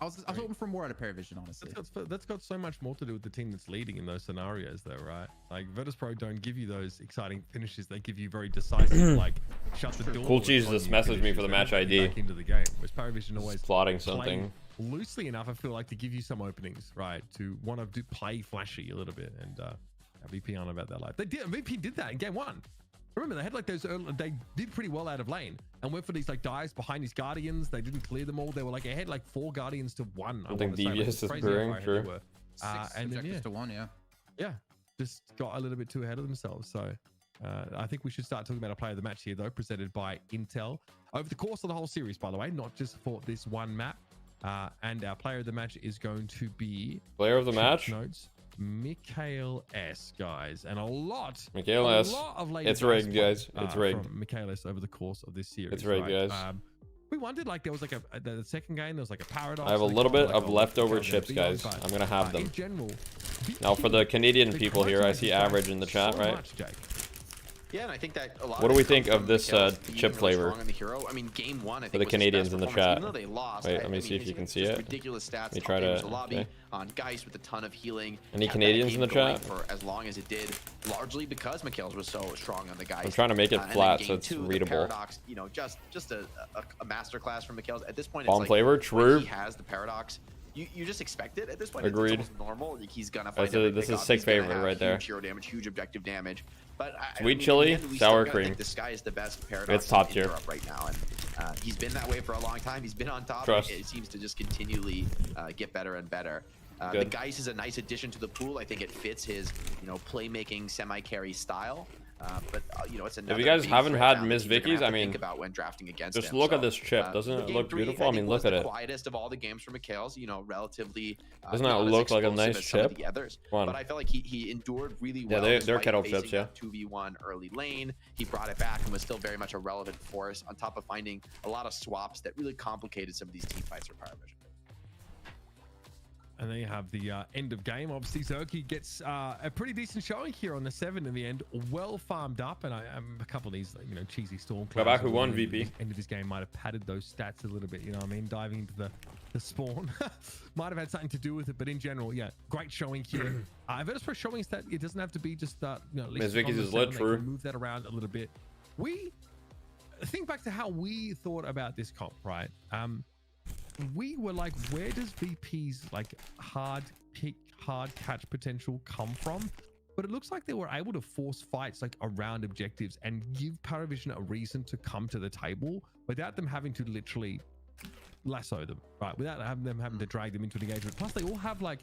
I was hoping for more out of Paravision, honestly. That's got so much more to do with the team that's leading in those scenarios, though, right? Like Virtus Pro don't give you those exciting finishes; they give you very decisive, like shut the door. Cool Cheese just messaged me for the match ID. Back into the game, whereas Paravision always plotting something loosely enough. I feel like to give you some openings, right? To want to play flashy a little bit, and VP on about that life. VP did that in game 1. Remember, they had like those they did pretty well out of lane and went for these like dives behind these Guardians. They didn't clear them all. They were like ahead like 4 Guardians to 1. I think Devious is brewing, true. 6 objectives to 1, yeah. Yeah, just got a little bit too ahead of themselves. So I think we should start talking about a player of the match here, though, presented by Intel. Over the course of the whole series, by the way, not just for this one map. And our player of the match is going to be... Player of the match? Notes. Mikhail S, guys, and a lot of it's rigged, guys. It's rigged. From Mikhail S over the course of this series. It's rigged, guys. We wondered, like, there was like the second game, there was like a paradox. I have a little bit of leftover chips, guys. I'm gonna have them. In general, now for the Canadian people here, I see average in the chat, right? Yeah, and I think that a lot. What do we think of this chip flavor? I mean, game 1, I think for the Canadians in the chat. Even though they lost, wait, let me see if you can see it. Ridiculous stats. Let me try to. Lobby on Geist with a ton of healing. Any Canadians in the chat? For as long as it did, largely because Mikhail's was so strong on the Geist. I'm trying to make it flat so it's readable. Paradox, just a masterclass from Mikhail's. At this point, bomb flavor, true. He has the paradox. You just expect it at this point. Agreed. It's almost normal. Like he's gonna find this is sick favorite right there. Huge hero damage, huge objective damage. But sweet chili, sour cream. This guy is the best paradox. It's top tier right now, and he's been that way for a long time. He's been on top. Trust. It seems to just continually get better and better. The Geist is a nice addition to the pool. I think it fits his, playmaking semi-carry style. But you know, it's another. If you guys haven't had Miss Vicky's, I mean, think about when drafting against just him. look at this chip. Doesn't it look beautiful? I mean, look at it. Quietest of all the games for Mikhail's, you know, relatively. Doesn't that look like a nice chip? But I felt like he endured really well. Yeah, they're kettle chips. Yeah. 2v1 early lane. He brought it back and was still very much a relevant force. On top of finding a lot of swaps that really complicated some of these team fights for PowerVision. And then you have the end of game. Obviously, Zerky gets a pretty decent showing here on the 7 in the end. Well farmed up, and a couple of these, you know, cheesy storm. Go back who won VP. End of this game might have padded those stats a little bit. You know what I mean? Diving into the spawn might have had something to do with it, but in general, yeah, great showing here. Virtus.pro showing us that it doesn't have to be just you know, at least Vicky's is lit. True. Move that around a little bit. We think back to how we thought about this comp, right? We were like, where does VP's like hard pick, hard catch potential come from? But it looks like they were able to force fights like around objectives and give PowerVision a reason to come to the table without them having to literally lasso them, right? Without them having to drag them into an engagement. Plus, they all have like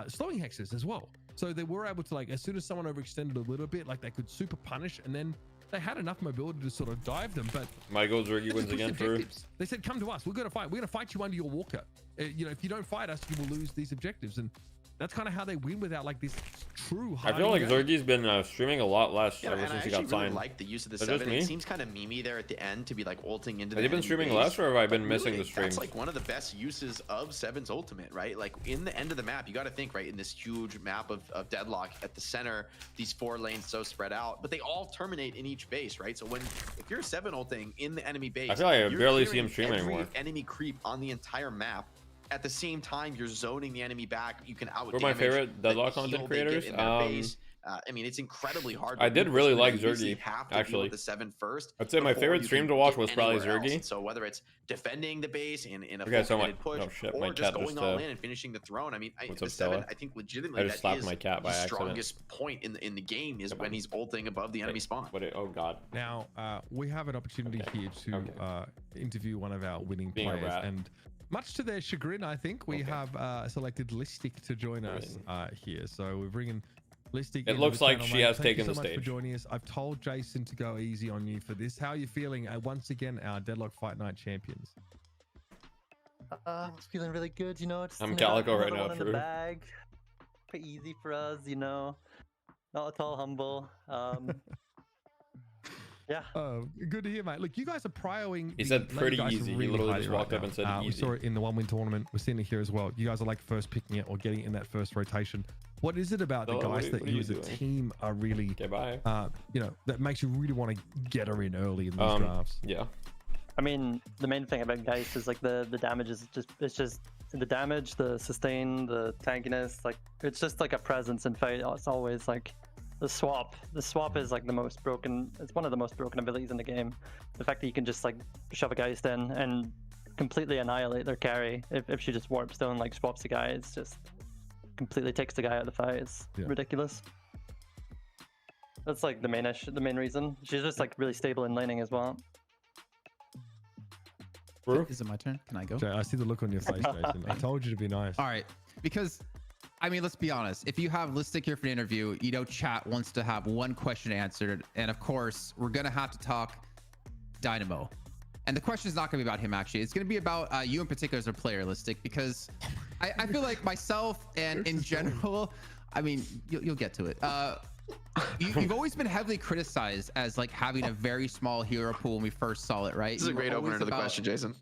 slowing hexes as well. So they were able to, like, as soon as someone overextended a little bit, like they could super punish, and then they had enough mobility to sort of dive them. But Michael Zergy wins again through. They said, come to us. We're going to fight. We're going to fight you under your walker. You know, if you don't fight us, you will lose these objectives. And that's kind of how they win without like this true. I feel like Zergy's been streaming a lot less ever since he got signed. Really like the use of the 7. It seems kind of memey there at the end to be like ulting into. Have you been streaming less, or have I been missing the streams? That's like one of the best uses of 7's ultimate, right? Like in the end of the map, you got to think, right, in this huge map of deadlock at the center, these 4 lanes so spread out, but they all terminate in each base, right? So if you're 7 ulting in the enemy base, I feel like I barely see him streaming anymore. Enemy creep on the entire map. At the same time, you're zoning the enemy back. You can out. Who are my favorite deadlock content creators? I mean, it's incredibly hard. I did really like Zergy, actually. The 7 first. I'd say my favorite stream to watch was probably Zergy. So whether it's defending the base in a push, or just going all in and finishing the throne. I mean, the 7, I think legitimately I just slapped my cat by accident. Strongest point in the game is when he's ulting above the enemy spawn. Oh god. Now we have an opportunity here to interview one of our winning players, and much to their chagrin, I think we have selected Listic to join us here. So we're bringing Listic. It looks like she has taken the stage. Thank you so much for joining us. I've told Jason to go easy on you for this. How are you feeling? Once again, our Deadlock Fight Night champions. It's feeling really good, you know. I'm Calico right now, true. Bag. Pretty easy for us, you know. Not at all humble. Yeah. Good to hear, mate. Look, you guys are prioing. He said pretty easy. He literally just walked up and said easy. We saw it in the 1-win tournament. We're seeing it here as well. You guys are like first picking it or getting it in that first rotation. What is it about the guys that you as a team are really, you know, that makes you really want to get her in early in these drafts? Yeah. I mean, the main thing about Geist is like the damage is just the damage, the sustain, the tankiness. Like it's just like a presence in fight. It's always like. The swap is like the most broken. It's one of the most broken abilities in the game. The fact that you can just like shove a Geist in and completely annihilate their carry if she just warps down, like swaps the guy, it's just completely takes the guy out of the fight. It's ridiculous. That's like the main reason. She's just like really stable in laning as well. Is it my turn? Can I go? Jay, I see the look on your face, Jason. I told you to be nice. All right, because I mean, let's be honest. If you have Listic here for the interview, you know, chat wants to have one question answered. And of course, we're going to have to talk Dynamo. And the question is not going to be about him, actually. It's going to be about you in particular as a player, Listic, because I feel like myself and in general, I mean, you'll get to it. You've always been heavily criticized as like having a very small hero pool when we first saw it, right? This is a great opener to the question, Jason.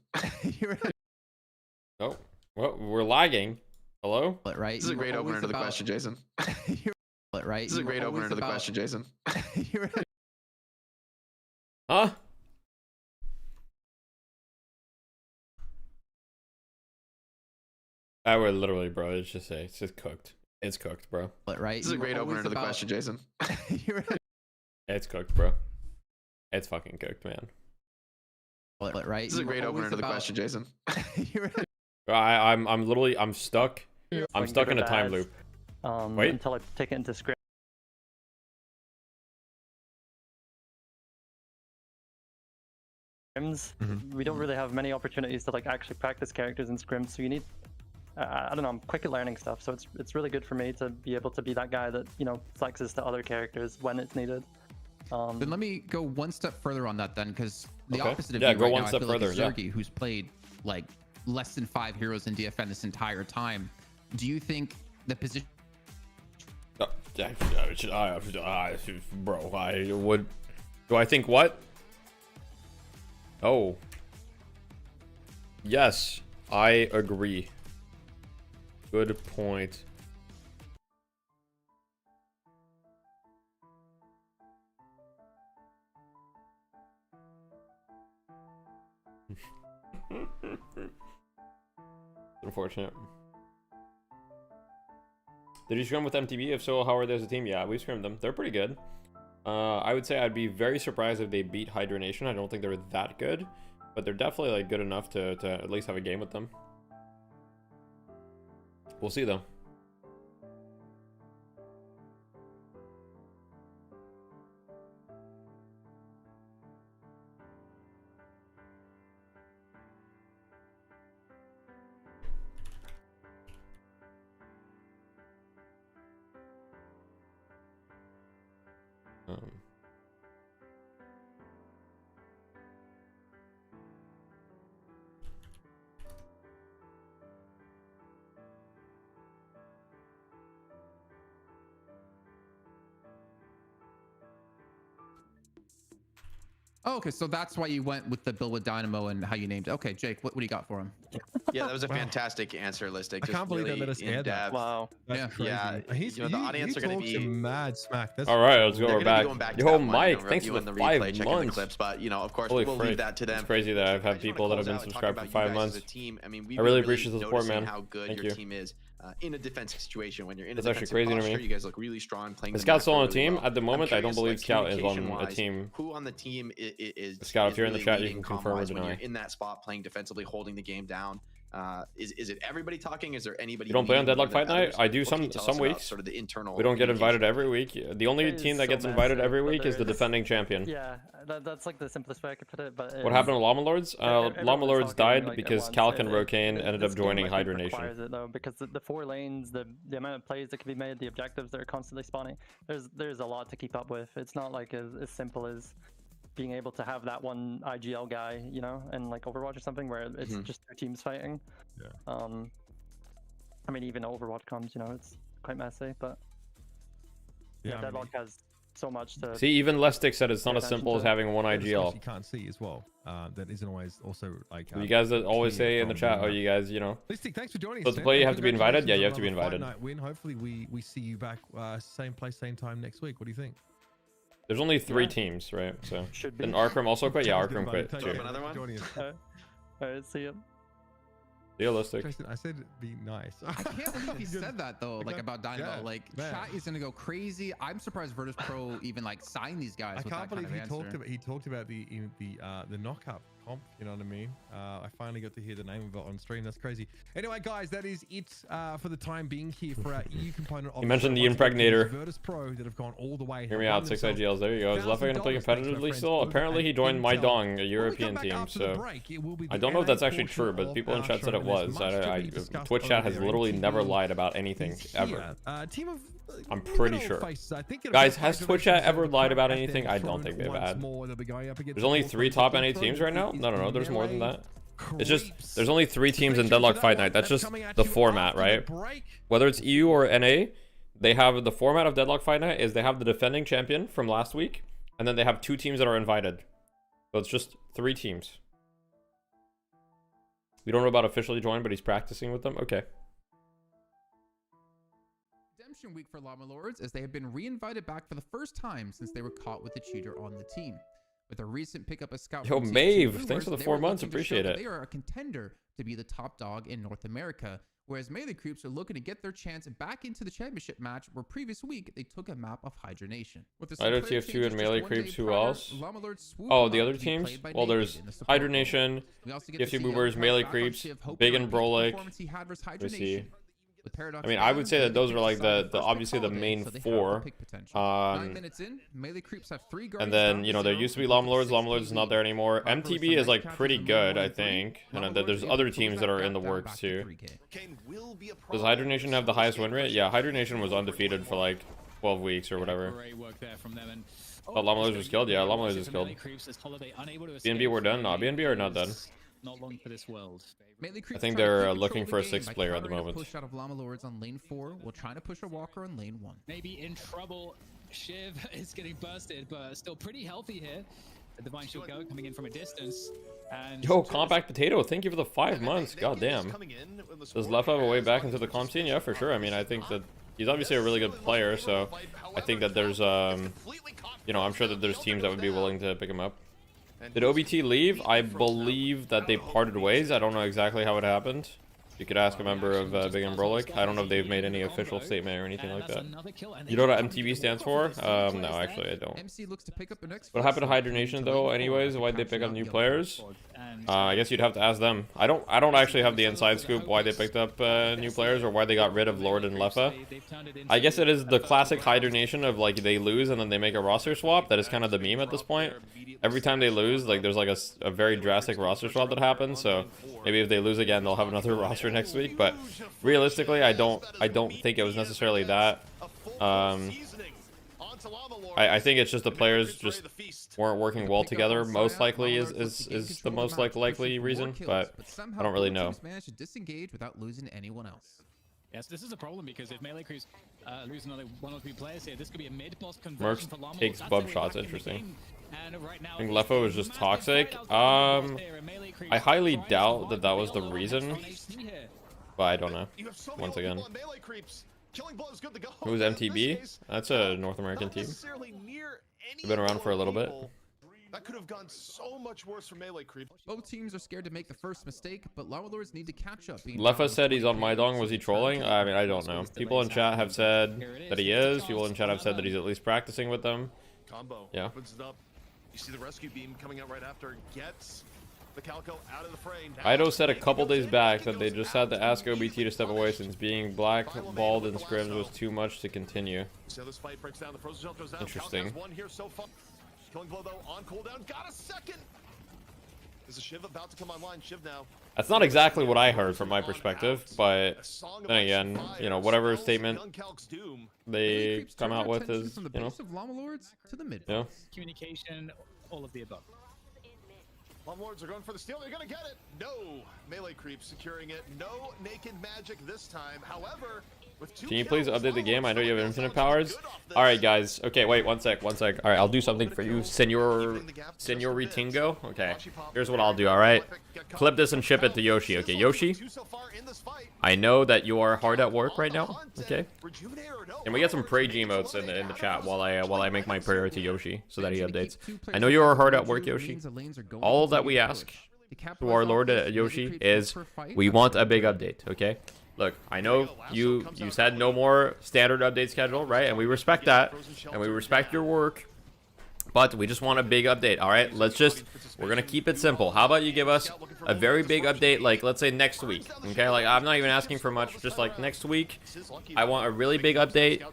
Oh, well, we're lagging. Hello? Right? This is a great opener to the question, Jason. Right? This is a great opener to the question, Jason. Huh? I would literally, bro. It's just cooked. It's cooked, bro. Right? This is a great opener to the question, Jason. It's cooked, bro. It's fucking cooked, man. Right? This is a great opener to the question, Jason. I'm literally stuck. I'm stuck in a time loop. Wait. Until I take it into scrims. We don't really have many opportunities to like actually practice characters in scrims, so you need. I don't know. I'm quick at learning stuff, so it's really good for me to be able to be that guy that, you know, flexes to other characters when it's needed. Then let me go one step further on that then, because the opposite of yeah, you go right one now, step I feel further. like Zergy, who's played like less than 5 heroes in DFN this entire time. Do you think the position? Bro, I would. Do I think what? Oh. Yes, I agree. Good point. Unfortunate. Did you scrim with MTB? If so, how are they as a team? Yeah, we scrimmed them. They're pretty good. I would say I'd be very surprised if they beat Hydra Nation. I don't think they're that good, but they're definitely like good enough to at least have a game with them. We'll see though. Oh, okay, so that's why you went with the bill with Dynamo and how you named it. Okay, Jake, what do you got for him? Yeah, that was a fantastic answer, Listic. I can't believe they let us air that. Wow. That's crazy. Yeah, He's, you know, the audience are going to be mad smack. That's all right, let's go. We're back. Yo, Mike, thanks for the 5 months. Clips, but you know, of course, Holy we'll leave that to them. It's crazy that I've had people that have been subscribed for 5 months. I mean, I really appreciate the support, man. How good Thank your you. team is in a defensive situation. When you're in a That's actually defensive crazy to posture, me. you guys look really strong playing. The Scout's still on a really team well. at the moment. I don't curious, believe Scout is on a communication-wise, team. Who on the team is Scout, if you're in the really chat, you leading can confirm or comm-wise when deny. you're in that spot playing defensively, holding the game down? Is it everybody talking? Is there anybody? You don't play on leading Deadlock more Fight than Night? others? I do What can you some tell us about weeks. Sort of the internal. We don't get invited every week. The only It team is that so gets invited massive, every but week is the there is- defending champion. Yeah, that's like the simplest way I could put it. But What happened to Llama Lords? everyone's Llama Lords talking, died like, at because once. Calc and It- Rokane ended this up game, joining I think, Hydra Nation. requires it though, because the 4 lanes, the amount of plays that can be made, the objectives that are constantly spawning. There's a lot to keep up with. It's not like as simple as being able to have that one IGL guy, you know, and like Overwatch or something where it's just 2 teams fighting. Yeah. I mean, even Overwatch comes, you know, it's quite messy, but yeah, Deadlock has so much to. See, even Lestic said it's not pay as simple attention as to. having one IGL. You can't see as well. That isn't always also like. You guys that always clear say in the from chat, the, oh, you guys, you know. Listic, thanks for joining So us. to play, you man. have to be invited? Yeah, you have to be Congratulations invited. on another Fight Night win. Hopefully, we see you back same place, same time next week. What do you think? There's only 3 teams, right? So. Should be. And Arkram also quit? Yeah, Sounds Arkram good, quit buddy. too. Thanks Another for one? joining us. Alright, see you. Realistic. Jason, I said be nice. I can't believe he said that though, like about Dynamo. Yeah, Like man. chat is gonna go crazy. I'm surprised Virtus Pro even like signed these guys. I with can't that believe kind of he talked about the knockup comp. You know what I mean? I finally got to hear the name of it on stream. That's crazy. Anyway, guys, that is it for the time being here for our EU component. Of You mentioned the Once again, Impregnator. Virtus Pro that have gone all the way. Hear me have out, won 6 themselves IGLs. There you go. Is Leffa gonna play $1,000, thanks, my competitively friends, still? over Apparently he at joined my Intel. Dong, a When we European come back team, after the so break, it will be I the don't know if that's NA actually true, portion but of people in our chat said show, it and there's was. much to be discussed Twitch chat over has there in literally never TVL. lied about anything, He's ever. here. Team of I'm pretty sure. faces. I think Guys, has Twitch chat ever lied about anything? I don't think they've had. There's only 3 top NA teams right now? No, there's more than that. It's just, there's only 3 teams in Deadlock Fight Night. That's just the format, right? Whether it's EU or NA, they have the format of Deadlock Fight Night is they have the defending champion from last week, and then they have 2 teams that are invited. So it's just 3 teams. We don't know about officially joined, but he's practicing with them. Okay. redemption week for Llama Lords, as they have been re-invited back for the first time since they were caught with the cheater on the team. With a recent pickup of Scout Yo, from Maeve, THQ thanks for the Brewers, 4 they were months. looking to show Appreciate that it. They are a contender to be the top dog in North America, whereas Melee Creeps are looking to get their chance back into the championship match, where previous week they took a map of Hydra Nation. With the Hydra player TF2 changes and just Melee one day Creeps, who prior, else? Llama Lords swooped Oh, them the up other to be teams? played by Well, Naked there's in the support Hydra role. Nation, We also get to TF2 see Boomers, Young Melee Cloud back on Creeps, Shiv, hoping Big to and repeat the Brolik. performance he had versus Hydra Let's see. Nation. With Paradox I mean, I would fans, say they that those get are like decided the first obviously the holiday, main so they have 4. pick potential. 9 minutes in, Melee Creeps have 3 guardians And then, down you to know, there 0, used to be and Llama Lords. 6 Llama Lords is not there anymore. Viper with MTB some is nice like catches pretty in good, 1-1-3. I think. Llama And then Lords there's able other to close teams that that are in gap the down works back to too. 3K. Does Hydra Nation have the highest win rate? Yeah, Hydra Nation was undefeated for like 12 weeks or whatever. Great work there from them, and Oh, Llama was killed? Yeah, Llama was killed. BNB we're done? No, BNB are not done. Not long for this world. I think they're looking for a 6th player at the moment. Push out of Llama Lords on lane 4. We'll try to push a Walker on lane 1. Maybe in trouble. Shiv is getting bursted, but still pretty healthy here. The Divine Shield Go coming in from a distance. And yo, Compact Potato, thank you for the 5 months. God damn. Does Left have a way back into the comp scene? Yeah, for sure. I mean, I think that he's obviously a really good player, so I think that there's, you know, I'm sure that there's teams that would be willing to pick him up. Did OBT leave? I believe that they parted ways. I don't know exactly how it happened. You could ask a member of Big and Brolik. I don't know if they've made any official statement or anything like that. You know what MTV stands for? No, actually, I don't. What happened to Hydration though? Anyways, why'd they pick up new players? I guess you'd have to ask them. I don't actually have the inside scoop why they picked up new players or why they got rid of Lord and Leffa. I guess it is the classic Hydration of like they lose and then they make a roster swap. That is kind of the meme at this point. Every time they lose, like there's like a very drastic roster swap that happens. So maybe if they lose again, they'll have another roster next week. But realistically, I don't think it was necessarily that. I think it's just the players just weren't working well together. Most likely is the most likely reason, but I don't really know. Managed to disengage without losing anyone else. Yes, this is a problem because if Melee Creeps lose another 1 or 2 players here, this could be a mid-boss conversion for Llama. Takes bub shots, interesting. I think Leffa was just toxic. I highly doubt that was the reason, but I don't know. Once again. Who's MTB? That's a North American team. They've been around for a little bit. That could have gone so much worse for Melee Creep. Both teams are scared to make the first mistake, but Llama Lords need to catch up. Leffa said he's on my dong. Was he trolling? I mean, I don't know. People in chat have said that he is. People in chat have said that he's at least practicing with them. Combo. Yeah. Opens it up. You see the rescue beam coming out right after. Gets the Calico out of the frame. Ido said a couple days back that they just had to ask OBT to step away since being blackballed in scrims was too much to continue. Interesting. Killing blow though on cooldown. Got a second. Is a Shiv about to come online? Shiv now. That's not exactly what I heard from my perspective, but then again, you know, whatever statement they come out with is, you know, yeah. Communication, all of the above. Llama Lords are going for the steal. They're gonna get it. No Melee Creep securing it. No naked magic this time. However, can you please update the game? I know you have infinite powers. All right, guys. Okay, wait, one sec. All right, I'll do something for you, Senor Ritingo. Okay, here's what I'll do. All right, clip this and ship it to Yoshi. Okay, Yoshi, I know that you are hard at work right now. Okay, and we get some pray emotes in the chat while I make my prayer to Yoshi so that he updates. I know you are hard at work, Yoshi. All that we ask to our Lord Yoshi is we want a big update. Okay. Look, I know you said no more standard update schedule, right? And we respect that, and we respect your work, but we just want a big update, all right? We're going to keep it simple. How about you give us a very big update, like, let's say next week, okay? Like, I'm not even asking for much, just like next week. I want a really big update.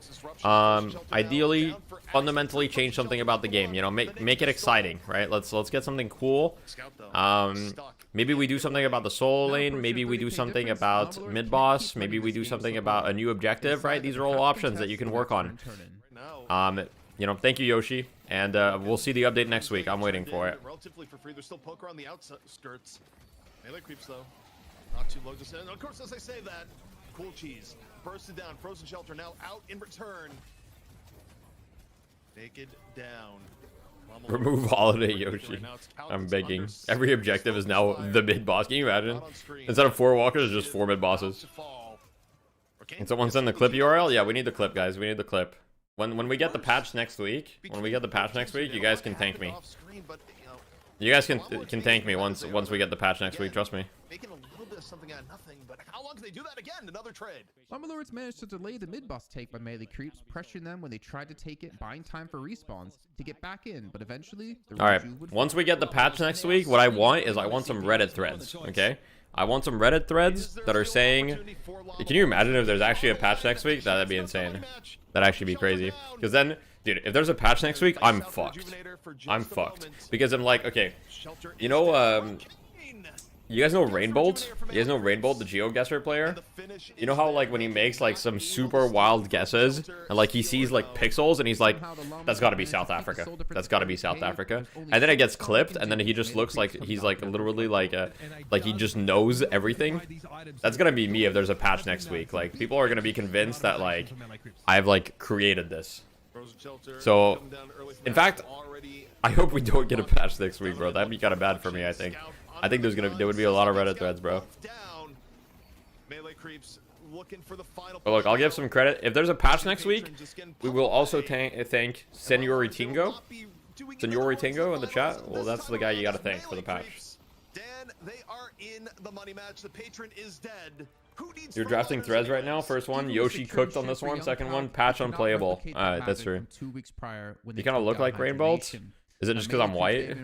Ideally, fundamentally change something about the game, you know, make it exciting, right? Let's get something cool. Maybe we do something about the solo lane. Maybe we do something about mid-boss. Maybe we do something about a new objective, right? These are all options that you can work on. You know, thank you, Yoshi. And we'll see the update next week. I'm waiting for it. Relatively for free. There's still poker on the outskirts. Melee Creeps, though. Not too low to send. Of course, as I say that, Cool Cheese bursted down. Frozen Shelter now out in return. Naked down. Remove Holiday Yoshi. I'm begging. Every objective is now the mid-boss. Can you imagine? Instead of 4 walkers, just 4 mid-bosses. Can someone send the clip URL? Yeah, we need the clip, guys. We need the clip. When we get the patch next week, you guys can thank me. You guys can thank me once we get the patch next week. Trust me. Making a little bit of something out of nothing, but how long can they do that again? Another trade. Llama Lords managed to delay the mid-boss take by Melee Creeps, pressuring them when they tried to take it, buying time for respawns to get back in, but eventually... All right, once we get the patch next week, what I want some Reddit threads, okay? I want some Reddit threads that are saying... Can you imagine if there's actually a patch next week? That'd be insane. That'd actually be crazy. Because then... Dude, if there's a patch next week, I'm fucked. I'm fucked. Because I'm like, okay, you know You guys know Rainbolt? You guys know Rainbolt, the GeoGuessr player? You know how like when he makes like some super wild guesses and like he sees like pixels and he's like, that's got to be South Africa. That's got to be South Africa. And then it gets clipped and then he just looks like he's like literally like he just knows everything. That's gonna be me if there's a patch next week. Like people are gonna be convinced that like I've like created this. So in fact, I hope we don't get a patch next week, bro. That'd be kind of bad for me, I think. I think there would be a lot of Reddit threads, bro. But look, I'll give some credit. If there's a patch next week, we will also thank Senori Tingo. Senori Tingo in the chat. Well, that's the guy you gotta thank for the patch. Dan, they are in the money match. The patron is dead. You're drafting threads right now. First one, Yoshi cooked on this one. Second one, patch unplayable. Alright, that's true. You kind of look like Rainbolt. Is it just because I'm white?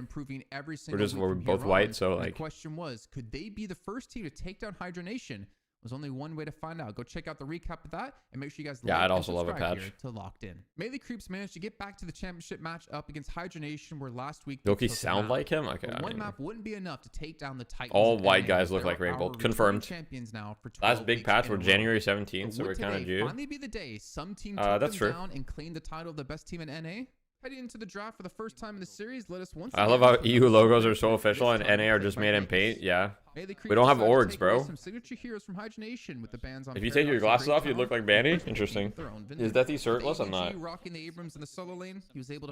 We're both white, so like. The question was, could they be the first team to take down Hydronation? There's only one way to find out. Go check out the recap of that and make sure you guys I'd also love a patch to Locked In. Melee Creeps managed to get back to the championship match up against Hydronation, where last week Loki sound like him. Okay, one map wouldn't be enough to take down the Titans. All white guys look like Rainbolt. Confirmed. Champions now for last big patch were January 17th, so we're kind of due. Finally be the day some team took them down and claimed the title of the best team in NA. Heading into the draft for the first time in the series, let us once I love how EU logos are so official and NA are just made in paint. Yeah. We don't have orgs, bro. Some signature heroes from Hydronation with the bands on. If you take your glasses off, you'd look like Banny. Interesting. Is Deathy shirtless? I'm not. You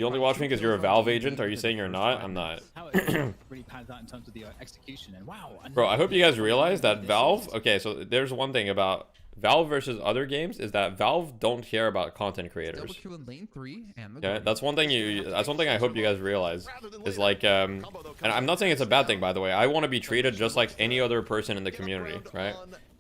only watch me because you're a Valve agent. Are you saying you're not? I'm not. Bro, I hope you guys realize that Valve. Okay, so there's one thing about Valve versus other games is that Valve don't care about content creators. Yeah, that's one thing I hope you guys realize is like and I'm not saying it's a bad thing, by the way. I want to be treated just like any other person in the community, right?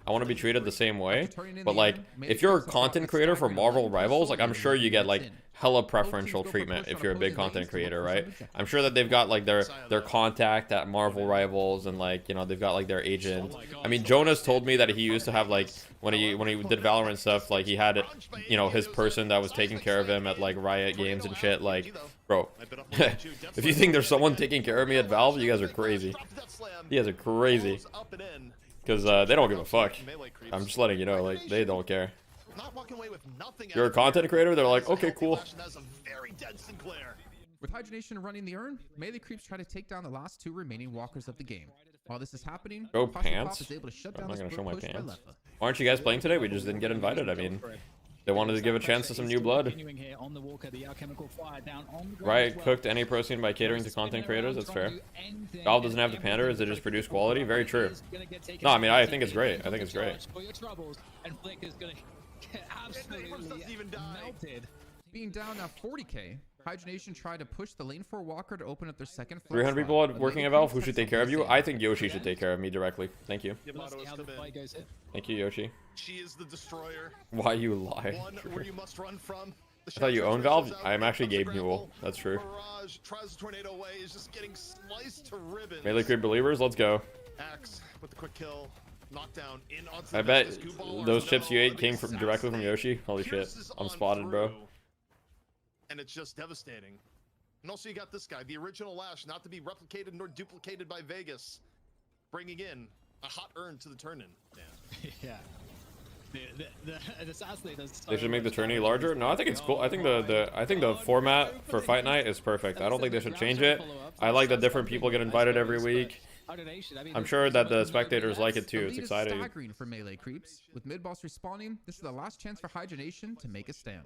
I want to be treated the same way. But like if you're a content creator for Marvel Rivals, like I'm sure you get like hella preferential treatment if you're a big content creator, right? I'm sure that they've got like their contact at Marvel Rivals and like, you know, they've got like their agent. I mean, Jonas told me that he used to have like when he did Valorant stuff, like he had, you know, his person that was taking care of him at like Riot Games and shit. Like, bro, if you think there's someone taking care of me at Valve, you guys are crazy. You guys are crazy. Because they don't give a fuck. I'm just letting you know, like, they don't care. You're a content creator, they're like, okay, cool. With Hydronation running the urn, Melee Creeps try to take down the last two remaining walkers of the game. While this is happening, go pants. I'm not gonna show my pants. Why aren't you guys playing today? We just didn't get invited. I mean, they wanted to give a chance to some new blood. Riot cooked any protein by catering to content creators. That's fair. Valve doesn't have to pander as they just produce quality. Very true. No, I mean, I think it's great. I think it's great. Being down now 40k, Hydronation tried to push the lane 4 walker to open up their second 300 people working at Valve. Who should take care of you? I think Yoshi should take care of me directly. Thank you. Thank you, Yoshi. She is the destroyer. Why you lie? Where you must run from. I thought you own Valve. I am actually Gabe Newell. That's true. Tries the tornado away, is just getting sliced to ribbons. Melee Creep believers, let's go. Axe with the quick kill. Knockdown in onto I bet those chips you ate came directly from Yoshi. Holy shit. I'm spotted, bro. And it's just devastating. And also you got this guy, the original Lash, not to be replicated nor duplicated by Vegas, bringing in a hot urn to the turn-in. Yeah. They should make the tourney larger. No, I think it's cool. I think the format for Fight Night is perfect. I don't think they should change it. I like that different people get invited every week. I'm sure that the spectators like it too. It's exciting. Staggering for Melee Creeps. With mid-boss respawning, this is the last chance for Hydronation to make a stand.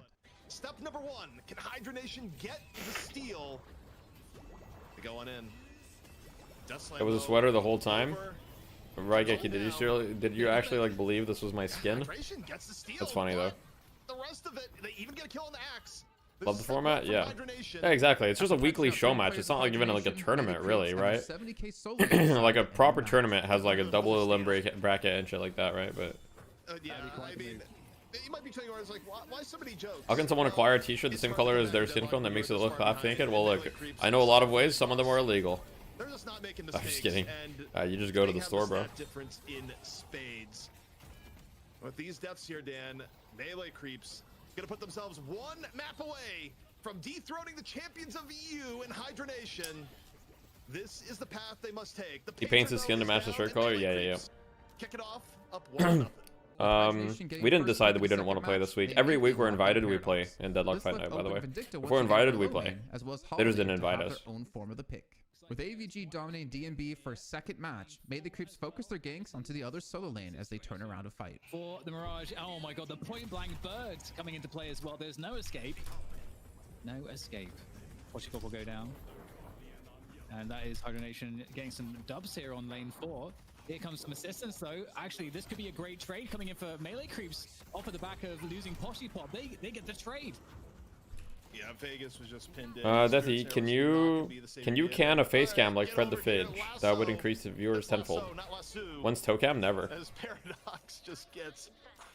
Step number 1, can Hydronation get the steal? Going in. It was a sweater the whole time. Right, Geki, did you actually like believe this was my skin? That's funny though. The rest of it, they even get a kill on the axe. Love the format, yeah. Yeah, exactly. It's just a weekly show match. It's not like even like a tournament, really, right? Like a proper tournament has like a double elim bracket and shit like that, right? But yeah, I mean, you might be telling yours like, why so many jokes? How can someone acquire a T-shirt the same color as their skin tone that makes it look half naked? Well, look, I know a lot of ways. Some of them are illegal. They're just not making I'm just kidding. You just go to the store, bro. Difference in spades. With these deaths here, Dan, Melee Creeps gonna put themselves one map away from dethroning the champions of EU in Hydronation. This is the path they must take. He paints his skin to match the shirt color. Yeah. Kick it off up 1-0. We didn't decide that we didn't want to play this week. Every week we're invited, we play in Deadlock Fight Night, by the way. If we're invited, we play. They just didn't invite us. Own form of the pick. With AVG dominating DMB for a second match, Melee Creeps focus their ganks onto the other solo lane as they turn around to fight. For the Mirage, oh my god, the point blank bird coming into play as well. There's no escape. No escape. Portugal will go down. And that is Hydronation getting some dubs here on lane 4. Here comes some assistance though. Actually, this could be a great trade coming in for Melee Creeps off of the back of losing Poshy Pop. They get the trade. Yeah, Vegas was just pinned in. Deathy, can you can a face cam like Fred the Fidge? That would increase the viewers tenfold. When's Tocam? Never.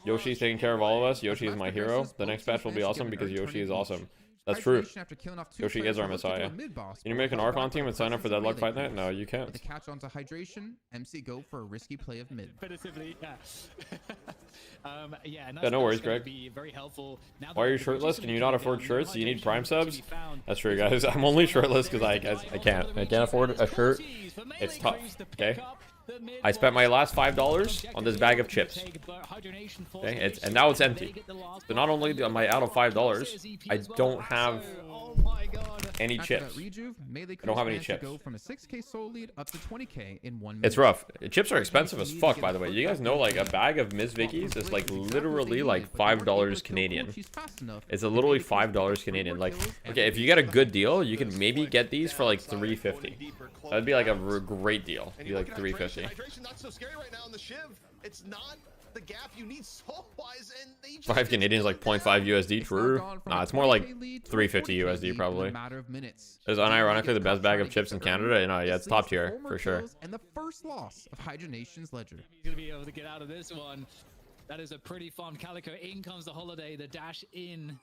Yoshi's taking care of all of us. Yoshi is my hero. The next patch will be awesome because Yoshi is awesome. That's true. Yoshi is our messiah. Can you make an Archon team and sign up for Deadlock Fight Night? No, you can't. To catch on to Hydration, MC go for a risky play of mid. Definitively, yeah. Yeah, no worries, Greg. Why are you shirtless? Can you not afford shirts? You need Prime subs? That's true, guys. I'm only shirtless because I can't afford a shirt. It's tough, okay? I spent my last $5 on this bag of chips. Okay, and now it's empty. So not only am I out of $5, I don't have any chips. I don't have any chips. It's rough. Chips are expensive as fuck, by the way. You guys know, like, a bag of Miss Vicky's is like literally like $5 Canadian. It's literally $5 Canadian. Like, okay, if you get a good deal, you can maybe get these for like $3.50. That'd be like a great deal. It'd be like $3.50. Hydration not so scary right now on the Shiv. It's not the gap you need soul-wise, and they 5 Canadian is like 0.5 USD. True. Nah, it's more like 350 USD probably. It's unironically the best bag of chips in Canada. And yeah, it's top tier for sure. And the first loss of Hydronation's ledger. He's gonna be able to get out of this one. That is a pretty fun Calico. In comes the holiday. The dash in.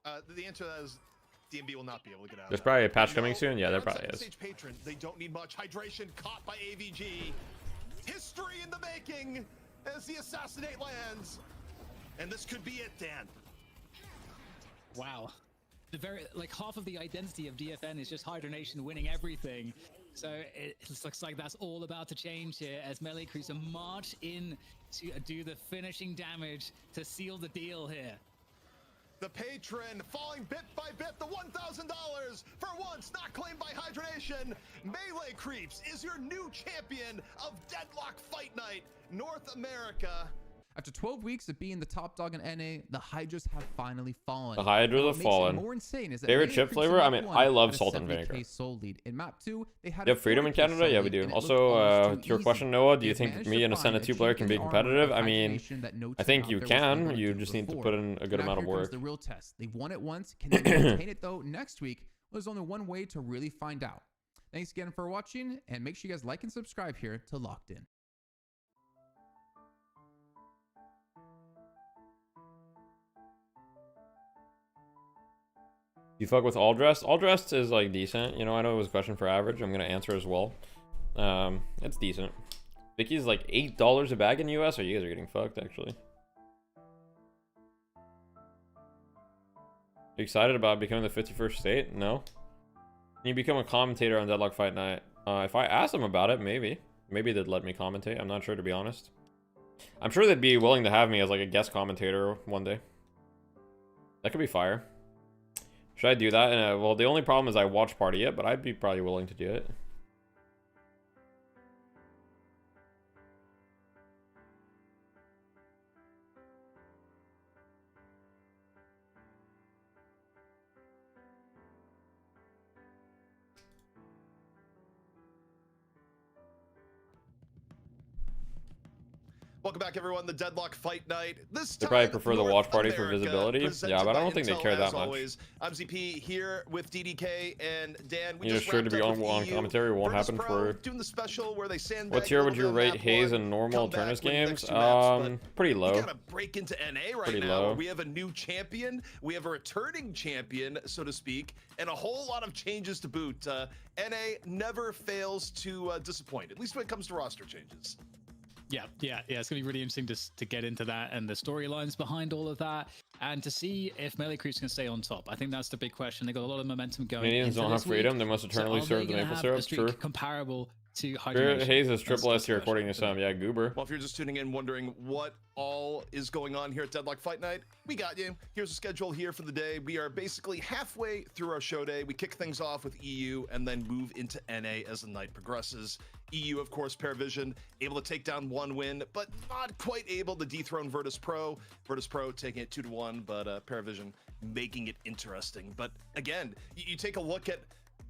The answer to that is DMB will not be able to get out. There's probably a patch coming soon. Yeah, there probably is. Patron, they don't need much. Hydration caught by AVG. History in the making as the assassinate lands. And this could be it, Dan. Wow. The like half of the identity of DFN is just Hydronation winning everything. So it looks like that's all about to change here as Melee Creeps march in to do the finishing damage to seal the deal here. The patron falling bit by bit, the $1,000 for once not claimed by Hydronation. Melee Creeps is your new champion of Deadlock Fight Night, North America. After 12 weeks of being the top dog in NA, the Hydras have finally fallen. The Hydras have fallen. More insane is that favorite chip flavor? I mean, I love salt and vinegar. In map 2, they had you have freedom in Canada? Yeah, we do. Also, to your question, Noah, do you think me and a Senate 2 player can be competitive? I mean, I think you can. You just need to put in a good amount of work. The real test. They've won it once. Can they maintain it though? Next week, there's only one way to really find out. Thanks again for watching, and make sure you guys like and subscribe here to Locked In. You fuck with all dressed? All dressed is like decent. You know, I know it was a question for average. I'm gonna answer as well. It's decent. Vicky's like $8 a bag in US, or you guys are getting fucked actually. You excited about becoming the 51st state? No. Can you become a commentator on Deadlock Fight Night? If I asked them about it, maybe. Maybe they'd let me commentate. I'm not sure, to be honest. I'm sure they'd be willing to have me as like a guest commentator one day. That could be fire. Should I do that? Well, the only problem is I watch party it, but I'd be probably willing to do it. Welcome back, everyone. The Deadlock Fight Night. They probably prefer the watch party for visibility. Yeah, but I don't think they care that much. I'm ZP here with DDK and Dan. We just sure to be on commentary. Won't happen for doing the special where they sand. What tier would you rate Haze and normal Turnus games? Pretty low. We gotta break into NA right now. We have a new champion. We have a returning champion, so to speak, and a whole lot of changes to boot. NA never fails to disappoint, at least when it comes to roster changes. Yeah, it's gonna be really interesting to get into that and the storylines behind all of that. and to see if Melee Creeps can stay on top. I think that's the big question. They got a lot of momentum going. Canadians don't have freedom. They must eternally serve the maple syrup. True. Comparable to Spirit Haze is triple S here according to some. Yeah, Goober. Well, if you're just tuning in wondering what all is going on here at Deadlock Fight Night, we got you. Here's the schedule here for the day. We are basically halfway through our show day. We kick things off with EU and then move into NA as the night progresses. EU, of course, Paravision able to take down 1 win, but not quite able to dethrone Virtus Pro. Virtus Pro taking it 2-1, but Paravision making it interesting. But again, you take a look at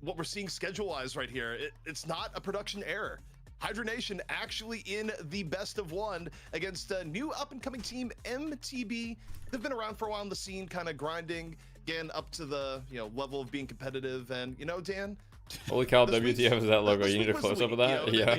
what we're seeing schedule-wise right here. It's not a production error. Hydronation actually in the best of 1 against a new up-and-coming team, MTB. They've been around for a while on the scene, kind of grinding, getting up to the level of being competitive. And Dan, holy cow, WTF is that logo? You need a close-up of that? Yeah.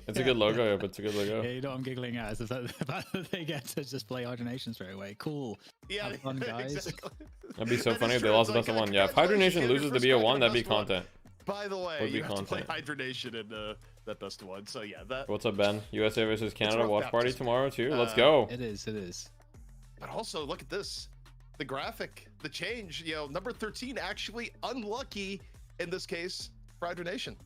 It's a good logo, yeah, but it's a good logo. Yeah, you know what I'm giggling at is the fact that they get to just play Hydronation straight away. Cool. Yeah, have fun, guys. Exactly. That'd be so funny if they lost the best of 1. Yeah, if Hydronation loses the BO1, that'd be content. By the way, you have to play Hydronation in that best of 1. So yeah, that. What's up, Ben? USA versus Canada watch party tomorrow too. Let's go. It is. But also look at this, the graphic, the change. Number 13 actually unlucky in this case for Hydronation.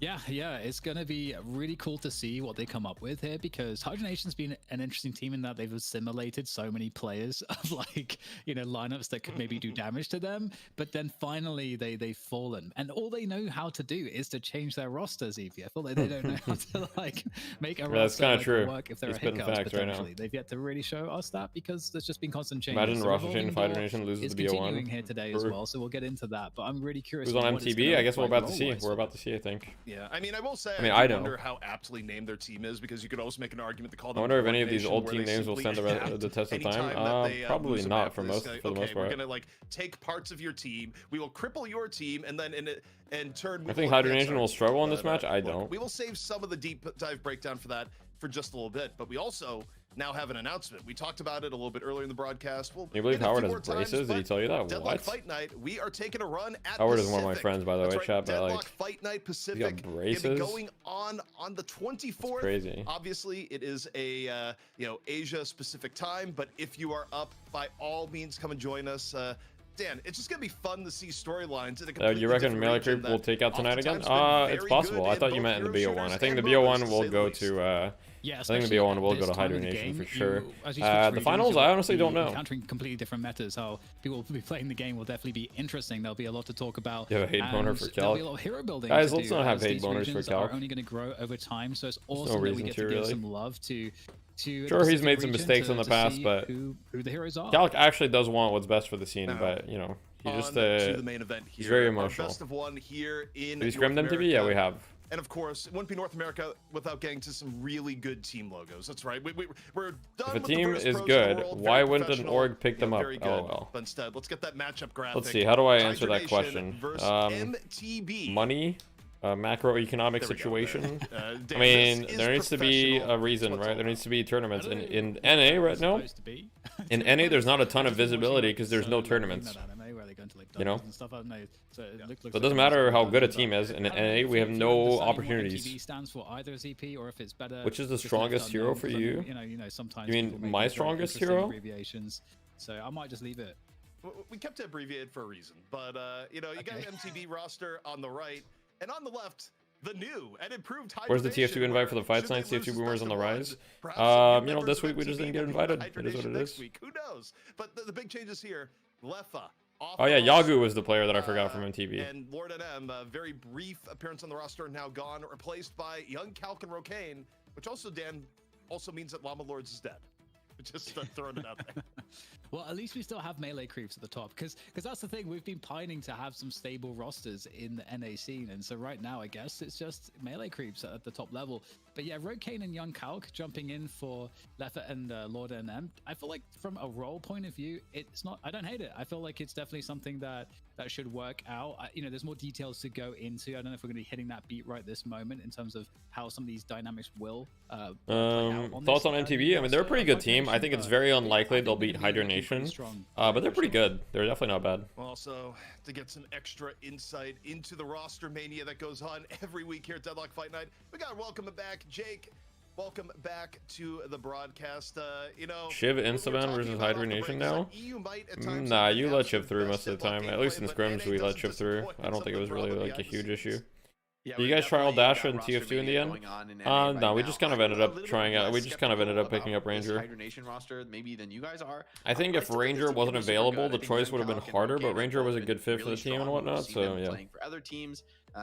Yeah, it's going to be really cool to see what they come up with here, because Hydronation's been an interesting team in that they've assimilated so many players of lineups that could maybe do damage to them, but then finally they've fallen, and all they know how to do is to change their rosters. Evie, I feel like they don't know how to make a roster that's kind of true. Work if there are hiccups potentially. They've yet to really show us that because there's just been constant changes. Imagine the roster change if Hydronation loses the BO1. Continuing here today as well, so we'll get into that, but I'm really curious. Who's on MTB? I guess we're about to see. We're about to see, I think. Yeah, I mean, I will say, I wonder how aptly named their team is, because you could also make an argument to call them. I wonder if any of these old team names will stand the test of time. Probably not for the most part. We're gonna take parts of your team. We will cripple your team, and then in turn. I think Hydronation will struggle in this match. I don't. We will save some of the deep dive breakdown for that for just a little bit, but we also now have an announcement. We talked about it a little bit earlier in the broadcast. Well, can you believe Howard has braces? Did he tell you that? Deadlock Fight Night, we are taking a run at Howard is one of my friends, by the way, chat. But Deadlock Fight Night Pacific. He got braces. Going on the 24th. That's crazy. Obviously, it is a Asia specific time, but if you are up, by all means, come and join us. Dan, it's just gonna be fun to see storylines. You reckon Melee Creep will take out tonight again? It's possible. I thought you meant in the BO1. I think the BO1 will go to. Yeah, I think the BO1 will go to Hydronation for sure. The finals, I honestly don't know. Encountering completely different metas, how people will be playing the game will definitely be interesting. There'll be a lot to talk about. You have a hate boner for Calc. There'll be a lot of hero building. Guys, let's not have hate boners for Calc. Are only going to grow over time, so it's awesome that we get to give some love to. Sure, he's made some mistakes in the past, but who the heroes are. Calc actually does want what's best for the scene, but he just to the main event here. He's very emotional. Best of 1 here in. Have we scrimmed MTV? Yeah, we have. And of course, it wouldn't be North America without getting to some really good team logos. That's right. We're done. If a team is good, why wouldn't an org pick them up? LOL. But instead, let's get that matchup graphic. Let's see. How do I answer that question? MTB. Money. Macroeconomic situation. I mean, there needs to be a reason, right? There needs to be tournaments in NA right now. In NA, there's not a ton of visibility because there's no tournaments. So it doesn't matter how good a team is. In NA, we have no opportunities. Which is the strongest hero for you? You mean my strongest hero? So I might just leave it. We kept it abbreviated for a reason, but you got an MTB roster on the right, and on the left, the new and improved Hydronation. Where's the TF2 invite for the Fights Night? TF2 Boomers on the rise. This week we just didn't get invited. It is what it is. Who knows? But the big changes here. Lefa. Oh yeah, Yagu was the player that I forgot from MTV. And Lord NM, a very brief appearance on the roster, now gone, replaced by young Calc and Rocane, which also, Dan, means that Llama Lords is dead. Just throwing it out there. Well, at least we still have Melee Creeps at the top, because that's the thing. We've been pining to have some stable rosters in the NA scene, and so right now I guess it's just Melee Creeps at the top level. But yeah, Rocane and Young Calc jumping in for Lefa and Lord NM. I feel like from a role point of view, it's not. I don't hate it. I feel like it's definitely something that should work out. There's more details to go into. I don't know if we're going to be hitting that beat right this moment in terms of how some of these dynamics will. Thoughts on MTV? I mean, they're a pretty good team. I think it's very unlikely they'll beat Hydronation, but they're pretty good. They're definitely not bad. Also, to get some extra insight into the roster mania that goes on every week here at Deadlock Fight Night, we got to welcome it back, Jake. welcome back to the broadcast. You know, Shiv Instaban versus Hydration now? Nah, you let Shiv through most of the time. At least in scrims, we let Shiv through. I don't think it was really like a huge issue. Yeah, you guys try all Dasha and TF2 in the end? No, we just kind of ended up trying out. We just kind of ended up picking up Ranger. Maybe than you guys are. I think if Ranger wasn't available, the choice would have been harder, but Ranger was a good fit for the team and whatnot, so yeah.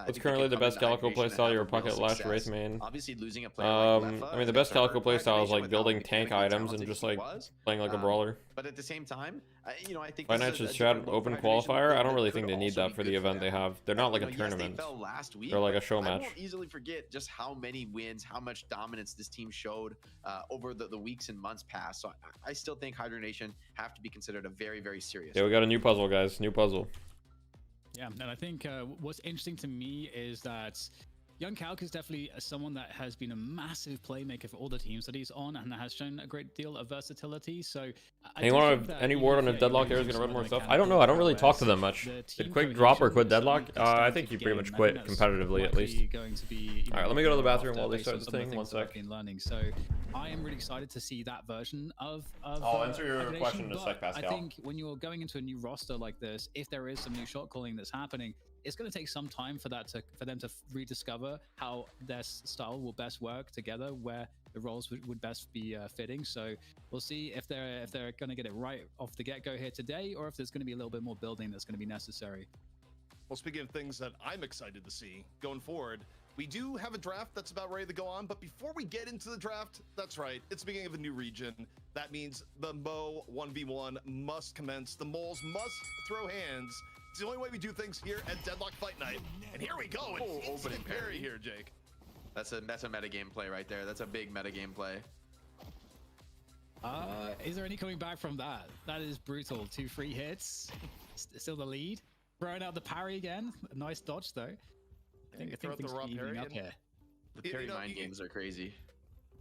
What's currently the best Calico playstyle? Your Pocket Lash Wraith main? Obviously losing a player I mean, the best Calico playstyle is like building tank items and just like playing like a brawler. But at the same time, you know, I think Five Nights is Strat open qualifier. I don't really think they need that for the event they have. They're not like a tournament. They're like a show match. I won't easily forget just how many wins, how much dominance this team showed over the weeks and months past. So I still think Hydration have to be considered a very, very serious. Yeah, we got a new puzzle, guys. New puzzle. Yeah, and I think what's interesting to me is that Young Calc is definitely someone that has been a massive playmaker for all the teams that he's on and has shown a great deal of versatility. So, any word on if Deadlock Air is going to run more stuff? I don't know. I don't really talk to them much. Did Quick drop or quit Deadlock? I think he pretty much quit competitively at least. All right, let me go to the bathroom while they start the thing. 1 sec. So, I am really excited to see that version of I'll answer your question in a sec, Pascal. I think when you're going into a new roster like this, if there is some new shot calling that's happening, it's going to take some time for them to rediscover how their style will best work together, where the roles would best be fitting. So we'll see if they're going to get it right off the get-go here today, or if there's going to be a little bit more building that's going to be necessary. Well, speaking of things that I'm excited to see going forward, we do have a draft that's about ready to go on, but before we get into the draft, that's right, it's the beginning of a new region. That means the Mo 1v1 must commence. The moles must throw hands. It's the only way we do things here at Deadlock Fight Night. And here we go. Opening parry here, Jake. That's a meta game play right there. That's a big meta game play. Is there any coming back from that? That is brutal. 2 free hits. Still the lead. Throwing out the parry again. A nice dodge though. I think things are evening up here. The parry mind games are crazy.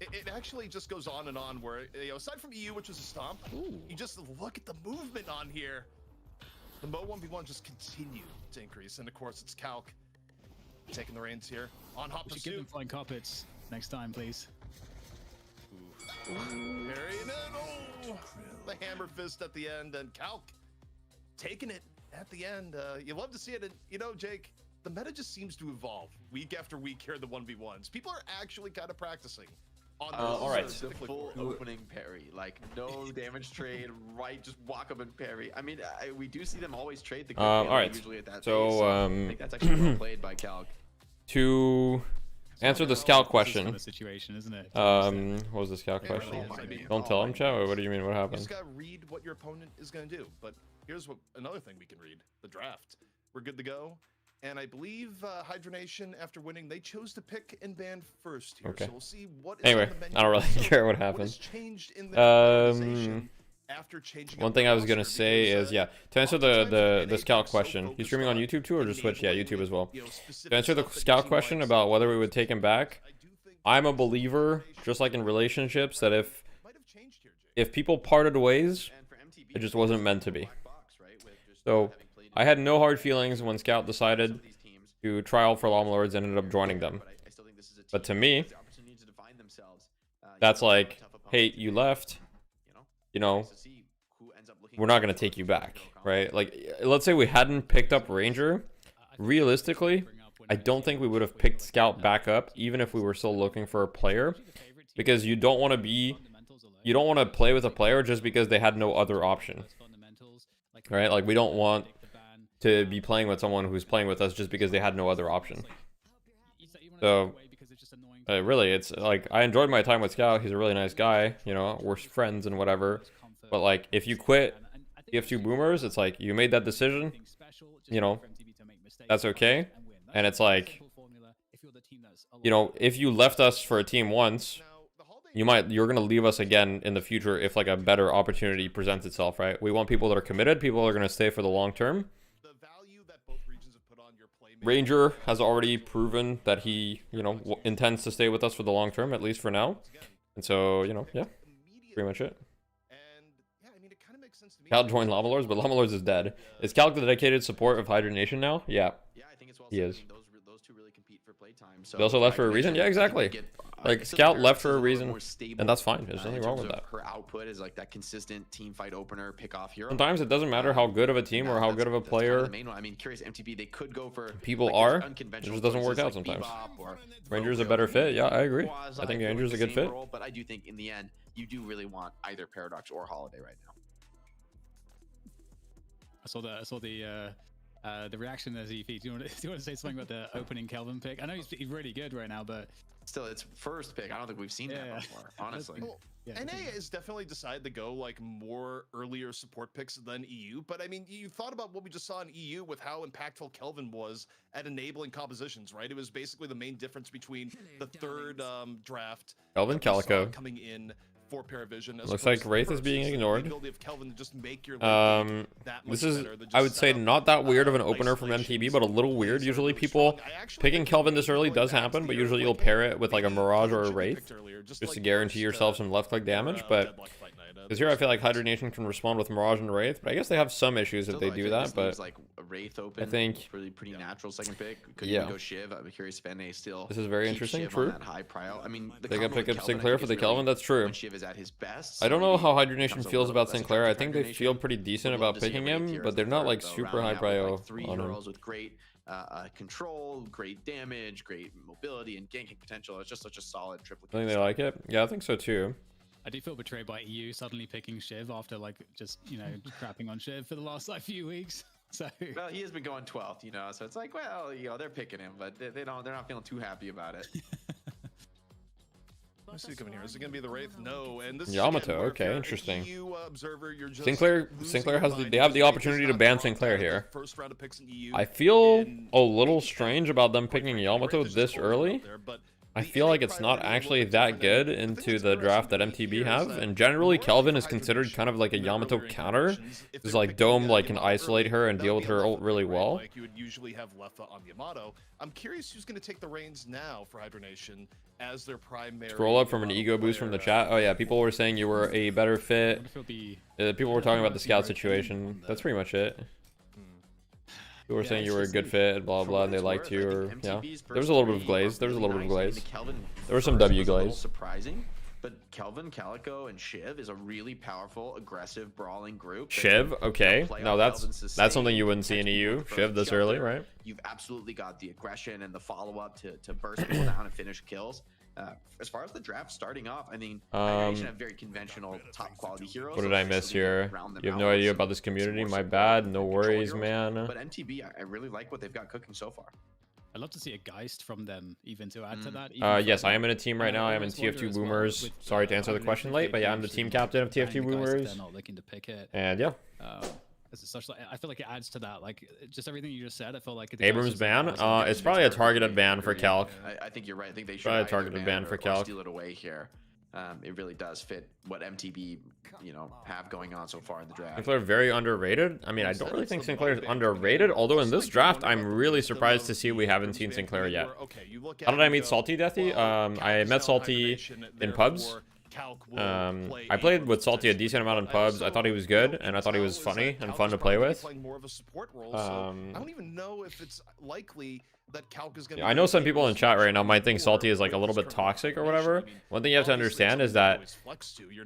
It actually just goes on and on where, you know, aside from EU, which was a stomp, you just look at the movement on here. The Mo 1v1 just continue to increase, and of course it's Calc taking the reins here on Hot Pursuit. Give them flying carpets next time, please. Parry and then the hammer fist at the end, and Calc taking it at the end. You love to see it, and you know, Jake, the meta just seems to evolve week after week here in the 1v1s. People are actually kind of practicing on all right, the full opening parry, like no damage trade, right? Just walk up and parry. I mean, we do see them always trade the all right, usually at that so phase, I think that's actually well played by Calc. To answer the scout question, the situation, isn't it? what was the scout question? Don't tell him, Chow. What do you mean? What happened? You just gotta read what your opponent is gonna do. But here's another thing we can read: the draft. We're good to go. And I believe Hydration, after winning, they chose to pick and ban first here. Okay. So we'll see what is anyway, on the menu. I don't really care what happened. Changed in the after changing one thing I was gonna say is, yeah, to answer the scout question, he's streaming on YouTube too or just Twitch? Yeah, YouTube as well. To answer the scout question about whether we would take him back, I'm a believer, just like in relationships, that if people parted ways, it just wasn't meant to be. So I had no hard feelings when Scout decided to try out for Llama Lords and ended up joining them. But to me, that's like, hey, you left, you know, we're not going to take you back, right? Like, let's say we hadn't picked up Ranger. Realistically, I don't think we would have picked Scout back up, even if we were still looking for a player, because you don't want to play with a player just because they had no other option, right? Like, we don't want to be playing with someone who's playing with us just because they had no other option. So really, it's like, I enjoyed my time with Scout. He's a really nice guy, you know, we're friends and whatever, but like, if you quit TF2 Boomers, it's like, you made that decision, you know, that's okay. And it's like, you know, if you left us for a team once, you're gonna leave us again in the future if like a better opportunity presents itself, right? We want people that are committed, people that are gonna stay for the long term. Ranger has already proven that he, you know, intends to stay with us for the long term, at least for now. And so, you know, yeah, pretty much it. Calc joined Llama Lords, but Llama Lords is dead. Is Calc the dedicated support of Hydration now? Yeah, he is. They also left for a reason? Yeah, exactly. Like Scout left for a reason, and that's fine. There's nothing wrong with that. Her output is like that consistent team fight opener, pick off hero. Sometimes it doesn't matter how good of a team or how good of a player the main one. I mean, curious MTB, they could go for people are. It just doesn't work out sometimes. Ranger's a better fit. Yeah, I agree. I think Ranger's a good fit. But I do think in the end, you do really want either Paradox or Holiday right now. I saw the reaction as he do you want to say something about the opening Kelvin pick? I know he's really good right now, but still, it's first pick. I don't think we've seen that before, honestly. Well, NA has definitely decided to go like more earlier support picks than EU, but I mean, you thought about what we just saw in EU with how impactful Kelvin was at enabling compositions, right? It was basically the main difference between the third draft. Kelvin Calico coming in for Paravision. Looks like Wraith is being ignored. This is, I would say, not that weird of an opener from MTB, but a little weird. Usually people picking Kelvin this early does happen, but usually you'll pair it with like a Mirage or a Wraith just to guarantee yourself some left click damage. But because here I feel like Hydra Nation can respond with Mirage and Wraith, but I guess they have some issues if they do that. But like a Wraith open, I think pretty natural second pick. Could even go Shiv. I'm curious if NA still. This is very interesting. True. High prio. I mean, they got pick up Sinclair for the Kelvin. That's true. Shiv is at his best. I don't know how Hydra Nation feels about Sinclair. I think they feel pretty decent about picking him, but they're not like super high prio on him. With great control, great damage, great mobility, and ganking potential. It's just such a solid triplet. I think they like it. Yeah, I think so too. I do feel betrayed by EU suddenly picking Shiv after like just crapping on Shiv for the last like few weeks. So well, he has been going 12th, so it's like, well, they're picking him, but they're not feeling too happy about it. Let's see coming here. Is it going to be the Wraith? No. And this Yamato. Okay, interesting. Observer, Sinclair has they have the opportunity to ban Sinclair here. I feel a little strange about them picking Yamato this early. I feel like it's not actually that good into the draft that MTB have, and generally Kelvin is considered kind of like a Yamato counter. It's like Dome can isolate her and deal with her ult really well. You would usually have Lefa on Yamato. I'm curious who's going to take the reins now for Hydra Nation as their primary. Scroll up from an ego boost from the chat. Oh yeah, people were saying you were a better fit. People were talking about the scout situation. That's pretty much it. People were saying you were a good fit, and blah blah, and they liked you, or yeah. There was a little bit of glaze. There was some W glaze. Surprising, but Kelvin, Calico, and Shiv is a really powerful, aggressive, brawling group. Shiv, okay. No, that's something you wouldn't see in EU. Shiv this early, right? You've absolutely got the aggression and the follow-up to burst people down and finish kills. As far as the draft starting off, I mean, I have very conventional, top-quality heroes. What did I miss here? You have no idea about this community? My bad. No worries, man. But MTB, I really like what they've got cooking so far. I'd love to see a Geist from them, even to add to that. Yes, I am in a team right now. I am in TF2 Boomers. Sorry to answer the question late, but yeah, I'm the team captain of TF2 Boomers. They're not looking to pick it. And yeah. I feel like it adds to that, like just everything you just said. I feel like Abrams ban. It's probably a targeted ban for Calc. I think you're right. I think they should probably a targeted ban for Calc. Steal it away here. It really does fit what MTB, have going on so far in the draft. Sinclair very underrated. I mean, I don't really think Sinclair is underrated. Although in this draft, I'm really surprised to see we haven't seen Sinclair yet. How did I meet Salty, Deathy? I met Salty in pubs. I played with Salty a decent amount in pubs. I thought he was good, and I thought he was funny and fun to play with. I don't even know if it's likely that Calc is going to. I know some people in chat right now might think Salty is like a little bit toxic or whatever. One thing you have to understand is that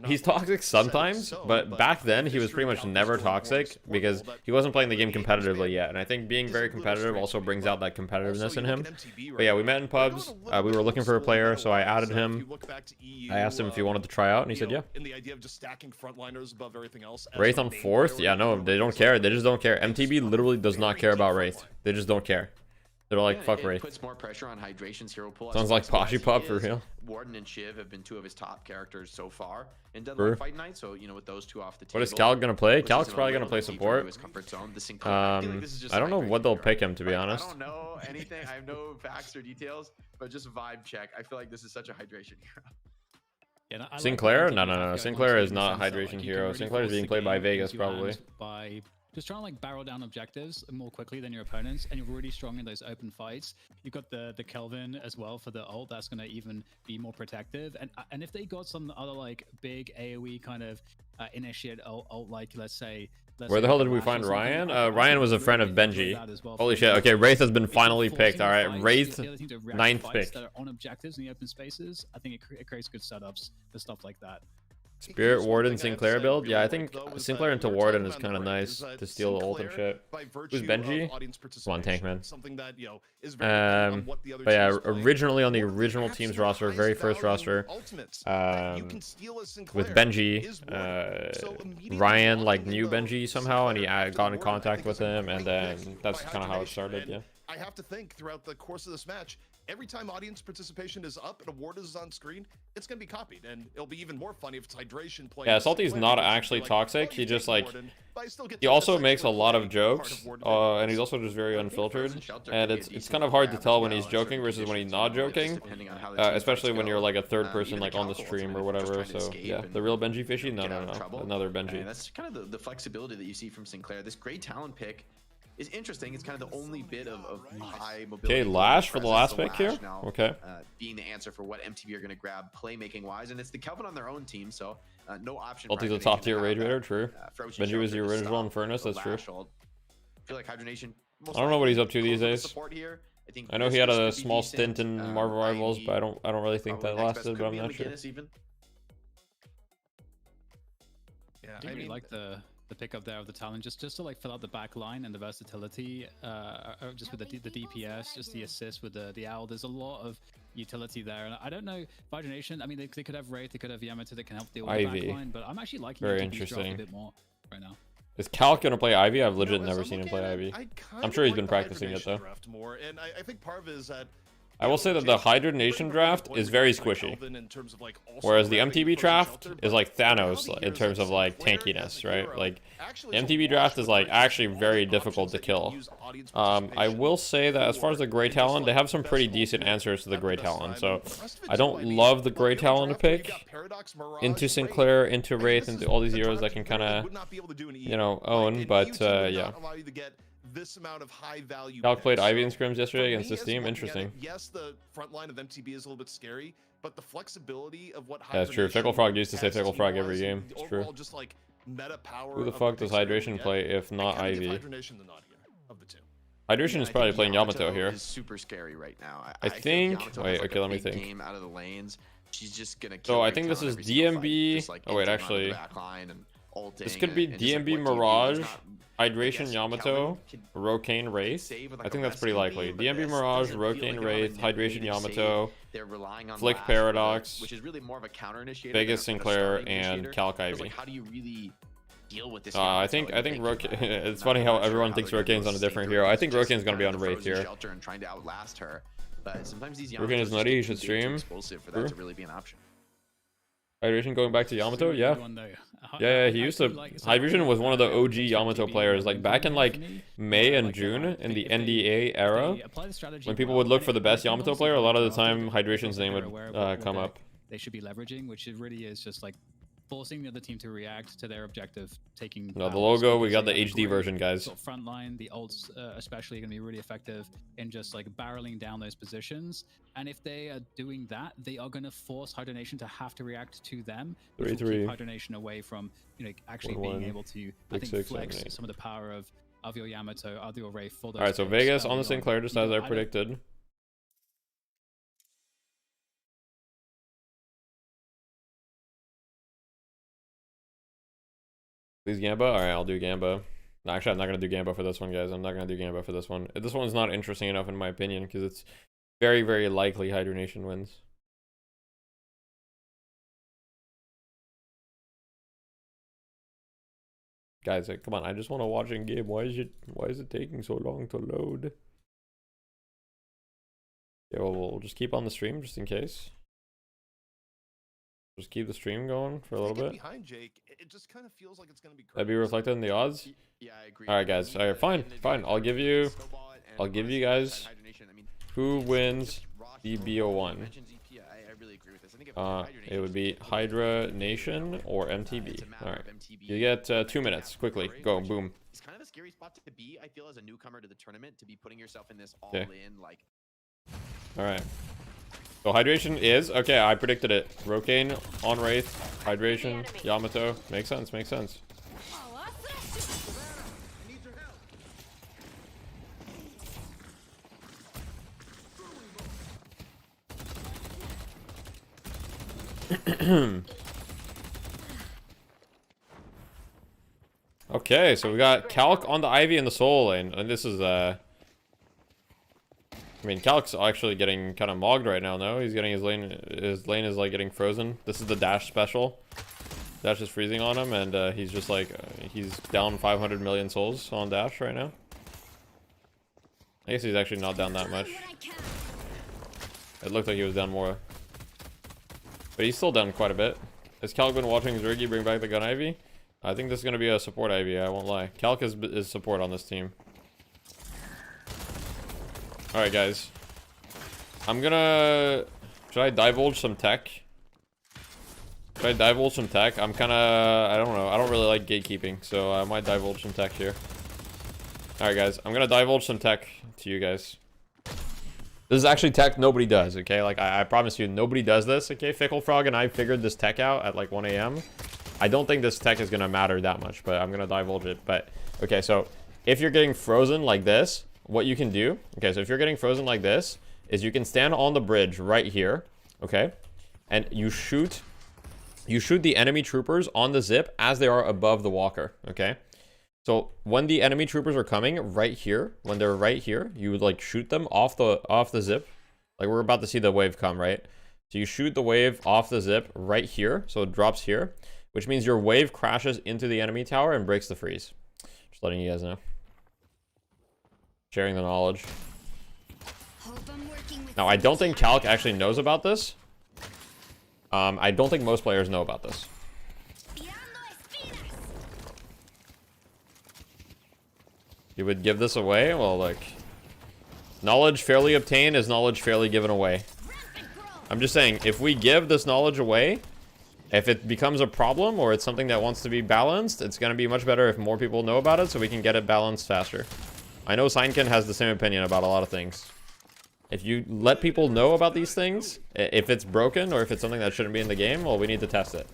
he's toxic sometimes, but back then he was pretty much never toxic because he wasn't playing the game competitively yet. And I think being very competitive also brings out that competitiveness in him. But yeah, we met in pubs. We were looking for a player, so I added him. I asked him if he wanted to try out, and he said yeah. Wraith on 4th? Yeah, no, they don't care. They just don't care. MTB literally does not care about Wraith. They just don't care. They're like, fuck Wraith. It puts more pressure on Hydration's hero pool. Sounds like Poshy Pup for real. Warden and Shiv have been two of his top characters so far in Deadlock Fight Night. So, with those two off the table. What is Calc going to play? Calc's probably going to play support. I don't know what they'll pick him, to be honest. I don't know anything. I have no facts or details, but just vibe check. I feel like this is such a Hydration hero. Yeah, Sinclair? No. Sinclair is not a Hydration hero. Sinclair is being played by Vegas, probably. By just trying to barrel down objectives more quickly than your opponents, and you're really strong in those open fights. You've got the Kelvin as well for the ult. That's going to even be more protective. And if they got some other big AoE kind of initiate ult like, let's say. Where the hell did we find Ryan? Ryan was a friend of Benji. Holy shit. Okay, Wraith has been finally picked. All right, Wraith, 9th pick. That are on objectives in the open spaces. I think it creates good setups for stuff like that. Spirit Warden Sinclair build? Yeah, I think Sinclair into Warden is kind of nice to steal the ult and shit. Who's Benji? Come on, Tank Man. But yeah, originally on the original team's roster, very first roster, with Benji, Ryan like knew Benji somehow, and he got in contact with him, and then that's kind of how it started. Yeah. I have to think throughout the course of this match, every time audience participation is up and a ward is on screen, it's going to be copied, and it'll be even more funny if it's hydration playing. Yeah, Salty's not actually toxic. He just like he also makes a lot of jokes, and he's also just very unfiltered. And it's kind of hard to tell when he's joking versus when he's not joking, especially when you're like a third person like on the stream or whatever. So yeah, the real Benji Fishy? No, another Benji. That's kind of the flexibility that you see from Sinclair. This great talent pick is interesting. It's kind of the only bit of high mobility. Okay, Lash for the last pick here. Now, okay. Being the answer for what MTB are going to grab playmaking wise, and it's the Kelvin on their own team, so no option. Salty's a top tier Rage Raider, true. Benji was the original in Furnace, that's true. I feel like Hydronation. I don't know what he's up to these days. I know he had a small stint in Marvel Rivals, but I don't really think that lasted, but I'm not sure. Yeah, I really like the pickup there of the talent, just to like fill out the back line and the versatility, just with the DPS, just the assist with the owl. There's a lot of utility there, and I don't know, Hydronation, I mean, they could have Wraith, they could have Yamato that can help deal with the back line, but I'm actually liking very interesting a bit more right now. Is Calc gonna play Ivy? I've legit never seen him play Ivy. I'm sure he's been practicing it though. I think part of it is that I will say that the Hydronation draft is very squishy, whereas the MTB draft is like Thanos in terms of like tankiness, right? Like the MTB draft is like actually very difficult to kill. I will say that as far as the Grey Talon, they have some pretty decent answers to the Grey Talon. So I don't love the Grey Talon to pick into Sinclair, into Wraith, into all these heroes that can kind of, you know, own. But yeah. This amount of high value. Calc played Ivy in scrims yesterday against this team. Interesting. Yes, the front line of MTB is a little bit scary, but the flexibility of what. That's true. Fickle Frog used to say Fickle Frog every game. It's true. Just like meta power. Who the fuck does Hydration play if not Ivy? Hydration is probably playing Yamato here. Is super scary right now. I think. Wait. Okay. Let me think. Game out of the lanes. She's just gonna. So I think this is DMB. Oh wait, actually. This could be DMB Mirage, Hydration Yamato, Rokane Wraith. I think that's pretty likely. DMB Mirage, Rokane Wraith, Hydration Yamato, Flick Paradox, which is really more of a counter initiator. Vegas Sinclair, and Calc Ivy. How do you really deal with this? I think Rokane. It's funny how everyone thinks Rokane's on a different hero. I think Rokane's gonna be on Wraith here. Rokane is nutty. He should stream. Hydration going back to Yamato, yeah. Yeah, he used to. Hydration was one of the OG Yamato players, like back in like May and June in the NDA era. When people would look for the best Yamato player, a lot of the time Hydration's name would come up. They should be leveraging, which it really is just like forcing the other team to react to their objective, taking. No, the logo, we got the HD version, guys. Front line, the ults especially are going to be really effective in just like barreling down those positions. And if they are doing that, they are going to force Hydronation to have to react to them, which will keep Hydronation away from, you know, actually being able to, I think, flex some of the power of your Yamato, of your Wraith for those. All right, so Vegas on the Sinclair, just as I predicted. Please Gamba? Alright, I'll do Gamba. No, actually, I'm not going to do Gamba for this one, guys. I'm not going to do Gamba for this one. This one's not interesting enough, in my opinion, because it's very, very likely Hydronation wins. Guys, come on. I just want to watch in game. Why is it taking so long to load? Yeah, well, we'll just keep on the stream, just in case. Just keep the stream going for a little bit. Behind Jake, it just kind of feels like it's going to be. That'd be reflected in the odds. Yeah, I agree. All right, guys. All right, fine. I'll give you guys who wins the BO1. It would be Hydra Nation or MTB. All right, you get 2 minutes. Quickly, go, boom. It's kind of a scary spot to be. I feel as a newcomer to the tournament to be putting yourself in this all-in like. All right. So hydration is okay. I predicted it. Rokane on Wraith, hydration, Yamato. Makes sense. Makes sense. Okay, so we got Calc on the Ivy and the Soul lane, and this is I mean, Calc's actually getting kind of mogged right now. No, he's getting his lane is like getting frozen. This is the dash special. Dash is freezing on him, and he's just like he's down 500 million souls on dash right now. I guess he's actually not down that much. It looked like he was down more, but he's still down quite a bit. Has Calc been watching Zergy bring back the gun Ivy? I think this is going to be a support Ivy, I won't lie. Calc is support on this team. Alright, guys. I'm gonna... Should I divulge some tech? Should I divulge some tech? I'm kind of... I don't know. I don't really like gatekeeping, so I might divulge some tech here. Alright, guys. I'm gonna divulge some tech to you guys. This is actually tech nobody does, okay? Like, I promise you, nobody does this, okay? Fickle Frog and I figured this tech out at like 1 a.m. I don't think this tech is going to matter that much, but I'm going to divulge it. But, okay, so if you're getting frozen like this, what you can do, okay, so if you're getting frozen like this, is you can stand on the bridge right here, okay? And you shoot the enemy troopers on the zip as they are above the walker, okay? So when the enemy troopers are coming right here, when they're right here, you would like shoot them off the zip. Like we're about to see the wave come, right? So you shoot the wave off the zip right here, so it drops here, which means your wave crashes into the enemy tower and breaks the freeze. Just letting you guys know. Sharing the knowledge. Now, I don't think Calc actually knows about this. I don't think most players know about this. You would give this away? Well, like... Knowledge fairly obtained is knowledge fairly given away. I'm just saying, if we give this knowledge away... If it becomes a problem or it's something that wants to be balanced, it's going to be much better if more people know about it so we can get it balanced faster. I know Seinkin has the same opinion about a lot of things. If you let people know about these things, if it's broken or if it's something that shouldn't be in the game, well, we need to test it.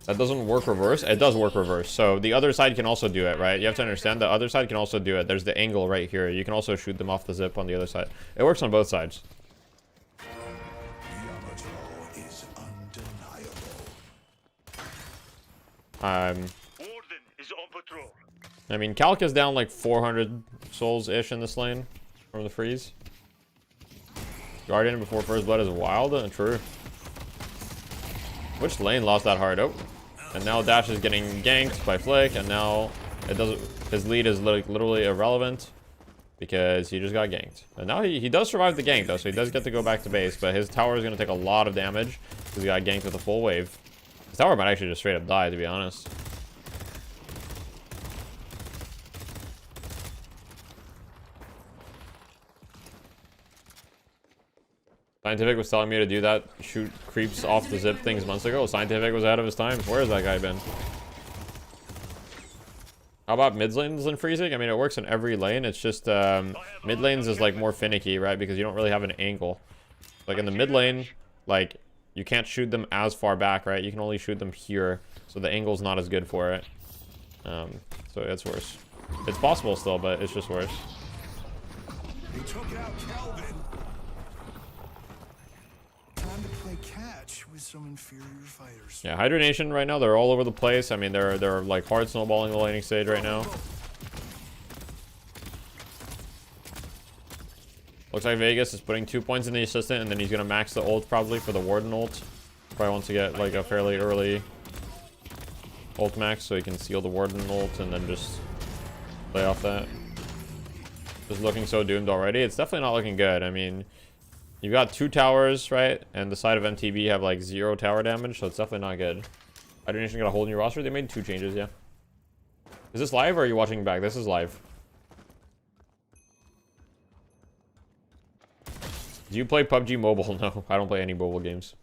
That doesn't work reverse. It does work reverse. So the other side can also do it, right? You have to understand the other side can also do it. There's the angle right here. You can also shoot them off the zip on the other side. It works on both sides. I mean, Calc is down like 400 souls-ish in this lane from the freeze. Guardian before first blood is wild and true. Which lane lost that hard? Oh. And now Dash is getting ganked by Flick, and now it doesn't. His lead is literally irrelevant because he just got ganked. And now he does survive the gank though, so he does get to go back to base. But his tower is going to take a lot of damage because he got ganked with a full wave. His tower might actually just straight up die, to be honest. Scientific was telling me to do that, shoot creeps off the zip things months ago. Scientific was out of his time. Where has that guy been? How about mid lanes and freezing? I mean, it works in every lane. It's just mid lanes is like more finicky, right? Because you don't really have an angle. Like in the mid lane, like you can't shoot them as far back, right? You can only shoot them here, so the angle's not as good for it. So it's worse. It's possible still, but it's just worse. They took out Calvin. Time to play catch with some inferior fighters. Yeah, Hydra Nation right now, they're all over the place. I mean, they're like hard snowballing the laning stage right now. Looks like Vegas is putting 2 points in the assistant, and then he's gonna max the ult probably for the Warden ult. Probably wants to get like a fairly early ult max so he can seal the Warden ult and then just play off that. Just looking so doomed already. It's definitely not looking good. I mean, you've got 2 towers, right? And the side of MTB have like 0 tower damage, so it's definitely not good. Hydra Nation got a hold in your roster. They made 2 changes, yeah. Is this live or are you watching back? This is live. Do you play PUBG Mobile? No, I don't play any mobile games.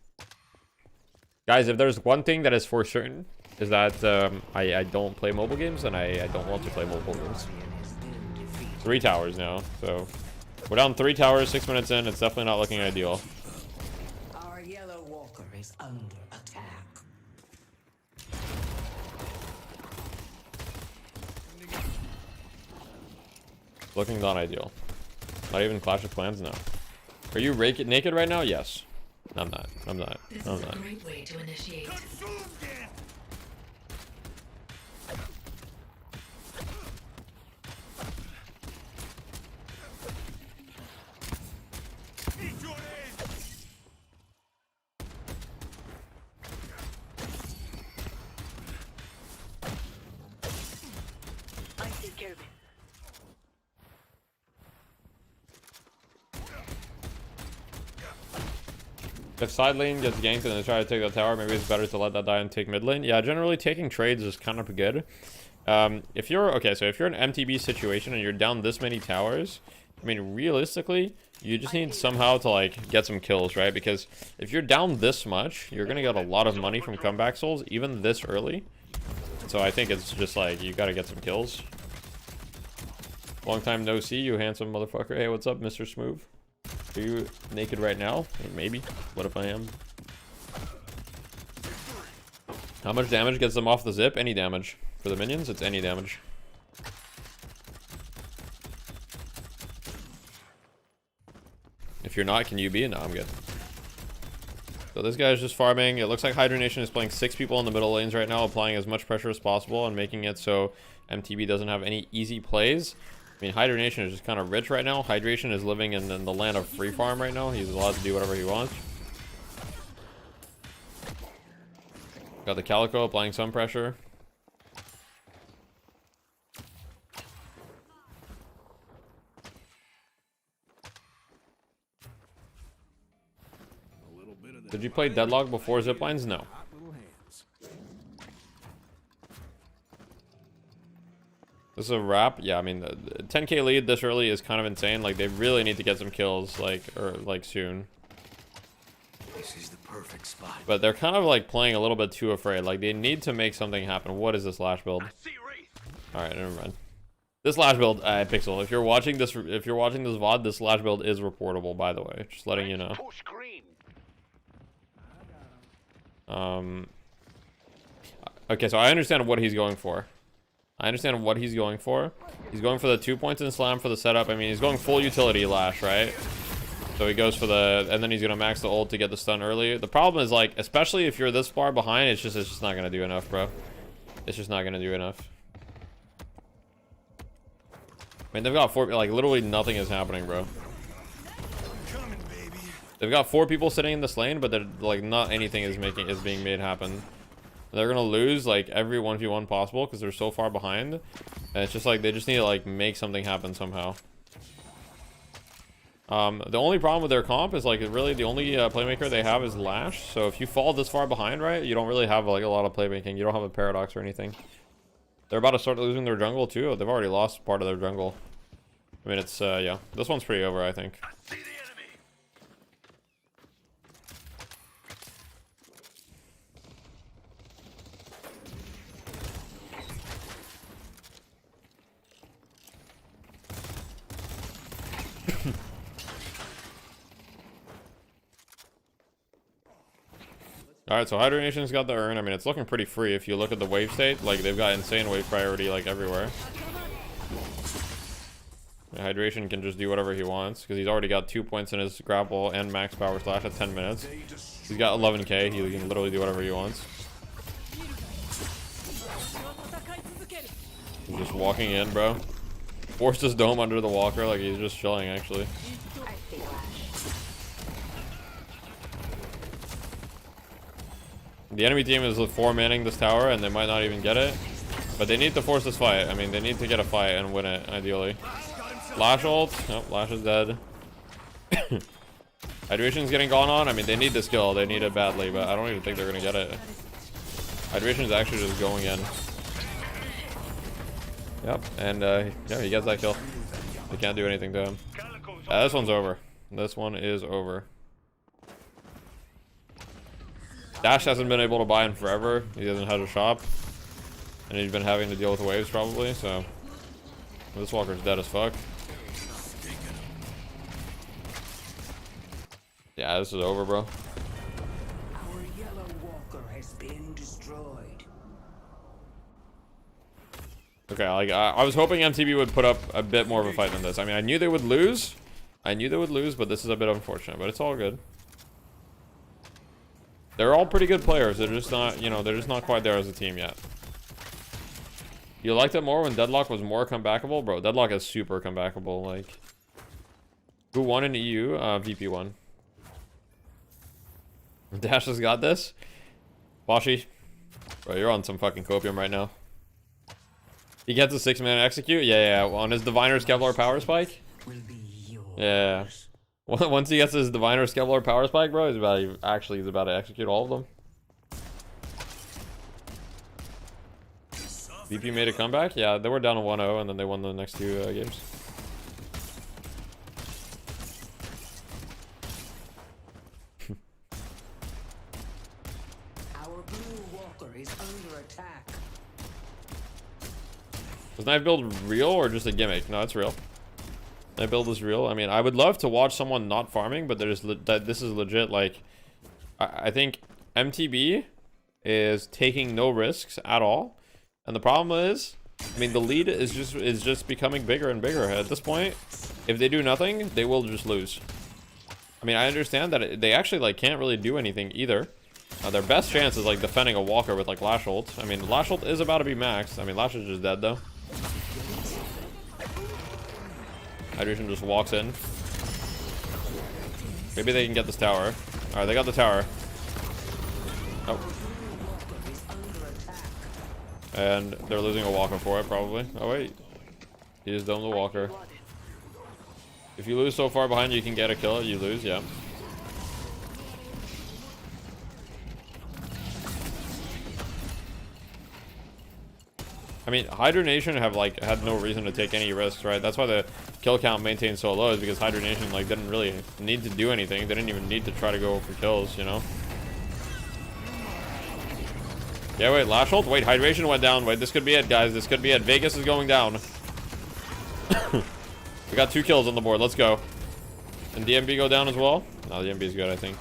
Guys, if there's one thing that is for certain, is that I don't play mobile games, and I don't want to play mobile games. 3 towers now, so we're down 3 towers, 6 minutes in. It's definitely not looking ideal. Our yellow walker is under attack. Looking not ideal. Not even Clash of Clans now. Are you naked right now? Yes. I'm not. I'm not. I'm not. Great way to initiate. If side lane gets ganked and they try to take that tower, maybe it's better to let that die and take mid lane. Yeah, generally taking trades is kind of good. If you're if you're an MTB situation and you're down this many towers, I mean, realistically, you just need somehow to like get some kills, right? Because if you're down this much, you're gonna get a lot of money from comeback souls even this early. So I think it's just like you gotta get some kills. Long time no see, you handsome motherfucker. Hey, what's up, Mr. Smooth? Are you naked right now? Maybe. What if I am? How much damage gets them off the zip? Any damage. For the minions, it's any damage. If you're not, can you be? No, I'm good. So this guy's just farming. It looks like Hydronation is playing 6 people in the middle lanes right now, applying as much pressure as possible and making it so MTB doesn't have any easy plays. I mean, Hydronation is just kind of rich right now. Hydration is living in the land of free farm right now. He's allowed to do whatever he wants. Got the Calico applying some pressure. Did you play Deadlock before Ziplines? No. This is a wrap. Yeah, I mean, the 10k lead this early is kind of insane. Like, they really need to get some kills, like soon. This is the perfect spot. But they're kind of like playing a little bit too afraid. Like, they need to make something happen. What is this Lash build? All right, never mind. This Lash build, Pixel. If you're watching this VOD, this Lash build is reportable. By the way, just letting you know. Okay, so I understand what he's going for. He's going for the 2 points in slam for the setup. I mean, he's going full utility Lash, right? So he goes for the, and then he's gonna max the ult to get the stun early. The problem is, like, especially if you're this far behind, it's just not gonna do enough, bro. It's just not gonna do enough. I mean, they've got 4, like, literally nothing is happening, bro. They've got 4 people sitting in this lane, but they're like not anything is being made happen. They're gonna lose like every 1v1 possible because they're so far behind, and it's just like they just need to like make something happen somehow. The only problem with their comp is like really the only playmaker they have is Lash. So if you fall this far behind, right, you don't really have like a lot of playmaking. You don't have a Paradox or anything. They're about to start losing their jungle too. They've already lost part of their jungle. I mean, it's yeah, this one's pretty over, I think. Alright, so Hydronation's got the urn. I mean, it's looking pretty free if you look at the wave state. Like, they've got insane wave priority, like, everywhere. Hydration can just do whatever he wants, because he's already got 2 points in his grapple and max power slash at 10 minutes. He's got 11k. He can literally do whatever he wants. He's just walking in, bro. Forced his dome under the walker, like he's just chilling, actually. The enemy team is 4-manning this tower, and they might not even get it. But they need to force this fight. I mean, they need to get a fight and win it, ideally. Lash ult. Nope, Lash is dead. Hydration's getting gone on. I mean, they need this kill. They need it badly, but I don't even think they're going to get it. Hydration's actually just going in. Yep, and yeah, he gets that kill. They can't do anything to him. This one's over. This one is over. Dash hasn't been able to buy in forever. He hasn't had a shop. And he's been having to deal with waves probably, so. This walker's dead as fuck. Yeah, this is over, bro. Our yellow walker has been destroyed. Okay, like I was hoping MTB would put up a bit more of a fight than this. I mean, I knew they would lose. But this is a bit unfortunate, but it's all good. They're all pretty good players. They're just not, you know, they're just not quite there as a team yet. You liked it more when Deadlock was more comebackable? Bro, Deadlock is super comebackable. Like, who won in EU? VP won. Dash has got this. Boshi, bro, you're on some fucking copium right now. He gets a 6-man execute? Yeah, on his Diviner's Kevlar power spike? Yeah. Once he gets his Diviner's Kevlar power spike, bro, he's about to execute all of them. VP made a comeback? Yeah, they were down to 1-0 and then they won the next 2 games. Our blue walker is under attack. Was knife build real or just a gimmick? No, it's real. Knife build is real. I mean, I would love to watch someone not farming, but this is legit. Like, I think MTB is taking no risks at all, and the problem is, I mean, the lead is just becoming bigger and bigger. At this point, if they do nothing, they will just lose. I mean, I understand that they actually like can't really do anything either. Their best chance is like defending a walker with like Lash ult. I mean, Lash ult is about to be maxed. I mean, Lash is just dead though. Hydration just walks in. Maybe they can get this tower. Alright, they got the tower. Oh. And they're losing a walker for it, probably. Oh, wait. He just domed the walker. If you lose so far behind, you can get a kill. You lose, yeah. I mean, Hydra Nation have like had no reason to take any risks, right? That's why the kill count maintained so low, is because Hydra Nation like didn't really need to do anything. They didn't even need to try to go for kills, you know? Yeah, wait, Lash ult? Wait, Hydration went down. Wait, this could be it, guys. This could be it. Vegas is going down. We got 2 kills on the board. Let's go. And DMB go down as well? No, the DMB is good, I think.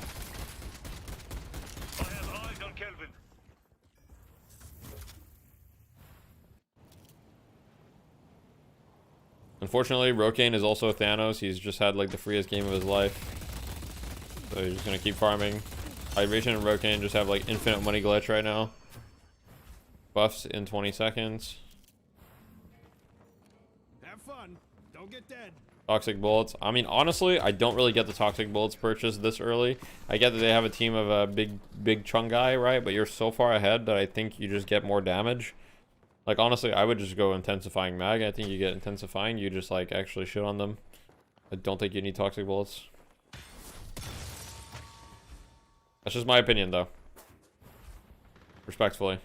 Unfortunately, Rokane is also Thanos. He's just had like the freest game of his life. So he's just gonna keep farming. Hydration and Rokane just have like infinite money glitch right now. Buffs in 20 seconds. Have fun. Don't get dead. Toxic bullets. I mean, honestly, I don't really get the toxic bullets purchase this early. I get that they have a team of a big Chung guy, right? But you're so far ahead that I think you just get more damage. Like, honestly, I would just go intensifying mag. I think you get intensifying, you just like actually shit on them. I don't think you need toxic bullets. That's just my opinion, though. Respectfully.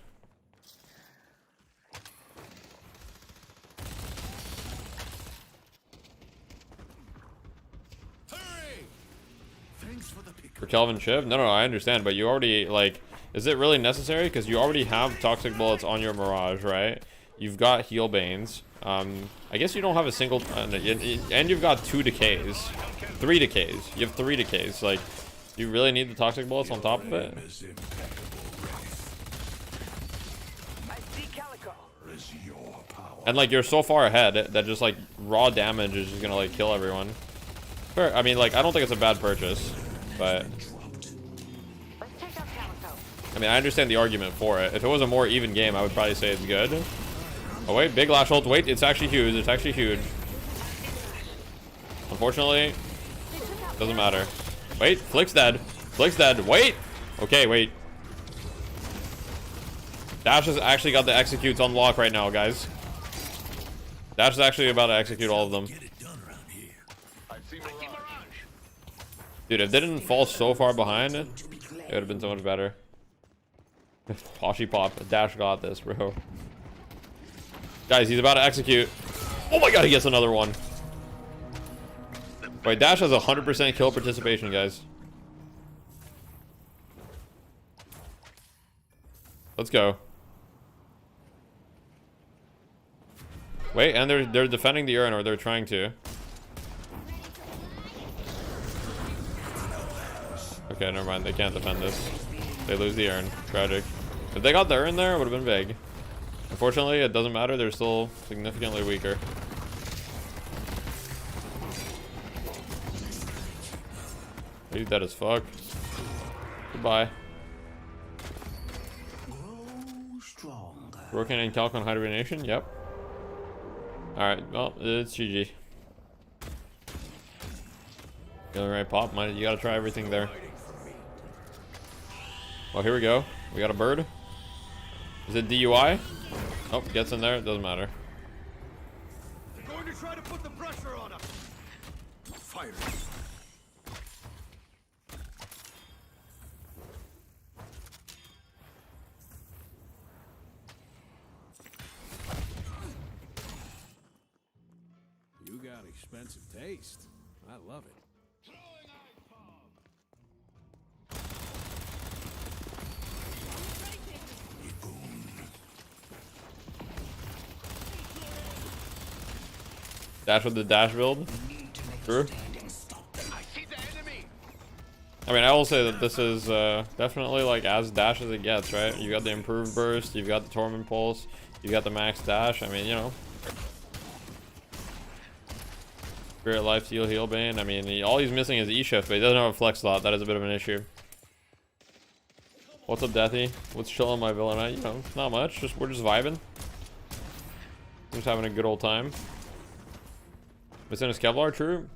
For Kelvin Shiv? No, I understand, but you already, like, is it really necessary? Because you already have toxic bullets on your Mirage, right? You've got heal banes. I guess you don't have a single, and you've got 2 decays. 3 decays. You have 3 decays. Like, do you really need the toxic bullets on top of it? And like, you're so far ahead that just like raw damage is just gonna like kill everyone. Sure, I mean, like, I don't think it's a bad purchase, but I mean, I understand the argument for it. If it was a more even game, I would probably say it's good. Oh wait, big Lash ult. Wait, it's actually huge. It's actually huge. Unfortunately, doesn't matter. Wait, Flick's dead. Flick's dead. Wait. Okay, wait. Dash has actually got the executes on lock right now, guys. Dash is actually about to execute all of them. Dude, if they didn't fall so far behind, it would have been so much better. Poshy pop. Dash got this, bro. Guys, he's about to execute. Oh my god, he gets another one. Wait, Dash has 100% kill participation, guys. Let's go. Wait, and they're defending the urn, or they're trying to. Okay, never mind. They can't defend this. They lose the urn. Tragic. If they got the urn there, it would have been big. Unfortunately, it doesn't matter. They're still significantly weaker. He's dead as fuck. Goodbye. Broken and calc on hibernation? Yep. Alright, well, it's GG. Feeling right, Pop? You gotta try everything there. Well, here we go. We got a bird. Is it DUI? Oh, gets in there. It doesn't matter. They're going to try to put the pressure on us. Fire. You got expensive taste. I love it. Dash with the dash build. True. I mean, I will say that this is definitely like as dash as it gets, right? You got the improved burst, you've got the torment pulse, you got the max dash. I mean, you know. Spirit life, steal, heal bane. I mean, all he's missing is E-shift, but he doesn't have a flex slot. That is a bit of an issue. What's up, Deathy? What's chilling my villain? You know, not much. We're just vibing. Just having a good old time. Missing his Kevlar, true.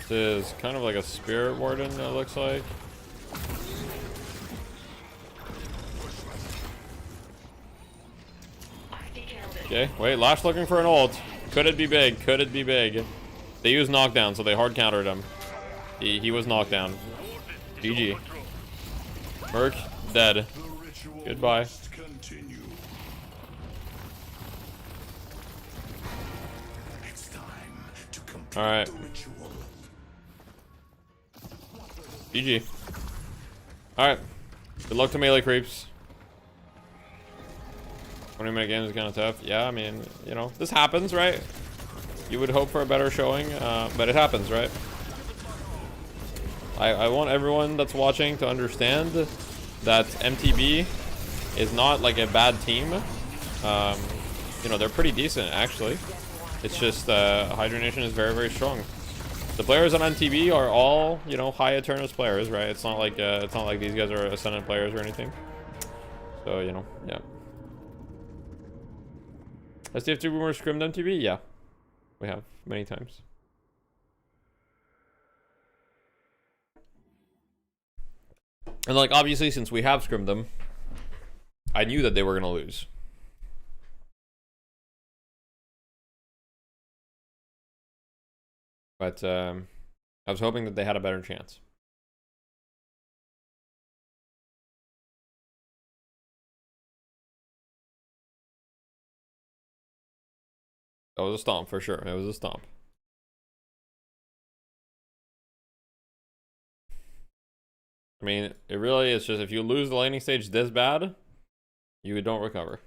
This is kind of like a spirit warden, it looks like. Okay, wait, Lash looking for an ult. Could it be big? Could it be big? They used knockdown, so they hard countered him. He was knocked down. GG. Merc, dead. Goodbye. Alright. GG. Alright. Good luck to melee creeps. 20-minute game is kind of tough. Yeah, I mean, you know, this happens, right? You would hope for a better showing, but it happens, right? I want everyone that's watching to understand that MTB is not like a bad team. You know, they're pretty decent, actually. It's just Hydronation is very, very strong. The players on MTB are all, you know, high Eternus players, right? It's not like these guys are Ascendant players or anything. So, you know, yeah. STF2 Boomer scrimmed MTB? Yeah. We have many times. And like obviously since we have scrimmed them, I knew that they were gonna lose. But I was hoping that they had a better chance. That was a stomp for sure. It was a stomp. I mean, it really is just if you lose the laning stage this bad, you don't recover.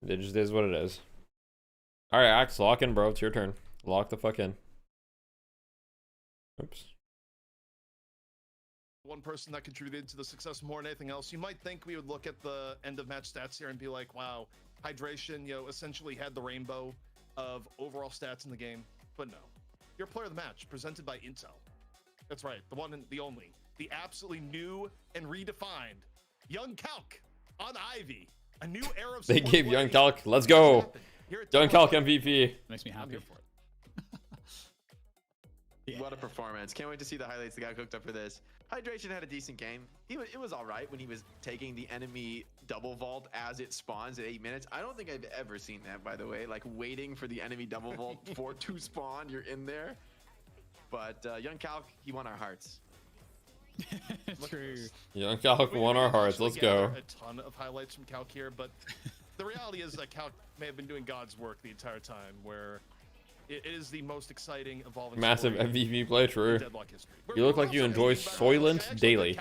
It just is what it is. Alright, Axe, lock in, bro. It's your turn. Lock the fuck in. Oops. One person that contributed to the success more than anything else. You might think we would look at the end of match stats here and be like, wow, Hydration, you know, essentially had the rainbow of overall stats in the game. But no. Your player of the match, presented by Intel. That's right, the one and the only. The absolutely new and redefined Young Calc on Ivy. A new era of they gave Young Calc. Let's go. Young Calc MVP. Makes me happy for it. Yeah. What a performance. Can't wait to see the highlights that got cooked up for this. Hydration had a decent game. It was all right when he was taking the enemy double vault as it spawns at 8 minutes. I don't think I've ever seen that, by the way. Like waiting for the enemy double vault to spawn, you're in there. But Young Calc, he won our hearts. True. Young Calc won our hearts. Let's go. A ton of highlights from Calc here, but the reality is that Calc may have been doing God's work the entire time, where it is the most exciting, evolving massive MVP playthrough. You look like you enjoy Soylent daily.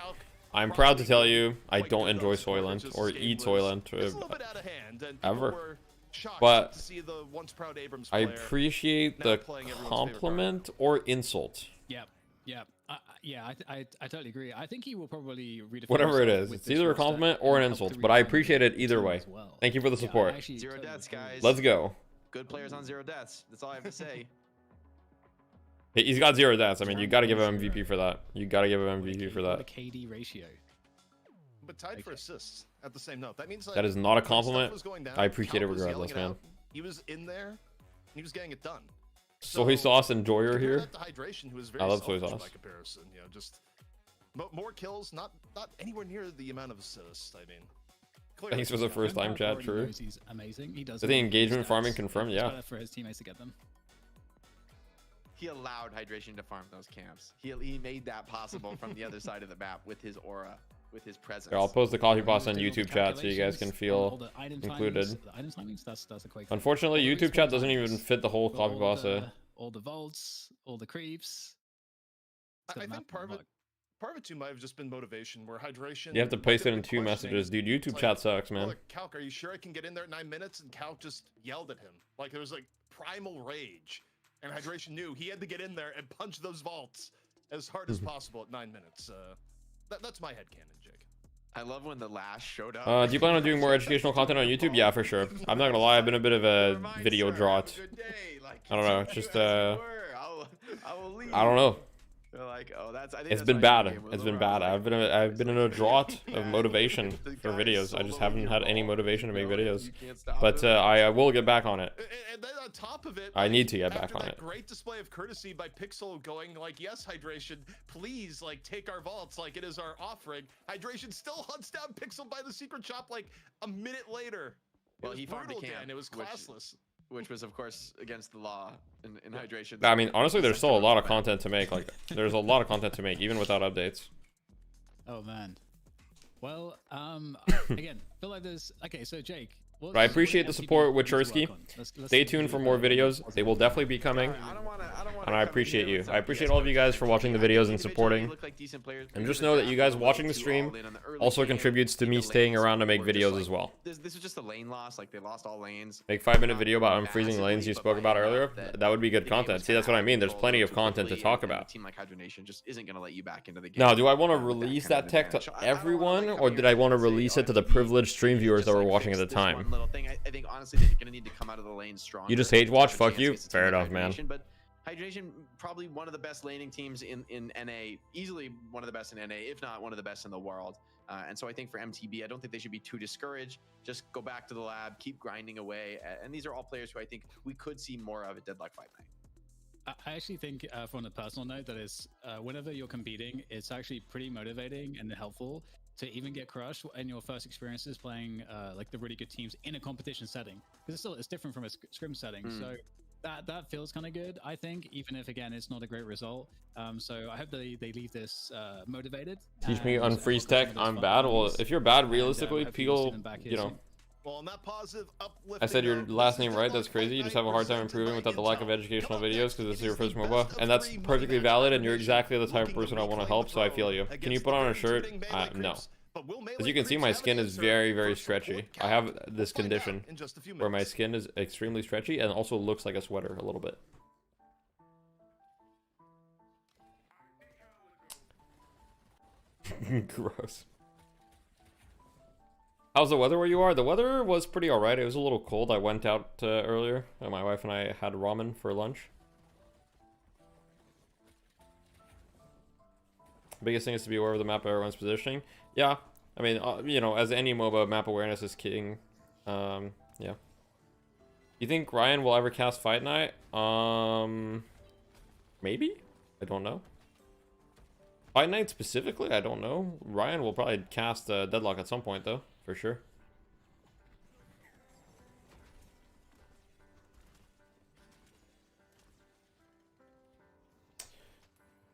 I'm proud to tell you, I don't enjoy Soylent or eat Soylent ever. But I appreciate the compliment or insult. Yep. Yeah, I totally agree. I think he will probably redefine whatever it is. It's either a compliment or an insult, but I appreciate it either way. Thank you for the support. Zero deaths, guys. Let's go. Good players on 0 deaths. That's all I have to say. He's got 0 deaths. I mean, you got to give him MVP for that. You got to give him MVP for that. The KD ratio. But tied for assists at the same note. That means that is not a compliment. I appreciate it regardless, man. He was in there, and he was getting it done. Soy sauce enjoyer here. Hydration, who is very I love soy sauce. By comparison, you know, just more kills, not anywhere near the amount of assists. I mean, clearly, thanks for the first time, chat. True. He's amazing. He does. The engagement farming confirmed. Yeah. For his teammates to get them. He allowed Hydration to farm those camps. He made that possible from the other side of the map with his aura, with his presence. Here, I'll post the coffee boss on YouTube chat so you guys can feel included. The item timings, that's a quick. Unfortunately, YouTube chat doesn't even fit the whole coffee boss. All the vaults, all the creeps. I think part of it too might have just been motivation, where Hydration. You have to paste it in 2 messages, dude. YouTube chat sucks, man. Like, Calc, are you sure I can get in there at 9 minutes? And Calc just yelled at him. Like there was like primal rage, and Hydration knew he had to get in there and punch those vaults as hard as possible at 9 minutes. That's my headcanon, Jake. I love when the last showed up. Do you plan on doing more educational content on YouTube? Yeah, for sure. I'm not gonna lie, I've been a bit of a video drought. I don't know, it's just I don't know. Like, oh, it's been bad. It's been bad. I've been in a drought of motivation for videos. I just haven't had any motivation to make videos. But I will get back on it. And then on top of it, I need to get back on it. Great display of courtesy by Pixel going like, yes, Hydration, please like take our vaults like it is our offering. Hydration still hunts down Pixel by the secret shop like a minute later. Well, he farmed a camp, again. It was classless. Which was, of course, against the law in Hydration. I mean, honestly, there's still a lot of content to make. Like, there's a lot of content to make, even without updates. Oh, man. Well, again, feel like there's... Okay, so, Jake... But I appreciate the support with Chersky. Stay tuned for more videos. They will definitely be coming. And I appreciate you. I appreciate all of you guys for watching the videos and supporting. And just know that you guys watching the stream also contributes to me staying around to make videos as well. This was just a lane loss. Like, they lost all lanes. Make 5-minute video about unfreezing lanes you spoke about earlier. That would be good content. See, that's what I mean. There's plenty of content to talk about. Team like Hydration just isn't going to let you back into the game. Now, do I want to release that tech to everyone, or did I want to release it to the privileged stream viewers that were watching at the time? Little thing. I think honestly they're gonna need to come out of the lane strong. You just hate watch? Fuck you. Fair enough, man. But Hydration, probably one of the best laning teams in NA, easily one of the best in NA, if not one of the best in the world. And so I think for MTB, I don't think they should be too discouraged. Just go back to the lab, keep grinding away. And these are all players who I think we could see more of at Deadlock Fight Night. I actually think, from a personal note, that is whenever you're competing, it's actually pretty motivating and helpful to even get crushed in your first experiences playing like the really good teams in a competition setting, because it's different from a scrim setting. So that feels kind of good, I think, even if again it's not a great result. So I hope they leave this motivated. Teach me on freeze tech. I'm bad. Well, if you're bad, realistically, people, you know. Well, on that positive, I said your last name right. That's crazy. You just have a hard time improving without the lack of educational videos because this is your first MOBA, and that's perfectly valid. And you're exactly the type of person I want to help, so I feel you. Can you put on a shirt? No. As you can see, my skin is very, very stretchy. I have this condition where my skin is extremely stretchy and also looks like a sweater a little bit. Gross. How's the weather where you are? The weather was pretty alright. It was a little cold. I went out earlier. My wife and I had ramen for lunch. Biggest thing is to be aware of the map of everyone's positioning. Yeah, I mean, you know, as any MOBA, map awareness is king. Yeah. You think Ryan will ever cast Fight Night? Maybe? I don't know. Fight Night specifically, I don't know. Ryan will probably cast Deadlock at some point though, for sure.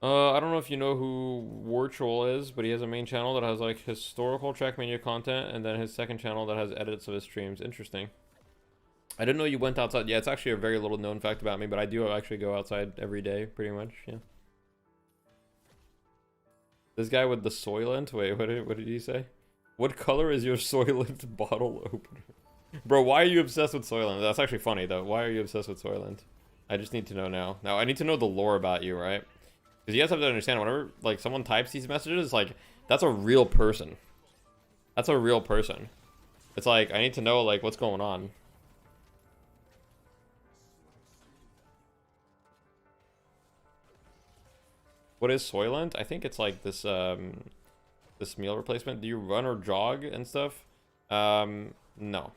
I don't know if you know who War Troll is, but he has a main channel that has like historical Trackmania content, and then his second channel that has edits of his streams. Interesting. I didn't know you went outside. Yeah, it's actually a very little known fact about me, but I do actually go outside every day, pretty much. Yeah. This guy with the Soylent. Wait, what did he say? What color is your Soylent bottle opener? Bro, why are you obsessed with Soylent? That's actually funny though. Why are you obsessed with Soylent? I just need to know now. Now I need to know the lore about you, right? Because you guys have to understand, whenever like someone types these messages, like that's a real person. That's a real person. It's like I need to know like what's going on. What is Soylent? I think it's like this this meal replacement. Do you run or jog and stuff? No.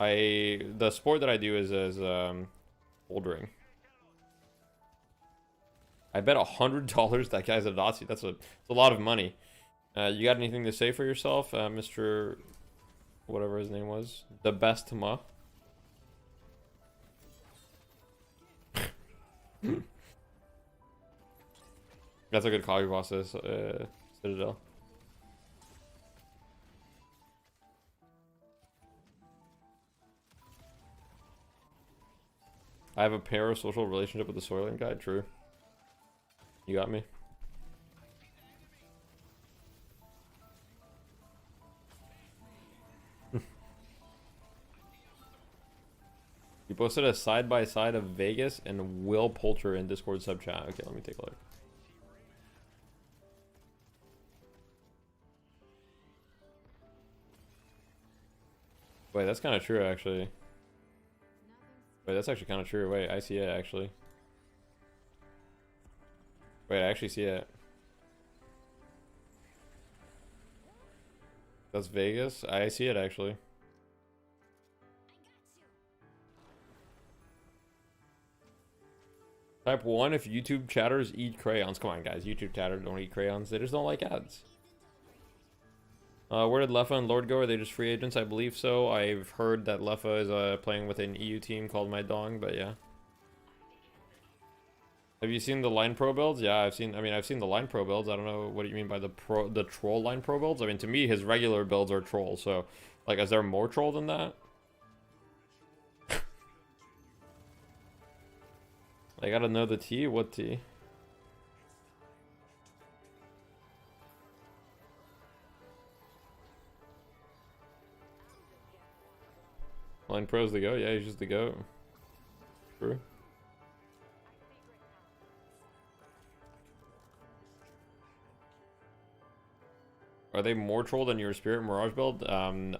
The sport that I do is bouldering. I bet $100 that guy's a Nazi. That's a lot of money. You got anything to say for yourself, Mr. whatever his name was? The best ma. That's a good copy process, Citadel. I have a parasocial relationship with the Soylent guy. True. You got me. You posted a side-by-side of Vegas and Will Poulter in Discord sub chat. Okay, let me take a look. Wait, that's kind of true, actually. Wait, that's actually kind of true. Wait, I see it, actually. Wait, I actually see it. That's Vegas? I see it, actually. Type 1 if YouTube chatters eat crayons. Come on, guys. YouTube chatters don't eat crayons. They just don't like ads. Where did Leffa and Lord go? Are they just free agents? I believe so. I've heard that Leffa is playing with an EU team called My Dong, but yeah. Have you seen the Line Pro builds? Yeah, I've seen the Line Pro builds. I don't know what you mean by the troll Line Pro builds. I mean, to me, his regular builds are troll. So, like, is there more troll than that? I gotta know the T. What T? Line Pro's the GOAT. Yeah, he's just the GOAT. True. Are they more troll than your Spirit Mirage build? No.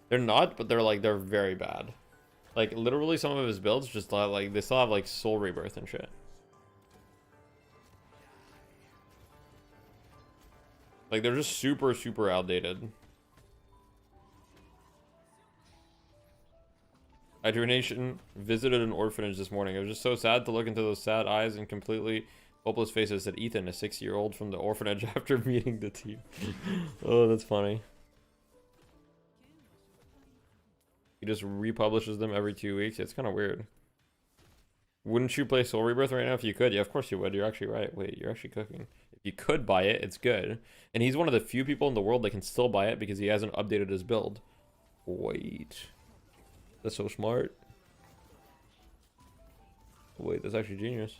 They're not, but they're very bad. Like, literally some of his builds just like, they still have like Soul Rebirth and shit. Like, they're just super, super outdated. Hydration visited an orphanage this morning. It was just so sad to look into those sad eyes and completely hopeless faces that Ethan, a 6-year-old from the orphanage, after meeting the team. Oh, that's funny. He just republishes them every 2 weeks. It's kind of weird. Wouldn't you play Soul Rebirth right now if you could? Yeah, of course you would. You're actually right. Wait, you're actually cooking. If you could buy it, it's good. And he's one of the few people in the world that can still buy it because he hasn't updated his build. Wait. That's so smart. Wait, that's actually genius.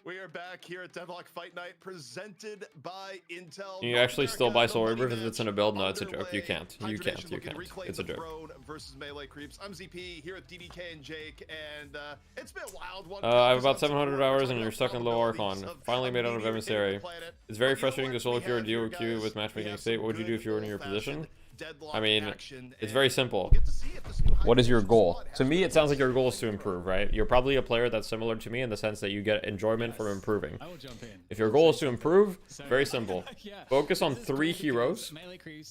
We are back here at Deadlock Fight Night, presented by Intel. Can you actually still buy Soul Rebirth if it's in a build? No, it's a joke. You can't. You can't. You can't. It's a joke. Versus Melee Creeps. I'm ZP here with DDK and Jake, and it's been a wild one. I have about 700 hours and you're stuck in low Archon. Finally made out of Emissary. It's very frustrating to solo queue or duo queue with matchmaking state. What would you do if you were in your position? I mean, it's very simple. what is your goal? To me, it sounds like your goal is to improve, right? You're probably a player that's similar to me in the sense that you get enjoyment from improving. If your goal is to improve, very simple. Focus on 3 heroes.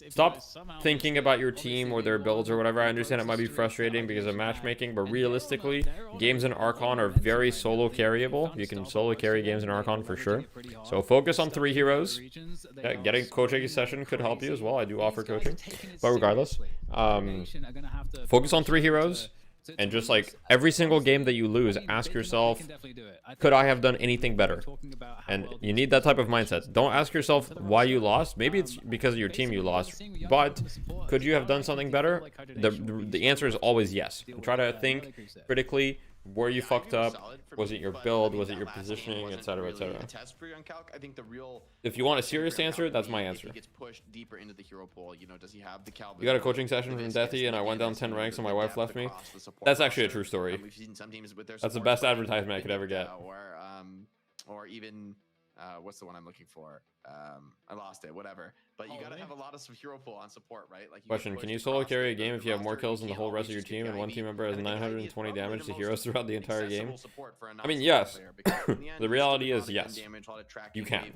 Stop thinking about your team or their builds or whatever. I understand it might be frustrating because of matchmaking, but realistically, games in Archon are very solo carryable. You can solo carry games in Archon for sure. So focus on 3 heroes. Yeah, getting a coaching session could help you as well. I do offer coaching. But regardless, focus on 3 heroes, and just like every single game that you lose, ask yourself, could I have done anything better? And you need that type of mindset. Don't ask yourself why you lost. Maybe it's because of your team you lost, but could you have done something better? The answer is always yes. And try to think critically. Where you fucked up? Was it your build? Was it your positioning, etc., etc.? If you want a serious answer, that's my answer. You got a coaching session from Deathy, and I went down 10 ranks, and my wife left me. That's actually a true story. That's the best advertisement I could ever get. Or even what's the one I'm looking for? I lost it. Whatever. But you gotta have a lot of hero pool on support, right? Like, question: can you solo carry a game if you have more kills than the whole rest of your team, and one team member has 920 damage to heroes throughout the entire game? I mean, yes. The reality is yes. You can.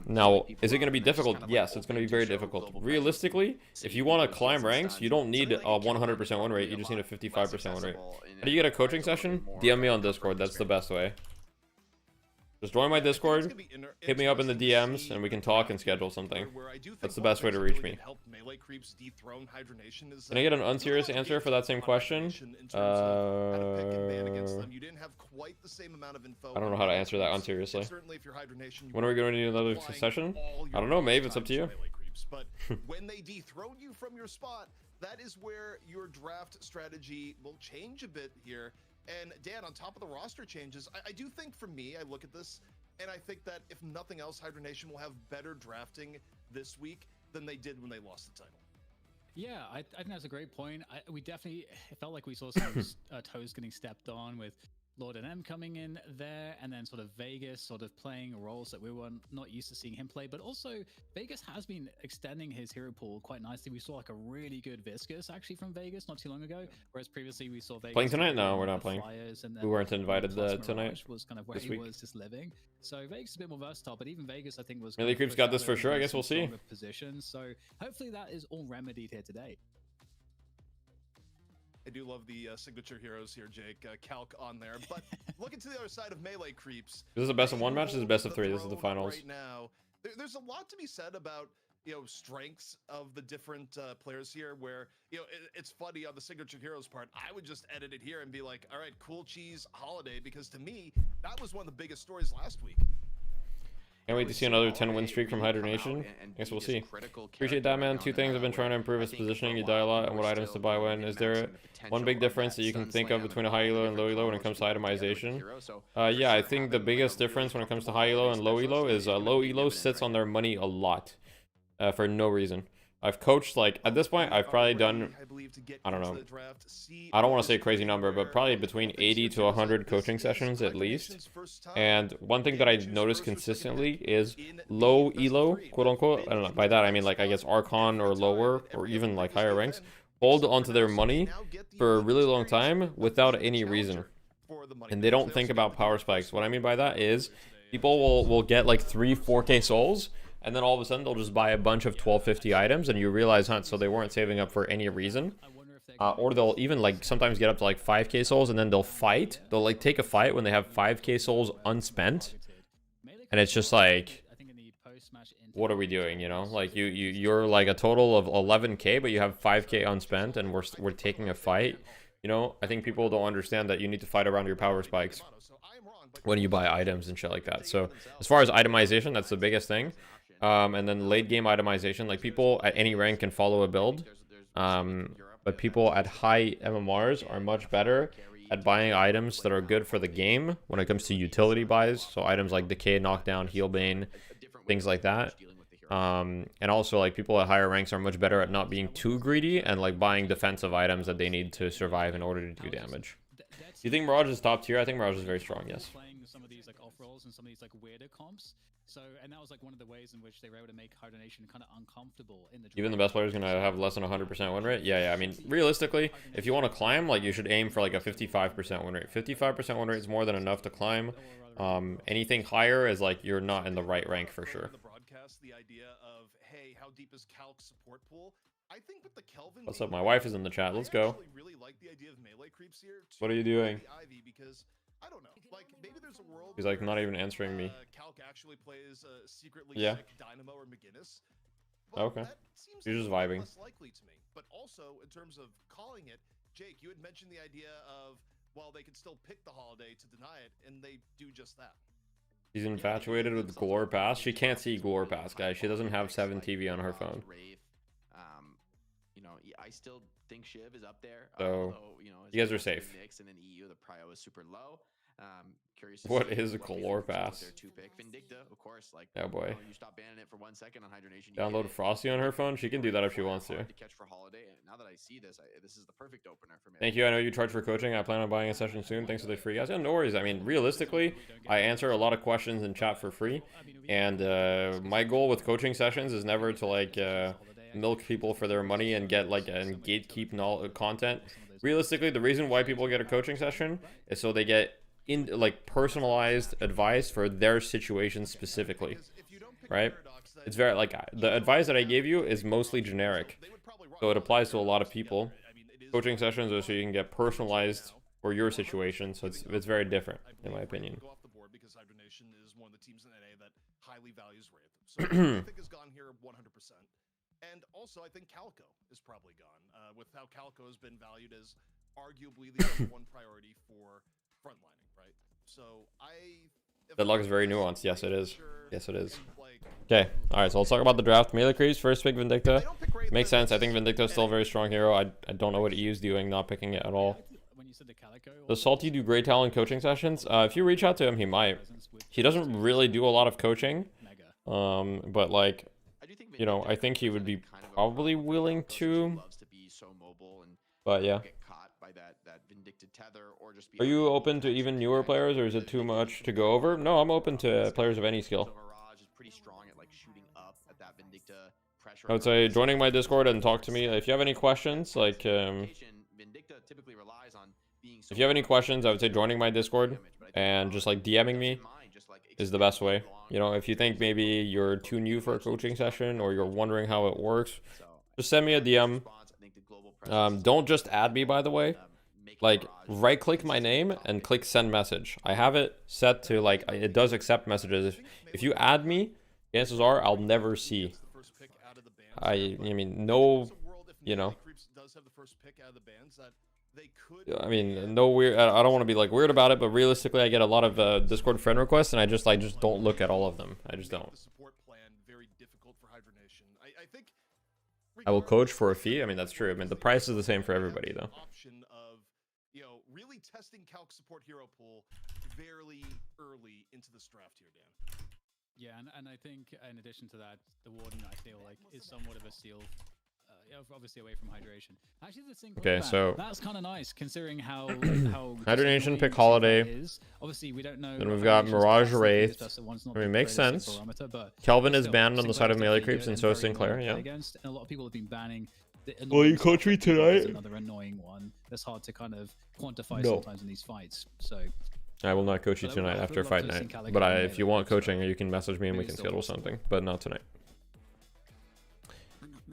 Now, is it going to be difficult? Yes, it's going to be very difficult. Realistically, if you want to climb ranks, you don't need a 100% win rate. You just need a 55% win rate. How do you get a coaching session? DM me on Discord. That's the best way. Just join my Discord, hit me up in the DMs, and we can talk and schedule something. That's the best way to reach me. Can I get an unserious answer for that same question? I don't know how to answer that unseriously. When are we going to need another session? I don't know, Maeve, it's up to you. But when they dethrone you from your spot, that is where your draft strategy will change a bit here. And Dan, on top of the roster changes, I do think for me, I look at this and I think that if nothing else, Hydronation will have better drafting this week than they did when they lost the title. Yeah, I think that's a great point. We definitely felt like we saw some toes getting stepped on with Lord and M coming in there, and then sort of Vegas sort of playing roles that we were not used to seeing him play. But also, Vegas has been extending his hero pool quite nicely. We saw like a really good Viscus actually from Vegas not too long ago, whereas previously we saw Vegas playing tonight. No, we're not playing. We weren't invited tonight. Was kind of where he was just living. So Vegas is a bit more versatile, but even Vegas I think was. Melee Creep's got this for sure. I guess we'll see. Position. So hopefully that is all remedied here today. I do love the signature heroes here, Jake. Calc on there. But looking to the other side of Melee Creeps. This is a best of 1 match. This is a best of 3. This is the finals. Right now, there's a lot to be said about, strengths of the different players here where, it's funny on the signature heroes part. I would just edit it here and be like, all right, cool cheese holiday, because to me, that was one of the biggest stories last week. Can't wait to see another 10 win streak from Hydronation. Guess we'll see. Appreciate that, man. 2 things I've been trying to improve is positioning. You die a lot, and what items to buy when. Is there one big difference that you can think of between a high elo and low elo when it comes to itemization? Yeah, I think the biggest difference when it comes to high elo and low elo is low elo sits on their money a lot for no reason. I've coached, like, at this point, I've probably done, I don't know, I don't want to say a crazy number, but probably between 80 to 100 coaching sessions at least. And one thing that I noticed consistently is low elo, quote unquote, I don't know, by that I mean, like, I guess Archon or lower, or even, like, higher ranks, hold onto their money for a really long time without any reason. And they don't think about power spikes. What I mean by that is, people will get, like, 3-4k souls, and then all of a sudden they'll just buy a bunch of 1250 items, and you realize, so they weren't saving up for any reason. Or they'll even like sometimes get up to like 5k souls, and then they'll fight. They'll like take a fight when they have 5k souls unspent, and it's just like, what are we doing? Like you're like a total of 11k, but you have 5k unspent, and we're taking a fight. I think people don't understand that you need to fight around your power spikes when you buy items and shit like that. So as far as itemization, that's the biggest thing. And then late game itemization, like people at any rank can follow a build, but people at high MMRs are much better at buying items that are good for the game when it comes to utility buys. So items like Decay, Knockdown, Heal Bane, things like that. And also like people at higher ranks are much better at not being too greedy and like buying defensive items that they need to survive in order to do damage. Do you think Mirage is top tier? I think Mirage is very strong, yes. roles and some of these like weirder comps. So, and that was like one of the ways in which they were able to make Hydronation kind of uncomfortable in the draft. Even the best players gonna have less than 100% win rate. Yeah. I mean, realistically, if you want to climb, like you should aim for like a 55% win rate. 55% win rate is more than enough to climb. Anything higher is like you're not in the right rank for sure. The broadcast, the idea of, hey, how deep is Calc support pool? I think with the Kelvin. What's up? My wife is in the chat. Let's go. Really like the idea of melee creeps here. What are you doing? Ivy, because I don't know. Like maybe there's a world. He's like not even answering me. Calc actually plays secretly sick Dynamo or McGinnis. Okay. You're just vibing. Less likely to me. But also in terms of calling it, Jake, you had mentioned the idea of, well, they could still pick the holiday to deny it, and they do just that. He's infatuated with Glore Pass. She can't see Glore Pass, guys. She doesn't have 7 TV on her phone. You know, I still think Shiv is up there. So, although, you know, you guys are safe. And in EU, the prio is super low. Curious to what see is a Glore Pass? Their 2-pick. Vindicta, of course. Like, oh boy. You know, you stop banning it for 1 second on Hydronation. Download Frosty on her phone. She can do that if she wants to. Catch for holiday. And now that I see this, this is the perfect opener for me. Thank you. I know you charge for coaching. I plan on buying a session soon. Thanks for the free guys. Yeah, no worries. I mean, realistically, I answer a lot of questions in chat for free, and my goal with coaching sessions is never to like milk people for their money and get like and gatekeep content. Realistically, the reason why people get a coaching session is so they get in like personalized advice for their situation specifically, right? It's very like the advice that I gave you is mostly generic, so it applies to a lot of people. Coaching sessions are so you can get personalized for your situation, so it's very different in my opinion. Go off the board because Hydronation is one of the teams in NA that highly values Wraith. So I think has gone here 100%. And also, I think Calico is probably gone, with how Calico has been valued as arguably the number one priority for frontlining, right? So Deadlock is very nuanced. Yes, it is. Yes, it is. Okay, all right, so let's talk about the draft. Melee creeps, first pick Vindicta. Makes sense. I think Vindicta is still a very strong hero. I don't know what EU's doing, not picking it at all. Does Salty do Grey Talon coaching sessions? If you reach out to him, he might. He doesn't really do a lot of coaching, but like, you know, I think he would be probably willing to. But yeah. Are you open to even newer players, or is it too much to go over? No, I'm open to players of any skill. I would say joining my Discord and talk to me. If you have any questions, like, if you have any questions, I would say joining my Discord and just like DMing me is the best way. You know, if you think maybe you're too new for a coaching session or you're wondering how it works, just send me a DM. Don't just add me, by the way. Like, right click my name and click send message. I have it set to like, it does accept messages. If you add me, chances are I'll never see. I mean, no, you know. I mean, no weird. I don't want to be like weird about it, but realistically, I get a lot of Discord friend requests, and I just don't look at all of them. I just don't. I will coach for a fee. I mean, that's true. I mean, the price is the same for everybody, though. You know, really testing Calc support hero pool fairly early into this draft here, Dan. Yeah, and I think in addition to that, the Warden, I feel like, is somewhat of a steal, obviously away from Hydration. Actually, the thing so that's kind of nice considering how Hydronation pick Holiday. Is. Obviously, we don't know. Then we've got Mirage Wraith. I mean, makes sense. Kelvin is banned on the side of melee creeps, and so is Sinclair. Yeah. And a lot of people have been banning. Will you coach me tonight? Another annoying one that's hard to kind of quantify sometimes in these fights. So I will not coach you tonight after fight night. But if you want coaching, you can message me and we can schedule something. But not tonight.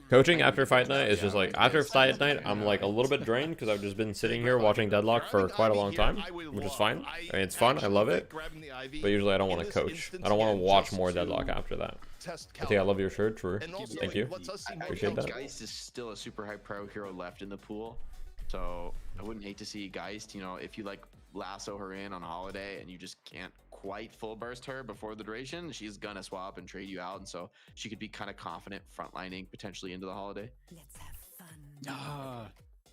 Coaching after fight night is just like, after fight night, I'm like a little bit drained because I've just been sitting here watching Deadlock for quite a long time, which is fine. I mean, it's fun. I love it. But usually I don't want to coach. I don't want to watch more Deadlock after that. I think I love your shirt, True. Thank you. Appreciate that. Geist is still a super high pro hero left in the pool. So I wouldn't hate to see Geist, you know, if you like lasso her in on holiday and you just can't quite full burst her before the duration, she's gonna swap and trade you out, and so she could be kind of confident frontlining potentially into the holiday. Let's have fun.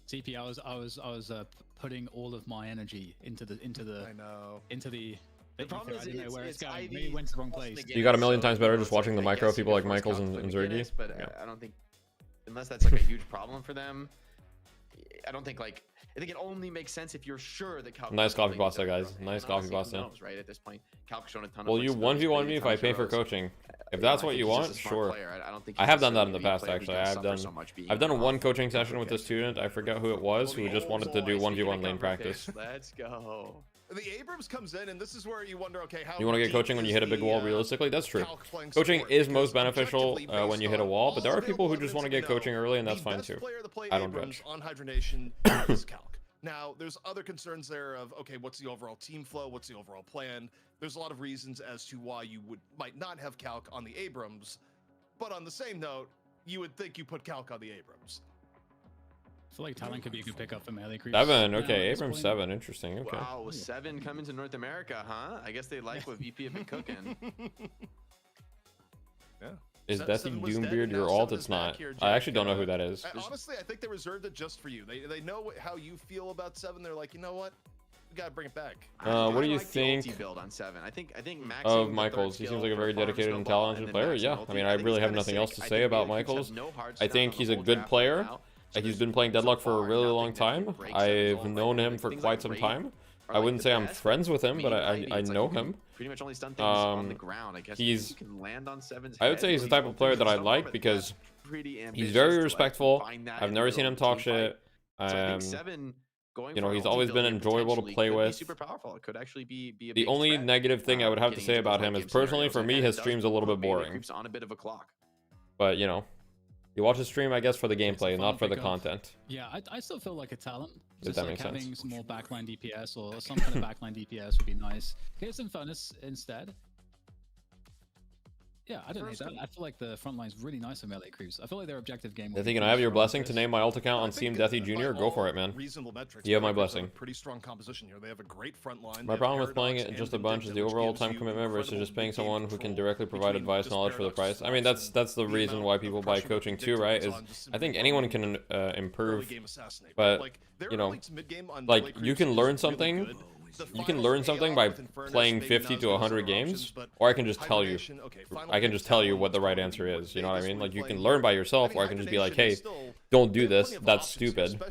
CP, I was putting all of my energy into the I know. into the. The problem is, I didn't know where it's going. Maybe it went to the wrong place. You got a million times better just watching the micro people like Michaels and Zergy. But I don't think, unless that's like a huge problem for them, I don't think like I think it only makes sense if you're sure that Calc. Nice coffee boss, guys. Nice coffee boss. Right at this point, Calc's shown a ton. Well, you 1v1 me if I pay for coaching. If that's what you want, sure. I don't think I have done that in the past, actually. I've done one coaching session with a student. I forget who it was, who just wanted to do 1v1 lane practice. Let's go. The Abrams comes in, and this is where you wonder, okay, how you want to get coaching when you hit a big wall? Realistically, that's true. Coaching is most beneficial when you hit a wall, but there are people who just want to get coaching early, and that's fine too. I don't judge. On Hydronation is Calc. Now, there's other concerns there of, okay, what's the overall team flow? What's the overall plan? There's a lot of reasons as to why you might not have Calc on the Abrams, but on the same note, you would think you put Calc on the Abrams. I feel like Talon could be a good pickup for melee creeps. 7, okay, Abrams 7, interesting, okay. Wow, 7 coming to North America, huh? I guess they like what VP have been cooking. Yeah. Is Deathy Doombeard your alt? It's not. I actually don't know who that is. Honestly, I think they reserved it just for you. They know how you feel about 7. They're like, you know what? We gotta bring it back. What do you think build on 7? I think of Michaels? He seems like a very dedicated and talented player. Yeah, I mean, I really have nothing else to say about Michaels. I think he's a good player. He's been playing Deadlock for a really long time. I've known him for quite some time. I wouldn't say I'm friends with him, but I know him. Pretty much only stun things on the ground. I guess he's. Can land on 7's I would say he's the type of player that I like because he's very respectful. I've never seen him talk shit. You know, he's always been enjoyable to play with. Super powerful. It could actually be the only negative thing I would have to say about him is personally for me his stream's a little bit boring. On a bit of a clock. But you know, you watch the stream I guess for the gameplay, not for the content. Yeah, I still feel like a talent. Just like having some more backline DPS or some kind of backline DPS would be nice. Here's Infernus instead. Yeah, I don't hate that. I feel like the front line's really nice for melee creeps. I feel like their objective game. I think can I have your blessing to name my alt account on Steam Deathy Jr.? Go for it, man. You have my blessing. Pretty strong composition here. They have a great front line. My problem with playing it just a bunch is the overall time commitment versus just paying someone who can directly provide advice, knowledge for the price. I mean, that's the reason why people buy coaching too, right? Is I think anyone can improve, but you know, like you can learn something. You can learn something by playing 50 to 100 games, or I can just tell you. I can just tell you what the right answer is. You know what I mean? Like you can learn by yourself, or I can just be like, "Hey, don't do this. That's stupid."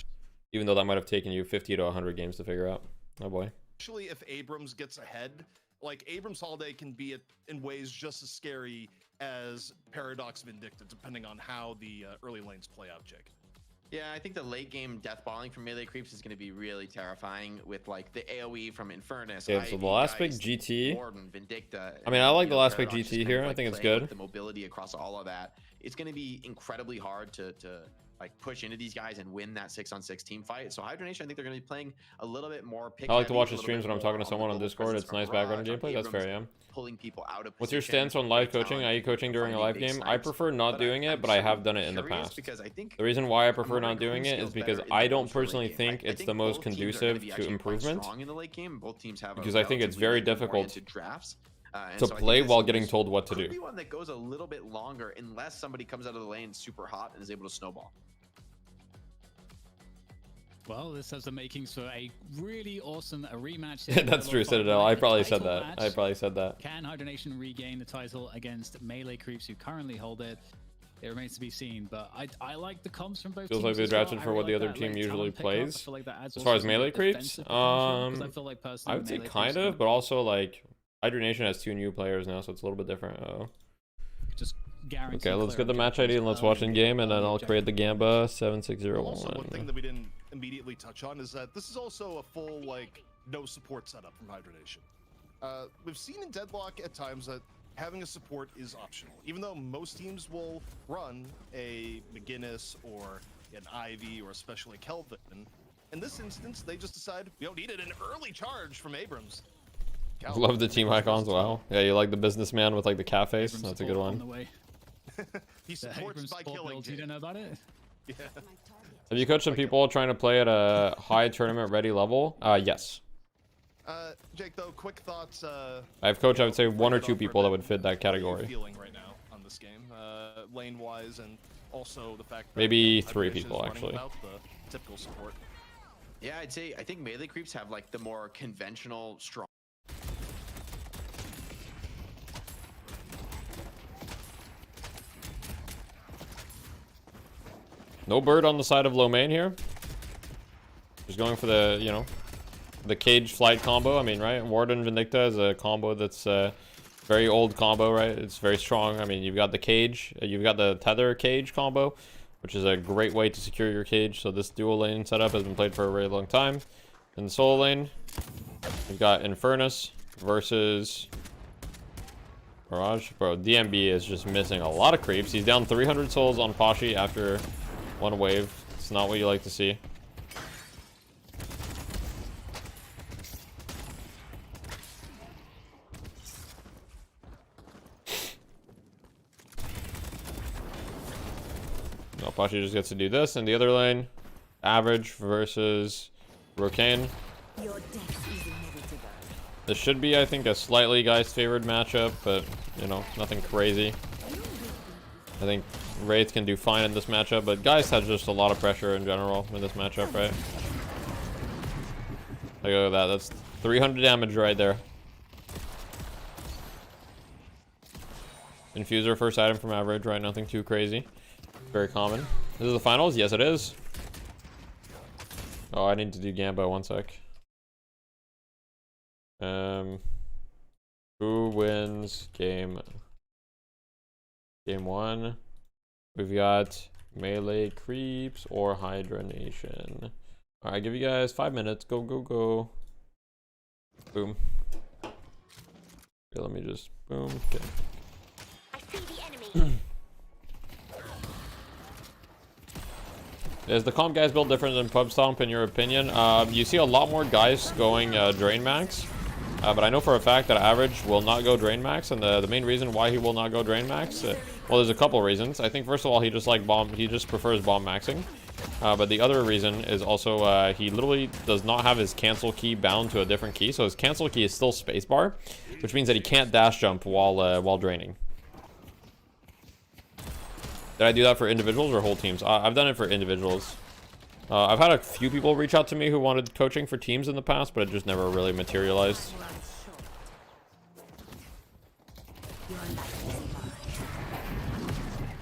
Even though that might have taken you 50 to 100 games to figure out. Oh boy. Especially if Abrams gets ahead, like Abrams Holiday can be in ways just as scary as Paradox Vindicta, depending on how the early lanes play out, Jake. Yeah, I think the late game death balling from melee creeps is going to be really terrifying with like the AoE from Infernus. Yeah, so the last pick GT. Vindicta, I mean, I like the last pick GT here. I think it's good. The mobility across all of that, it's going to be incredibly hard to like push into these guys and win that 6-on-6 team fight. So Hydronation, I think they're going to be playing a little bit more pick. I like to watch the streams when I'm talking to someone on Discord. It's nice background gameplay. That's fair, yeah. Pulling people out of What's your stance on live coaching? Are you coaching during a live game? I prefer not doing it, but I have done it in the past. The reason why I prefer not doing it is because I don't personally think it's the most conducive to improvement. Because I think it's very difficult to play while getting told what to do. Could be one that goes a little bit longer unless somebody comes out of the lane super hot and is able to snowball. Well, this has the makings for a really awesome rematch. That's true, Citadel. I probably said that. Can Hydronation regain the title against melee creeps who currently hold it? It remains to be seen, but I like the comps from both Feels teams. Feels like they're drafted for what the other team usually plays. As far as melee creeps, I would say kind of, but also like Hydronation has 2 new players now, so it's a little bit different. Just okay, let's get the match ID and let's watch in game, and then I'll create the Gamba 7601. Also, one thing that we didn't immediately touch on is that this is also a full like no support setup from Hydronation. We've seen in Deadlock at times that having a support is optional, even though most teams will run a McGinnis or an Ivy or especially Kelvin. In this instance, they just decide we don't need it. An early charge from Abrams. Love the team icons. Wow. Yeah, you like the businessman with like the cat face? That's a good one. He supports by killing. You don't know about it? Yeah. Have you coached some people trying to play at a high tournament ready level? Yes. Jake, though, quick thoughts. I've coached, I would say, 1 or 2 people that would fit that category. Feeling right now on this game, lane wise, and also the fact that maybe 3 people actually. The typical support. Yeah, I think melee creeps have like the more conventional strong. No bird on the side of low main here. Just going for the, you know, the cage flight combo. I mean, right? Warden Vindicta is a combo that's very old combo, right? It's very strong. I mean, you've got the cage, you've got the tether cage combo, which is a great way to secure your cage. So this dual lane setup has been played for a very long time. In the solo lane, we've got Infernus versus Mirage. Bro, DMB is just missing a lot of creeps. He's down 300 souls on Pashi after one wave. It's not what you like to see. No, Pashi just gets to do this. In the other lane, Average versus Rokane. This should be, I think, a slightly guys favored matchup, but, you know, nothing crazy. I think Wraith can do fine in this matchup, but Geist has just a lot of pressure in general in this matchup, right? Look at that. That's 300 damage right there. Infuser, first item from Average, right? Nothing too crazy. Very common. This is the finals? Yes, it is. Oh, I need to do Gamba. 1 sec. Who wins game 1? We've got melee creeps or Hydra Nation. All right, give you guys 5 minutes. Go, go, go. Boom. Okay, let me just boom. Okay. I see the enemy. Is the comp guys build different than Pub Stomp in your opinion? You see a lot more guys going Drain Max. But I know for a fact that Average will not go Drain Max, and the main reason why he will not go Drain Max, well, there's a couple reasons. I think first of all, he just prefers bomb maxing. But the other reason is also he literally does not have his cancel key bound to a different key, so his cancel key is still spacebar, which means that he can't dash jump while draining. Did I do that for individuals or whole teams? I've done it for individuals. I've had a few people reach out to me who wanted coaching for teams in the past, but it just never really materialized.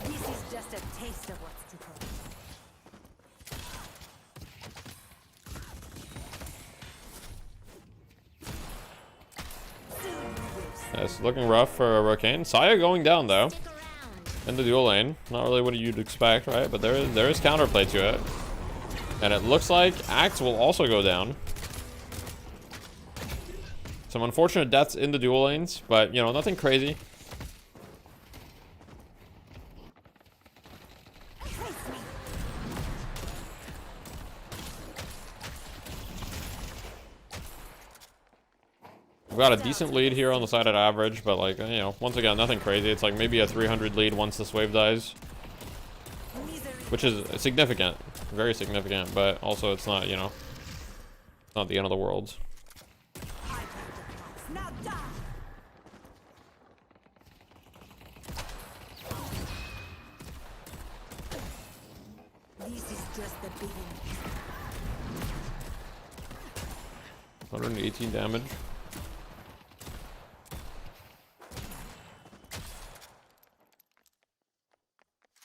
This is just a taste of what's to come. It's looking rough for Rokane. Saya going down though. In the dual lane. Not really what you'd expect, right? But there is counterplay to it. And it looks like Axe will also go down. Some unfortunate deaths in the dual lanes, but, you know, nothing crazy. We've got a decent lead here on the side at Average, but, like, you know, once again, nothing crazy. It's like maybe a 300 lead once this wave dies. Which is significant. Very significant, but also it's not, you know, it's not the end of the world. This is just the beginning. 118 damage.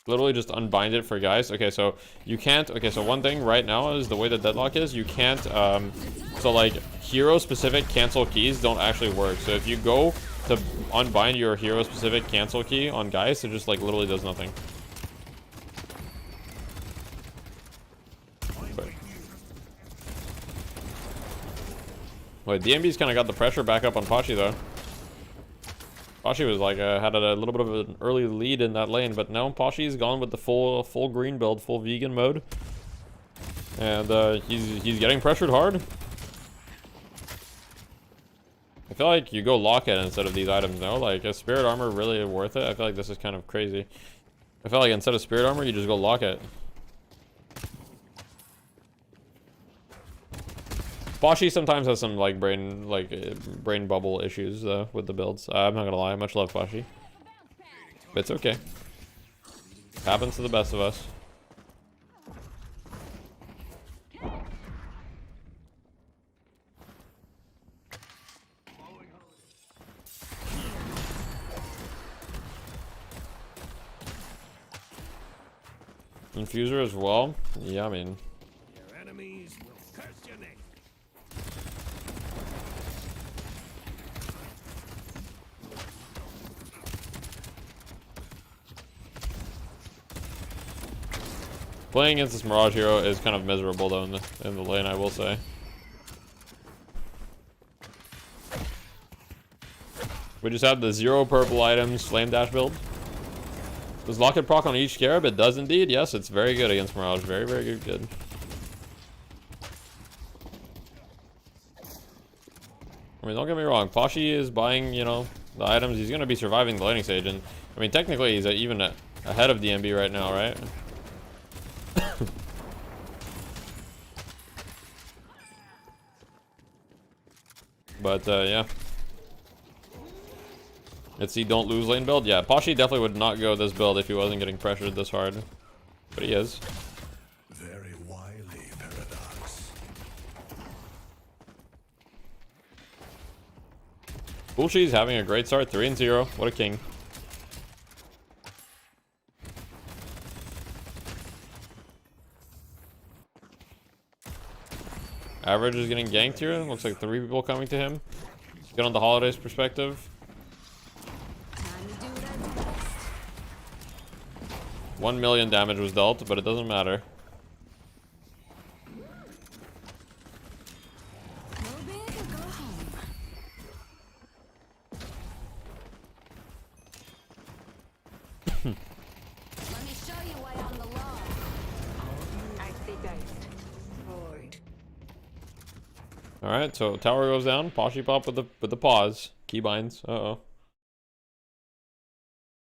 Literally just unbind it for guys. Okay, so you can't. Okay, so one thing right now is the way the deadlock is. You can't. So like hero specific cancel keys don't actually work. So if you go to unbind your hero specific cancel key on guys, it just like literally does nothing. But, wait, DMB's kind of got the pressure back up on Pachi though. Pashi was like had a little bit of an early lead in that lane, but now Pashi's gone with the full green build, full vegan mode, and he's getting pressured hard. I feel like you go Locket instead of these items now. Like, is Spirit Armor really worth it? I feel like this is kind of crazy. I feel like instead of Spirit Armor, you just go Locket. Pashi sometimes has some like brain bubble issues though with the builds. I'm not gonna lie, much love Pashi, but it's okay. Happens to the best of us. Infuser as well. Yeah, I mean. Your enemies will curse Playing against this Mirage hero is kind of miserable though in the lane, I will say. We just have the 0 purple items flame dash build. Does Locket proc on each scarab? It does indeed. Yes, it's very good against Mirage. Very, very good. I mean, don't get me wrong. Pashi is buying, you know, the items. He's going to be surviving the laning stage. And, I mean, technically, he's even ahead of DMB right now, right? But, yeah. Let's see, don't lose lane build. Yeah, Pashi definitely would not go this build if he wasn't getting pressured this hard. But he is. Very wily paradox. Bullshi's having a great start. 3-0. What a king. Average is getting ganked here. Looks like 3 people coming to him. Good on the holidays perspective. 1 million damage was dealt, but it doesn't matter. Let me show you why I'm the law. I see diced. Void. All right, so tower goes down. Pashi pop with the pause. Keybinds. Uh-oh.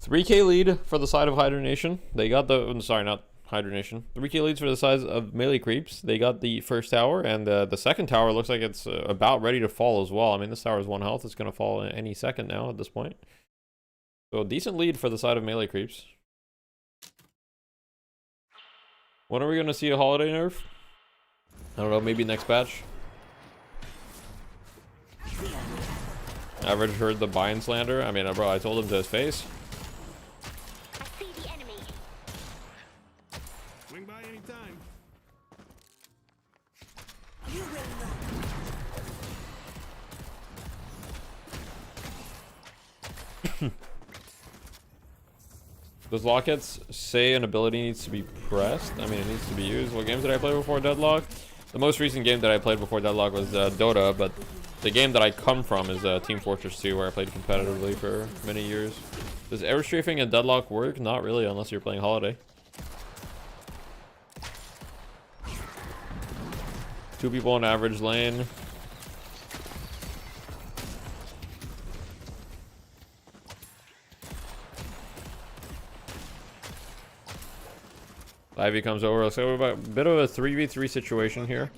3k lead for the side of Hydronation. They got the... sorry, not Hydronation. 3k leads for the size of melee creeps. They got the first tower, and the second tower looks like it's about ready to fall as well. I mean, this tower is 1 health. It's going to fall any second now at this point. So, decent lead for the side of melee creeps. When are we going to see a holiday nerf? I don't know, maybe next patch. Average heard the bind slander. I mean, bro, I told him to his face. Swing by anytime. Does Lockets say an ability needs to be pressed? I mean, it needs to be used. What games did I play before Deadlock? The most recent game that I played before Deadlock was Dota, but the game that I come from is Team Fortress 2, where I played competitively for many years. Does air strafing and Deadlock work? Not really, unless you're playing Holiday. 2 people in average lane. Ivy comes over. Let's go about a bit of a 3v3 situation here.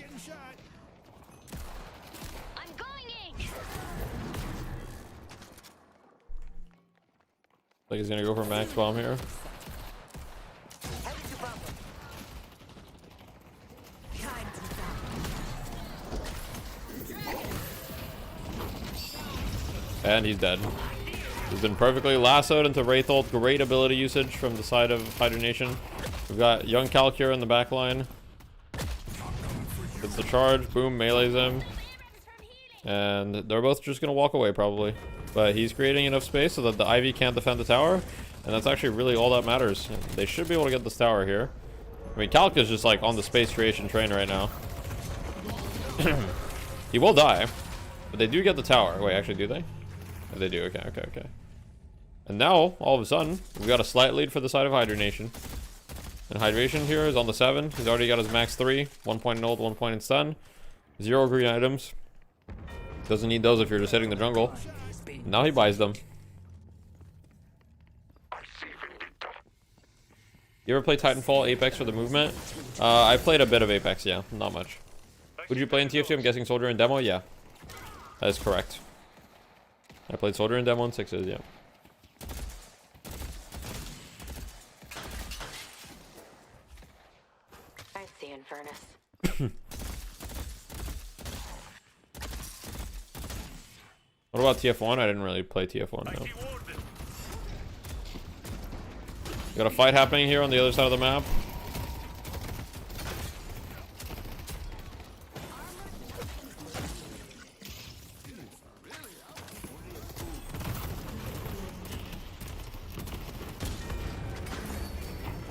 I'm going Like he's gonna go for max bomb here. And he's dead. He's been perfectly lassoed into Wraith ult. Great ability usage from the side of Hydronation. We've got young Calcure in the back line. Gets the charge. Boom, melees him. And they're both just going to walk away probably. But he's creating enough space so that the Ivy can't defend the tower. And that's actually really all that matters. They should be able to get this tower here. I mean, Calc is just like on the space creation train right now. He will die. But they do get the tower. Wait, actually, do they? Oh, they do. Okay. And now, all of a sudden, we've got a slight lead for the side of Hydronation. And Hydration here is on the 7. He's already got his max 3. 1 point in ult, 1 point in stun. 0 green items. Doesn't need those if you're just hitting the jungle. Now he buys them. You ever play Titanfall, Apex for the movement? I played a bit of Apex, yeah. Not much. Would you play in TF2? I'm guessing Soldier in demo? Yeah. That is correct. I played Soldier in demo in 6s, yeah. I see Infernus. What about TF1? I didn't really play TF1, no. Got a fight happening here on the other side of the map.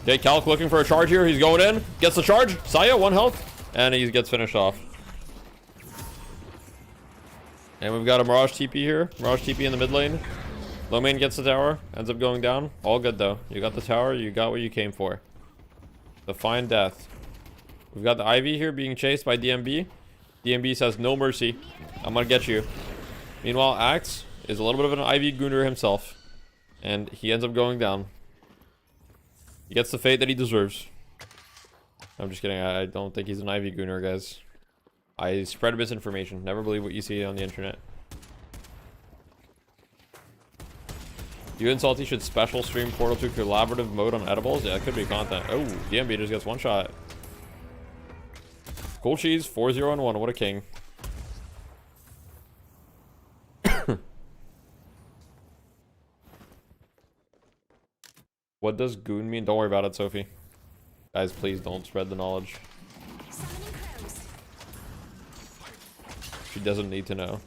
Okay, Calc looking for a charge here. He's going in. Gets the charge. Saya, 1 health. And he gets finished off. And we've got a Mirage TP here. Mirage TP in the mid lane. Low main gets the tower. Ends up going down. All good, though. You got the tower. You got what you came for. The fine death. We've got the Ivy here being chased by DMB. DMB says, no mercy. I'm going to get you. Meanwhile, Axe is a little bit of an Ivy Gooner himself. And he ends up going down. He gets the fate that he deserves. I'm just kidding. I don't think he's an Ivy Gooner, guys. I spread misinformation. Never believe what you see on the internet. You and Salty should special stream Portal 2 collaborative mode on edibles. Yeah, that could be content. Oh, DMB just gets 1 shot. Cool cheese, 4-0-1. What a king. What does goon mean? Don't worry about it, Sophie. Guys, please don't spread the knowledge. She doesn't need to know.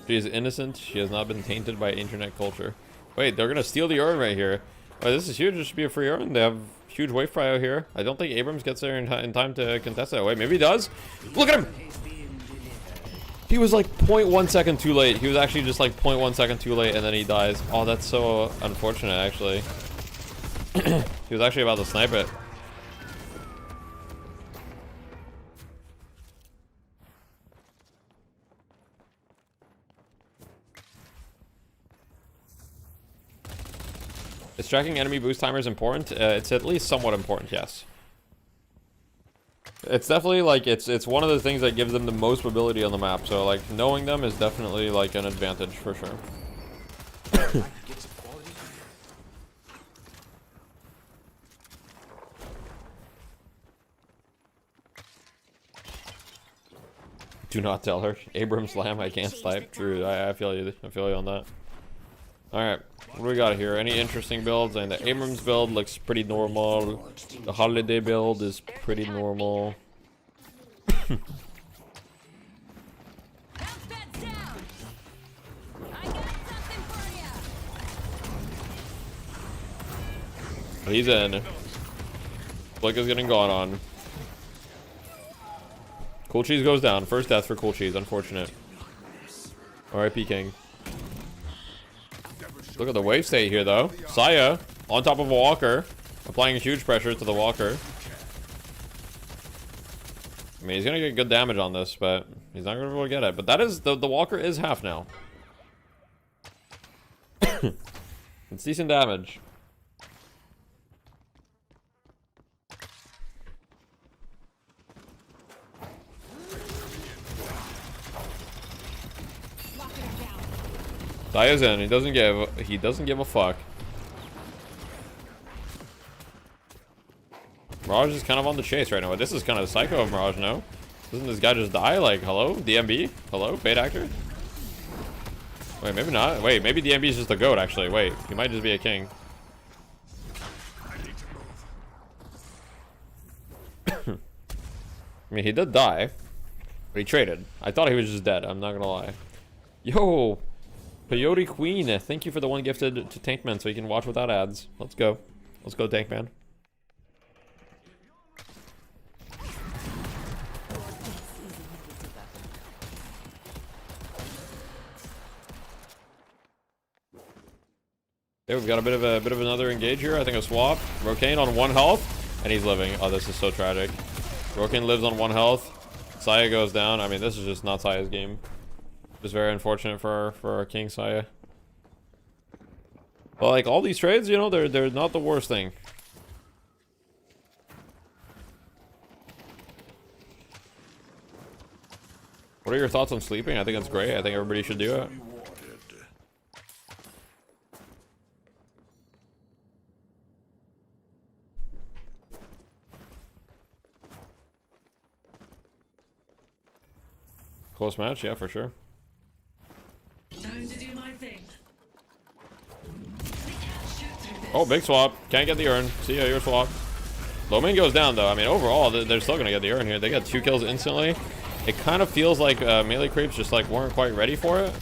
She is innocent. She has not been tainted by internet culture. Wait, they're gonna steal the urn right here. Oh, this is huge. This should be a free urn. They have huge wave prio here. I don't think Abrams gets there in time to contest that. Wait, maybe he does. Look at him. He was like 0.1 second too late. He was actually just like 0.1 second too late, and then he dies. Oh, that's so unfortunate, actually. He was actually about to snipe it. Is tracking enemy boost timers important? It's at least somewhat important, yes. It's definitely like it's one of the things that gives them the most mobility on the map. So like knowing them is definitely like an advantage for sure. Do not tell her. Abrams Lamb, I can't snipe. True, I feel you. I feel you on that. Alright, what do we got here? Any interesting builds? And the Abrams build looks pretty normal. The Holiday build is pretty normal. He's in. Blink is getting gone on. Cool Cheese goes down. First death for Cool Cheese. Unfortunate. R.I.P. King. Look at the wave state here, though. Saya on top of a walker, applying huge pressure to the walker. I mean, he's gonna get good damage on this, but he's not gonna be able to get it. But that is the walker is half now. It's decent damage. Saya's in. He doesn't give a fuck. Mirage is kind of on the chase right now. This is kind of psycho of Mirage, no? Doesn't this guy just die? Like, hello? DMB? Hello? Bait actor? Wait, maybe not. Wait, maybe DMB is just a goat, actually. Wait, he might just be a king. I mean, he did die. But he traded. I thought he was just dead. I'm not gonna lie. Yo! Peyote Queen, thank you for the 1 gifted to Tankman so you can watch without ads. Let's go. Let's go, Tankman. Okay, we've got a bit of another engage here. I think a swap. Rokane on 1 health, and he's living. Oh, this is so tragic. Rokane lives on 1 health. Saya goes down. I mean, this is just not Saya's game. Just very unfortunate for our King Saya. But like all these trades, you know, they're not the worst thing. What are your thoughts on sleeping? I think it's great. I think everybody should do it. Close match, yeah, for sure. Time to do my thing. Oh, big swap. Can't get the urn. See ya, your swap. Low main goes down, though. I mean, overall, they're still gonna get the urn here. They got 2 kills instantly. It kind of feels like melee creeps just like weren't quite ready for it.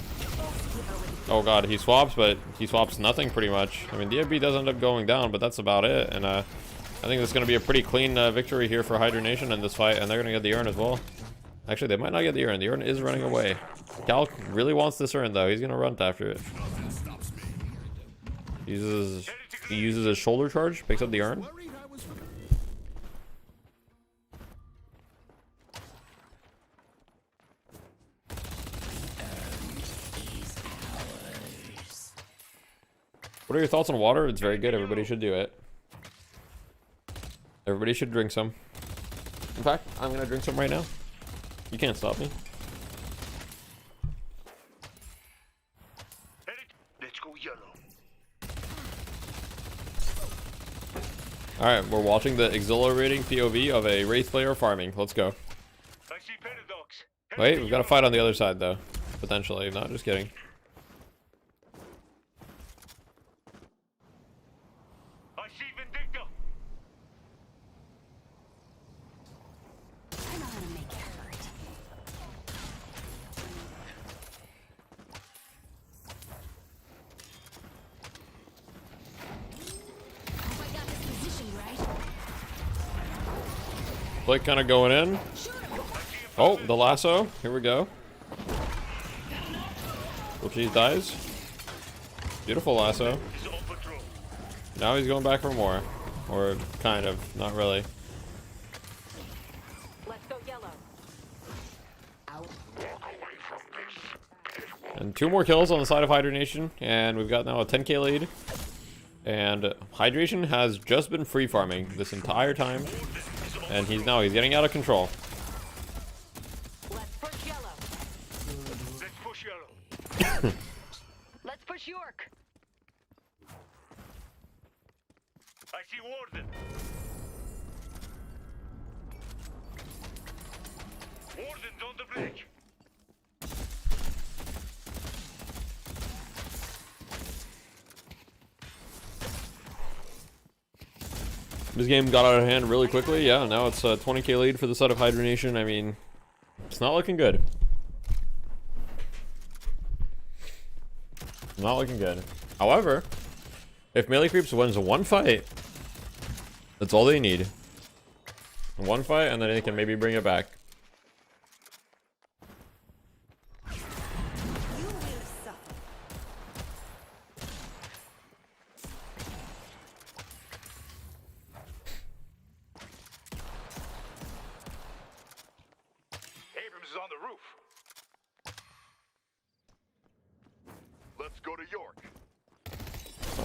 Oh god, he swaps, but he swaps nothing pretty much. I mean, DFB does end up going down, but that's about it. And I think it's going to be a pretty clean victory here for Hydra Nation in this fight, and they're going to get the urn as well. Actually, they might not get the urn. The urn is running away. Calc really wants this urn, though. He's going to run after it. He uses his shoulder charge, picks up the urn. What are your thoughts on water? It's very good. Everybody should do it. Everybody should drink some. In fact, I'm gonna drink some right now. You can't stop me. Let's go yellow. Alright, we're watching the exhilarating POV of a Wraith player farming. Let's go. Wait, we've got a fight on the other side, though. Potentially. Not just kidding. Blake kind of going in. Oh, the lasso. Here we go. Cheese dies. Beautiful lasso. Now he's going back for more. Or kind of. Not really. Let's go yellow. And 2 more kills on the side of Hydra Nation. And we've got now a 10k lead. And Hydration has just been free farming this entire time. And he's getting out of control. Let's push yellow. Let's push yellow. Let's push York. I see Warden. Warden's on the bridge. This game got out of hand really quickly. Yeah, now it's a 20k lead for the side of Hydra Nation. I mean, it's not looking good. Not looking good. However, if Melee Creeps wins one fight, that's all they need. One fight, and then they can maybe bring it back.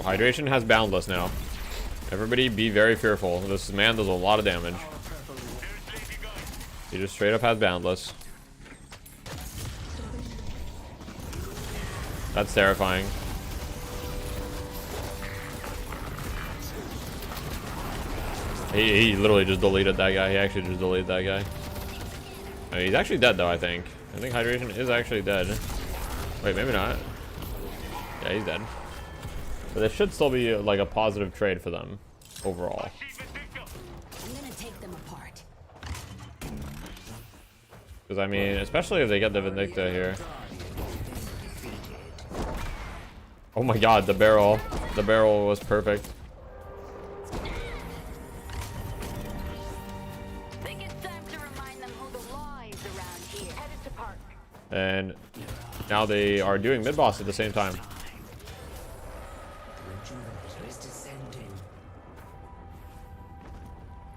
Hydration has Boundless now. Everybody be very fearful. This man does a lot of damage. He just straight up has Boundless. That's terrifying. He literally just deleted that guy. He actually just deleted that guy. I mean, he's actually dead though, I think. I think Hydration is actually dead. Wait, maybe not. Yeah, he's dead. But this should still be like a positive trade for them overall. I'm gonna take them apart. Because I mean, especially if they get the Vindicta here. Oh my god, the barrel. The barrel was perfect. And now they are doing mid boss at the same time.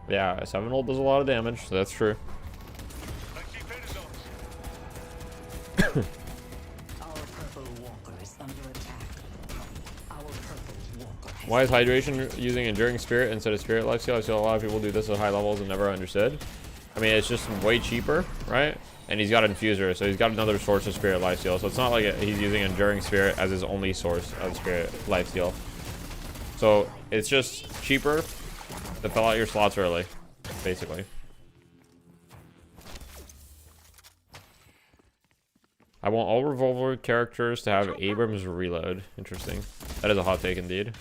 Yeah, a 7-ult does a lot of damage, so that's true. Why is Hydration using Enduring Spirit instead of Spirit Lifesteal? I see a lot of people do this at high levels and never understood. I mean, it's just way cheaper, right? And he's got Infuser, so he's got another source of Spirit Lifesteal. So it's not like he's using Enduring Spirit as his only source of Spirit Lifesteal. So it's just cheaper to fill out your slots early, basically. I want all Revolver characters to have Abrams reload. Interesting. That is a hot take indeed.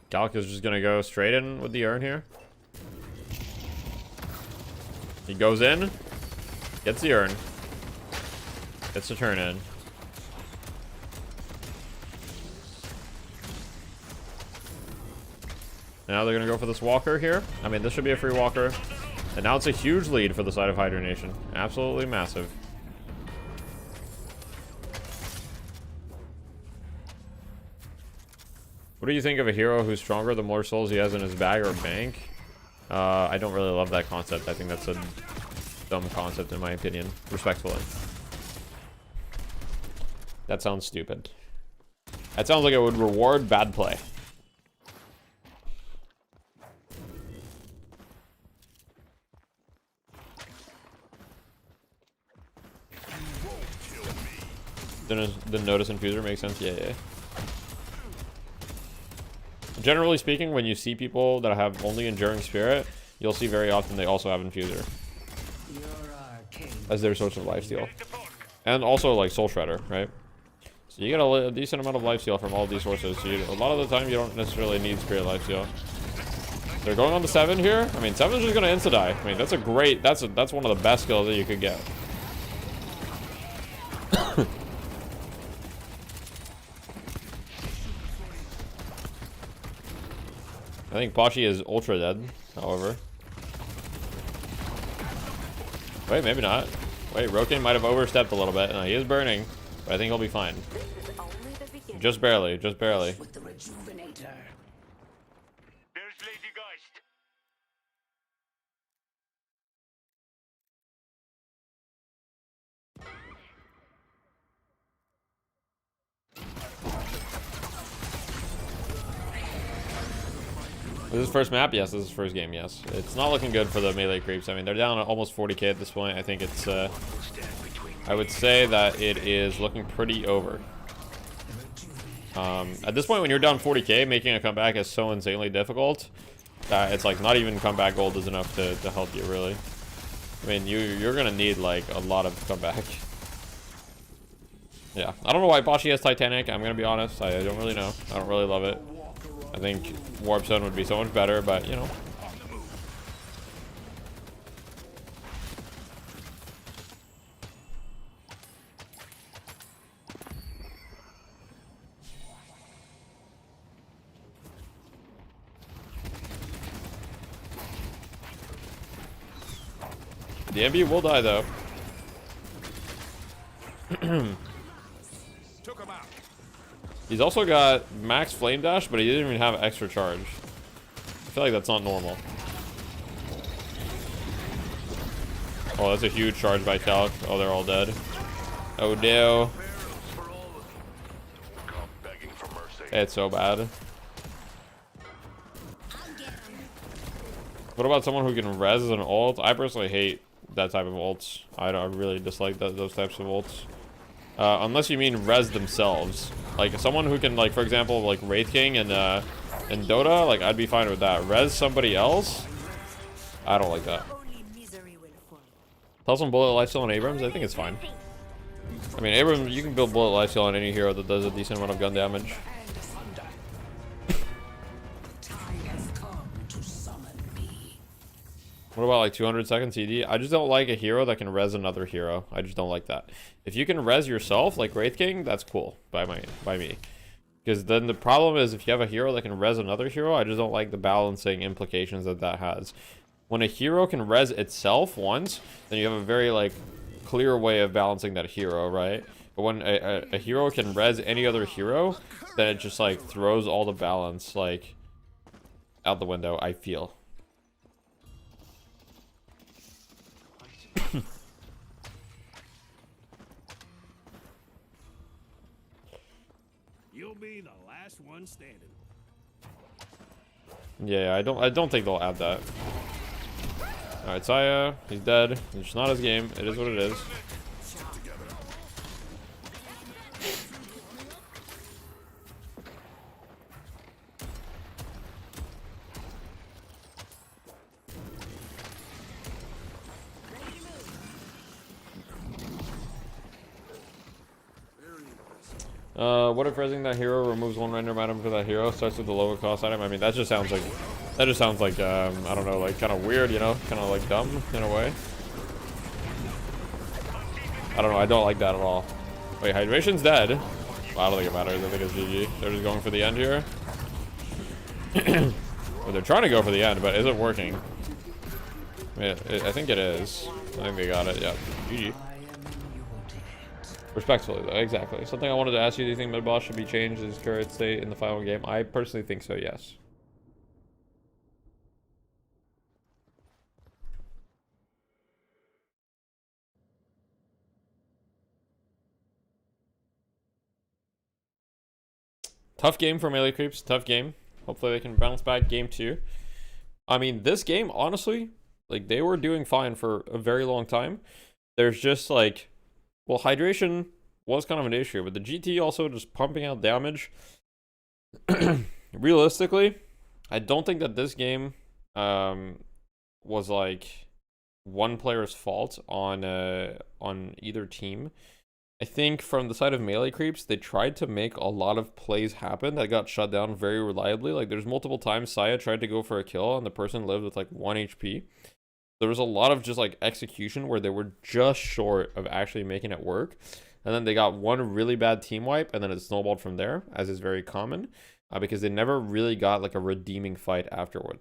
Galk is just gonna go straight in with the urn here. He goes in, gets the urn, gets the turn in. Now they're gonna go for this walker here. I mean, this should be a free walker. And now it's a huge lead for the side of Hydronation. Absolutely massive. What do you think of a hero who's stronger the more souls he has in his bag or bank? I don't really love that concept. I think that's a dumb concept in my opinion, respectfully. That sounds stupid. That sounds like it would reward bad play. Didn't notice Infuser makes sense. Yeah. Generally speaking, when you see people that have only Enduring Spirit, you'll see very often they also have Infuser as their source of lifesteal. And also like Soul Shredder, right? So you get a decent amount of lifesteal from all of these sources. So a lot of the time you don't necessarily need Spirit lifesteal. They're going on the 7 here. I mean, 7's just gonna insta-die. I mean, that's a great, that's one of the best skills that you could get. I think Pashi is ultra dead, however. Wait, maybe not. Wait, Roken might have overstepped a little bit. No, he is burning, but I think he'll be fine. Just barely, just barely. With the rejuvenator. There's Lady Geist. This is first map? Yes, this is first game, yes. It's not looking good for the melee creeps. I mean, they're down almost 40k at this point. I think it's, I would say that it is looking pretty over. At this point, when you're down 40k, making a comeback is so insanely difficult that it's like not even comeback gold is enough to help you, really. I mean, you're gonna need like a lot of comeback. Yeah, I don't know why Pashi has Titanic. I'm gonna be honest. I don't really know. I don't really love it. I think Warp Zone would be so much better, but you know. The MB will die though. He's also got max flame dash, but he didn't even have extra charge. I feel like that's not normal. Oh, that's a huge charge by Calc. Oh, they're all dead. Oh no. It's so bad. What about someone who can res an ult? I personally hate that type of ults. I really dislike those types of ults. Unless you mean res themselves. Like someone who can, like, for example, like Wraith King and Dota, like I'd be fine with that. Res somebody else? I don't like that. Tell some bullet lifesteal on Abrams? I think it's fine. I mean, Abrams, you can build bullet lifesteal on any hero that does a decent amount of gun damage. What about like 200 second CD? I just don't like a hero that can res another hero. I just don't like that. If you can res yourself, like Wraith King, that's cool by me. Because then the problem is if you have a hero that can res another hero, I just don't like the balancing implications that has. When a hero can res itself once, then you have a very like clear way of balancing that hero, right? But when a hero can res any other hero, then it just like throws all the balance like out the window, I feel. You'll be the last one standing. Yeah, I don't think they'll add that. Alright, Saya, he's dead. It's not his game. It is what it is. What if raising that hero removes one random item for that hero, starts with the lower cost item? I mean, that just sounds like I don't know, like kind of weird, you know, kind of like dumb in a way. I don't know, I don't like that at all. Wait, Hydration's dead. Well, I don't think it matters. I think it's GG. They're just going for the end here. Well, they're trying to go for the end, but is it working? I think it is. I think they got it. Yeah. GG. Respectfully, though. Exactly. Something I wanted to ask you. Do you think mid boss should be changed as current state in the final game? I personally think so, yes. Tough game for melee creeps. Tough game. Hopefully they can bounce back game 2. I mean, this game, honestly, like, they were doing fine for a very long time. There's just, like, well, hydration was kind of an issue, but the GT also just pumping out damage. Realistically, I don't think that this game was, like, one player's fault on either team. I think from the side of melee creeps, they tried to make a lot of plays happen that got shut down very reliably. Like, there's multiple times Saya tried to go for a kill and the person lived with like 1 HP. There was a lot of just like execution where they were just short of actually making it work. And then they got one really bad team wipe and then it snowballed from there, as is very common, because they never really got like a redeeming fight afterward.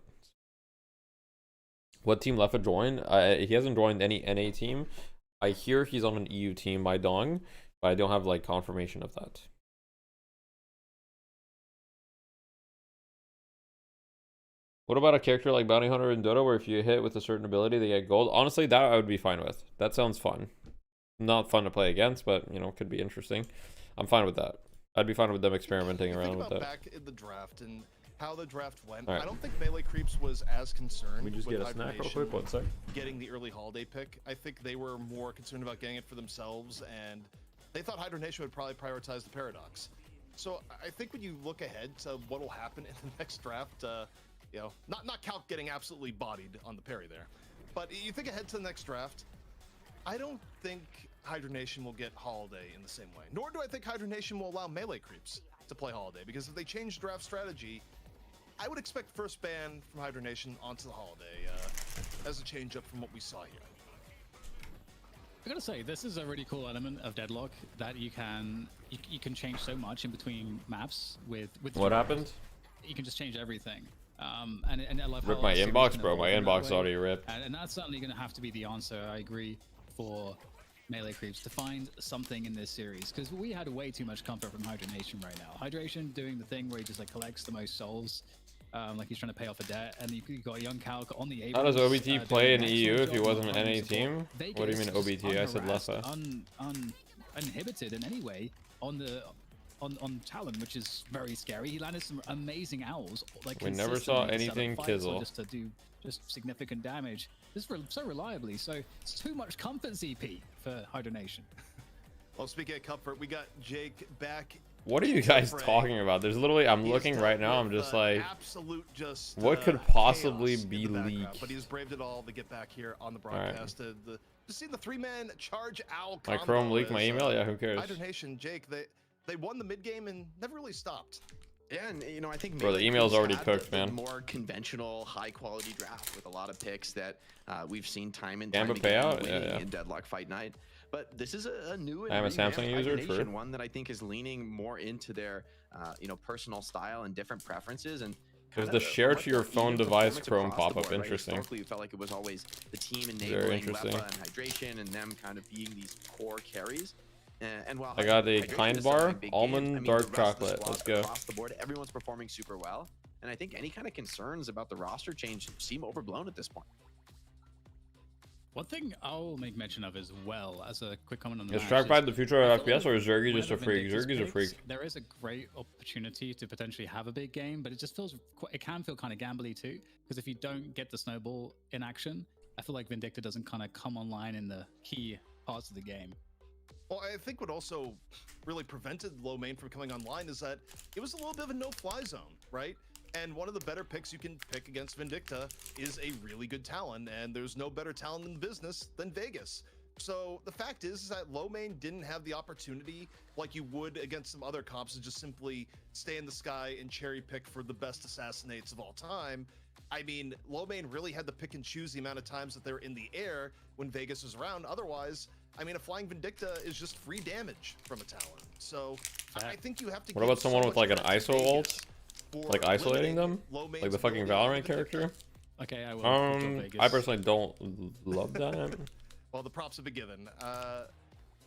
What team Leffa joined? He hasn't joined any NA team. I hear he's on an EU team by Dong, but I don't have like confirmation of that. What about a character like Bounty Hunter in Dota, where if you hit with a certain ability, they get gold? Honestly, that I would be fine with. That sounds fun. Not fun to play against, but you know, could be interesting. I'm fine with that. I'd be fine with them experimenting around with that. Back in the draft and how the draft went, right. I don't think melee creeps was as concerned. We just with get a snack real quick. 1 sec. Getting the early holiday pick. I think they were more concerned about getting it for themselves, and they thought Hydronation would probably prioritize the Paradox. So I think when you look ahead to what will happen in the next draft, you know, not Calc getting absolutely bodied on the parry there, but you think ahead to the next draft, I don't think Hydronation will get Holiday in the same way. Nor do I think Hydronation will allow melee creeps to play Holiday, because if they change draft strategy, I would expect first ban from Hydronation onto the Holiday as a change up from what we saw here. I gotta say, this is a really cool element of Deadlock that you can change so much in between maps with what happened? You can just change everything. And I love rip my inbox, bro. My inbox is already ripped. And that's certainly gonna have to be the answer. I agree, for melee creeps to find something in this series, because we had way too much comfort from Hydronation right now. Hydration doing the thing where he just like collects the most souls, like he's trying to pay off a debt, and you got young Calc on the How does OBT play in EU if he wasn't an NA team? What do you mean OBT? I said Leffa. Uninhibited in any way on Talon, which is very scary. He landed some amazing owls. Like, we never saw anything Kizzle. Just to do significant damage. So reliably. So it's too much comfort ZP for Hydronation. Well, speaking of comfort, we got Jake back. What are you guys talking about? There's literally, I'm looking right now, I'm just like, what could possibly be leaked? But he's braved it all to get back here on the broadcast. Right. Just seeing the 3-man charge owl combo. My Chrome leaked my email? Yeah, who cares? Hydronation, Jake, they won the mid game and never really stopped. Yeah, and you know, I think bro, the email's already cooked, man. More conventional, high-quality draft with a lot of picks that we've seen time and time again in Deadlock Fight Night. But this is a new and I'm a Samsung user, true. One that I think is leaning more into their you know, personal style and different preferences. And there's the share to your phone device Chrome pop-up. Interesting. Historically, felt like it was always the team enabling Leffa and Hydration, and them kind of being these core carries. And while I got a kind bar, almond dark chocolate. Let's go. Across the board, everyone's performing super well, and I think any kind of concerns about the roster change seem overblown at this point. One thing I'll make mention of as well, as a quick comment on the is Trackpad the future of FPS, or is Zergy just a freak? Zergy's a freak. There is a great opportunity to potentially have a big game, but it just feels, it can feel kind of gambly too, because if you don't get the snowball in action, I feel like Vindicta doesn't kind of come online in the key parts of the game. Well, I think what also really prevented low main from coming online is that it was a little bit of a no-fly zone, right? And one of the better picks you can pick against Vindicta is a really good Talon, and there's no better Talon in the business than Vegas. So the fact is that low main didn't have the opportunity like you would against some other comps to just simply stay in the sky and cherry pick for the best assassinates of all time. I mean, low main really had to pick and choose the amount of times that they're in the air when Vegas was around. Otherwise, I mean, a Flying Vindicta is just free damage from a tower. So I think you have to. What about someone with like an ISO ult, like isolating them, like the fucking Valorant character? Okay, I will. I personally don't love that. Well, the props have been given.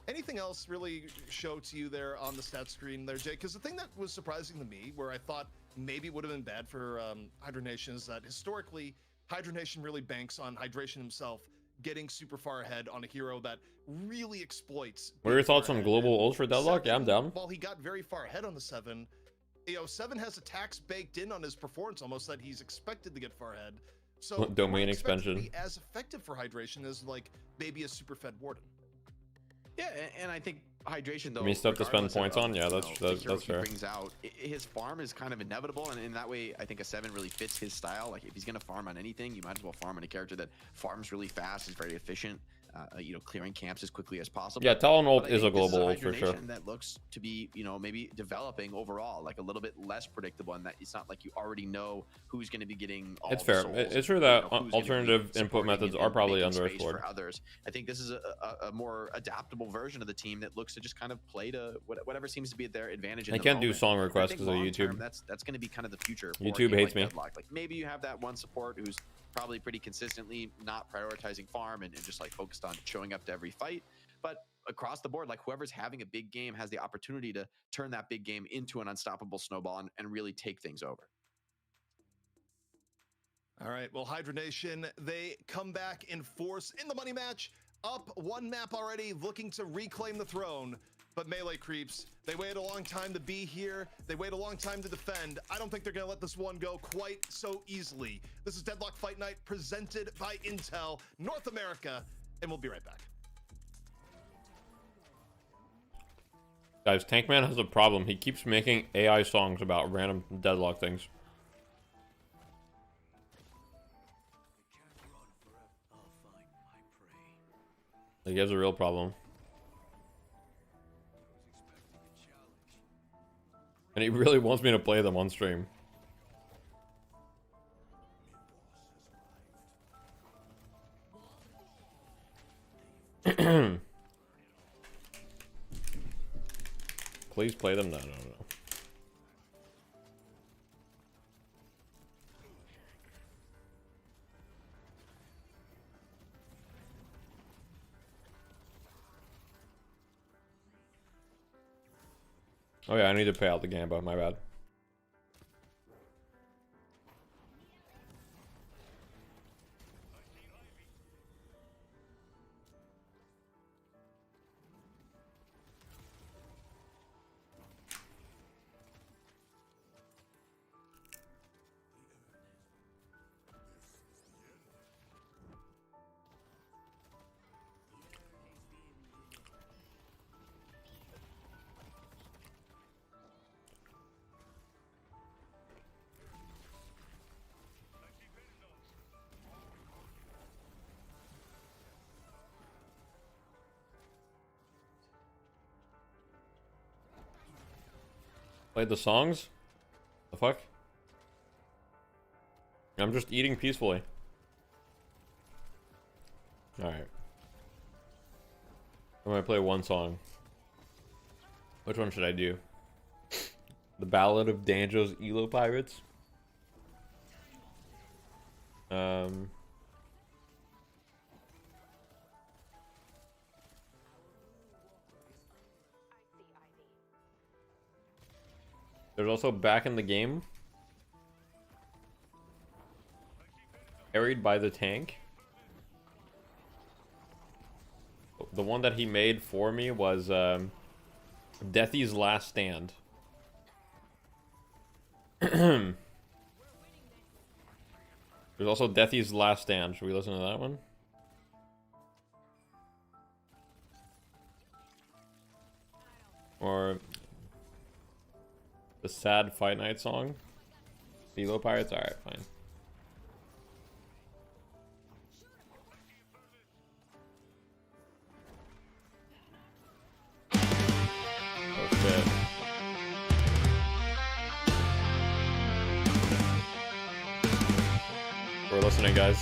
Anything else really show to you there on the stat screen there, Jay? Because the thing that was surprising to me, where I thought maybe would have been bad for Hydra Nation, is that historically, Hydra Nation really banks on Hydration himself getting super far ahead on a hero that really exploits. What are your thoughts on global ult for Deadlock? Yeah, I'm down. While he got very far ahead on the 7, you know, 7 has attacks baked in on his performance almost that he's expected to get far ahead. So domain expansion to be as effective for Hydration as like maybe a super fed Warden. Yeah, and I think Hydration though. I mean, stuff to spend points on. Yeah, that's fair. Brings out his farm is kind of inevitable, and in that way, I think a 7 really fits his style. Like if he's gonna farm on anything, you might as well farm on a character that farms really fast, is very efficient. You know, clearing camps as quickly as possible. Yeah, Talon ult is a global ult for sure. That looks to be, you know, maybe developing overall, like a little bit less predictable, and that it's not like you already know who's going to be getting. All it's fair. It's true that alternative input methods are probably underexplored. For others, I think this is a more adaptable version of the team that looks to just kind of play to whatever seems to be at their advantage. I can't do song requests because of YouTube. That's going to be kind of the future. YouTube hates me. Like maybe you have that one support who's probably pretty consistently not prioritizing farm and just like focused on showing up to every fight, but across the board, like whoever's having a big game has the opportunity to turn that big game into an unstoppable snowball and really take things over. All right, well, Hydra Nation, they come back in force in the money match, up 1 map already, looking to reclaim the throne. But Melee Creeps, they wait a long time to be here. They wait a long time to defend. I don't think they're going to let this one go quite so easily. This is Deadlock Fight Night presented by Intel North America, and we'll be right back. Guys, Tankman has a problem. He keeps making AI songs about random Deadlock things. Like, he has a real problem. And he really wants me to play them on stream. Please play them. No. Oh yeah, I need to pay out the Gamba, my bad. Played the songs? The fuck? I'm just eating peacefully. Alright. I'm gonna play one song. Which one should I do? The Ballad of Danjo's Elo Pirates? There's also Back in the Game. Carried by the Tank. The one that he made for me was Deathy's Last Stand. There's also Deathy's Last Stand. Should we listen to that one? Or the Sad Fight Night song? Elo Pirates? Alright, fine. listening, guys.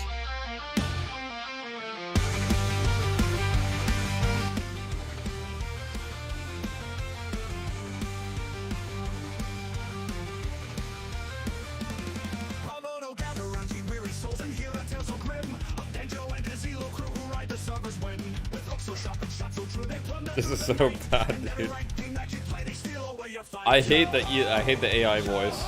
This is so bad, dude. I hate the AI voice.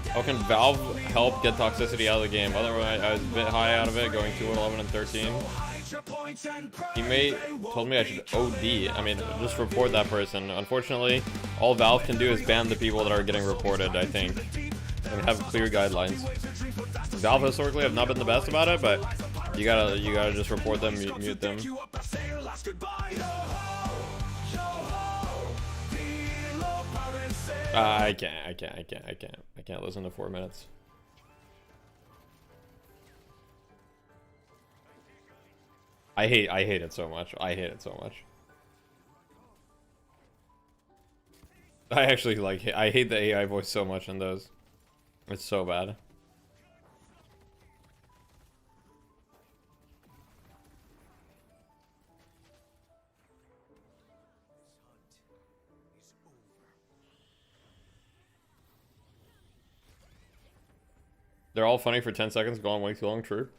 How can Valve help get toxicity out of the game? Otherwise, I was a bit high out of it, going 2-11 and 13. Teammate told me I should OD. I mean, just report that person. Unfortunately, all Valve can do is ban the people that are getting reported, I think. And have clear guidelines. Valve historically have not been the best about it, but you gotta just report them, mute them. I can't listen to 4 minutes. I hate it so much. I hate it so much. I actually I hate the AI voice so much in those. It's so bad. They're all funny for 10 seconds, go on way too long, true.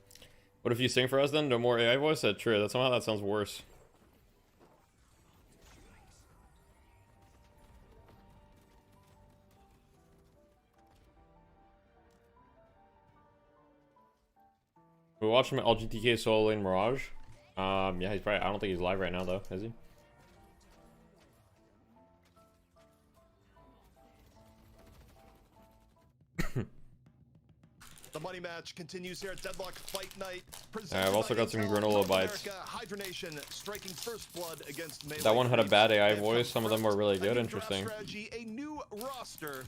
What if you sing for us then? No more AI voice? That's true. That's somehow that sounds worse. We watched him at LGTK solo lane Mirage. Yeah, he's probably, I don't think he's live right now though, is he? The money match continues here at Deadlock Fight Night. I've also got some granola bites. Hydronation striking first blood against Melee. That one had a bad AI voice. Some of them were really good. Interesting. A new roster.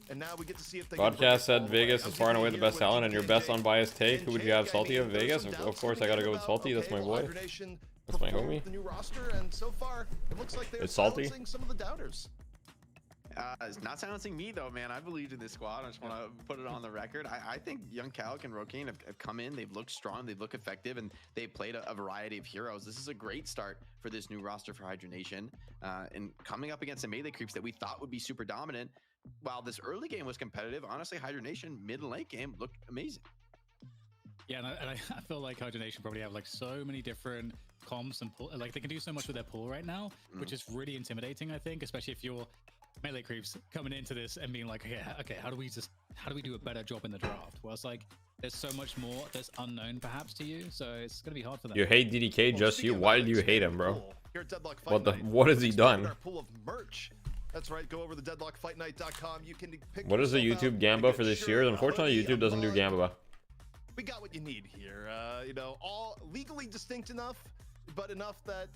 And now we get to see if they Podcast said Vegas is far and away the best talent, and your best unbiased take. Who would you have, Salty of Vegas? Of course, I gotta go with Salty. That's my boy. That's my homie. The new roster, and so far, it looks like they're it's Salty. silencing some of the doubters. It's not silencing me though, man. I believed in this squad. I just want to put it on the record. I think Young Calic and Rokane have come in. They've looked strong. They've looked effective, and they've played a variety of heroes. This is a great start for this new roster for Hydronation. And coming up against the melee creeps that we thought would be super dominant, while this early game was competitive, honestly, Hydronation mid and late game looked amazing. Yeah, and I feel like Hydronation probably have like so many different comps and pull, like they can do so much with their pull right now, which is really intimidating, I think, especially if you're melee creeps coming into this and being like, okay, how do we do a better job in the draft? Well, it's like there's so much more that's unknown perhaps to you, so it's gonna be hard for them. You hate DDK, just you. Why do you hate him, bro? What has he done? That's right. Go over to deadlockfightnight.com. You can pick. What is the YouTube Gamba for this year? Unfortunately, YouTube doesn't do Gamba. We got what you need here. You know, all legally distinct enough, but enough that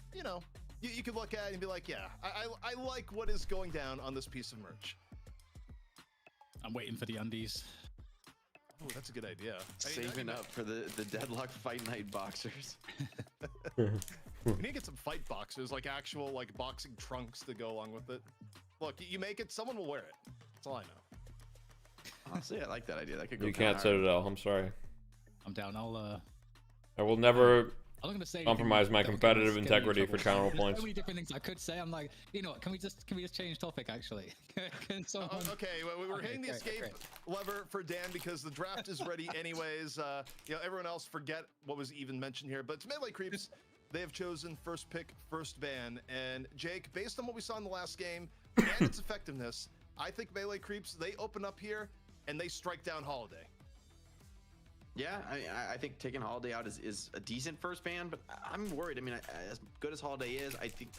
you can look at it and be like, yeah, I like what is going down on this piece of merch. I'm waiting for the undies. Oh, that's a good idea. Saving up for the Deadlock Fight Night boxers. We need to get some fight boxers, like actual boxing trunks to go along with it. Look, you make it, someone will wear it. That's all I know. Honestly, I like that idea. That could go. You can't Citadel. I'm sorry. I'm down. I will never I'm not gonna say compromise my competitive integrity for channel There's points. so many different things I could say. I'm like, you know what? Can we just change topic actually? Can someone... Okay, we're hitting the escape lever for Dan because the draft is ready anyways. Everyone else forget what was even mentioned here, but it's Melee Creeps. They have chosen first pick, first ban. And Jake, based on what we saw in the last game and its effectiveness, I think Melee Creeps, they open up here and they strike down Holiday. Yeah, I think taking Holiday out is a decent first ban, but I'm worried. I mean, as good as Holiday is, I think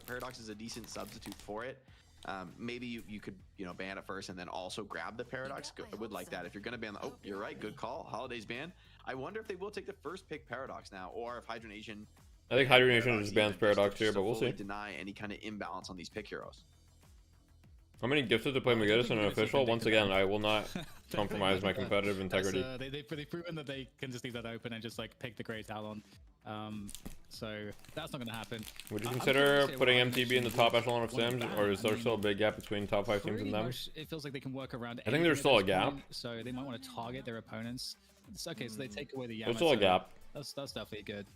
Paradox is a decent substitute for it. Maybe you could ban it first and then also grab the Paradox. I would like that. If you're going to ban the, you're right, good call. Holiday's ban. I wonder if they will take the first pick Paradox now, or if Hydronation. I think Hydronation just bans Paradox here, but we'll see. Deny any kind of imbalance on these pick heroes. How many gifted to play Megatus in an official? Once again, I will not compromise my competitive integrity. They've proven that they can just leave that open and just like pick the Grey Talon. So that's not going to happen. Would you consider putting MTB in the top echelon of Sims, or is there still a big gap between top 5 teams and them? It feels like they can work around. I think there's still a gap. So they might want to target their opponents. It's okay, so they take away the Yamato. There's still a gap. That's definitely good.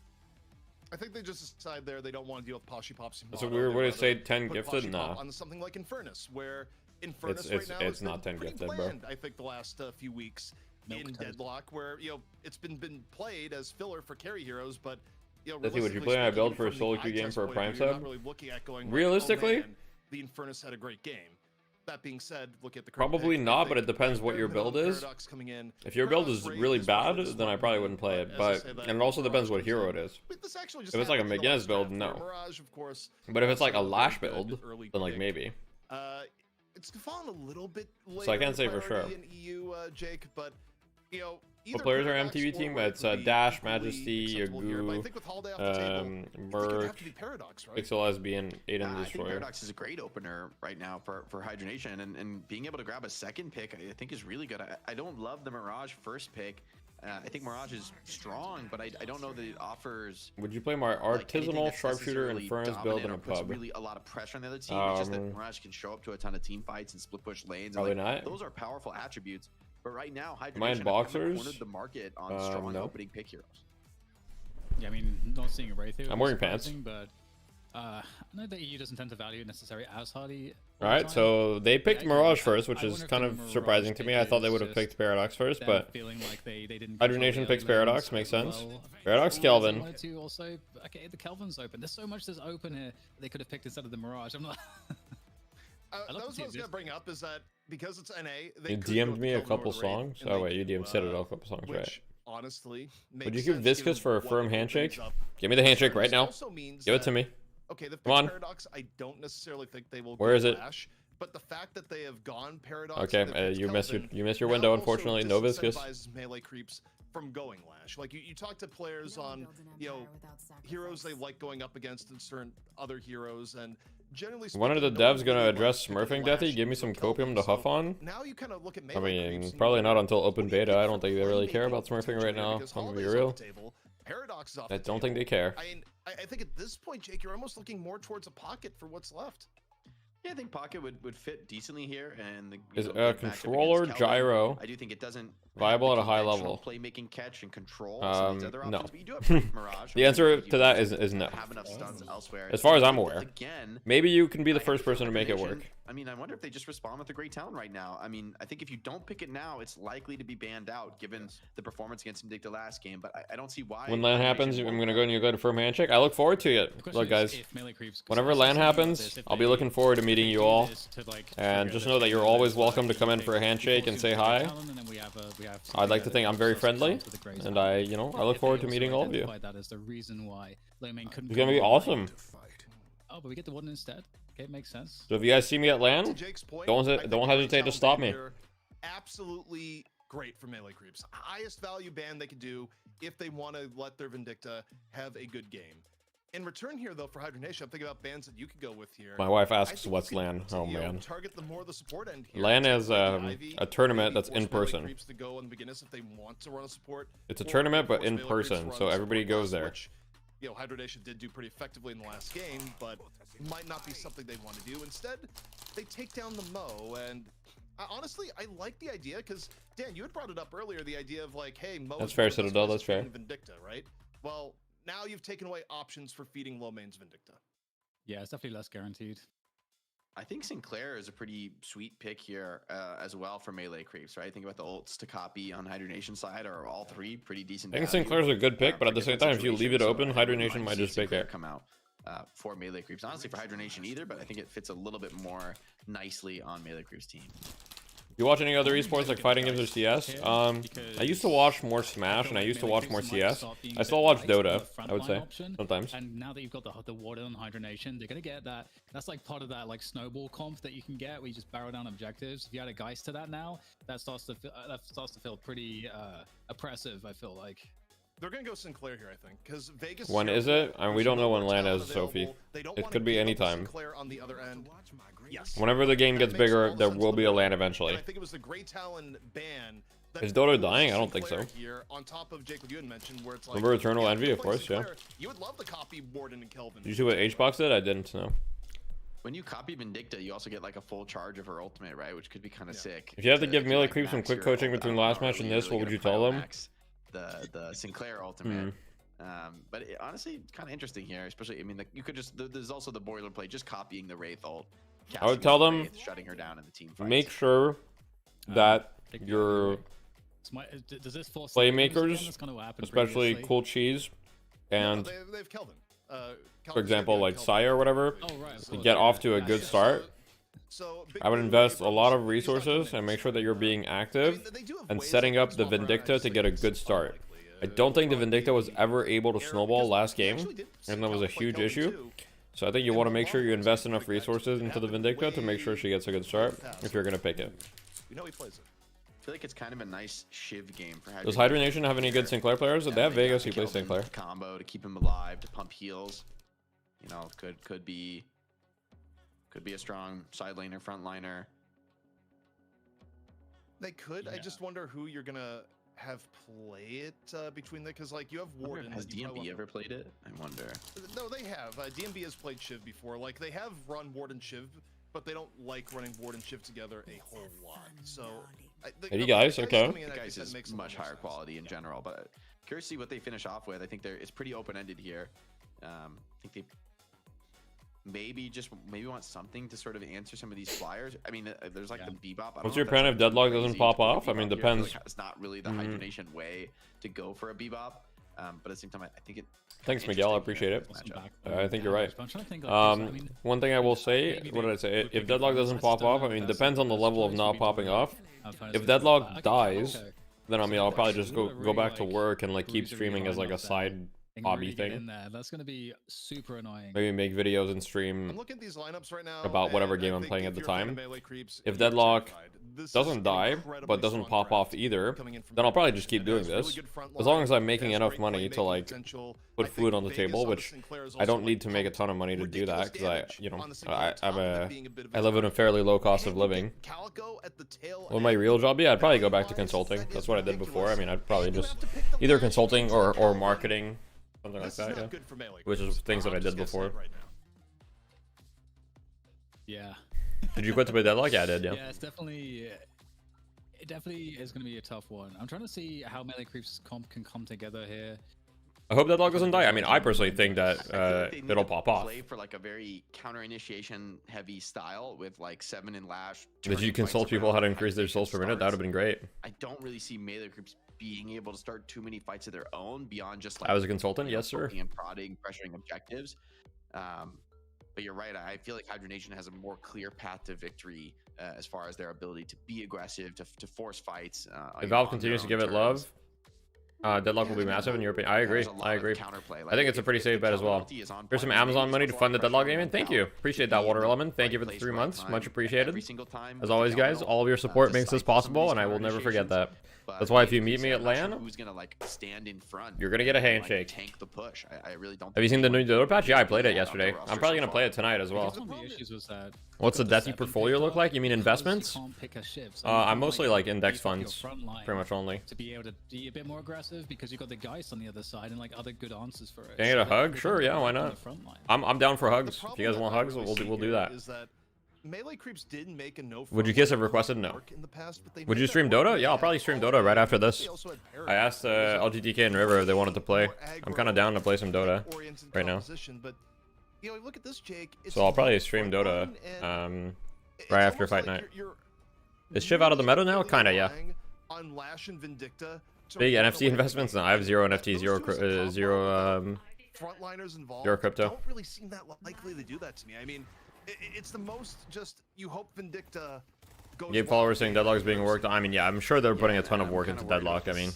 I think they just decide there they don't want to deal with Poshy Pops. That's a weird way to say 10 gifted. Nah. On something like Infernus, where Infernus right now it's not 10 gifted, bro. I think the last few weeks in Deadlock, where it's been played as filler for carry heroes, but would you play my build for a solo queue game for a prime sub? Really going, realistically, oh, man, the Infernus had a great game. That being said, look at the probably not, but it depends what your build is. If your build is really bad, then I probably wouldn't play it. But and it also depends what hero it is. If it's like a McGinnis build, no. But if it's like a Lash build, then like maybe. It's fallen a little bit later. So I can't say for sure. In EU, Jake, but what players are MTV team? It's Dash, Majesty, Yagoo, Merc, Pixel Lesbian, Aiden I think Destroyer. Paradox is a great opener right now for Hydronation, and being able to grab a second pick, I think is really good. I don't love the Mirage first pick. I think Mirage is strong, but I don't know that it offers. Would you play my artisanal sharpshooter and Furnace build in a pub? Really a lot of pressure on the other team. It's just that Mirage can show up to a ton of team fights and split push lanes. Probably not. Those are powerful attributes. But right now, Hydronation boxers? cornered the market on strong opening pick heroes. Yeah, I mean, not seeing a Wraith here. I'm wearing pants. But I know that EU doesn't tend to value it necessarily as highly. Alright, so they picked Mirage first, which is kind of surprising to me. I thought they would have picked Paradox first, but Hydronation picks Paradox, makes sense. Paradox Kelvin. Also, okay, the Kelvin's open. There's so much that's open here that they could have picked instead of the Mirage. I'm not. That was what I was gonna bring up, is that because it's NA, they you DM'd me a couple songs. Oh wait, you DM'd Citadel a couple songs, right? Honestly, would you give Viscous for a firm handshake? Give me the handshake right now. Give it to me. Okay, the come on. Paradox, I don't necessarily think they will. Where is it? But the fact that they have gone Paradox. Okay, you missed your window, unfortunately. No Viscous. Melee creeps from going Lash. Like you talk to players on heroes they like going up against and certain other heroes, and generally one of the devs gonna address smurfing Deathy? Give me some copium to huff on? Now you kind of look at I mean, probably not until open beta. I don't think they really care about smurfing right now. I'm gonna be real. I don't think they care. I think at this point, Jake, you're almost looking more towards a pocket for what's left. Yeah, I think Pocket would fit decently here, and the is a controller gyro. I do think it doesn't viable at a high level. Playmaking, catch, and control. No. But you do have Mirage, the answer to that is no. Have enough stuns elsewhere. As far as I'm aware. Maybe you can be the first person to make it work. I mean, I wonder if they just respond with a Great Talon right now. I mean, I think if you don't pick it now, it's likely to be banned out given the performance against Vindicta last game. But I don't see why. When LAN happens, I'm gonna go and you go to firm handshake. I look forward to it. Look, guys, whenever LAN happens, I'll be looking forward to meeting you all. And just know that you're always welcome to come in for a handshake and say hi. I'd like to think I'm very friendly, and I look forward to meeting all of you. It's gonna be awesome. Oh, but we get the one instead. Okay, it makes sense. So if you guys see me at LAN, don't hesitate to stop me. Absolutely great for melee creeps. Highest value ban they could do if they want to let their Vindicta have a good game. In return here, though, for Hydronation, I'm thinking about bans that you could go with here. My wife asks what's LAN. Oh man. Target the more the support end here. LAN is a tournament that's in person. To go on the beginning if they want to run a support. It's a tournament, but in person, so everybody goes there. Hydronation did do pretty effectively in the last game, but might not be something they want to do. Instead, they take down the Mo, and honestly, I like the idea, because, Dan, you had brought it up earlier, the idea of, like, hey, Mo... That's fair, Citadel, that's fair. Vindicta, right? Well, now you've taken away options for feeding low mains Vindicta. Yeah, it's definitely less guaranteed. I think Sinclair is a pretty sweet pick here as well for melee creeps, right? Think about the ults to copy on Hydronation side, or all three pretty decent. I think Sinclair's a good pick, but at the same time, if you leave it open, Hydronation might just pick it. Come out for melee creeps. Honestly, for Hydronation either, but I think it fits a little bit more nicely on melee creeps team. You watch any other esports like fighting games or CS? I used to watch more Smash and I used to watch more CS. I still watch Dota, I would say, sometimes. And now that you've got the water on Hydronation, they're gonna get that. That's like part of that like snowball comp that you can get where you just barrel down objectives. If you add a Geist to that now, that starts to feel pretty oppressive. I feel like. They're gonna go Sinclair here, I think, because Vegas. When is it? I mean, we don't know when LAN is, Sophie. It could be anytime. Sinclair on the other end. Yes. Whenever the game gets bigger, there will be a LAN eventually. I think it was the Grey Talon ban. Is Dota dying? I don't think so. Here, on top of Jake, you had mentioned where it's like, remember Eternal Envy, of course, yeah. You would love the copy Warden and Kelvin. Did you see what HBox did? I didn't know. When you copy Vindicta, you also get like a full charge of her ultimate, right? Which could be kind of sick. If you had to give melee creep some quick coaching between last match and this, what would you tell them? The Sinclair ultimate. But honestly, kind of interesting here, especially, I mean, you could just, there's also the boilerplate, just copying the Wraith ult. I would tell them, shutting her down in the team fights. make sure that your playmakers, especially Cool Cheese, and they've Kelvin. for example, like Saya or whatever, get off to a good start. I would invest a lot of resources and make sure that you're being active and setting up the Vindicta to get a good start. I don't think the Vindicta was ever able to snowball last game, and that was a huge issue. So I think you want to make sure you invest enough resources into the Vindicta to make sure she gets a good start if you're going to pick it. We know he plays it. I feel like it's kind of a nice Shiv game for Does Hydration have any good Sinclair players? They have Vegas, he plays Sinclair. Combo to keep him alive, to pump heals. You know, could be a strong side laner, front liner. They could. I just wonder who you're gonna have play it between the, because like you have Warden. Has DMB ever played it? I wonder. No, they have. DMB has played Shiv before. Like they have run Warden Shiv, but they don't like running Warden Shiv together a whole lot. So. Hey, you guys, okay. The guys is much higher quality in general, but curious to see what they finish off with. I think it's pretty open-ended here. I think they maybe want something to sort of answer some of these flyers. I mean, there's like the bebop. What's your plan if Deadlock doesn't pop off? I mean, depends. It's not really the Hydration way to go for a bebop, but at the same time, I think it. Thanks, Miguel. I appreciate it. I think you're right. One thing I will say, what did I say? If Deadlock doesn't pop off, I mean, depends on the level of not popping off. If Deadlock dies, then I mean, I'll probably just go back to work and like keep streaming as like a side hobby thing. That's gonna be super annoying. Maybe make videos and stream I'm looking at these lineups right now, about whatever game I'm playing at the time. If Deadlock doesn't die, but doesn't pop off either, then I'll probably just keep doing this. As long as I'm making enough money to like put food on the table, which I don't need to make a ton of money to do that, because I live in a fairly low cost of living. What my real job be? I'd probably go back to consulting. That's what I did before. I mean, I'd probably just either consulting or marketing. Something like that, yeah. Which is things that I did before. Yeah. Did you quit to play Deadlock? Yeah, I did, yeah. Yeah, it definitely is going to be a tough one. I'm trying to see how melee creeps can come together here. I hope Deadlock doesn't die. I mean, I personally think that it'll pop off. Play for like a very counter initiation heavy style with like 7 and Lash. Did you consult people how to increase their souls per minute? That would have been great. I don't really see melee creeps being able to start too many fights of their own beyond just like I was a consultant, yes sir, and prodding, pressuring objectives. But you're right, I feel like Hydration has a more clear path to victory as far as their ability to be aggressive, to force fights. If Valve continues to give it love, Deadlock will be massive in your opinion. I agree. I think it's a pretty safe bet as well. Here's some Amazon money to fund the Deadlock game, and thank you. Appreciate that, Water Element. Thank you for the 3 months. Much appreciated. As always, guys, all of your support makes this possible, and I will never forget that. That's why if you meet me at LAN, who's gonna like stand in front, you're gonna get a handshake. Tank the push. I really don't. Have you seen the new Dota patch? Yeah, I played it yesterday. I'm probably gonna play it tonight as well. What's the Deathy portfolio look like? You mean investments? I'm mostly like index funds, pretty much only. To be able to be a bit more aggressive because you've got the Geist on the other side and like other good answers for it. Can I get a hug? Sure, yeah, why not? I'm down for hugs. If you guys want hugs, we'll do that. Melee creeps didn't make a no. Would you kiss if requested? No. Would you stream Dota? Yeah, I'll probably stream Dota right after this. I asked LGTK and River if they wanted to play. I'm kind of down to play some Dota right now. So I'll probably stream Dota right after Fight Night. Is Shiv out of the meta now? Kinda, yeah. Big NFT investments? No, I have zero NFT, zero crypto. Don't really seem that likely to do that to me. I mean, it's the most just you hope Vindicta goes. Game followers saying Deadlock is being worked on. I mean, yeah, I'm sure they're putting a ton of work into Deadlock. I mean,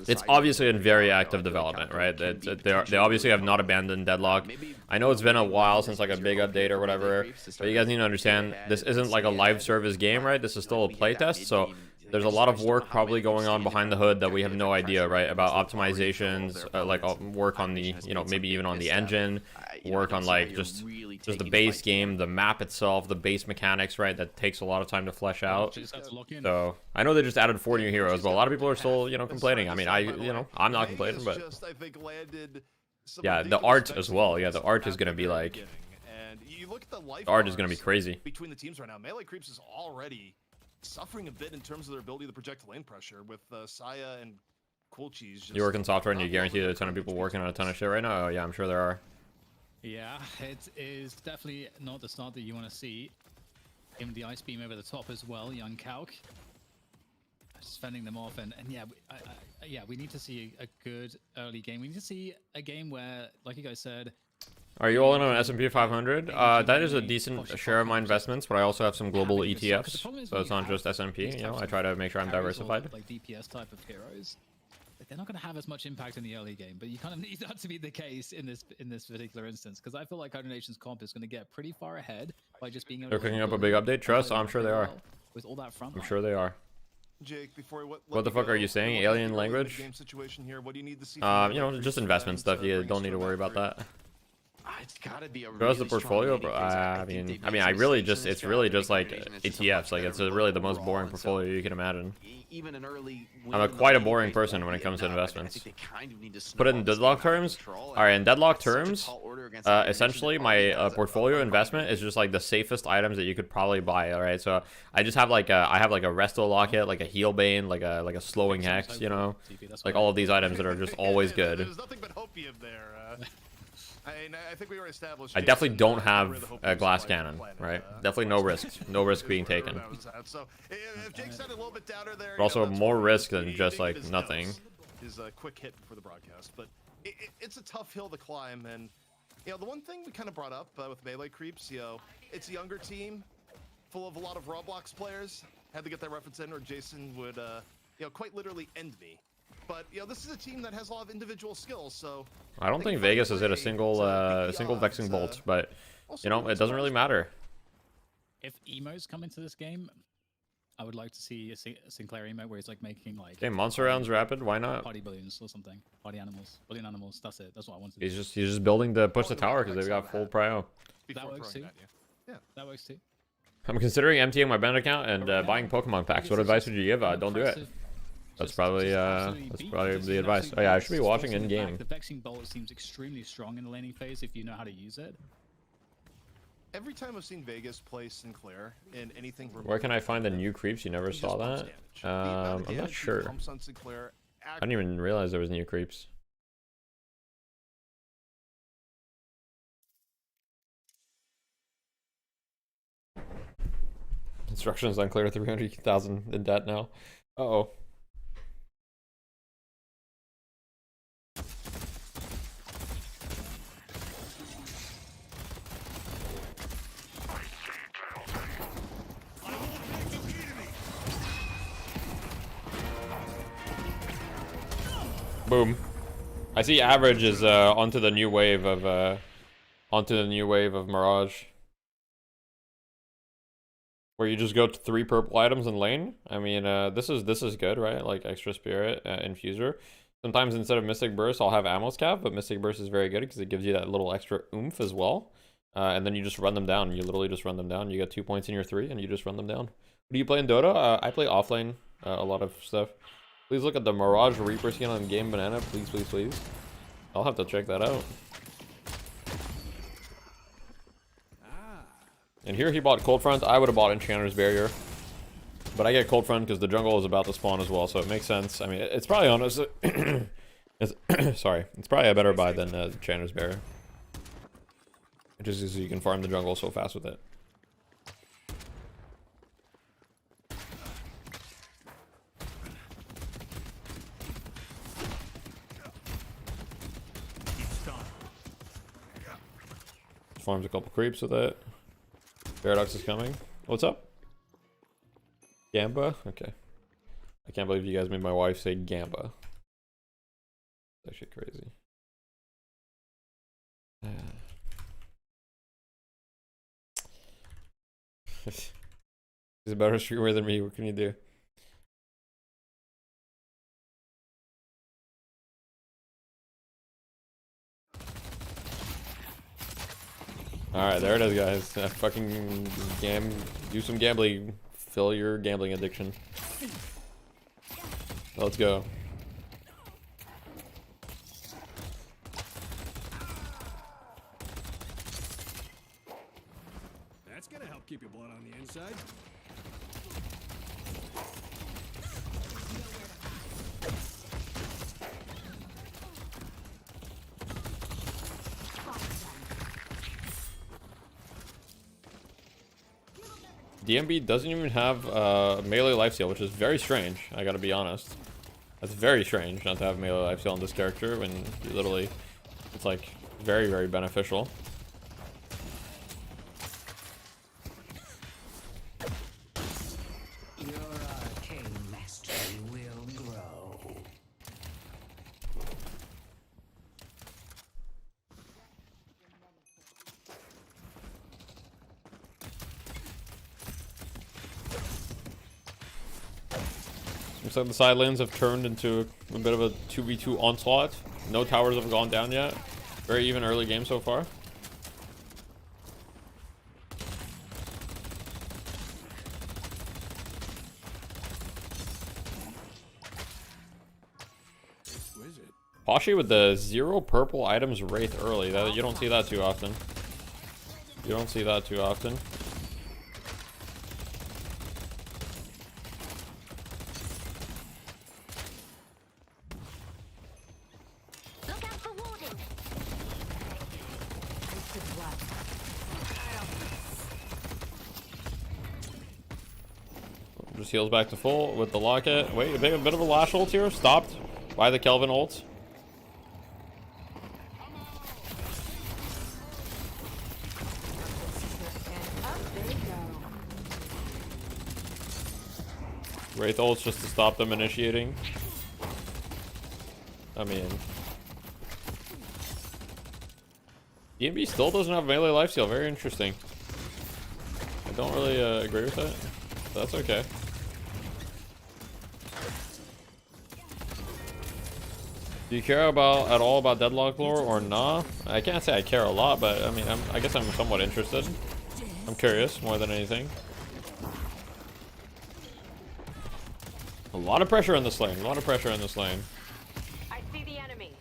it's obviously in very active development, right? They obviously have not abandoned Deadlock. I know it's been a while since like a big update or whatever, but you guys need to understand this isn't like a live service game, right? This is still a playtest, so there's a lot of work probably going on behind the hood that we have no idea, right? About optimizations, like work on the, you know, maybe even on the engine, work on like just the base game, the map itself, the base mechanics, right? That takes a lot of time to flesh out. So I know they just added 4 new heroes, but a lot of people are still, you know, complaining. I mean, I'm not complaining, but yeah, the art as well. Yeah, the art is gonna be like, the art is gonna be crazy. Between the teams right now, Melee Creeps is already suffering a bit in terms of their ability to project lane pressure with Saya and Cool Cheese. You work in software and you guarantee there's a ton of people working on a ton of shit right now? Oh yeah, I'm sure there are. Yeah, it is definitely not the start that you want to see. Giving the ice beam over the top as well, young Calc. Just fending them off, and yeah, yeah, we need to see a good early game. We need to see a game where, like you guys said, are you all in on S&P 500? That is a decent share of my investments, but I also have some global ETFs, so it's not just S&P. You know, I try to make sure I'm diversified. Like DPS type of heroes, like they're not going to have as much impact in the early game, but you kind of need that to be the case in this particular instance, because I feel like Hydronation's comp is going to get pretty far ahead by just being able They're cooking up a big update. Trust? Oh, I'm sure they are. With all that front I'm sure they are. Jake, before what the fuck are you saying? Alien language? Game situation here. What do you need to see? You know, just investment stuff. You don't need to worry about that. It's gotta be a the portfolio, bro. I mean, I really just, it's really just like ETFs. Like, it's really the most boring portfolio you can imagine. I'm quite a boring person when it comes to investments. Put it in deadlock terms. All right, in deadlock terms, essentially my portfolio investment is just like the safest items that you could probably buy. All right, so I just have like I have like a resto locket, like a heal bane, like a slowing hex, you know, like all of these items that are just always good. There's nothing but hopium there. I think we were established. I definitely don't have a glass cannon, right? Definitely no risk being taken. So if Jake said a little bit downer there, but also more risk than just like nothing. Is a quick hit before the broadcast, but it's a tough hill to climb. And you know, the one thing we kind of brought up with Melee Creeps, you know, it's a younger team full of a lot of Roblox players. Had to get that reference in, or Jason would, you know, quite literally end me. But you know, this is a team that has a lot of individual skills, so I don't think Vegas has hit a single vexing bolt, but you know, it doesn't really matter. If emos come into this game, I would like to see a Sinclair emo where he's like making like monster rounds rapid. Why not? Party balloons or something. Party animals. Billion animals. That's it. That's what I want to do. He's just building to push the tower because they've got full prio. That works too. Yeah, that works too. I'm considering emptying my bank account and buying Pokemon packs. What advice would you give? Don't do it. That's probably the advice. Oh yeah, I should be watching in game. The vexing bolt seems extremely strong in the laning phase if you know how to use it. Every time I've seen Vegas play Sinclair in anything. Where can I find the new creeps? You never saw that? I'm not sure. I didn't even realize there was new creeps. Instructions unclear. 300,000 in debt now. Uh-oh. Boom. I see average is onto the new wave of Mirage. Where you just go to 3 purple items in lane. I mean, this is good, right? Like extra spirit, infuser. Sometimes instead of Mystic Burst, I'll have ammo scav, but Mystic Burst is very good because it gives you that little extra oomph as well. And then you just run them down. You literally just run them down. You get 2 points in your 3, and you just run them down. What do you play in Dota? I play offlane, a lot of stuff. Please look at the Mirage Reaper skin on Game Banana. Please, please, please. I'll have to check that out. And here he bought Cold Front. I would have bought Enchanter's Barrier. But I get Cold Front because the jungle is about to spawn as well, so it makes sense. I mean, it's probably honestly... sorry. It's probably a better buy than Enchanter's Barrier. Just because you can farm the jungle so fast with it. Farms a couple creeps with it. Paradox is coming. What's up? Gamba? Okay. I can't believe you guys made my wife say Gamba. That shit crazy. He's a better streamer than me. What can you do? Alright, there it is, guys. Fucking do some gambling. Fill your gambling addiction. Let's go. That's gonna help keep your blood on the inside. DMB doesn't even have melee lifesteal, which is very strange. I gotta be honest. That's very strange not to have melee lifesteal on this character when you literally, it's like very, very beneficial. Your arcane mastery will grow. Looks like the side lanes have turned into a bit of a 2v2 onslaught. No towers have gone down yet. Very even early game so far. Pashi with the 0 purple items Wraith early. That you don't see that too often. You don't see that too often. Just heals back to full with the locket. Wait, a bit of a lash ult here. Stopped by the Kelvin ult. Wraith ults just to stop them initiating. I mean, DMB still doesn't have melee lifesteal. Very interesting. I don't really agree with that. But that's okay. Do you care at all about Deadlock lore or nah? I can't say I care a lot, but I mean, I guess I'm somewhat interested. I'm curious more than anything. A lot of pressure in this lane. A lot of pressure in this lane. I see the enemy.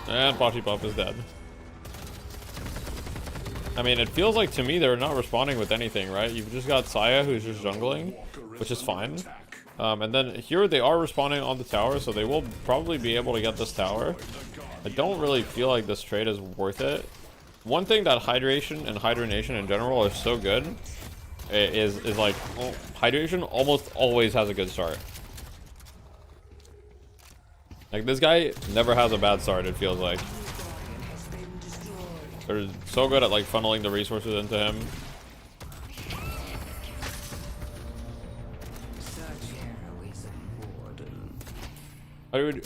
And Pashi Pop is dead. I mean, it feels like to me they're not responding with anything, right? You've just got Saya who's just jungling, which is fine. And then here they are responding on the tower, so they will probably be able to get this tower. I don't really feel like this trade is worth it. One thing that hydration and hydronation in general is so good is like hydration almost always has a good start. Like this guy never has a bad start, it feels like. They're so good at like funneling the resources into him.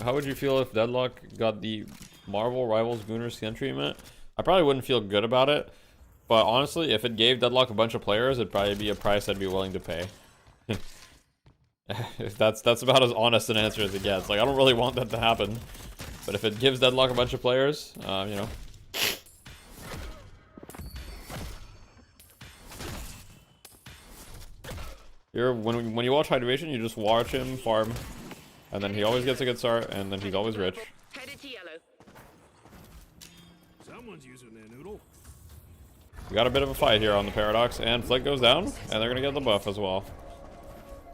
How would you feel if Deadlock got the Marvel Rivals Gooner skin treatment? I probably wouldn't feel good about it, but honestly, if it gave Deadlock a bunch of players, it'd probably be a price I'd be willing to pay. That's about as honest an answer as it gets. Like, I don't really want that to happen, but if it gives Deadlock a bunch of players, you know. When you watch Hydration, you just watch him farm, and then he always gets a good start, and then he's always rich. Headed to yellow. Someone's using their noodle. We got a bit of a fight here on the Paradox, and Flick goes down, and they're gonna get the buff as well.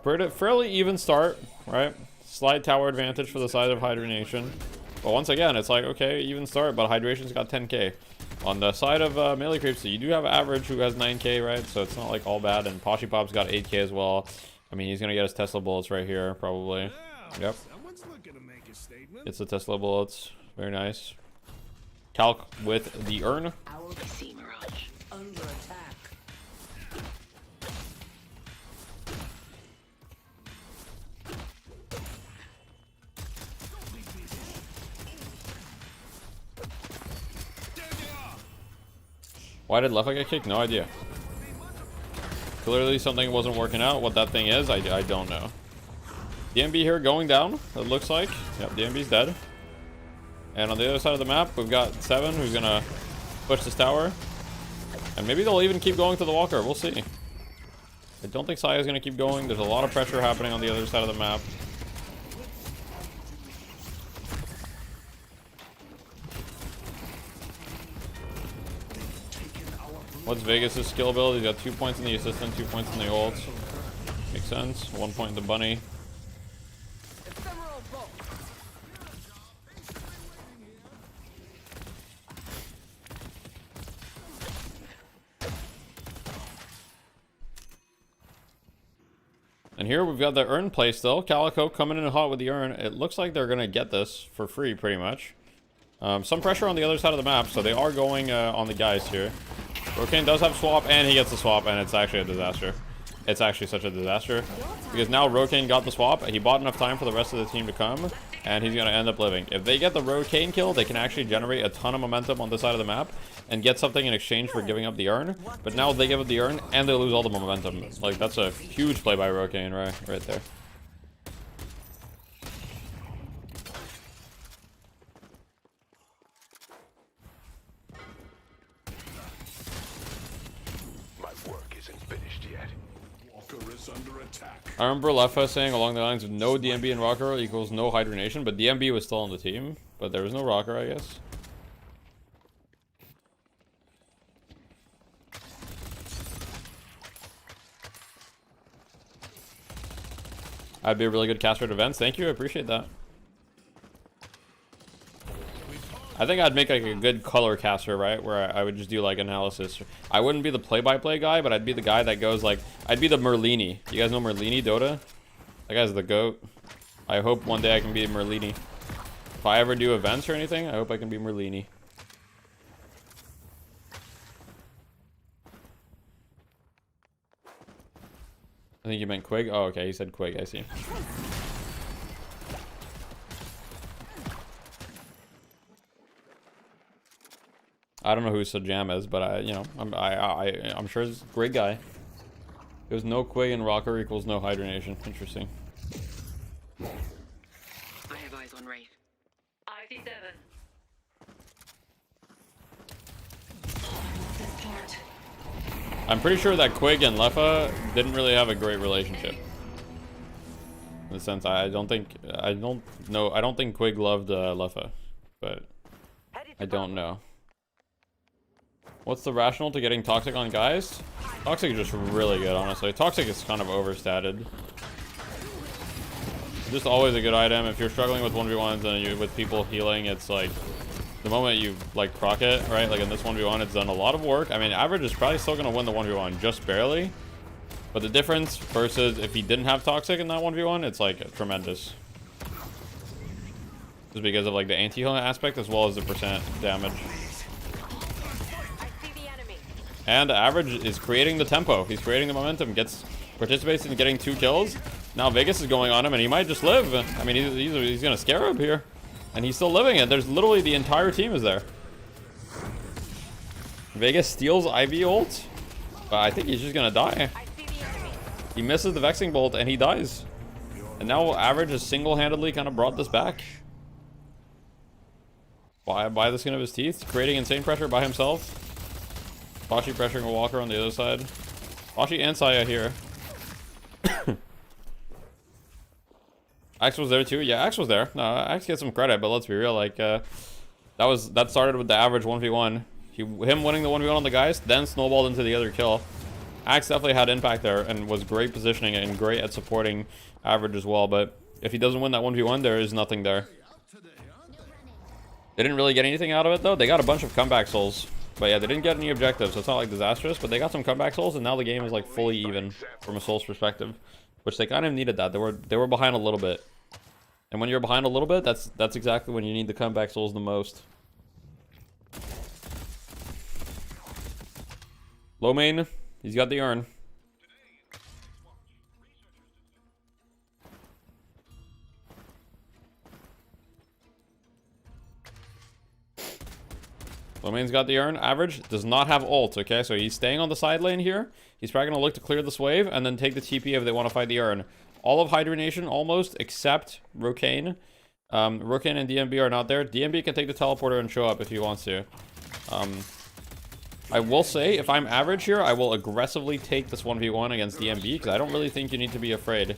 Fairly even start, right? Slight tower advantage for the side of Hydration. But once again, it's like, okay, even start, but Hydration's got 10k. On the side of melee creeps, so you do have Average who has 9k, right? So it's not like all bad, and Pashi Pop's got 8k as well. I mean, he's gonna get his Tesla bullets right here, probably. Yep. It's the Tesla bullets. Very nice. Calc with the urn. Under attack. Why did Leffa get kicked? No idea. Clearly something wasn't working out. What that thing is, I don't know. DMB here going down, it looks like. Yep, DMB's dead. And on the other side of the map, we've got 7 who's gonna push this tower. And maybe they'll even keep going to the walker. We'll see. I don't think Saya's gonna keep going. There's a lot of pressure happening on the other side of the map. What's Vegas' skill ability? He's got 2 points in the assistant, 2 points in the ult. Makes sense. 1 point in the bunny. And here we've got the urn play still. Calico coming in hot with the urn. It looks like they're going to get this for free pretty much. Some pressure on the other side of the map, so they are going on the guys here. Rokane does have swap, and he gets the swap, and it's actually a disaster. It's actually such a disaster. Because now Rokane got the swap, he bought enough time for the rest of the team to come, and he's going to end up living. If they get the Rokane kill, they can actually generate a ton of momentum on this side of the map, and get something in exchange for giving up the urn. But now they give up the urn, and they lose all the momentum. Like, that's a huge play by Rokane right there. I remember Lefa saying along the lines of no DMB and rocker equals no hydronation, but DMB was still on the team, but there was no rocker, I guess. I'd be a really good caster at events. Thank you, I appreciate that. I think I'd make like a good color caster, right? Where I would just do like analysis. I wouldn't be the play-by-play guy, but I'd be the guy that goes like, I'd be the Merlini. You guys know Merlini, Dota? That guy's the GOAT. I hope one day I can be Merlini. If I ever do events or anything, I hope I can be Merlini. I think you meant Quig. Oh, okay, he said Quig, I see. I don't know who Sajam is, but I'm sure he's a great guy. There's no Quig and rocker equals no hydronation. Interesting. I have eyes on Wraith. IV7. I'm pretty sure that Quig and Lefa didn't really have a great relationship. In the sense, I don't think Quig loved Lefa, but I don't know. What's the rationale to getting Toxic on guys? Toxic is just really good, honestly. Toxic is kind of overstated. Just always a good item. If you're struggling with 1v1s and you with people healing, it's like the moment you like proc it, right? Like in this 1v1, it's done a lot of work. I mean, average is probably still gonna win the 1v1 just barely. But the difference versus if he didn't have Toxic in that 1v1, it's like tremendous. Just because of like the anti-healing aspect as well as the percent damage. And average is creating the tempo. He's creating the momentum. Participates in getting 2 kills. Now Vegas is going on him, and he might just live. I mean, he's gonna scare him here, and he's still living it. There's literally the entire team is there. Vegas steals IV ult, but I think he's just gonna die. He misses the Vexing Bolt, and he dies. And now average has single-handedly kind of brought this back. By the skin of his teeth, creating insane pressure by himself. Bashi pressuring a walker on the other side. Bashi and Saya here. Axe was there too. Yeah, Axe was there. No, Axe gets some credit, but let's be real. Like that started with the average 1v1. Him winning the 1v1 on the guys, then snowballed into the other kill. Axe definitely had impact there and was great positioning and great at supporting average as well. But if he doesn't win that 1v1, there is nothing there. They didn't really get anything out of it though. They got a bunch of comeback souls. But yeah, they didn't get any objectives, so it's not like disastrous, but they got some comeback souls, and now the game is like fully even from a souls perspective, which they kind of needed that. They were behind a little bit. And when you're behind a little bit, that's exactly when you need the comeback souls the most. Low main, he's got the urn. Lomain's got the urn. Average does not have ult, okay? So he's staying on the side lane here. He's probably going to look to clear this wave and then take the TP if they want to fight the urn. All of Hydration almost, except Rokane. Rokane and DMB are not there. DMB can take the teleporter and show up if he wants to. I will say, if I'm average here, I will aggressively take this 1v1 against DMB, because I don't really think you need to be afraid.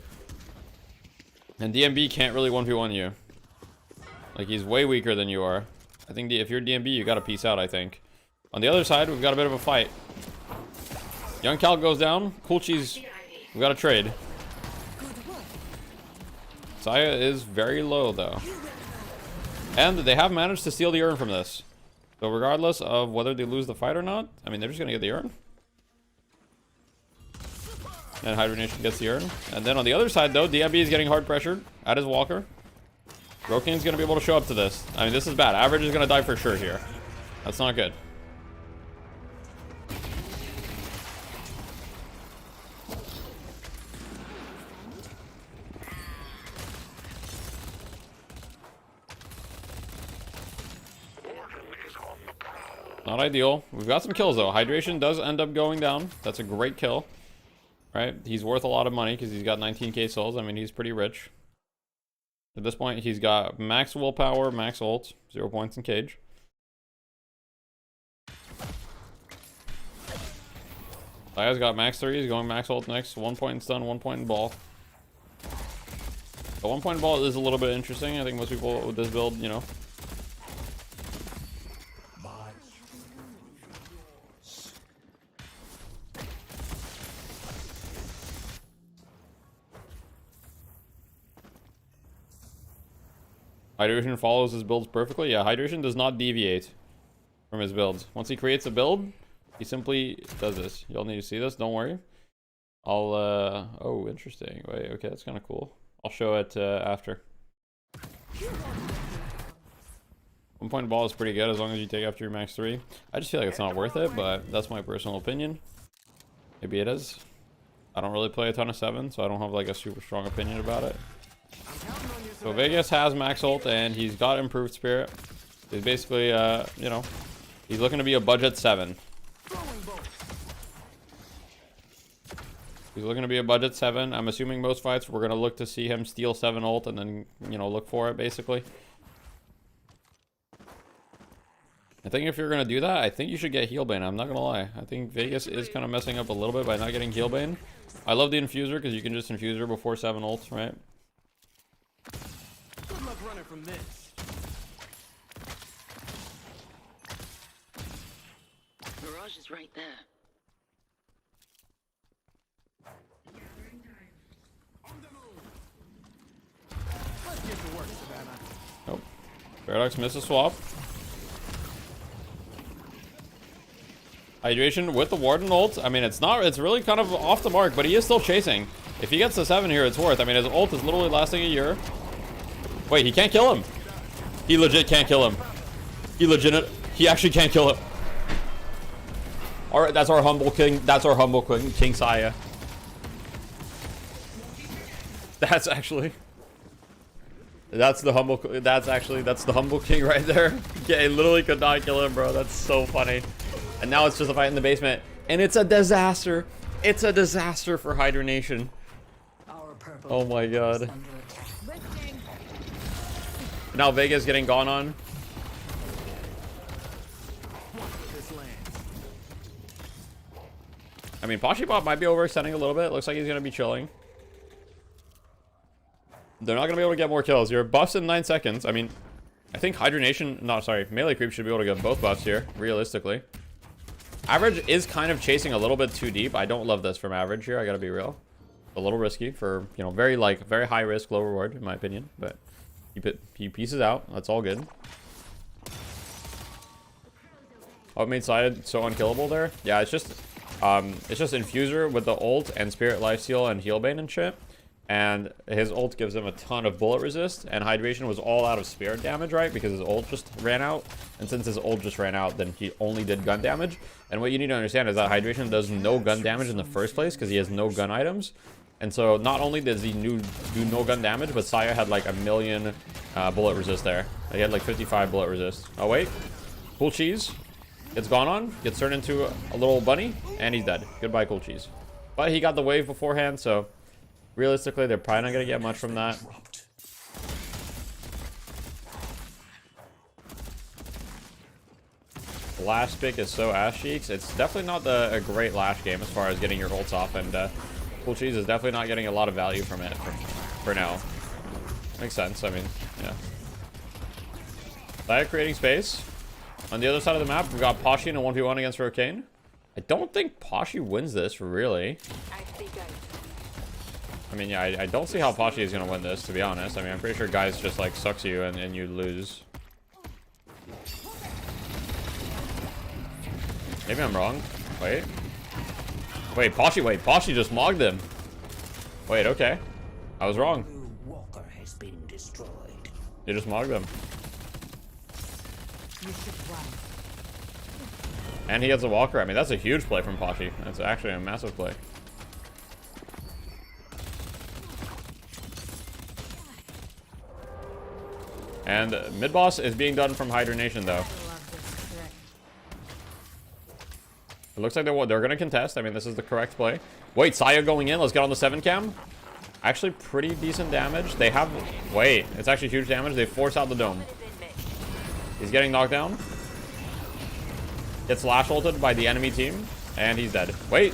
And DMB can't really 1v1 you. Like, he's way weaker than you are. I think if you're DMB, you gotta peace out, I think. On the other side, we've got a bit of a fight. Young Cal goes down. Cool Cheese, we got a trade. Saya is very low, though. And they have managed to steal the urn from this. So regardless of whether they lose the fight or not, I mean, they're just gonna get the urn. And Hydration gets the urn. And then on the other side, though, DMB is getting hard pressured at his walker. Rokane's gonna be able to show up to this. I mean, this is bad. Average is gonna die for sure here. That's not good. Not ideal. We've got some kills, though. Hydration does end up going down. That's a great kill. Right? He's worth a lot of money because he's got 19k souls. I mean, he's pretty rich. At this point, he's got max willpower, max ult, 0 points in cage. Saya's got max 3. He's going max ult next. 1 point in stun, 1 point in ball. The 1 point in ball is a little bit interesting. I think most people with this build, you know. Hydration follows his builds perfectly. Yeah, Hydration does not deviate from his builds. Once he creates a build, he simply does this. You'll need to see this, don't worry. I'll, oh, interesting. Wait, okay, that's kind of cool. I'll show it after. 1 point ball is pretty good as long as you take after your max 3. I just feel like it's not worth it, but that's my personal opinion. Maybe it is. I don't really play a ton of 7, so I don't have like a super strong opinion about it. So Vegas has max ult and he's got improved spirit. He's basically, you know, he's looking to be a budget 7. He's looking to be a budget 7. I'm assuming most fights we're going to look to see him steal 7 ult and then, you know, look for it basically. I think if you're going to do that, I think you should get Healbane. I'm not going to lie. I think Vegas is kind of messing up a little bit by not getting Healbane. I love the Infuser because you can just infuse her before 7 ults, right? Good luck running from this. Mirage is right there. Let's get to work, Savannah. Nope. Paradox missed a swap. Hydration with the Warden ult. I mean, it's really kind of off the mark, but he is still chasing. If he gets the 7 here, it's worth. I mean, his ult is literally lasting a year. Wait, he can't kill him. He legit can't kill him. He actually can't kill him. All right, that's our humble king. That's our humble king, King Saya. That's the humble king right there. Yeah, he literally could not kill him, bro. That's so funny. And now it's just a fight in the basement, and it's a disaster. It's a disaster for Hydration. Oh my god. Now Vega's getting gone on. I mean, Pashibot might be overextending a little bit. Looks like he's going to be chilling. They're not going to be able to get more kills. You're buffs in 9 seconds. I mean, I think Hydration... No, sorry. Melee Creep should be able to get both buffs here, realistically. Average is kind of chasing a little bit too deep. I don't love this from Average here. I got to be real. A little risky for, you know, very high risk, low reward, in my opinion. But he pieces out. That's all good. Oh, it made Side so unkillable there. Yeah, it's just Infuser with the ult and Spirit Lifesteal and Healbane and shit. And his ult gives him a ton of bullet resist. And Hydration was all out of spirit damage, right? Because his ult just ran out. And since his ult just ran out, then he only did gun damage. And what you need to understand is that Hydration does no gun damage in the first place because he has no gun items. And so not only does he do no gun damage, but Saya had like 1,000,000 bullet resist there. He had like 55 bullet resist. Oh wait, Cool Cheese Gets gone on, gets turned into a little bunny, and he's dead. Goodbye, cool cheese. But he got the wave beforehand, so realistically, they're probably not going to get much from that. Last pick is so ass cheeks. It's definitely not a great lash game as far as getting your ults off, and cool cheese is definitely not getting a lot of value from it for now. Makes sense. I mean, yeah. Saya creating space. On the other side of the map, we've got Pashi in a 1v1 against Rokane. I don't think Pashi wins this, really. I mean, yeah, I don't see how Pashi is going to win this, to be honest. I mean, I'm pretty sure guys just, like, sucks you and you lose. Maybe I'm wrong. Wait, Pashi just mogged him. Wait, okay. I was wrong. Walker has been destroyed. You just mogged him. And he gets a walker. I mean, that's a huge play from Pashi. That's actually a massive play. And mid boss is being done from Hydronation, though. It looks like they're going to contest. I mean, this is the correct play. Wait, Saya going in. Let's get on the 7 cam. Actually, pretty decent damage. They have... Wait, it's actually huge damage. They force out the dome. He's getting knocked down. Gets lash ulted by the enemy team. And he's dead. Wait,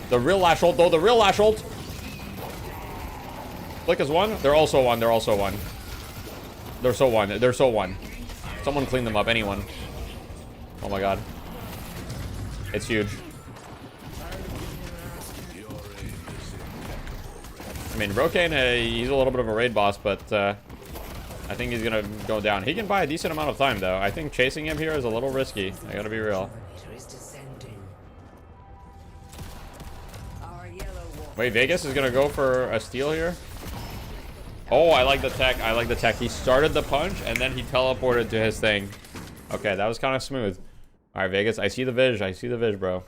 the real lash ult, though. The real lash ult. Flick is one. They're also one. They're also one. They're so one. They're so one. Someone clean them up. Anyone. Oh my god. It's huge. I mean, Rokane, he's a little bit of a raid boss, but I think he's gonna go down. He can buy a decent amount of time, though. I think chasing him here is a little risky. I gotta be real. Wait, Vegas is gonna go for a steal here. Oh, I like the tech. I like the tech. He started the punch, and then he teleported to his thing. Okay, that was kind of smooth. All right, Vegas, I see the viz. I see the viz, bro.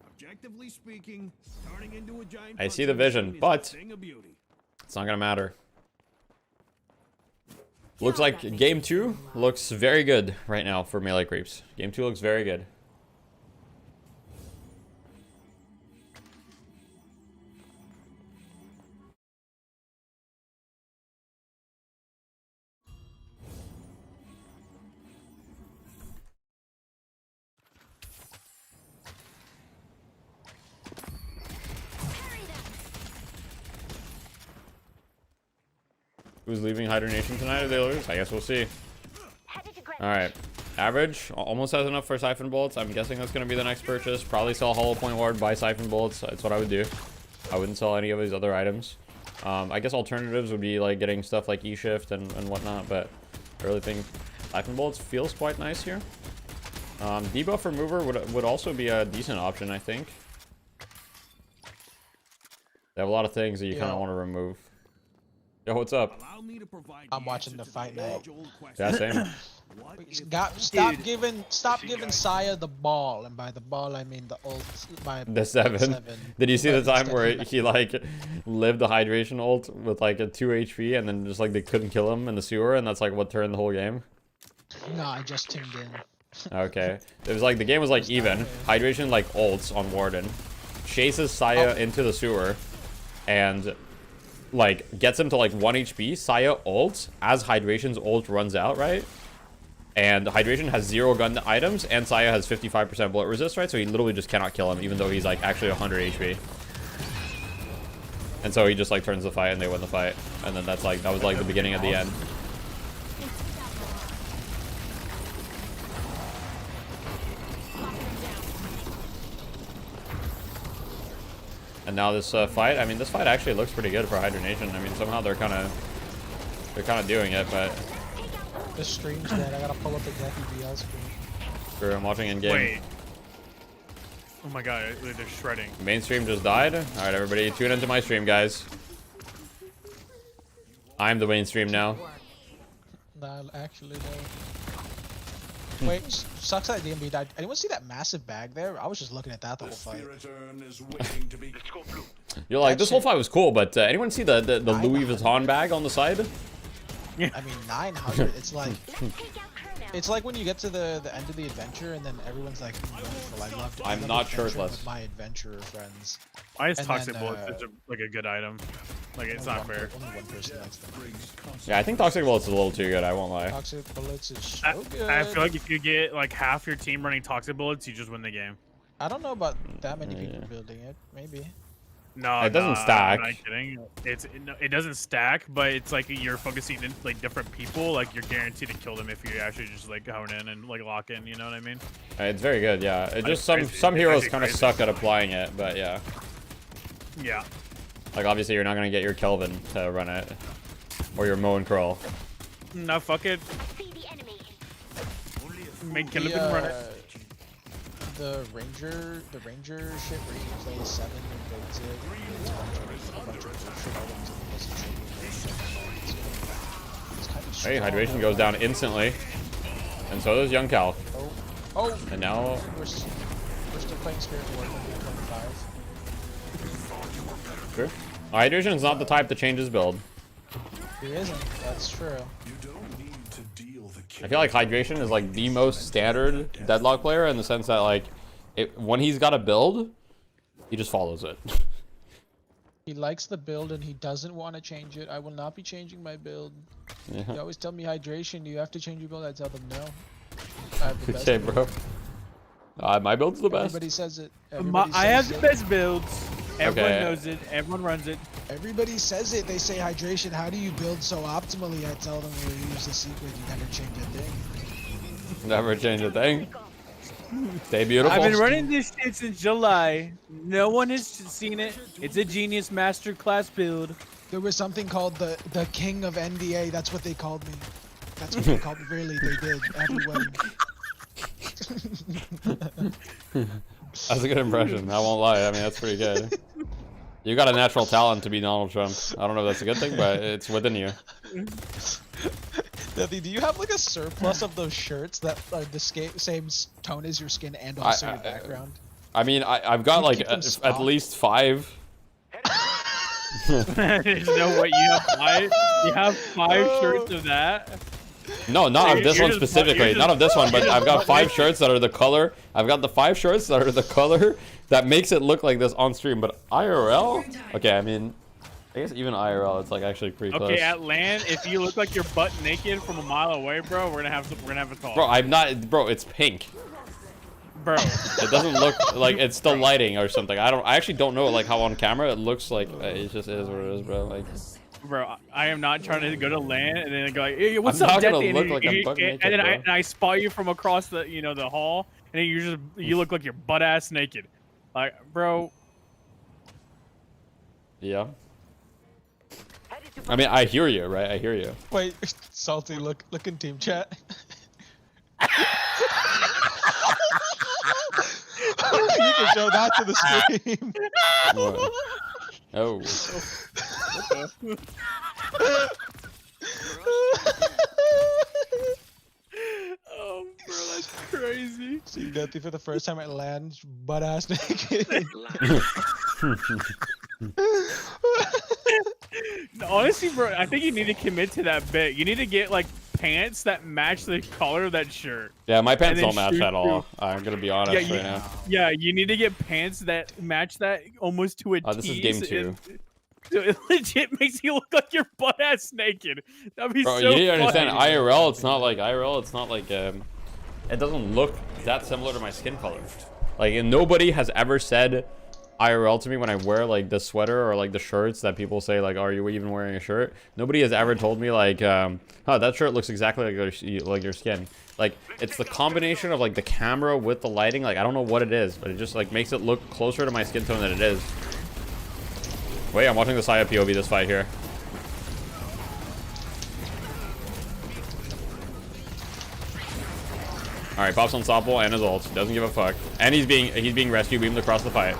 Objectively speaking, turning into a giant I see the vision, but it's not gonna matter. Looks like game 2 looks very good right now for melee creeps. Game 2 looks very good. Who's leaving Hydronation tonight? Or they lose? I guess we'll see. Alright. Average. Almost has enough for Siphon Bolts. I'm guessing that's going to be the next purchase. Probably sell Hollow Point Ward, buy Siphon Bolts. That's what I would do. I wouldn't sell any of these other items. I guess alternatives would be like getting stuff like E-Shift and whatnot, but I really think Siphon Bolts feels quite nice here. Debuff Remover would also be a decent option, I think. They have a lot of things that you kind of want to remove. Yo, what's up? I'm watching the fight night. Yeah, same. Stop giving Saya the ball, and by the ball I mean the ult. The 7. Did you see the time where he like lived the hydration ult with like a 2 HP, and then just like they couldn't kill him in the sewer, and that's like what turned the whole game? No, I just tuned in. Okay, it was like the game was like even. Hydration like ults on Warden, chases Saya into the sewer, and like gets him to like 1 HP. Saya ults as Hydration's ult runs out, right? And Hydration has 0 gun items, and Saya has 55% bullet resist, right? So he literally just cannot kill him, even though he's like actually 100 HP. And so he just like turns the fight, and they win the fight. And then that was like the beginning of the end. And now this fight, I mean, this fight actually looks pretty good for Hydronation. I mean, somehow they're kind of doing it, but this stream's dead. I gotta pull up the FBL screen. Sure, I'm watching in game. Wait. Oh my god, they're shredding. Mainstream just died. All right, everybody, tune into my stream, guys. I'm the mainstream now. Nah, actually, no. Wait, sucks that DMB died. Anyone see that massive bag there? I was just looking at that the whole fight. You're like, this whole fight was cool, but anyone see the Louis Vuitton bag on the side? I mean, 900. It's like It's like when you get to the end of the adventure and then everyone's like, wonderful, I loved it. I'm not shirtless. With my adventurer friends. Why is Toxic Bullets like a good item? Like, it's not fair. Only one person likes them. Yeah, I think Toxic Bullets is a little too good, I won't lie. Toxic Bullets is so good. I feel like if you get like half your team running Toxic Bullets, you just win the game. I don't know about that many people building it. Maybe. No, it doesn't stack. I'm not kidding. It doesn't stack, but it's like you're focusing in like different people. Like you're guaranteed to kill them if you actually just like hone in and like lock in. You know what I mean? It's very good. Yeah. It just some heroes kind of suck at applying it, but yeah. Yeah. Like obviously you're not gonna get your Kelvin to run it, or your Moe and Curl. No, fuck it. Make Kelvin run it. The ranger shit where you play 7 and builds it, and a bunch of bullshit items. Hey, hydration goes down instantly, and so does Young Cal. Oh. And now we're still playing Spirit War when 5. True. Hydration is not the type to change his build. He isn't. That's true. I feel like Hydration is like the most standard Deadlock player in the sense that like, when he's got a build, he just follows it. He likes the build and he doesn't want to change it. I will not be changing my build. Yeah. They always tell me hydration. You have to change your build. I tell them no. I have the best Okay, bro. My build's the best. Everybody says it. I have the best builds. Everyone knows it. Everyone runs it. Everybody says it. They say hydration. How do you build so optimally? I tell them we use the secret. You never change a thing. Never change a thing. Stay beautiful. I've been running this shit since July. No one has seen it. It's a genius masterclass build. There was something called the king of NDA. That's what they called me. That's what they called me. Really, they did. Everyone. That's a good impression. I won't lie. I mean, that's pretty good. You got a natural talent to be Donald Trump. I don't know if that's a good thing, but it's within you. Deathy, do you have like a surplus of those shirts that are the same tone as your skin and also your background? I mean, I've got like at least 5. There's no way you have 5. You have 5 shirts of that. No, not of this one specifically. Not of this one, but I've got 5 shirts that are the color. I've got the 5 shirts that are the color that makes it look like this on stream. But IRL? Okay, I mean, I guess even IRL, it's like actually pretty close. Okay, at LAN, if you look like you're butt naked from a mile away, bro, we're gonna have a talk. Bro, I'm not. Bro, it's pink. Bro, it doesn't look like it's the lighting or something. I actually don't know like how on camera it looks like. It just is what it is, bro. Like. Bro, I am not trying to go to LAN and then go like, hey, what's up, Deathy? And then I spot you from across the the hall, and then you look like you're butt ass naked, like, bro. Yeah. I mean, I hear you, right? I hear you. Wait, Salty, look in team chat. You can show that to the stream. What? Oh. Oh, bro, that's crazy. See Deathy for the first time at LAN, butt ass naked. Honestly, bro, I think you need to commit to that bit. You need to get like pants that match the color of that shirt. Yeah, my pants don't match at all. I'm gonna be honest right now. Yeah, you need to get pants that match that almost to a T. This is game 2. So it legit makes you look like you're butt ass naked. That'd be Bro, so you need to funny. understand, IRL, it's not like it doesn't look that similar to my skin color. Like, and nobody has ever said IRL to me when I wear like the sweater or like the shirts that people say like, are you even wearing a shirt? Nobody has ever told me like, oh, that shirt looks exactly like your skin. Like, it's the combination of like the camera with the lighting. Like, I don't know what it is, but it just like makes it look closer to my skin tone than it is. Wait, I'm watching the side POV this fight here. Alright, pops unstoppable and his ult. Doesn't give a fuck. And he's being rescue beamed across the fight.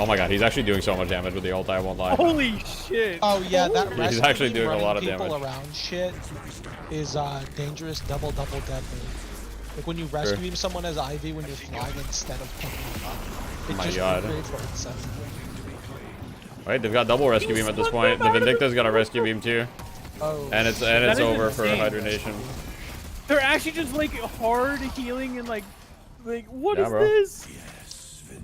Oh my god, he's actually doing so much damage with the ult, I won't lie. Holy shit. Oh yeah, that he's actually doing a lot of damage. People around shit is dangerous, double deadly. Like when you rescue beam someone as IV when you're flying instead of picking them up. Oh my god. Wait, they've got double rescue beam at this point. The Vindicta's got a rescue beam too. Oh, and it's over for Hydra Nation. They're actually just like hard healing and like what is bro. this?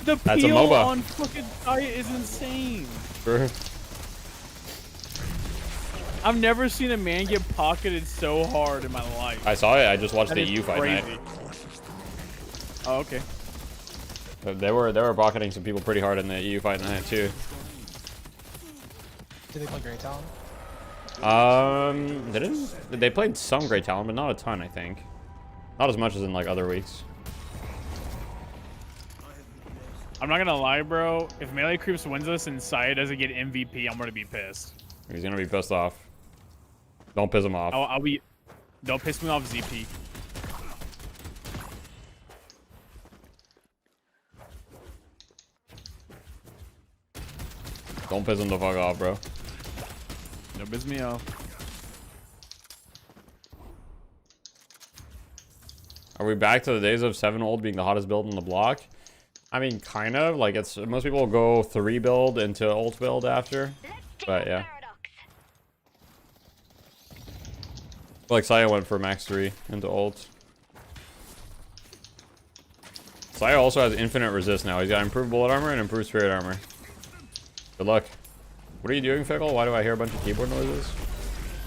The That's a peel MOBA. on fucking Saya is insane. Sure. I've never seen a man get pocketed so hard in my life. I saw it. I just watched That the is EU fight crazy. night. Oh, okay. They were pocketing some people pretty hard in the EU fight night too. Did they play Great Talon? They didn't. They played some Great Talon, but not a ton. I think. Not as much as in like other weeks. I'm not gonna lie, bro. If Melee Creeps wins this and Saya doesn't get MVP, I'm gonna be pissed. He's gonna be pissed off. Don't piss him off. I'll be. Don't piss me off, ZP. Don't piss him the fuck off, bro. Don't piss me off. Are we back to the days of 7 ult being the hottest build in the block? I mean, kind of. Like, it's most people go 3 build into ult build after. But yeah. Like, Saya went for max 3 into ult. Saya also has infinite resist now. He's got improved bullet armor and improved spirit armor. Good luck. What are you doing, Fickle? Why do I hear a bunch of keyboard noises?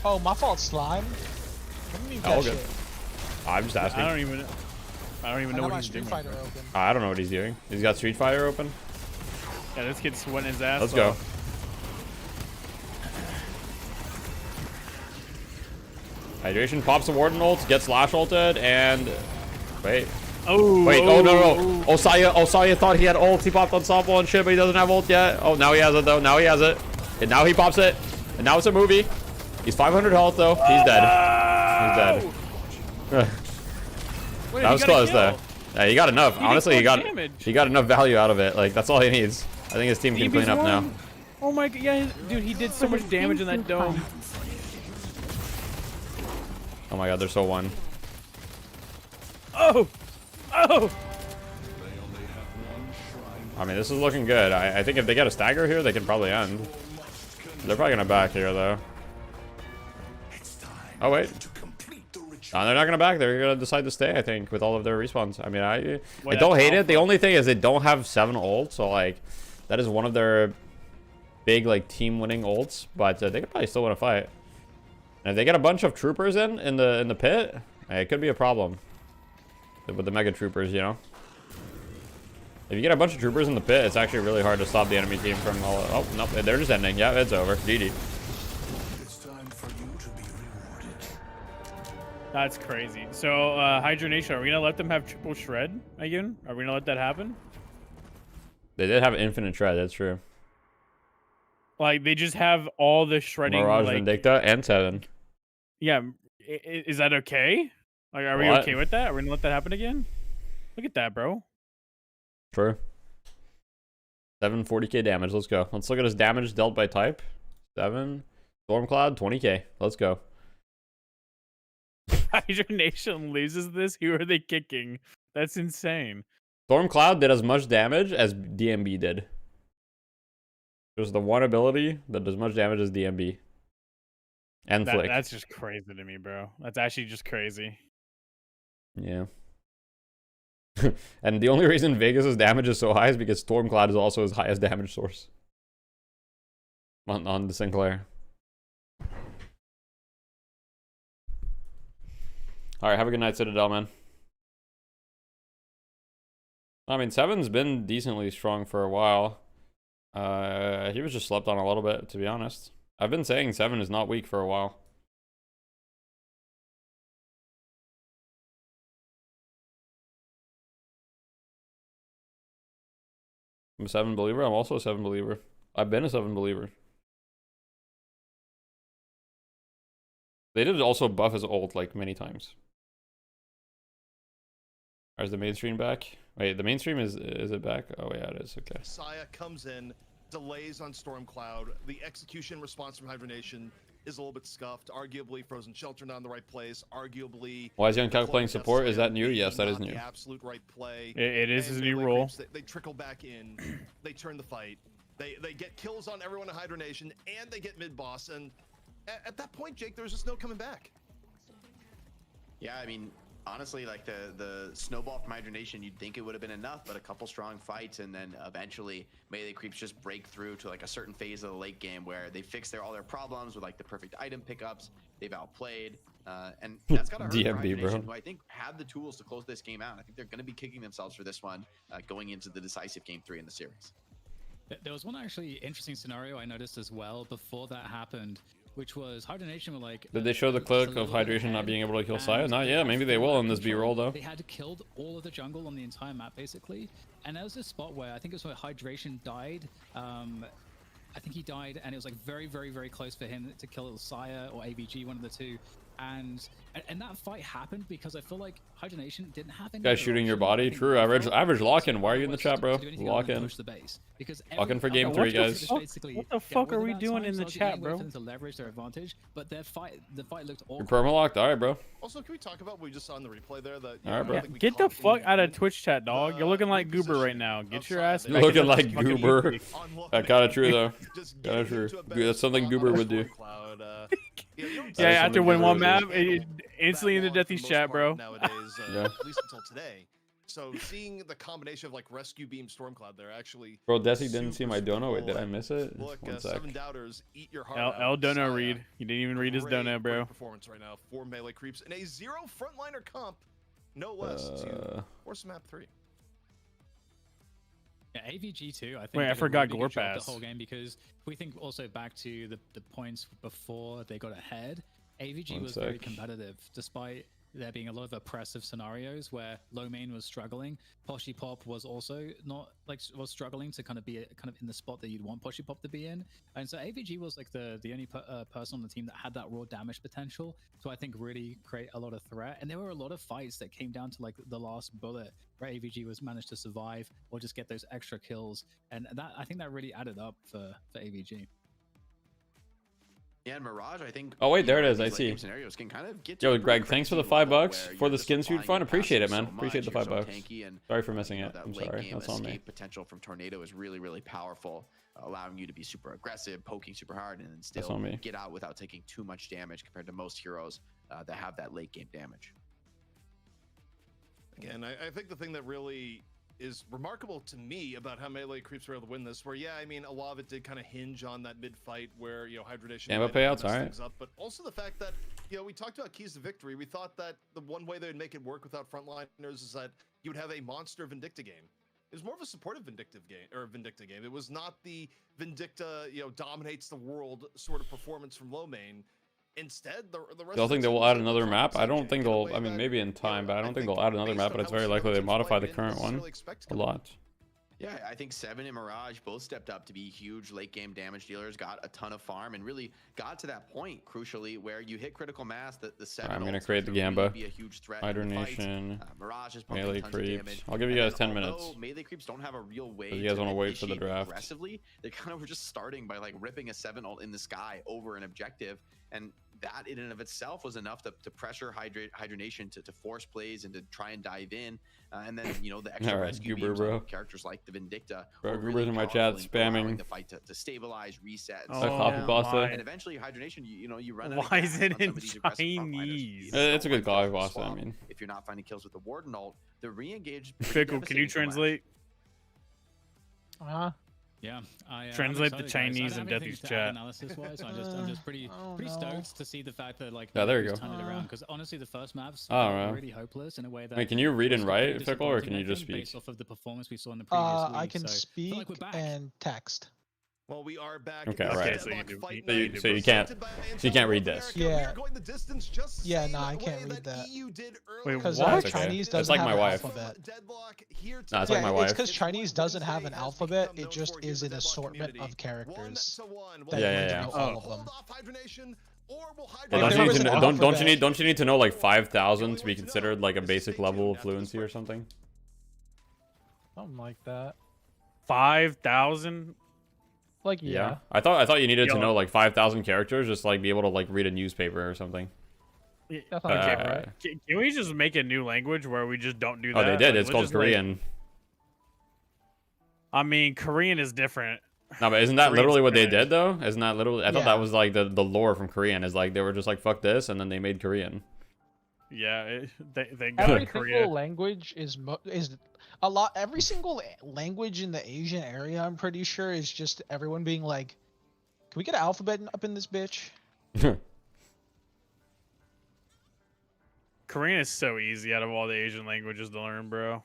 Oh, my fault, Slime. What do you mean that good. shit? I'm just asking. I don't even know what he's Street doing. Fighter open. I don't know what he's doing. He's got Street Fighter open. Yeah, this kid's sweating his ass Let's go. off. Hydration pops a Warden ult, gets Slash ulted, and wait. Oh, wait, oh no. Osaya thought he had ult. He popped Unstoppable and shit, but he doesn't have ult yet. Oh, now he has it though. Now he has it. And now he pops it. And now it's a movie. He's 500 health though. He's dead. He's dead. Wait, That was close kill. though. Yeah, he got enough. Honestly, he got damage. enough value out of it. Like, that's all he needs. I think his team can clean up now. Oh my god, yeah, dude, he did so much damage in that dome. Oh my god, they're so one. Oh! Oh! I mean, this is looking good. I think if they get a stagger here, they can probably end. They're probably gonna back here though. Oh wait. No, they're not gonna back. They're gonna decide to stay, I think, with all of their respawns. I mean, I don't hate it. The only thing is they don't have 7 ults, so like that is one of their big like team winning ults. But they could probably still win a fight. And if they get a bunch of troopers in the pit, it could be a problem with the mega troopers, you know. If you get a bunch of troopers in the pit, it's actually really hard to stop the enemy team from all. Oh nope, they're just ending. Yeah, it's over. GG. That's crazy. So, Hydra Nation, are we gonna let them have triple shred again? Are we gonna let that happen? They did have infinite shred. That's true. Like they just have all the shredding. Mirage, like, Vindicta, and 7. Yeah, is that okay? Like, are we okay with that? Are we gonna let that happen again? Look at that, bro. True. 740k damage. Let's go. Let's look at his damage dealt by type. 7. Stormcloud, 20k. Let's go. Hydra Nation loses this. Who are they kicking? That's insane. Stormcloud did as much damage as DMB did. It was the one ability that does as much damage as DMB. And Flick. That's just crazy to me, bro. That's actually just crazy. Yeah. And the only reason Vegas' damage is so high is because Stormcloud is also his highest damage source. On the Sinclair. Alright, have a good night, Citadel, man. I mean, 7's been decently strong for a while. He was just slept on a little bit, to be honest. I've been saying 7 is not weak for a while. I'm a 7 believer. I'm also a 7 believer. I've been a 7 believer. They did also buff his ult like many times. Or is the mainstream back? Wait, the mainstream is it back? Oh yeah, it is. Okay. Saya comes in, delays on Stormcloud. The execution response from Hydra Nation is a little bit scuffed. Arguably, Frozen Shelter not in the right place. Arguably, Why is Young Calc playing support? Is that new? Yes, that is new. The absolute right play. It is his new role. They trickle back in. They turn the fight. They get kills on everyone in Hydra Nation, and they get mid boss. And at that point, Jake, there's just no coming back. Yeah, I mean, honestly, like the snowball from Hydronation, you'd think it would have been enough, but a couple strong fights, and then eventually Melee Creeps just break through to like a certain phase of the late game where they fix all their problems with like the perfect item pickups. They've outplayed, and that's got to hurt DMB, Hydronation, bro. who I think had the tools to close this game out. I think they're going to be kicking themselves for this one, going into the decisive game 3 in the series. There was one actually interesting scenario I noticed as well before that happened, which was Hydronation were like... Did they show the clip of Hydration not being able to kill Saya? Not yet. Maybe they will in this B-roll, though. They had killed all of the jungle on the entire map, basically. And there was this spot where I think it was where Hydration died. I think he died, and it was like very, very, very close for him to kill Saya or AVG, one of the two. And that fight happened because I feel like Hydronation didn't have any... Guys shooting your body? True. Average lock-in. Why are you in the chat, bro? Lock-in. Lock-in for game 3, guys. What the fuck are we doing in the chat, bro? To leverage their advantage, but the fight looked awful. You're perma-locked? Alright, bro. Also, can we talk about what we just saw in the replay there? That, alright, bro. Get the fuck out of Twitch chat, dog. You're looking like Goober right now. Get your ass back. Looking like Goober. That kinda true, though. Kinda true. That's something Goober would do. Yeah, after win one map, instantly into Deathy's chat, bro. Nowadays, at least until today. So seeing the combination of like Rescue Beam, Stormcloud, they're actually. Bro, Deathy didn't see my dono. Wait, did I miss it? Look, One sec. 7 doubters, eat your heart L dono read. You didn't even read his dono, bro. Performance right now for Melee Creeps in a 0 frontliner comp, no less to force map 3. Yeah, AVG too. I think. Wait, I forgot Gore the Pass. whole game because if we think also back to the points before they got ahead. AVG was very competitive, despite there being a lot of oppressive scenarios where low main was struggling. Poshy Pop was also not like was struggling to kind of be kind of in the spot that you'd want Poshy Pop to be in, and so AVG was like the only person on the team that had that raw damage potential. So I think really create a lot of threat, and there were a lot of fights that came down to like the last bullet where AVG was managed to survive or just get those extra kills, and that I think that really added up for AVG. Yeah, and Mirage, I think. Oh wait, there it is. I see. Scenarios can kind of get Yo, Greg, thanks for the $5 for the skin suit fun. Appreciate it, man. Appreciate the $5. Sorry for missing it. I'm sorry. That's on me. Potential from Tornado is really, really powerful, allowing you to be super aggressive, poking super hard, and then still get out without taking too much damage compared to most heroes that have that late game damage. Again, I think the thing that really is remarkable to me about how Melee Creeps were able to win this, where I mean a lot of it did kind of hinge on that mid fight where Hydronation payouts, all right. up, but also the fact that we talked about keys to victory. We thought that the one way they would make it work without frontliners is that you would have a monster Vindicta game. It was more of a supportive Vindicta game. It was not the Vindicta dominates the world sort of performance from low main. Instead, the rest. Y'all think they will add another map? I don't think they'll. I mean, maybe in time, but I don't think they'll add another map. But it's very likely they modify the current one a lot. Yeah, I think 7 and Mirage both stepped up to be huge late game damage dealers, got a ton of farm, and really got to that point, crucially, where you hit critical mass. The 7. I'm gonna create the Gamba. Be a huge threat. Hydronation. Mirage is Melee Creeps. I'll give you guys 10 minutes. Melee Creeps don't have a real way. You guys want to wait for the draft? Aggressively, they kind of were just starting by like ripping a 7 ult in the sky over an objective, and that in and of itself was enough to pressure Hydronation to force plays and to try and dive in, and then the extra rescue beams on characters like the Vindicta. Bro, Gruber's in my chat spamming the fight to stabilize, reset, and eventually Hydronation. You run. Why is it in Chinese? It's a good call, boss. I mean, if you're not finding kills with the Warden ult, the re-engaged. Fickle, can you translate? Yeah, translate the Chinese in Deathy's chat. Analysis-wise, I'm just pretty stoked to see the fact that like there you go. Turn it around, because honestly, the first maps really hopeless in a way that. Wait, can you read and write, Fickle, or can you just speak? Based off of the performance we saw in the previous week, I can speak and text. Well, we are back. Okay, right. So you can't read this. Yeah. No, I can't read that. Wait, because what? Chinese it's doesn't like have my an wife. alphabet. Nah, it's like my wife. It's because Chinese doesn't have an alphabet. It just is an assortment of characters. Yeah. All of them. Well, don't you need to know like 5,000 to be considered like a basic level of fluency or something? Something like that. 5,000. Like yeah. I thought you needed to know like 5,000 characters, just like be able to like read a newspaper or something. Can we just make a new language where we just don't do that? Oh, they did. Like, it's called Korean. I mean, Korean is different. No, but isn't that literally what they did though? Isn't that literally? I thought that was like the lore from Korean. Is like they were just like fuck this, and then they made Korean. Yeah, they got every Korea. single language is a lot. Every single language in the Asian area, I'm pretty sure, is just everyone being like, "Can we get an alphabet up in this bitch?" Korean is so easy out of all the Asian languages to learn, bro.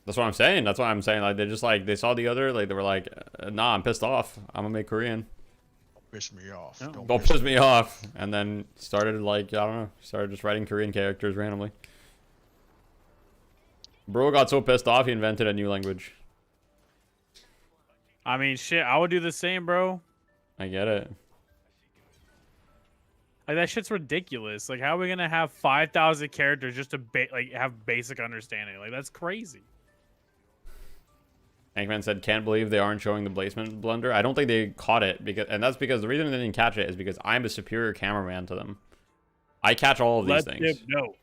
That's what I'm saying. That's why I'm saying, like, they just, like, they saw the other, like, they were like, nah, I'm pissed off. I'm gonna make Korean. Don't piss me off. Yeah. Don't piss me off. And then started, like, I don't know, started just writing Korean characters randomly. Bro got so pissed off, he invented a new language. I mean, shit, I would do the same, bro. I get it. Like, that shit's ridiculous. Like, how are we gonna have 5,000 characters just to like have basic understanding? Like, that's crazy. Hankman said, "Can't believe they aren't showing the placement blunder." I don't think they caught it, and that's because the reason they didn't catch it is because I'm a superior cameraman to them. I catch all of these things. No.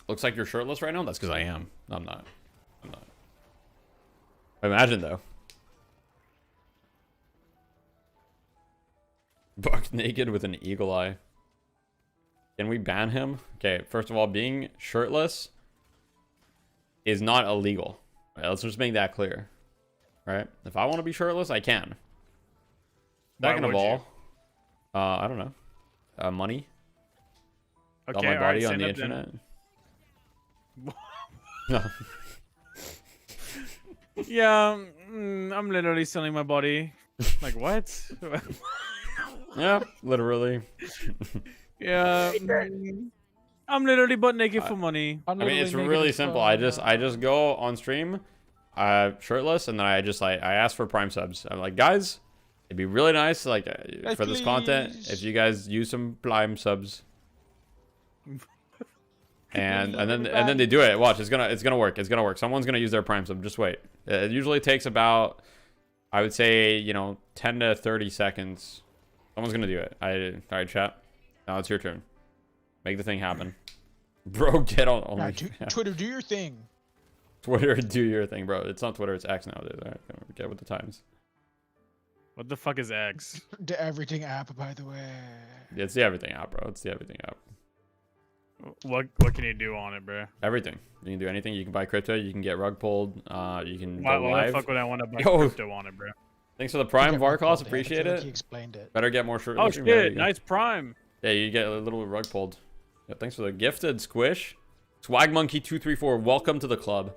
Looks like you're shirtless right now. That's because I am. I'm not. I'm not. Imagine though. Buck naked with an eagle eye. Can we ban him? Okay, first of all, being shirtless is not illegal. Right, let's just make that clear. Right? If I want to be shirtless, I can. Second of all, I don't know. Money. Okay, Got my body on the stand up internet. No. Yeah, I'm literally selling my body. Like, what? Yeah, literally. Yeah, I'm literally butt naked for money. I mean, it's really simple. I just go on stream, shirtless, and then I ask for Prime subs. I'm like, guys, it'd be really nice, like, for this content, if you guys use some Prime subs. And then they do it. Watch, it's gonna work. It's gonna work. Someone's gonna use their Prime sub. Just wait. It usually takes about, I would say, 10 to 30 seconds. Someone's gonna do it. All right, chat. Now it's your turn. Make the thing happen. Bro, get on. Nah, Twitter, do your thing. Twitter, do your thing, bro. It's not Twitter. It's X nowadays. All right, get with the times. What the fuck is X? The Everything app, by the way. Yeah, it's the Everything app, bro. It's the Everything app. What can you do on it, bro? Everything. You can do anything. You can buy crypto. You can get rug pulled. You can go why live. the fuck would I want to buy crypto on it, bro? Thanks for the Prime, Varkos. Appreciate it. He explained it. Better get more shirts. Oh shit! Nice Prime. Yeah, you get a little rug pulled. Yeah, thanks for the gifted squish. Swag Monkey 234. Welcome to the club.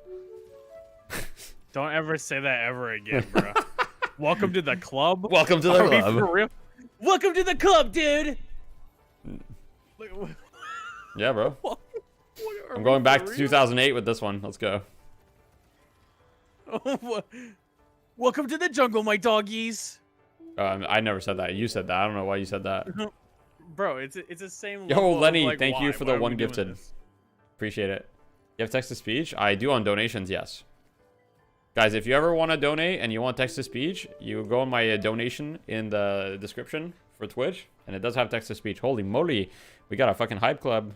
Don't ever say that ever again, bro. Welcome to the club. Welcome to the Are club. we for real? Welcome to the club, dude. Yeah, bro. I'm going back to 2008 with this one. Let's go. Welcome to the jungle, my doggies. I never said that. You said that. I don't know why you said that. Bro, it's the same. Yo, Lenny, of, like, thank you for the Why are one we doing gifted. this? Appreciate it. You have text to speech? I do on donations, yes. Guys, if you ever want to donate and you want text to speech, you go on my donation in the description for Twitch, and it does have text to speech. Holy moly, we got a fucking hype club.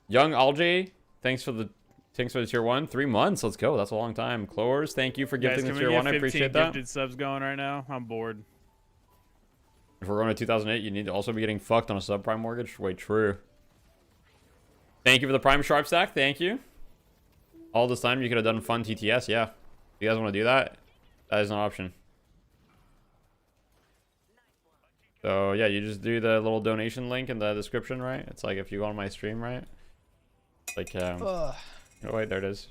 Young Alj, thanks for the tier 1. 3 months, let's go. That's a long time. Clores, thank you for gifting the tier 1. I appreciate that. Gifted subs going right now. I'm bored. If we're going to 2008, you need to also be getting fucked on a subprime mortgage. Wait, true. Thank you for the Prime Sharp Stack. Thank you. All this time, you could have done fun TTS. Yeah. If you guys want to do that, that is an option. So, yeah, you just do the little donation link in the description, right? It's like if you go on my stream, right? Like, oh, wait, there it is.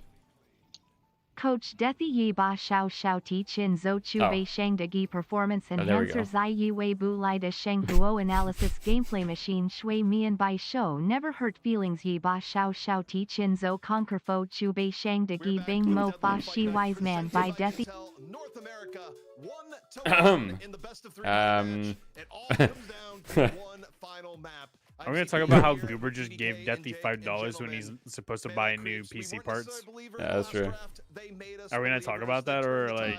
Coach Dethi Yi Ba Shao Shao Ti Chin Zo Chu Bei Shang De Gi Performance Enhancer Zai Yi Wei Bu Lai De Sheng Huo Analysis Gameplay Machine Shui Mian Bai Shou Never Hurt Feelings Yi Ba Shao Shao Ti Chin Zo Conquer Fo Chu Bei Shang De Gi Bing Mo Fa Shi Wise Man by Dethi. North America, 1-1 in the best of 3 match. It all comes down to one final map. I'm gonna talk about how Goober just gave Dethi $5 when he's supposed to buy new PC parts. Yeah, that's true. Are we gonna talk about that, or like?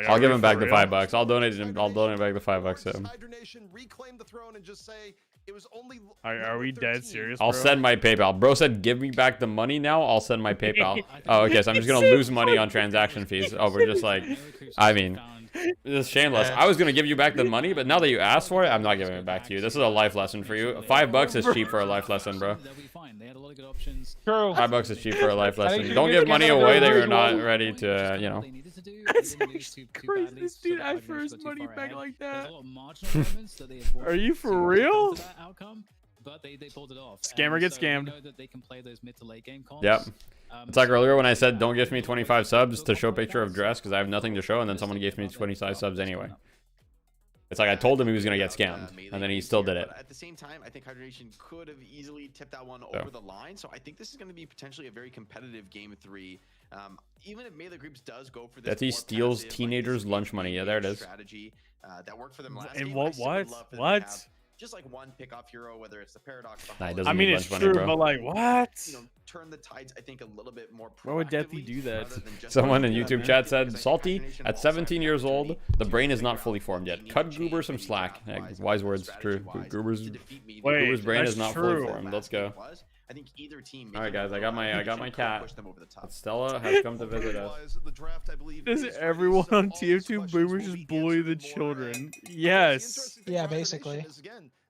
I'll give him back the $5. I'll donate him. I'll donate back the $5 to him. Hydra Nation reclaim the throne and just say, It was only. Are we dead serious? I'll send my PayPal. Bro said, "Give me back the money now." I'll send my PayPal. Oh, okay. So I'm just gonna lose money on transaction fees. Oh, we're just like, I mean, this is shameless. I was gonna give you back the money, but now that you asked for it, I'm not giving it back to you. This is a life lesson for you. $5 is cheap for a life lesson, bro. True. $5 is cheap for a life lesson. Don't give money away that you're not ready to, you know. This dude asked for his money back like that. Are you for real? But they pulled it off. Scammer gets scammed. Know that they can play those mid to late game comps. Yep. It's like earlier when I said don't give me 25 subs to show a picture of dress because I have nothing to show, and then someone gave me 25 subs anyway. It's like I told him he was gonna get scammed, and then he still did it. But at the same time, I think Hydration could have easily tipped that one over the line. So I think this is going to be potentially a very competitive game 3. Even if Melee Creeps does go for this, that he steals teenagers' lunch money. Yeah, there it is. Strategy that worked for them last and game. What? Just like one pickoff hero, whether it's the Paradox. I mean, it's true, but like, what? You know, turn the tides, I think, a little bit more. Why would Deathy do that? Someone in YouTube chat said, "Salty, at 17 years old, the brain is not fully formed yet. Cut Goober some slack." Wise words, true. Goober's brain is not fully formed. Let's go. I think either team. All right, guys, I got my cat. Stella has come to visit us. Does everyone on TF2 Boomers just bully the children? Yes. Yeah, basically.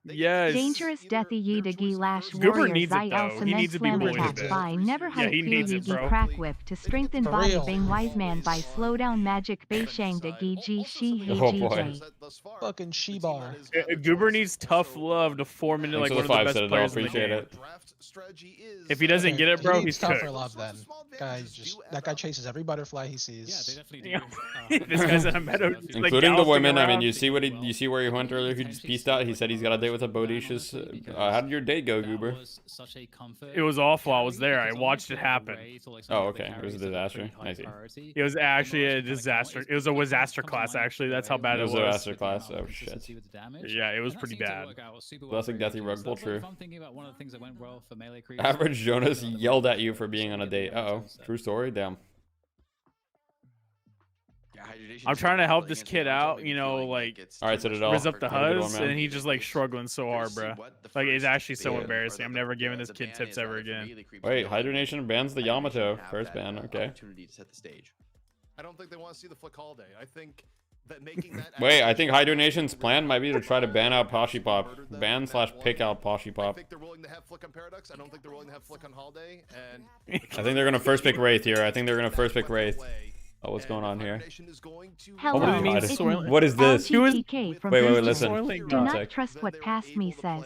Yes. Dangerous Deathy Yidagi Lash Goober Warrior needs it, Zai though. El He Cement needs to be Slam bullied a Attack bit. by Never Hype he needs it, Yigi bro. Crack Whip to strengthen For body real. Bing Wise Man by Slow Down Magic Bei Shang Dagi G Shi Oh, Hei boy. GJ. Fucking She-Bar. Goober needs tough love to form into like one of the best players in the game. If he doesn't get it, bro, He he's needs tougher cooked. love then. That guy chases every butterfly he sees. Yeah, they definitely do. This guy's in a meadow, just, like, Including the galloping women. I mean, around. you see where he went earlier. He just pieced out. He said he's got a date with a bodacious. How did your date go, Goober? It was awful. I was there. I watched it happen. Oh, okay. It was a disaster. I see. It was actually a disaster. It was a disaster class, actually. That's how bad it was. It was a disaster class. Oh, shit. Yeah, it was pretty bad. Classic Deathy rug pull, true. If I'm thinking about one of the things that went well for Melee Creeps. Average Jonas yelled at you for being on a date. Uh-oh. True story? Damn. I'm trying to help this kid out, you know, like, Alright, Citadel. raise up the Have a good one, huzz, man. and he's just like struggling so hard, bro. Like, it's actually so embarrassing. I'm never giving this kid tips ever again. Wait, Hydronation bans the Yamato. First ban, okay. I don't think they want to see the Flick Holiday. I think that making that. Wait, I think Hydronation's plan might be to try to ban out Poshy Pop. Ban/pick out Poshy I Pop. think they're willing to have Flick on Paradox. I don't think they're willing to have Flick on Holiday. And I think they're gonna first pick Wraith here. I think they're gonna first pick Wraith. Oh, what's going on here? Hello, Oh my it's God. me, What is this? LGTK from Wait, Houston. listen. Do not trust what past me says.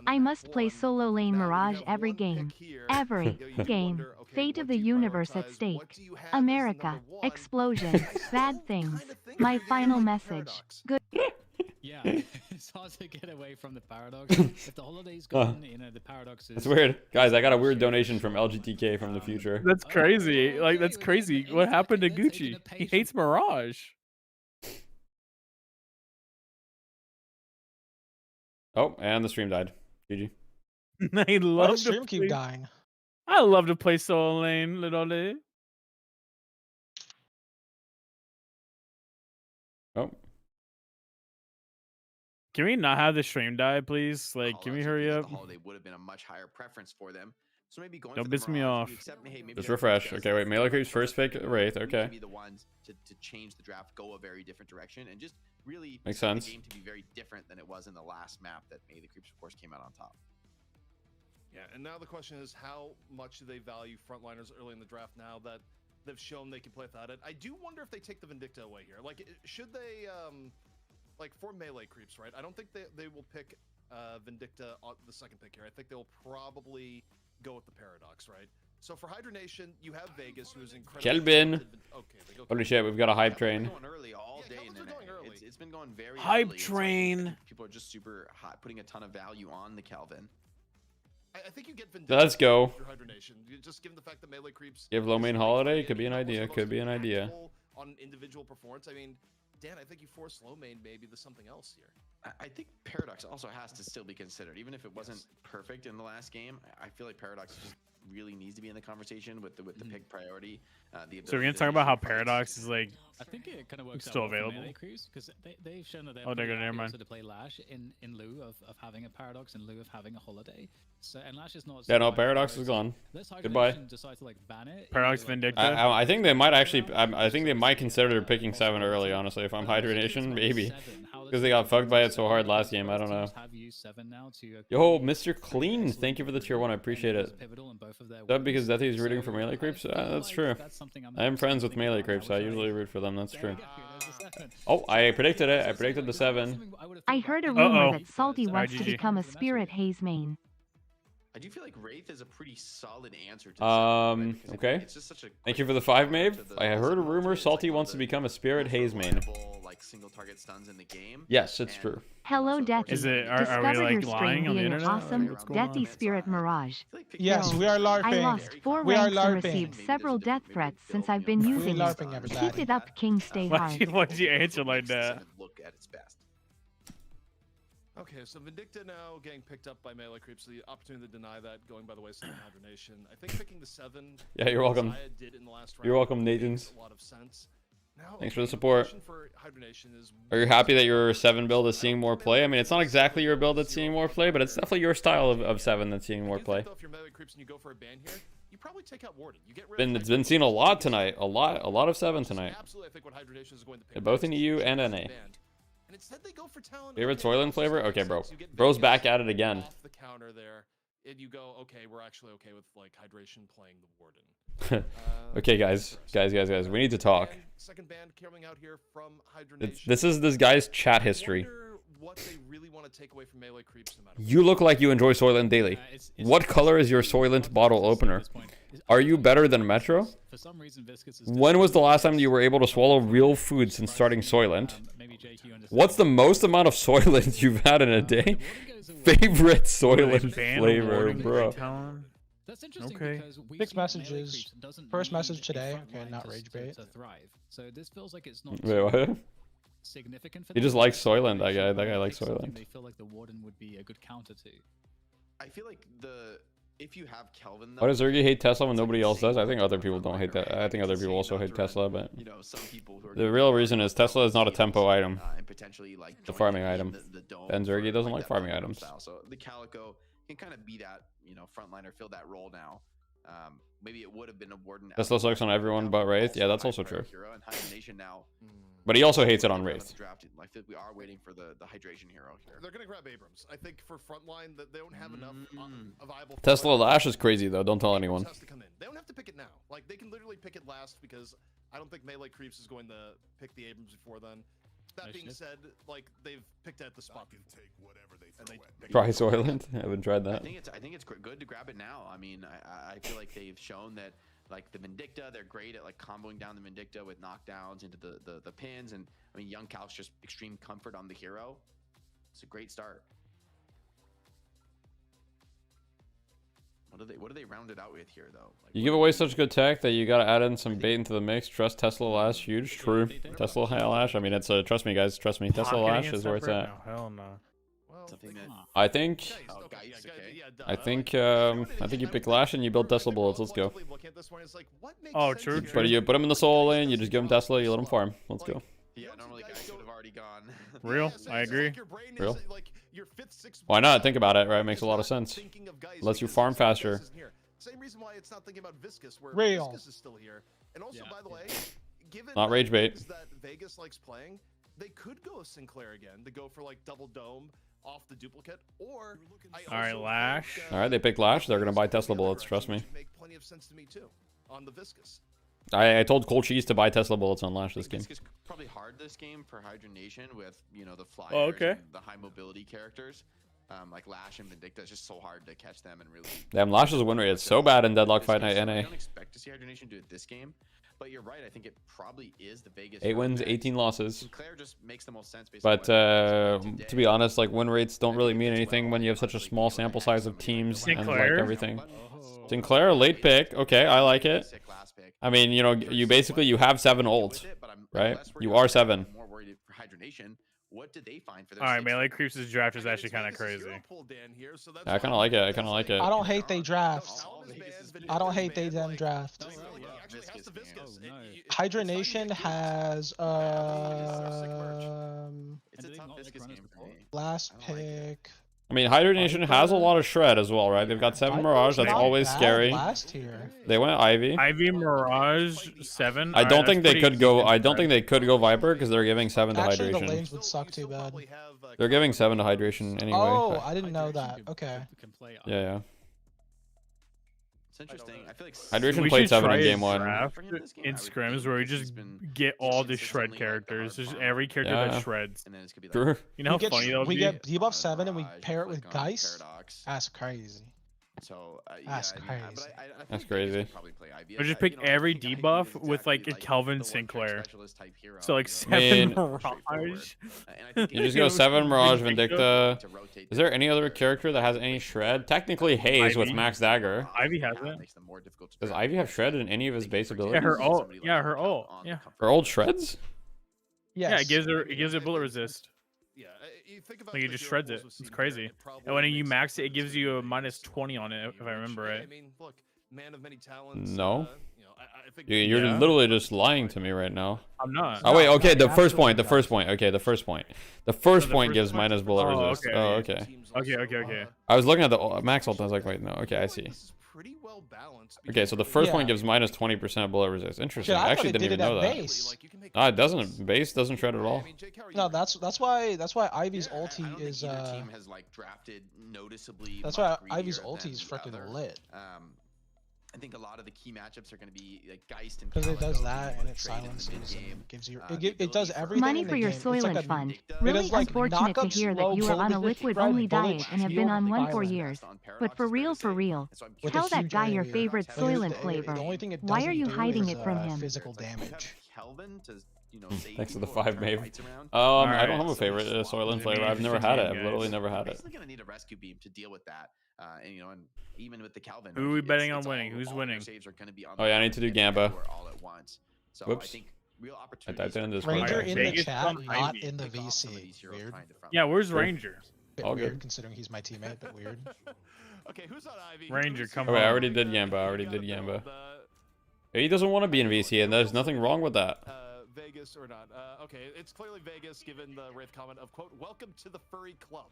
I must play solo lane Mirage every game. Every game. Fate of the universe at stake. America. Explosions. Bad things. My final message. Good. Yeah, it's hard to get away from the paradox. If the holiday's gone, you know, the paradox is... That's weird. Guys, I got a weird donation from LGTK from the future. That's crazy. Like, that's crazy. What happened to Gucci? He hates Mirage. Oh, and the stream died. GG. I Why love does to stream keep play- dying? I love to play solo lane, literally. Oh. Can we not have the stream die, please? Like, can we hurry up? The Holiday would have been a much higher preference for them. So maybe going Don't for the piss me Mirage, off. we accept, hey, maybe Just that refresh. does Okay, wait. Melee Creeps first pick Wraith. Okay. Be the ones to change the draft, go a very different direction, and just really Makes set sense. the game to be very different than it was in the last map that Melee Creeps, of course, came out on top. Yeah, and now the question is, how much do they value frontliners early in the draft now that they've shown they can play without it? I do wonder if they take the Vindicta away here. Like, should they, like, for Melee Creeps, right? I don't think they will pick Vindicta on the second pick here. I think they'll probably go with the Paradox, right? So for Hydronation, you have Vegas, who is incredible. Kelvin. Okay, they go Holy shit, we've got a hype train. Going early all day. It's been going very Hype early, and so train. people are just super hot, putting a ton of value on the Kelvin. I think you get Vindicta. Let's go. Your Hydronation. Just given the fact that Melee Creeps. Give low main Holiday. Could be an idea. Could be an idea. On individual performance, I mean, Dan, I think you force low main maybe to something else here. I think Paradox also has to still be considered, even if it wasn't perfect in the last game. I feel like Paradox is just really needs to be in the conversation with the pick priority. So we're gonna talk about how Paradox is like. I think it kind of works still out well available because they've shown that they're never mind. also to play Lash in lieu of having a Paradox, in lieu of having a holiday. So and Lash is not. Yeah, no, Paradox is gone. Goodbye. Decide to like ban it. Paradox Vindicta. I think they might actually. I think they might consider picking 7 early. Honestly, if I'm Hydra Nation, maybe because they got fucked by it so hard last game. I don't know. Yo, Mr. Clean, thank you for the tier 1. I appreciate it. That because Deathy is rooting for melee creeps. That's true. I am friends with melee creeps. So I usually root for them. That's true. Oh, I predicted it. I predicted the 7. I heard a rumor that Salty wants to become a Spirit Haze main. I do feel like Wraith is a pretty solid answer to okay. It's just such a thank you for the 5, Maeve. I heard a rumor Salty wants to become a Spirit Haze main. Like single target stuns in the game. Yes, it's true. Hello, Deathy. Is it? Are Discovered we like your lying string on the via internet? awesome Deathy Spirit Mirage. Yes, we are LARPing. I lost 4 ranks and received several death threats since I've been using it. Keep it up, King. Stay hard. Why'd you answer like that? Look at its best. Okay, so Vindicta now getting picked up by melee creeps, so the opportunity to deny that going by the wayside of Hydra Nation. I think picking the 7. Yeah, you're welcome. Did in the last You're round welcome, Nathan's. a lot of sense. Now, thanks for the support. for Hydra Nation is Are you happy that your 7 build is seeing more play? I mean, it's not exactly your build that's seeing more play, but it's definitely your style of 7 that's seeing more play. If you're melee creeps and you go for a ban here, you probably take out Warden. You get rid It's been seen a lot tonight. A lot of 7 tonight. Absolutely, I think what Hydra Nation is going to pick. Both in EU and NA. And instead they go for talent. Favorite Soylent flavor? Okay, bro. Bro's back at it again. Off the counter there, and you go, okay, we're actually okay with like Hydration playing the Warden. Okay, guys, we need to talk. Second band coming out here from Hydra Nation. This is this guy's chat history. What they really want to take away from melee creeps, no matter You look like you enjoy Soylent daily. What color is your Soylent bottle opener? Are you better than Metro? When was the last time you were able to swallow real food since starting Soylent? What's the most amount of Soylent you've had in a day? Favorite Soylent flavor, bro. That's interesting okay. because we 6 messages. First message today. Okay, not rage bait. To thrive. So this feels like it's not Wait, what? significant for He just likes Soylent. That guy likes Soylent. They feel like the Warden would be a good counter to. I feel like if you have Kelvin, Why does Zergy hate Tesla when nobody else does? I think other people don't hate that. I think other people also hate Tesla, but the real reason is Tesla is not a tempo item. It's a farming item. And Zergy doesn't like farming items. So the Calico can kind of be that, frontliner, fill that role now. Maybe it would have been a Warden. Tesla sucks on everyone but Wraith. Yeah, that's also true. And Hydra Nation now. But he also hates it on Wraith. I think we are waiting for the hydration hero here. They're gonna grab Abrams. I think for frontline that they don't have enough viable. Tesla Lash is crazy though. Don't tell anyone. Has to come in. They don't have to pick it now. Like they can literally pick it last because I don't think melee creeps is going to pick the Abrams before then. That being said, like they've picked at the spot. Try Soylent. I haven't tried that. I think it's good to grab it now. I mean, I feel like they've shown that. Like the Vindicta, they're great at like comboing down the Vindicta with knockdowns into the pins, and I mean Young Cal's just extreme comfort on the hero. It's a great start. What do they round it out with here though? Like, you give away such good tech that you gotta add in some bait into the mix. Trust Tesla Lash, huge, true. Tesla Lash. I mean, it's a trust me, guys. Trust me. Tesla Lash is where it's at. Hell no. I think you pick Lash and you build Tesla bullets. Let's go. Oh, true. But you put him in the solo lane. You just give him Tesla. You let him farm. Let's go. Yeah, normally guys would have already gone. Real, I agree. Real. Why not? Think about it, right? It makes a lot of sense. Lets you farm faster. Same reason why it's not thinking about Viscous, where Real. Viscous is still here. And also, by the way, given not rage bait that Vegas likes playing, they could go Sinclair again to go for like double dome off the duplicate, or all right, Lash. All right, they pick Lash. They're gonna buy Tesla bullets. Trust me. Make plenty of sense to me too on the Viscous. I told Cold Cheese to buy Tesla bullets on Lash this game. It's probably hard this game for Hydra Nation with the flyers, and the high mobility characters, like Lash and Vindicta. It's just so hard to catch them and really. Damn, Lash's win rate is so bad in Deadlock Fight Night NA. I don't expect to see Hydra Nation do it this game, but you're right. I think it probably is the Vegas. 8 wins, 18 losses. Sinclair just makes the most sense. But to be honest, like win rates don't really mean anything when you have such a small sample size of teams and like everything. Sinclair, late pick. Okay, I like it. I mean, you basically you have 7 ults, right? You are 7. More worried for Hydra Nation what did they find for their? All right, melee creeps' draft is actually kind of crazy. I kind of like it. I kind of like it. I don't hate they draft. I don't hate they then draft. Hydra Nation has last pick. I mean, Hydra Nation has a lot of shred as well, right? They've got 7 Mirage. That's always scary. Last year. They went Ivy. Ivy Mirage 7. I don't think they could go. I don't think they could go Viper because they're giving 7 to Actually, hydration. the lanes would suck too bad. They're giving 7 to hydration anyway. Oh, I didn't know that. Okay. Yeah. It's interesting. I feel like Hydration played 7 in game 1. In scrims where we just get all the shred characters. Just every character that shreds. True. You know how funny that would be? We get debuff 7 and we pair it with Geist. That's crazy. So that's crazy. That's crazy. Or just pick every debuff with like a Kelvin Sinclair. So like 7 Mirage. You just go 7 Mirage Vindicta. Is there any other character that has any shred? Technically Haze with Max Dagger. Ivy has it. Does Ivy have shred in any of his base abilities? Yeah, her ult. Yeah, her ult. Yeah. Her ult shreds? Yes. Yeah, it gives her bullet resist. Like it just shreds it. It's crazy. And when you max it, it gives you a -20 on it, if I remember right. No. You're literally just lying to me right now. I'm not. Oh wait, okay. The first point. Okay, the first point. The first point gives minus bullet resist. Okay. Oh, okay. Okay. I was looking at the max ult. I was like, wait, no. Okay, I see. Okay, so the first point gives minus 20% bullet resist. Interesting. I actually didn't even know that. No, it doesn't. Base doesn't shred at all. No, that's why Ivy's ulti is that's why Ivy's ulti is freaking lit. I think a lot of the key matchups are going to be like Geist and because it does that and it silences and gives you it does everything. Money for your Soylent Fund. Really unfortunate to hear that you are on a liquid-only diet and have been on one for years. But for real, tell that guy your favorite Soylent flavor. Why are you hiding it from him? Physical damage. Thanks to the 5 maybe. I don't have a favorite Soylent flavor. I've never had it. I've literally never had it. We're going to need a rescue beam to deal with that. And even with the Calvin. Who are we betting on winning? Who's winning? Oh yeah, I need to do Gamba. Whoops. I typed it in this. Ranger in the chat, not in the VC. Weird. Yeah, where's Ranger? All good, considering he's my teammate, but weird. Okay, who's on Ivy? Ranger, come on. I already did Gamba. He doesn't want to be in VC, and there's nothing wrong with that. Vegas or not? Okay, it's clearly Vegas, given the Wraith comment of quote, "Welcome to the furry club."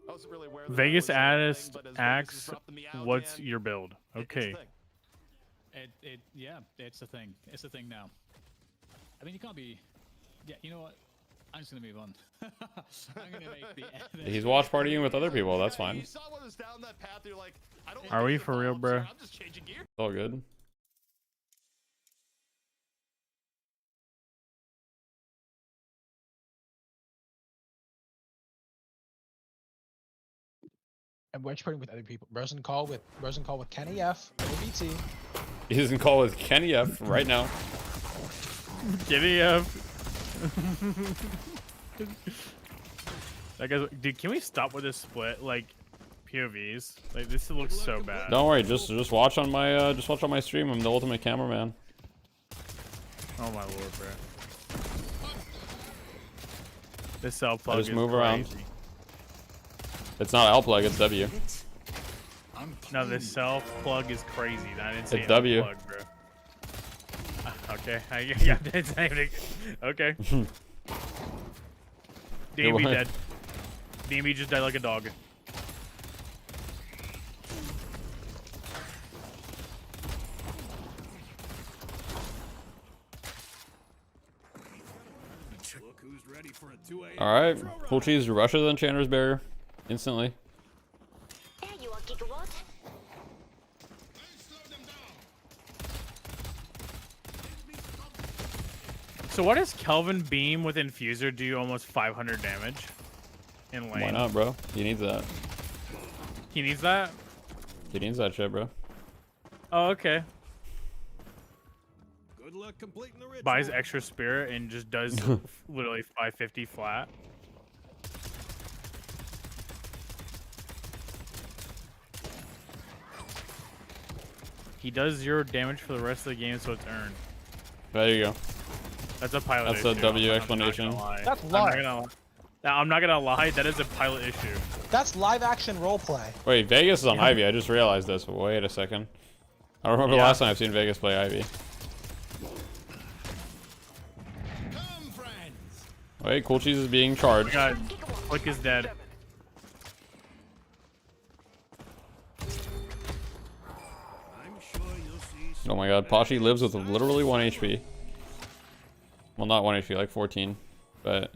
I wasn't really aware. Vegas asks, "What's your build?" Okay. Yeah, it's the thing. It's the thing now. I mean, you can't be. Yeah, you know what? I'm just gonna move on. I'm gonna make the. He's watch partying with other people. That's fine. Are we for real, bro? It's all good. And wedge partying with other people. Rosen call with Kenny F. OBT. He's in call with Kenny F right now. Kenny F. That guy's, dude, can we stop with this split? Like POVs. Like this looks so bad. Don't worry, just watch on my stream. I'm the ultimate cameraman. Oh my lord, bro. This cell plug just is move crazy. around. It's not L plug, it's W. No, this self plug is crazy. I didn't say it's W. Plug, bro. Okay, yeah, okay. DMB dead. DMB just died like a dog. Alright, Full Cheese rushes Enchanter's Barrier instantly. There you are, Gigawatt. So what does Kelvin Beam with Infuser do almost 500 damage in lane? Why not, bro? He needs that. He needs that? He needs that shit, bro. Oh, okay. Good luck completing the ritual. Buys extra spirit and just does literally 550 flat. He does 0 damage for the rest of the game, so it's earned. There you go. That's a pilot. That's a W explanation. That's luck. Now, I'm not gonna lie, that is a pilot issue. That's live action roleplay. Wait, Vegas is on Ivy. I just realized this. Wait a second. I don't remember the last time I've seen Vegas play Ivy. Wait, Cool Cheese is being charged. Oh my God, Flick is dead. Oh my God, Pashi lives with literally 1 HP. Well, not 1 HP, like 14, but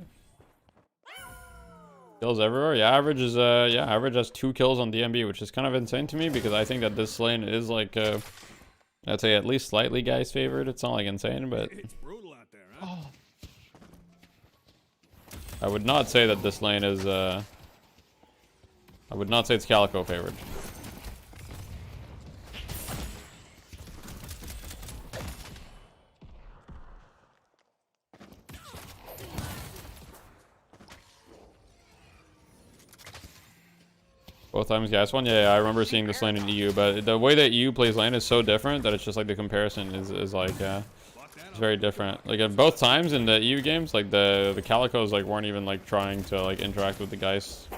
kills everywhere. Yeah, average is average has 2 kills on DMB, which is kind of insane to me because I think that this lane is like I'd say at least slightly guys favored. It's not like insane, but It's brutal out there, huh? I would not say that this lane is I would not say it's Calico favored. Both times, gas one. Yeah, I remember seeing this lane in EU, but the way that EU plays lane is so different that it's just like the comparison is like it's very different. Like at both times in the EU games, like the Calicos like weren't even like trying to like interact with the guys.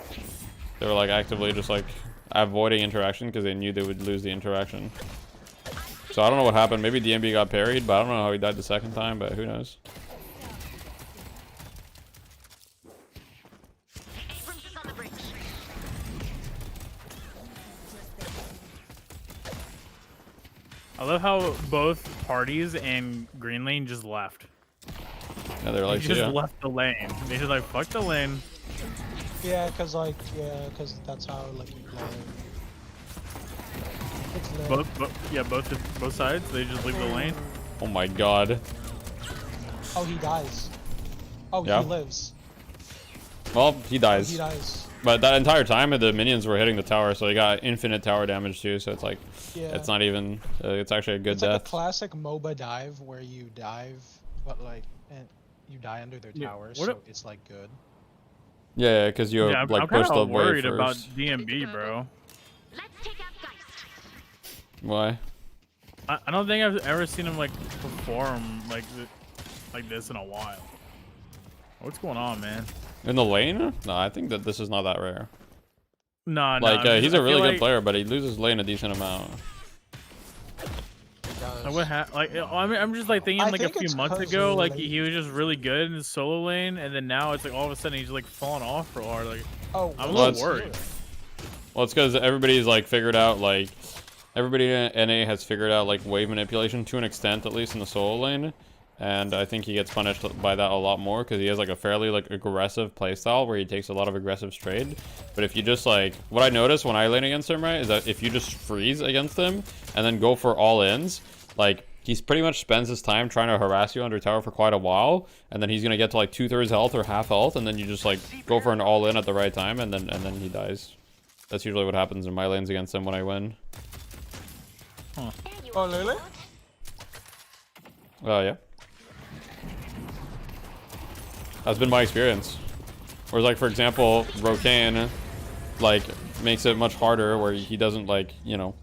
They were like actively just like avoiding interaction because they knew they would lose the interaction. So I don't know what happened. Maybe DMB got parried, but I don't know how he died the second time, but who knows. I love how both parties and Green Lane just left. Yeah, they're like, they just left the lane. They just like, fuck the lane. Yeah, cause that's how like you play. Both sides. They just leave the lane. Oh my God. Oh, he dies. Oh, yeah. He lives. Well, he dies. Oh, he dies. But that entire time, the minions were hitting the tower, so they got infinite tower damage too. So it's like, it's not even. It's actually a good death. Like a classic MOBA dive where you dive, but like, and you die under their towers, so it's like good. Yeah, because you like I'm pushed the way worried first. about DMB, bro. Why? I don't think I've ever seen him like perform like this in a while. What's going on, man? In the lane? No, I think that this is not that rare. No, like he's a really good player, but he loses lane a decent amount. I'm just like thinking like a few months ago, like he was just really good in his solo lane, and then now it's like all of a sudden he's like falling off real hard. Like, I'm a little worried. Well, it's because everybody's like figured out like everybody in NA has figured out like wave manipulation to an extent, at least in the solo lane. And I think he gets punished by that a lot more because he has like a fairly like aggressive playstyle where he takes a lot of aggressive trade. But if you just like, what I noticed when I lane against him, right, is that if you just freeze against him and then go for all ins, like he's pretty much spends his time trying to harass you under tower for quite a while, and then he's gonna get to like 2/3 health or half health, and then you just like go for an all in at the right time, and then he dies. That's usually what happens in my lanes against him when I win. Huh. Oh, really? Oh yeah. That's been my experience. Whereas, like, for example, Rokane, like, makes it much harder where he doesn't, like, you know,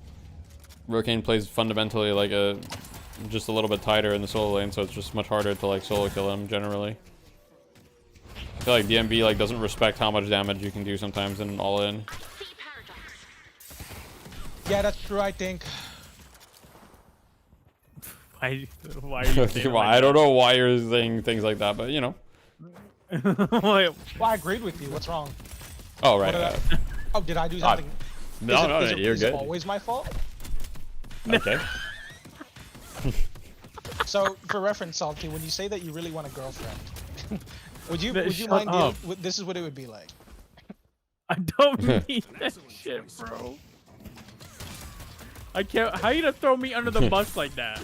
Rokane plays fundamentally, like, just a little bit tighter in the solo lane, so it's just much harder to, like, solo kill him, generally. I feel like DMB, like, doesn't respect how much damage you can do sometimes in all-in. Yeah, that's true, I think. Why are you saying Well, I don't know why you're saying things like that, but, you know. Well, I agreed with you. What's wrong? Oh, right. Did I do something? No, you're good. Is it always my fault? Okay. So, for reference, Salty, when you say that you really want a girlfriend, would you mind dealing? This is what it would be like. I don't mean that shit, bro. I can't. How you gonna throw me under the bus like that?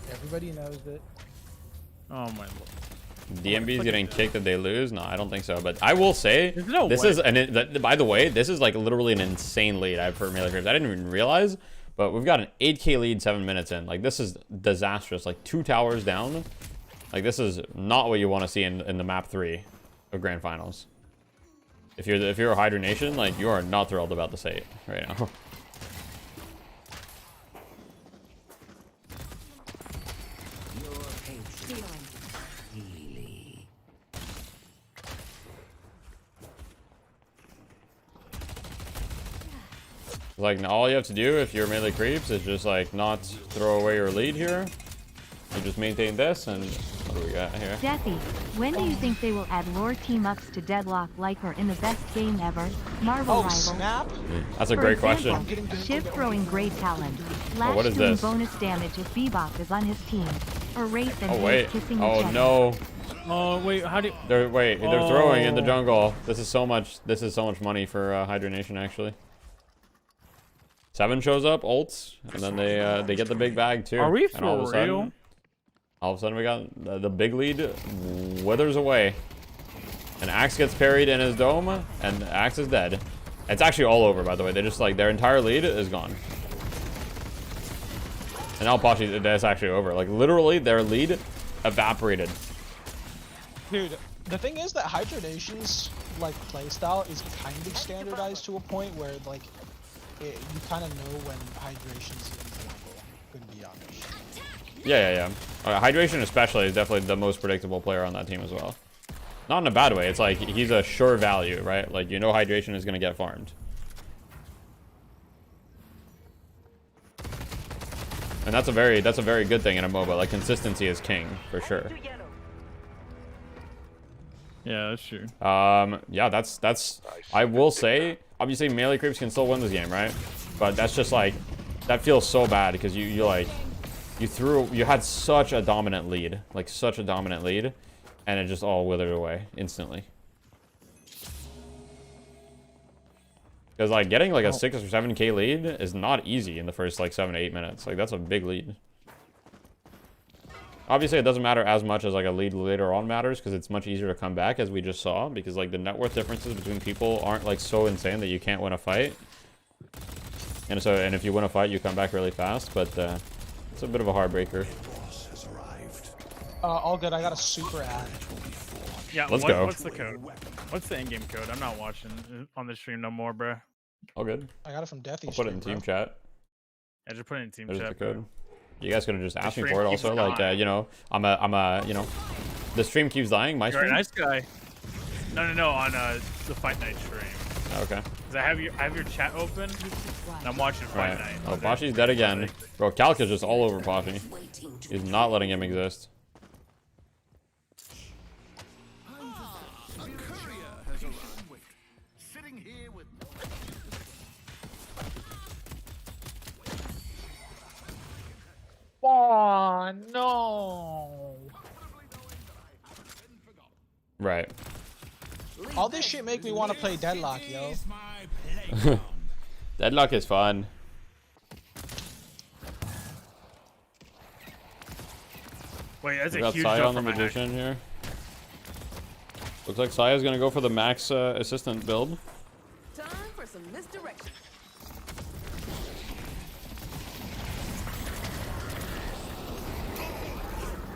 Everybody knows that. Oh my lord. DMB's getting kicked if they lose? No, I don't think so. But I will say, no this way. is by the way, this is like literally an insane lead I've for Melee Creeps. I didn't even realize, but we've got an 8K lead 7 minutes in. Like, this is disastrous. Like, 2 towers down. Like, this is not what you want to see in the map 3 of Grand Finals. If you're a Hydra Nation, like, you are not thrilled about the state right now. Like, all you have to do if you're melee creeps is just like not throw away your lead here. You just maintain this, and what do we got here? Deathy, when do you think they will add lore team-ups to Deadlock like we're in the best game ever, Marvel Rival? Snap. That's a great question. Shiv throwing great talent. Lash what is doing this? bonus damage if Bebop is on his team. Or Wraith and wait. kissing Oh each other. no. Oh wait, how do you... They're throwing in the jungle. This is so much money for Hydra Nation actually. 7 shows up, ults, and then they get the big bag too. Are we and all of a real? sudden, we got the big lead withers away. And Axe gets parried in his dome, and Axe is dead. It's actually all over, by the way. They just like their entire lead is gone. And now Pachi, that's actually over. Like literally, their lead evaporated. Dude, the thing is that Hydra Nation's like playstyle is kind of standardized to a point where like you kind of know when Hydration's gonna be honest. Yeah. Hydration especially is definitely the most predictable player on that team as well. Not in a bad way. It's like he's a sure value, right? Like you know Hydration is gonna get farmed. And that's a very good thing in a MOBA. Like consistency is king for sure. Yeah, that's true. Yeah, that's I will say obviously melee creeps can still win this game, right? But that's just like that feels so bad because you had such a dominant lead, and it just all withered away instantly. Because like getting like a 6 or 7k lead is not easy in the first like 7 to 8 minutes. Like that's a big lead. Obviously, it doesn't matter as much as like a lead later on matters because it's much easier to come back, as we just saw, because like the net worth differences between people aren't like so insane that you can't win a fight. And if you win a fight, you come back really fast, but it's a bit of a heartbreaker. All good. I got a super ad. Yeah, let's go. What's the code? What's the in-game code? I'm not watching on the stream no more, bro. All good. I got it from Deathy. I'll put it in team chat. I just put it in team There's chat. the code. Bro. You guys could have just asked me for it also. Like, you know, I'm a, you know, the stream keeps dying. My stream. You're a nice guy. No, on the Fight Night stream. Okay. Cause I have your chat open, and I'm watching Fight Night. Oh, Pashi's dead again. Bro, Calc is just all over Pashi. He's not letting him exist. Oh no! Right. All this shit make me want to play Deadlock, yo. Deadlock is fun. Wait, that's we a got huge Saya jump on the from magician here. Looks like Saya's gonna go for the max assistant build. Time for some misdirection.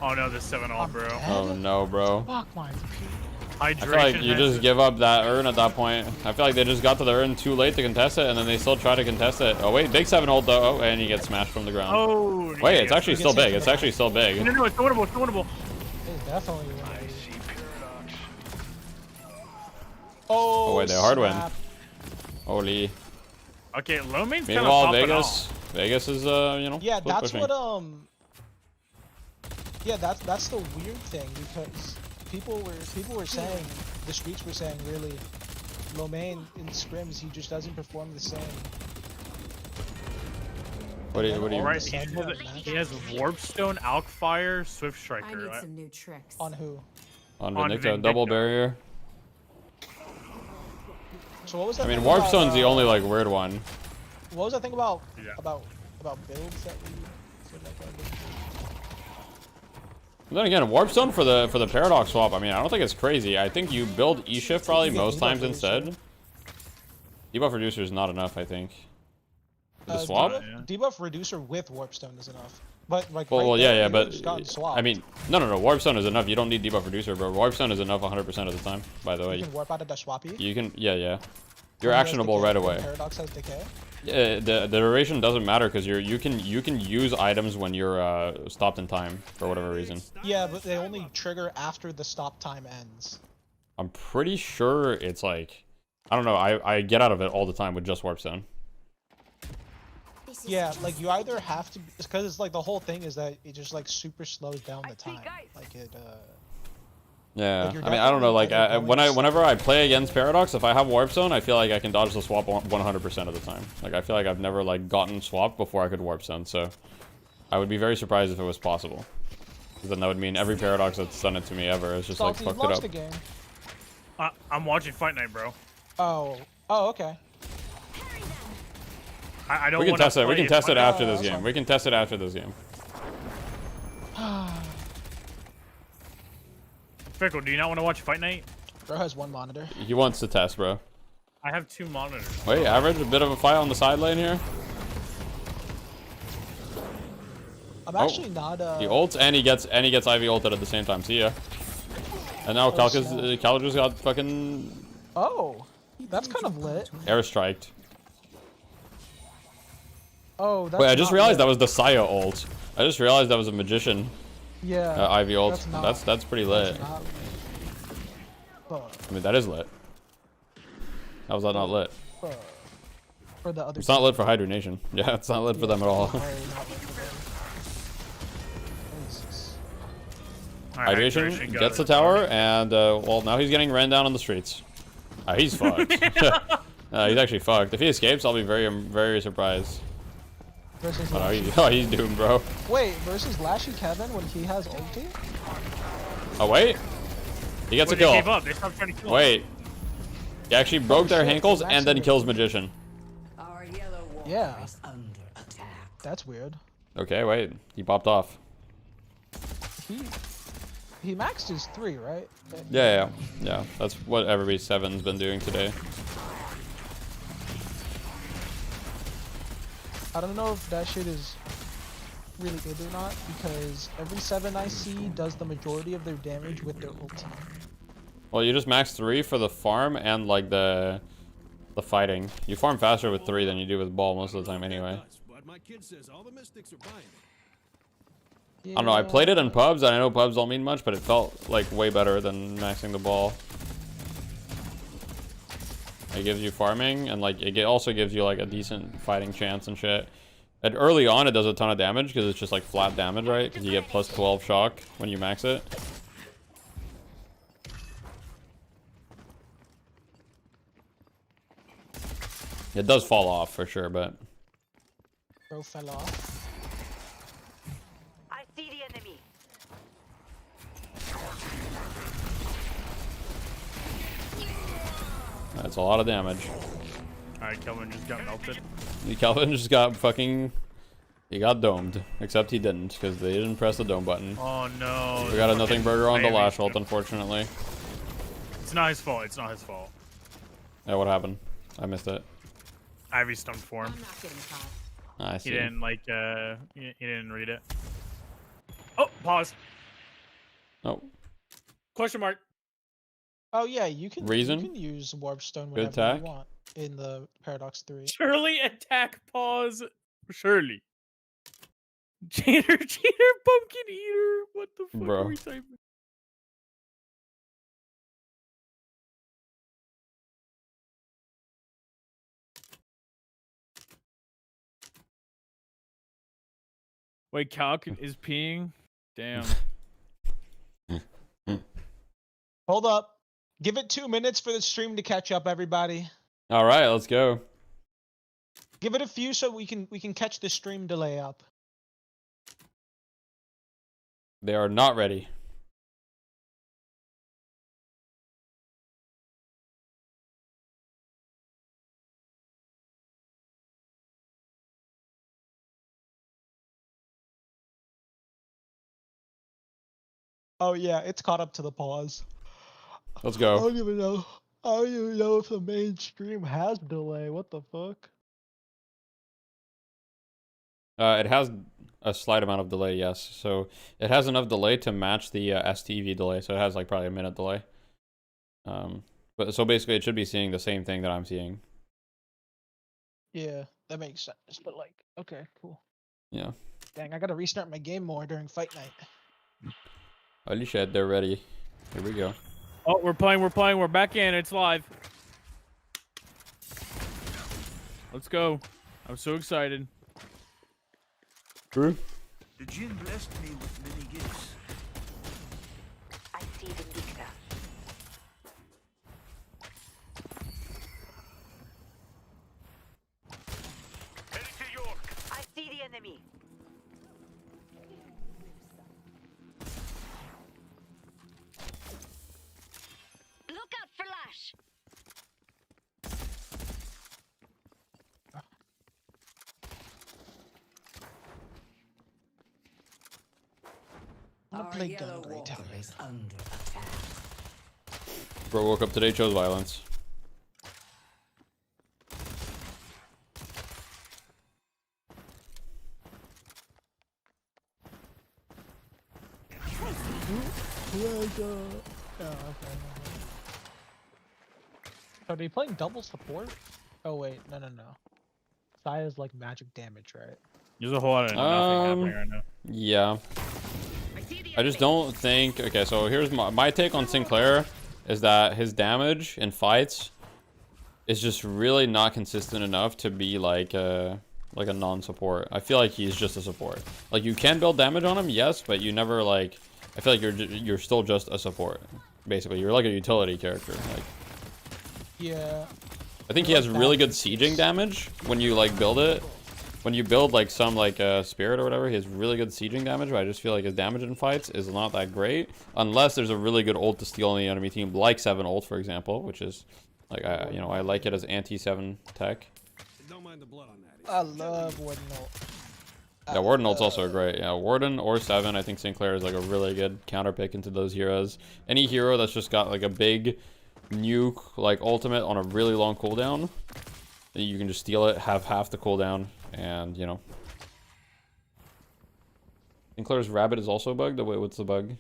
Oh no, this 7-all, bro. Oh no, bro. Fuck my I feel like you just give up that urn at that point. I feel like they just got to the urn too late to contest it, and then they still try to contest it. Oh wait, big 7 ult though, and he gets smashed from the ground. Oh. Wait, it's actually still big. It's actually still big. No, it's winnable. It's winnable. It's definitely winnable. Oh wait, they hard win. Holy. Okay, low main's kind of Meanwhile, popping Vegas off. is you know. Yeah, that's pushing. what Yeah, that's the weird thing, because people were saying, the streets were saying really, Lomain in scrims, he just doesn't perform the same. What do you Right, he has Warpstone, Alkfire, Swift Striker. I need some new tricks. On who? On Vindicta, double barrier. So what was that? I mean, Warpstone's the only like weird one. What was that thing about builds that we said like that? Then again, Warpstone for the Paradox swap, I mean, I don't think it's crazy. I think you build E-Shift probably most times instead. Debuff Reducer is not enough, I think. The swap? Debuff Reducer with Warpstone is enough. But like, well, yeah, but swapped. I mean, no, Warpstone is enough. You don't need Debuff Reducer, bro. Warpstone is enough 100% of the time, by the way. You can warp out of the swappy? You can, yeah. You're actionable right away. Paradox has decay? Yeah, the duration doesn't matter because you can use items when you're stopped in time for whatever reason. Yeah, but they only trigger after the stop time ends. I'm pretty sure it's like, I don't know. I get out of it all the time with just Warpstone. Yeah, like you either have to, because it's like the whole thing is that it just like super slows down the time. Like it. Yeah, like I mean, I don't know. Like, whenever I play against Paradox, if I have Warp Zone, I feel like I can dodge the swap 100% of the time. Like, I feel like I've never like gotten swapped before I could Warp Zone. So, I would be very surprised if it was possible. Because then that would mean every Paradox that's done it to me ever is just like fucked it up. The game. I'm watching Fight Night, bro. Oh, okay. I don't. We can test it. We can test it after this game. We can test it after this game. Fickle, do you not want to watch Fight Night? Bro has one monitor. He wants to test, bro. I have 2 monitors. Wait, average a bit of a fight on the side lane here. I'm actually not. He ults and he gets Ivy ulted at the same time. See ya. And now Calca's got fucking. Oh, that's kind of lit. Airstriked. Oh, that's. Wait, I just realized that was the Saya ult. I just realized that was a magician. Yeah. Ivy ult. That's pretty lit. I mean, that is lit. How was that not lit? For the other. It's not lit for Hydration. Yeah, it's not lit for them at all. Hydration gets the tower, and well, now he's getting ran down on the streets. He's fucked. He's actually fucked. If he escapes, I'll be very, very surprised. He's doomed, bro. Wait, versus Lashy Kevin when he has ulti? Oh wait, he gets a kill. They gave up. They stopped trying to kill wait, he actually broke their ankles and then kills Magician. Yeah. That's weird. Okay, wait, he popped off. He maxed his 3, right? Yeah. That's what everybody 7's been doing today. I don't know if that shit is really good or not, because every 7 I see does the majority of their damage with their ulti. Well, you just max 3 for the farm and like the fighting. You farm faster with 3 than you do with ball most of the time anyway. I don't know, I played it in pubs, and I know pubs don't mean much, but it felt like way better than maxing the ball. It gives you farming, and like it also gives you like a decent fighting chance and shit. And early on, it does a ton of damage because it's just like flat damage, right? Because you get plus 12 shock when you max it. It does fall off for sure, but. Bro fell off. I see the enemy. That's a lot of damage. Alright, Kelvin just got melted. Kelvin just got fucking. He got domed. Except he didn't, because they didn't press the dome button. Oh no. We got a nothing burger on the lash ult, unfortunately. It's not his fault. It's not his fault. Yeah, what happened? I missed it. Ivy stumped for him. I see. He didn't like he didn't read it. Oh, pause. Oh. Question mark. Oh yeah, you can Reason? You can use Warpstone whenever attack? you want in the Paradox 3. Shirley attack pause. Shirley. Cheater, pumpkin eater. What the fuck are we typing? Wait, Calc is peeing? Damn. Hold up. Give it 2 minutes for the stream to catch up, everybody. All right, let's go. Give it a few so we can catch the stream delay up. They are not ready. Oh yeah, it's caught up to the pause. Let's go. I don't even know if the main stream has delay. What the fuck? It has a slight amount of delay, yes. So it has enough delay to match the STV delay. So it has like probably a minute delay. But so basically, it should be seeing the same thing that I'm seeing. Yeah, that makes sense. But like, okay, cool. Yeah. Dang, I gotta restart my game more during fight night. Holy shit, they're ready. Here we go. Oh, we're playing. We're back in. It's live. Let's go. I'm so excited. True. The Jinn blessed me with many gifts. I see Vindicta. Heading to York. I see the enemy. Look out for Lash. I'm gonna play gun Great Town. Bro woke up today, chose violence. Are they playing double support? Oh wait, no. Saya's like magic damage, right? There's a whole lot of nothing happening right now. Yeah. I just don't think. Okay, so here's my take on Sinclair is that his damage in fights is just really not consistent enough to be like a non-support. I feel like he's just a support. Like you can build damage on him, yes, but you never like. I feel like you're still just a support. Basically, you're like a utility character. Like. Yeah. I think he has really good sieging damage when you like build it. When you build like some like spirit or whatever, he has really good sieging damage, but I just feel like his damage in fights is not that great unless there's a really good ult to steal on the enemy team, like 7 ult for example, which is like I like it as anti-7 tech. Don't mind the blood on that. I love Warden ult. Yeah, Warden ult's also great. Yeah, Warden or 7, I think Sinclair is like a really good counter pick into those heroes. Any hero that's just got like a big nuke like ultimate on a really long cooldown, you can just steal it, have half the cooldown. And, you know. Sinclair's rabbit is also bugged? Wait, what's the bug?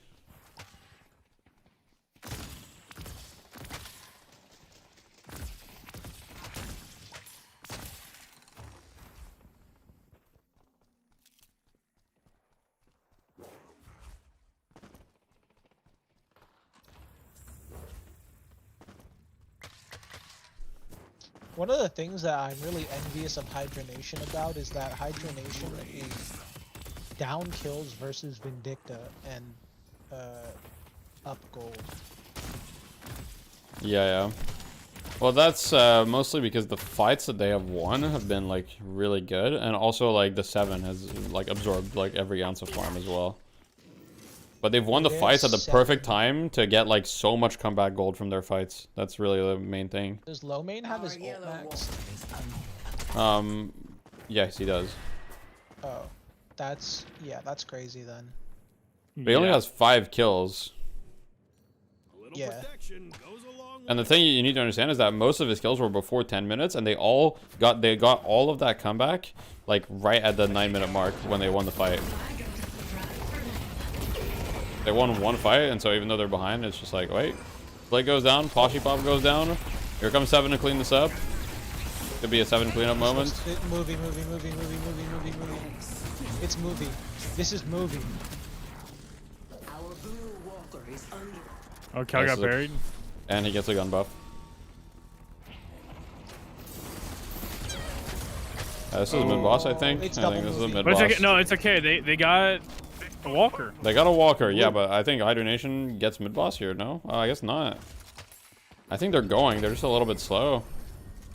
One of the things that I'm really envious of Hydra Nation about is that Hydra Nation is down kills versus Vindicta and up gold. Yeah. Well, that's mostly because the fights that they have won have been like really good, and also like the 7 has like absorbed like every ounce of farm as well. But they've won the fights at the perfect time to get like so much comeback gold from their fights. That's really the main thing. Does low main have his ult max? Yes, he does. Oh, that's crazy then. But he only has 5 kills. Yeah. And the thing you need to understand is that most of his kills were before 10 minutes, and they got all of that comeback like right at the 9-minute mark when they won the fight. They won 1 fight, and so even though they're behind, it's just like, wait, Blake goes down, Poshy Pop goes down. Here comes 7 to clean this up. Could be a 7 cleanup moment. Movie. It's movie. This is movie. Oh, Cal got buried. And he gets a gun buff. This is a mid boss, I think. I think this is a mid boss. Okay. No, it's okay. They got a walker. They got a walker, yeah, but I think Hydra Nation gets mid boss here. No, I guess not. I think they're going. They're just a little bit slow.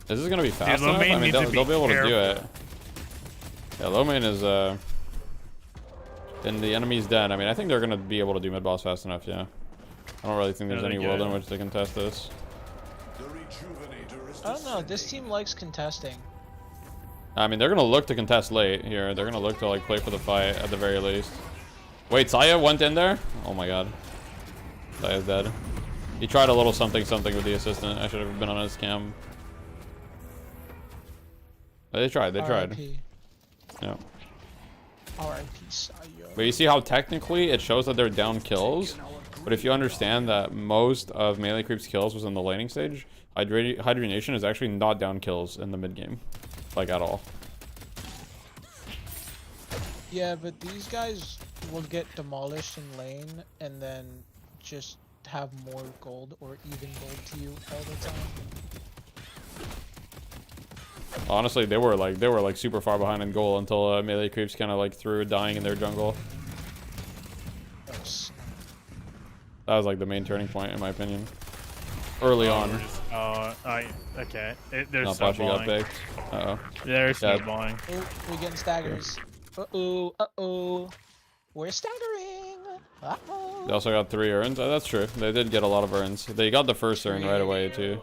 Is this gonna be fast enough? I mean, they'll be able to do it. Yeah, low main is in the enemy's den. I mean, I think they're gonna be able to do mid boss fast enough. Yeah. I don't really think there's any world in which they can test this. I don't know. This team likes contesting. I mean, they're gonna look to contest late here. They're gonna look to like play for the fight at the very least. Wait, Saya went in there? Oh my god. Saya's dead. He tried a little something with the assistant. I should have been on his cam. They tried. Yeah. R.I.P. Saya. But you see how technically it shows that they're down kills? But if you understand that most of Melee Creep's kills was in the laning stage, Hydra Nation is actually not down kills in the mid game. Like, at all. Yeah, but these guys will get demolished in lane and then just have more gold or even gold to you all the time. Honestly, they were like super far behind in goal until melee creeps kind of like threw dying in their jungle. That was like the main turning point in my opinion. Early on. Okay. There's not Bashi got picked. There's snowballing. Oh, we're getting staggers. Uh-oh. We're staggering. Uh-oh. They also got 3 urns. That's true. They did get a lot of urns. They got the first urn right away too.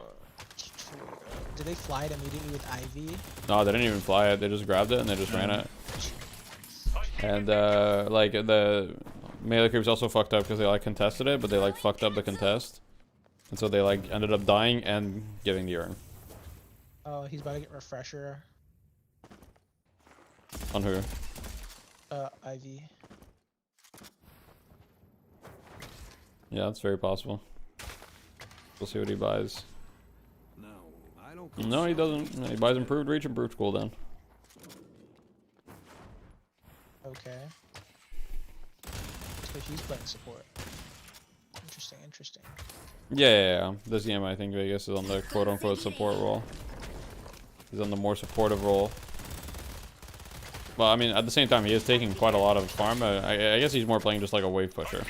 Did they fly it immediately with Ivy? No, they didn't even fly it. They just grabbed it and they just ran it. And like the melee creeps also fucked up because they like contested it, but they like fucked up the contest, and so they like ended up dying and giving the urn. Oh, he's about to get refresher. On who? Ivy. Yeah, that's very possible. We'll see what he buys. No, he doesn't. He buys improved reach, improved cooldown. Okay. So he's playing support. Interesting. Yeah. This game, I think Vegas is on the quote-unquote support role. He's on the more supportive role. Well, I mean, at the same time, he is taking quite a lot of farm. I guess he's more playing just like a wave pusher.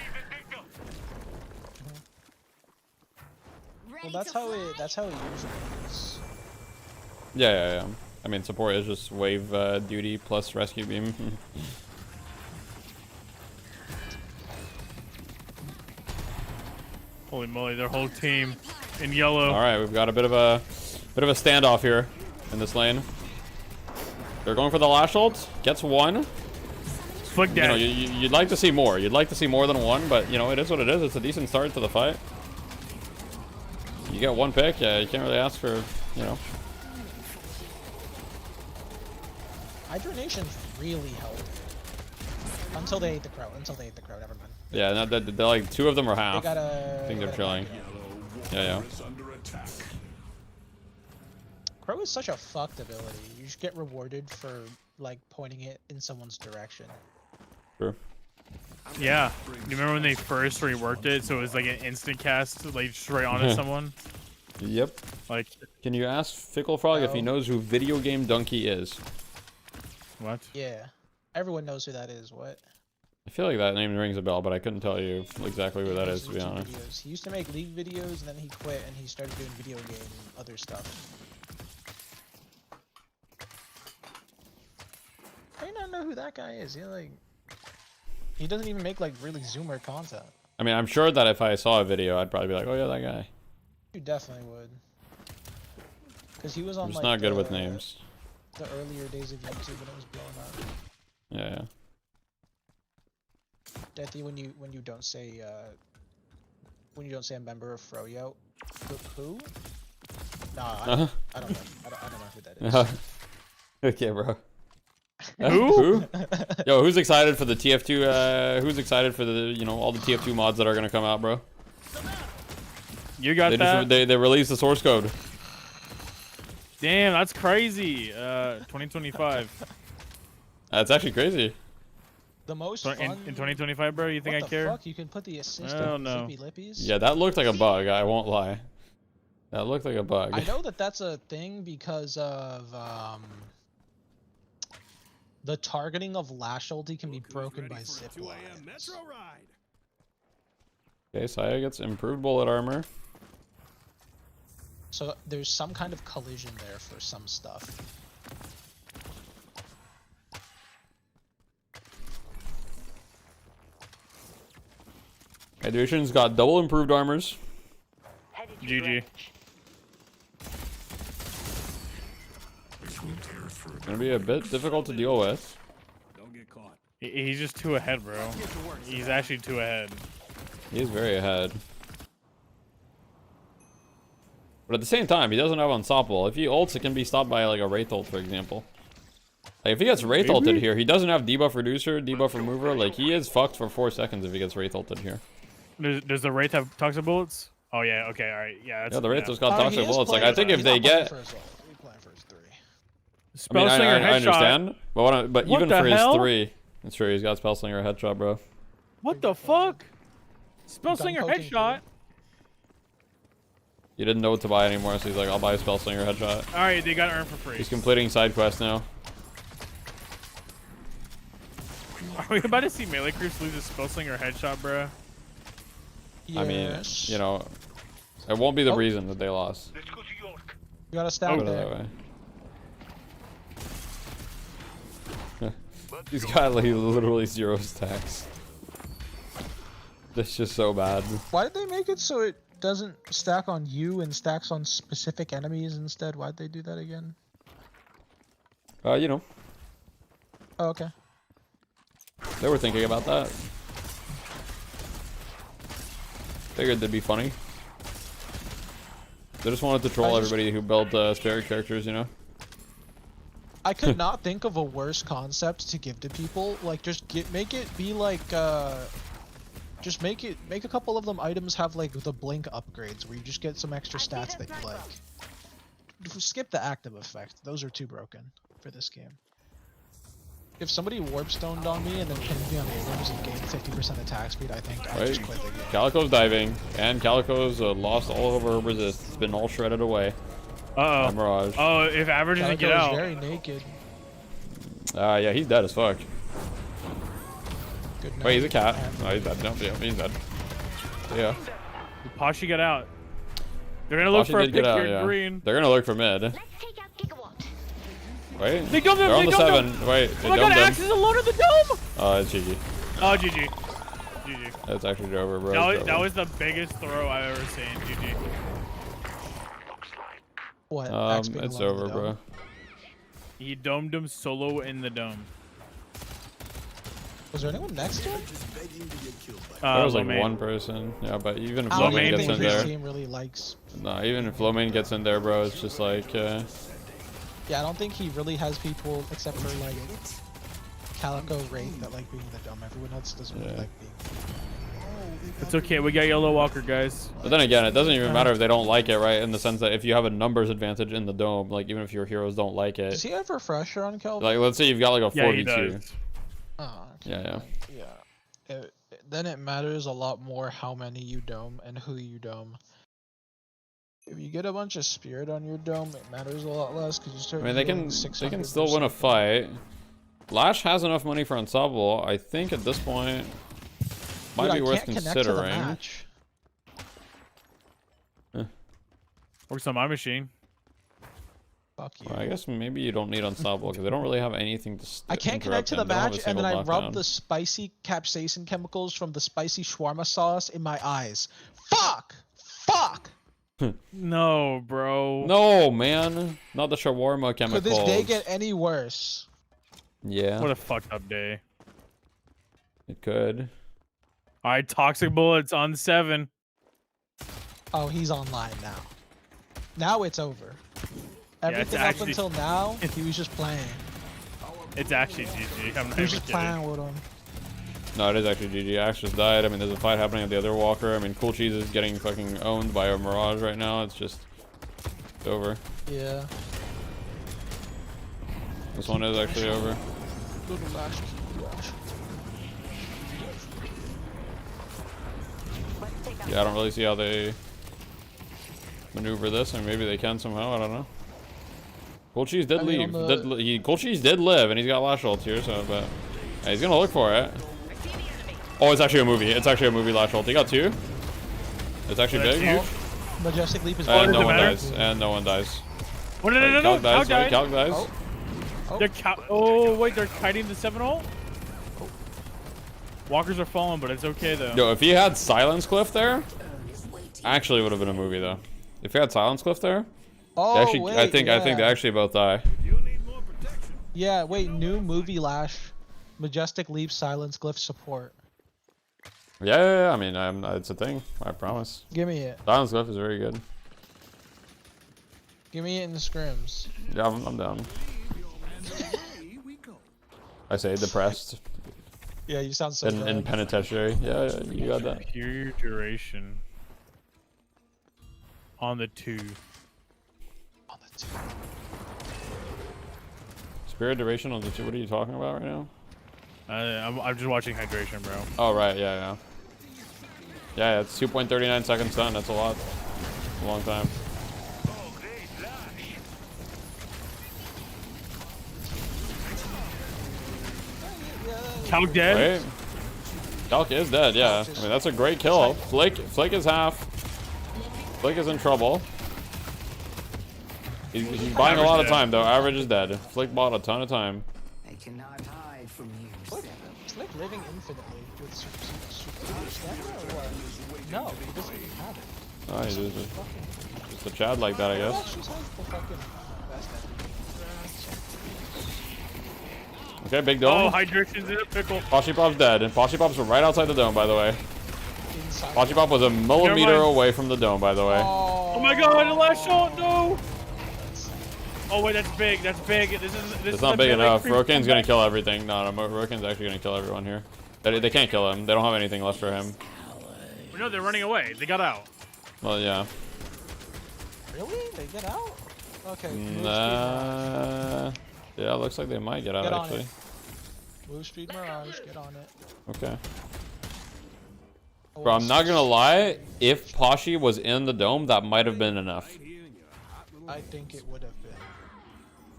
Well, that's how it usually is. Yeah. I mean, support is just wave duty plus rescue beam. Holy moly, their whole team in yellow. All right, we've got a bit of a standoff here in this lane. They're going for the lash ult. Gets 1. Flick dead. You know, you'd like to see more. You'd like to see more than 1, but you know, it is what it is. It's a decent start to the fight. You get 1 pick, yeah, you can't really ask for, you know. Hydronation's really helped. Until they ate the crow. Never mind. Yeah, they're like 2 of them are half. I think they're chilling. Yeah. Crow is such a fucked ability. You just get rewarded for like pointing it in someone's direction. True. Yeah. You remember when they first reworked it, so it was like an instant cast, like straight onto someone? Yep. Like, can you ask Fickle Frog if he knows who Video Game Donkey is? What? Yeah. Everyone knows who that is. What? I feel like that name rings a bell, but I couldn't tell you exactly who that is, to be honest. Videos. He used to make League videos, and then he quit, and he started doing video game other stuff. I do not know who that guy is. He doesn't even make like really zoomer content. I mean, I'm sure that if I saw a video, I'd probably be like, oh yeah, that guy. You definitely would. Because he was on I'm just like not good with names. The earlier days of YouTube when it was blowing up. Yeah. Deathy, when you don't say a member of Froyo, who? Nah, I don't know. I don't know who that is. Okay, bro. Who? Yo, who's excited for the TF2? Who's excited for the all the TF2 mods that are gonna come out, bro? You got that? They released the source code. Damn, that's crazy. 2025. That's actually crazy. The most fun in 2025, bro. You think I care? Fuck? You can put the assist on Flippy Lippies? Yeah, that looked like a bug. I won't lie. That looked like a bug. I know that's a thing because of the targeting of lash ulti can be broken by zip lines. Okay, Saya gets improved bullet armor. So there's some kind of collision there for some stuff. Hydronation's got double improved armors. GG. It's gonna be a bit difficult to deal with. Don't get caught. He's just too ahead, bro. He's actually too ahead. He's very ahead. But at the same time, he doesn't have unstoppable. If he ults, it can be stopped by like a Wraith ult, for example. Like if he gets Wraith ulted here, he doesn't have debuff reducer, debuff remover. Like he is fucked for 4 seconds if he gets Wraith ulted here. Does the Wraith have toxic bullets? Oh yeah, okay, alright. Yeah, the Wraith has got toxic bullets. Like I think if they get I mean, I understand, but even for his 3, it's true, he's got Spellslinger headshot, bro. What the fuck? Spellslinger headshot? He didn't know what to buy anymore, so he's like, I'll buy a spell slinger headshot. All right, they got earned for free. He's completing side quests now. Are we about to see melee creeps lose a spell slinger headshot, bro? Yes. I mean, you know, it won't be the reason that they lost. You gotta stab there. He's got like literally 0 stacks. That's just so bad. Why did they make it so it doesn't stack on you and stacks on specific enemies instead? Why'd they do that again? You know. Oh, okay. They were thinking about that. Figured they'd be funny. They just wanted to troll everybody who built spirit characters, you know? I could not think of a worse concept to give to people. Like, just make it be like, just make a couple of them items have like the blink upgrades where you just get some extra stats that you like. Skip the active effect. Those are too broken for this game. If somebody warp stoned on me and then pinned me on the limbs and gained 50% attack speed, I think I just quit the game. Calico's diving, and Calico's lost all of her resist. It's been all shredded away. Uh-oh. Mirage. Oh, if Average doesn't get out. Very naked. Yeah, he's dead as fuck. Good Wait, he's a cat. No, he's dead. No, yeah, he's dead. Yeah. Pashy got out. They're gonna look for a pick here green. They're gonna look for mid. Wait. They dumped him. They're on the 7. Wait, oh my god, Axe is alone in the dome! Oh, it's GG. Oh, GG. GG. That's actually over, bro. That was the biggest throw I've ever seen. GG. What? It's over, bro. He domed him solo in the dome. Was there anyone next to him? There was like one person. Yeah, but even if Flowmain gets in there, team really likes. No, even if Flowmain gets in there, bro, it's just like. Yeah, I don't think he really has people except for like Calico Wraith that like being in the dome. Everyone else doesn't really like being. It's okay, we got Yellow Walker, guys. But then again, it doesn't even matter if they don't like it, right? In the sense that if you have a numbers advantage in the dome, like even if your heroes don't like it. Does he have refresher on Kelvin? Like, let's say you've got like a 4v2. Oh, okay. Yeah. Then it matters a lot more how many you dome and who you dome. If you get a bunch of spirit on your dome, it matters a lot less because you start. I mean, they can still win a fight. Lash has enough money for Ensemble. I think at this point, might be worth considering. Works on my machine. Fuck you. Well, I guess maybe you don't need Ensemble because they don't really have anything to. I can't connect to the match, and then I rub the spicy capsaicin chemicals from the spicy shawarma sauce in my eyes. Fuck! Fuck! No, bro. No, man. Not the shawarma chemicals. Could this day get any worse? Yeah. What a fucked up day. It could. Alright, Toxic Bullets on 7. Oh, he's online now. Now it's over. Everything up until now, he was just playing. It's actually GG. He was just playing with him. No, it is actually GG. Axe just died. I mean, there's a fight happening at the other Walker. I mean, Cool Cheese is getting fucking owned by a Mirage right now. It's just... It's over. Yeah. This one is actually over. Yeah, I don't really see how they maneuver this, and maybe they can somehow. I don't know. Cool Cheese did leave. Cool Cheese did live, and he's got Lash ult here, so but yeah, he's gonna look for it. Oh, it's actually a movie. It's actually a movie Lash ult. He got 2. It's actually big. Huge. Majestic Leap is and no one dies. And no one dies. Oh, no. Calc dies. Right? Calc dies. Oh, wait, they're kiting the 7 ult? Walkers are falling, but it's okay though. Yo, if he had Silence Cliff there, actually would have been a movie though. If he had Silence Cliff there, I think they actually both die. Yeah, wait, new movie Lash, Majestic Leap, Silence Glyph support. Yeah. I mean, it's a thing. I promise. Give me it. Silence Glyph is very good. Give me it in the scrims. Yeah, I'm down. I say depressed. Yeah, you sound so in penitentiary. Yeah, you got that. Superior duration. On the 2. On the 2. Spirit duration on the 2. What are you talking about right now? I'm just watching hydration, bro. Oh right, yeah. Yeah, it's 2.39 seconds done. That's a lot. a long time. Calc dead? Wait. Calc is dead, yeah. I mean, that's a great kill. Flick is half. Flick is in trouble. He's buying a lot of time, though. Average is dead. Flick bought a ton of time. I cannot hide from you. Flick living infinitely with super stamina or what? No, he doesn't even have it. Oh, he's just a Chad like that, I guess. Okay, big dome. Oh, Hydration's in a pickle. Poshy Pop's dead. And Poshy Pop's right outside the dome, by the way. Poshy Pop was a millimeter away from the dome, by the way. Oh my god, the last shot, no! Oh wait, that's big, that's big. This It's not big enough. Rokane's gonna kill everything. No, Rokane's actually gonna kill everyone here. They can't kill him. They don't have anything left for him. No, they're running away. They got out. Well, yeah. Really? They get out? Okay. Yeah, looks like they might get out, actually. Move speed Mirage, get on it. Okay. Bro, I'm not gonna lie. If Poshy was in the dome, that might have been enough. I think it would have been.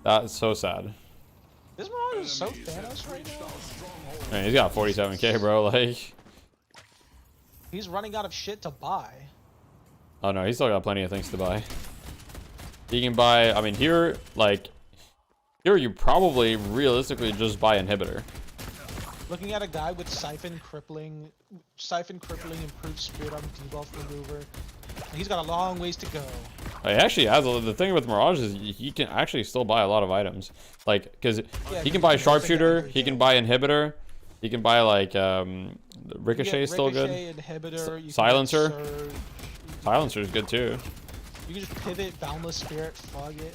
That's so sad. This Mirage is so Thanos right now. Man, he's got 47k, bro. Like, he's running out of shit to buy. oh no, he's still got plenty of things to buy. He can buy. I mean, here, like, here you probably realistically just buy inhibitor. Looking at a guy with siphon crippling, improved spirit arm, debuff remover. He's got a long ways to go. He actually has the thing with Mirage is he can actually still buy a lot of items, like because he can buy sharpshooter, he can buy inhibitor, he can buy like ricochet is still good. Inhibitor, silencer, silencer is good too. You can just pivot, boundless spirit, fog it.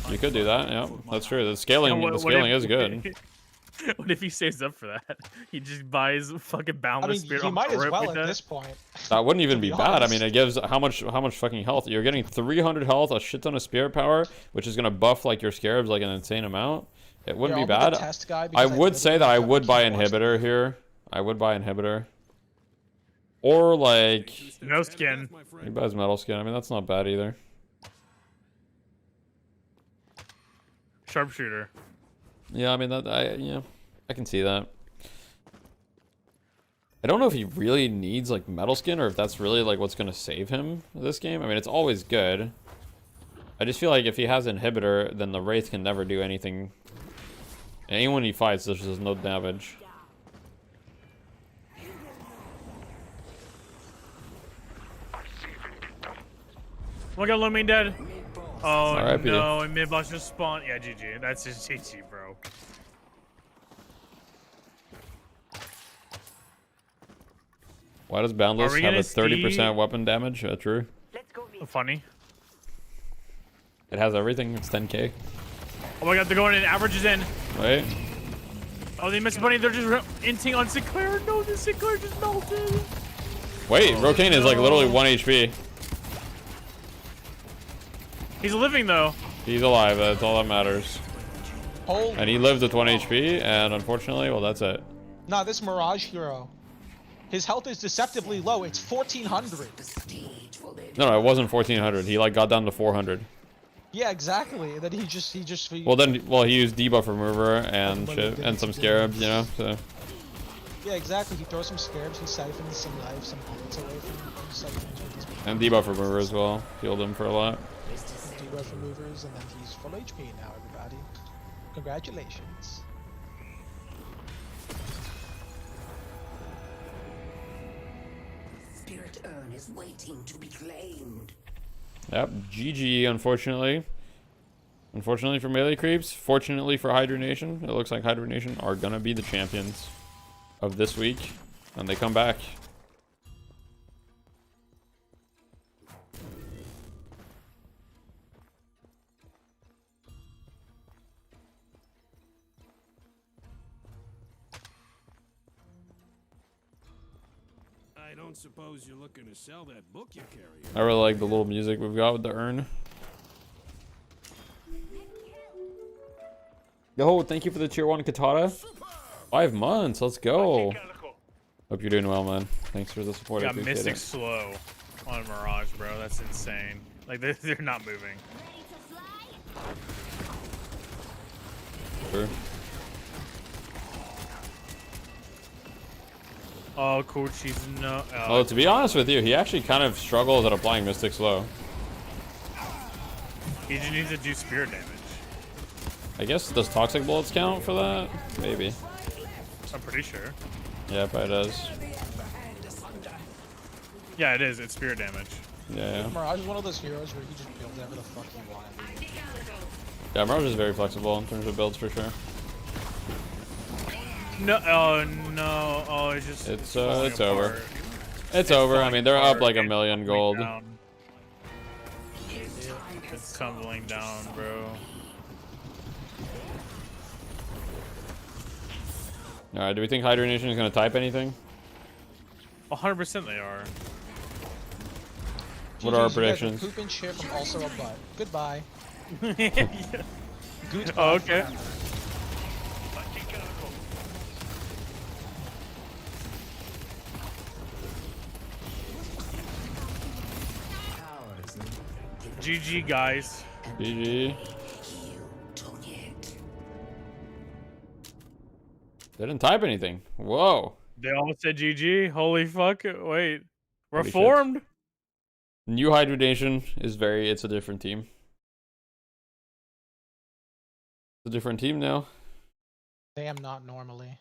You could do that. Yeah, that's true. The scaling, is good. What if he saves up for that? He just buys fucking boundless spirit. He might as well at this point. That wouldn't even be bad. I mean, it gives how much fucking health? You're getting 300 health, a shit ton of spirit power, which is gonna buff like your scarabs like an insane amount. It wouldn't be bad. I would say that I would buy inhibitor here. I would buy inhibitor. Or like no skin. He buys metal skin. I mean, that's not bad either. Sharpshooter. Yeah, I mean I can see that. I don't know if he really needs like metal skin or if that's really like what's gonna save him this game. I mean, it's always good. I just feel like if he has inhibitor, then the Wraith can never do anything. Anyone he fights, there's just no damage. Look at Lumine dead. Oh R.I.P. no, and mid boss just spawned. Yeah, GG. That's just GG, bro. Why does Boundless have a 30% weapon damage? True. Funny. It has everything. It's 10k. Oh my god, they're going in. Averages in. Wait. Oh, they missed bunny. They're just inting on Sinclair. No, the Sinclair just melted. Wait, Rokane is like literally 1 HP. He's living though. He's alive. That's all that matters. Holy and he lived with 1 HP, and unfortunately, well, that's it. Nah, this Mirage hero. His health is deceptively low. It's 1400. No, it wasn't 1400. He like got down to 400. Yeah, exactly. And then he just. He used debuff remover and shit, and some scarabs, you know. So. Yeah, exactly. He throws some scarabs. He siphons some knives, some bullets away from him. And debuff remover as well. Healed him for a lot. Debuff removers, and then he's full HP now. Everybody, congratulations. Spirit urn is waiting to be claimed. Yep, GG, unfortunately. Unfortunately for Melee Creeps. Fortunately for Hydra Nation. It looks like Hydra Nation are gonna be the champions of this week. And they come back. I don't suppose you're looking to sell that book you carry. I really like the little music we've got with the urn. Yo, thank you for the tier 1 Katana. 5 months, let's go. Hope you're doing well, man. Thanks for the support. Got Mystic slow. on Mirage, bro. That's insane. Like they're not moving. Sure. Oh, coach, he's no. Well, to be honest with you, he actually kind of struggles at applying Mystic Slow. He just needs to do spirit damage. I guess, does Toxic Bullets count for that? Maybe. I'm pretty sure. Yeah, it probably does. Yeah, it is. It's spirit damage. Yeah. Mirage is one of those heroes where you just build whatever the fuck you want. Yeah, Mirage is very flexible in terms of builds for sure. No, oh no, oh it's just. It's over. It's over. I mean, they're up like 1 million gold. It's tumbling down, bro. Alright, do we think Hydra Nation is going to type anything? 100% they are. What are our predictions? Poop and shit from also a butt. Goodbye. Yeah. Oh, okay. GG, guys. GG. They didn't type anything. Whoa. They all said GG. Holy fuck. Wait. Reformed? New Hydra Nation is it's a different team. It's a different team now. They am not normally.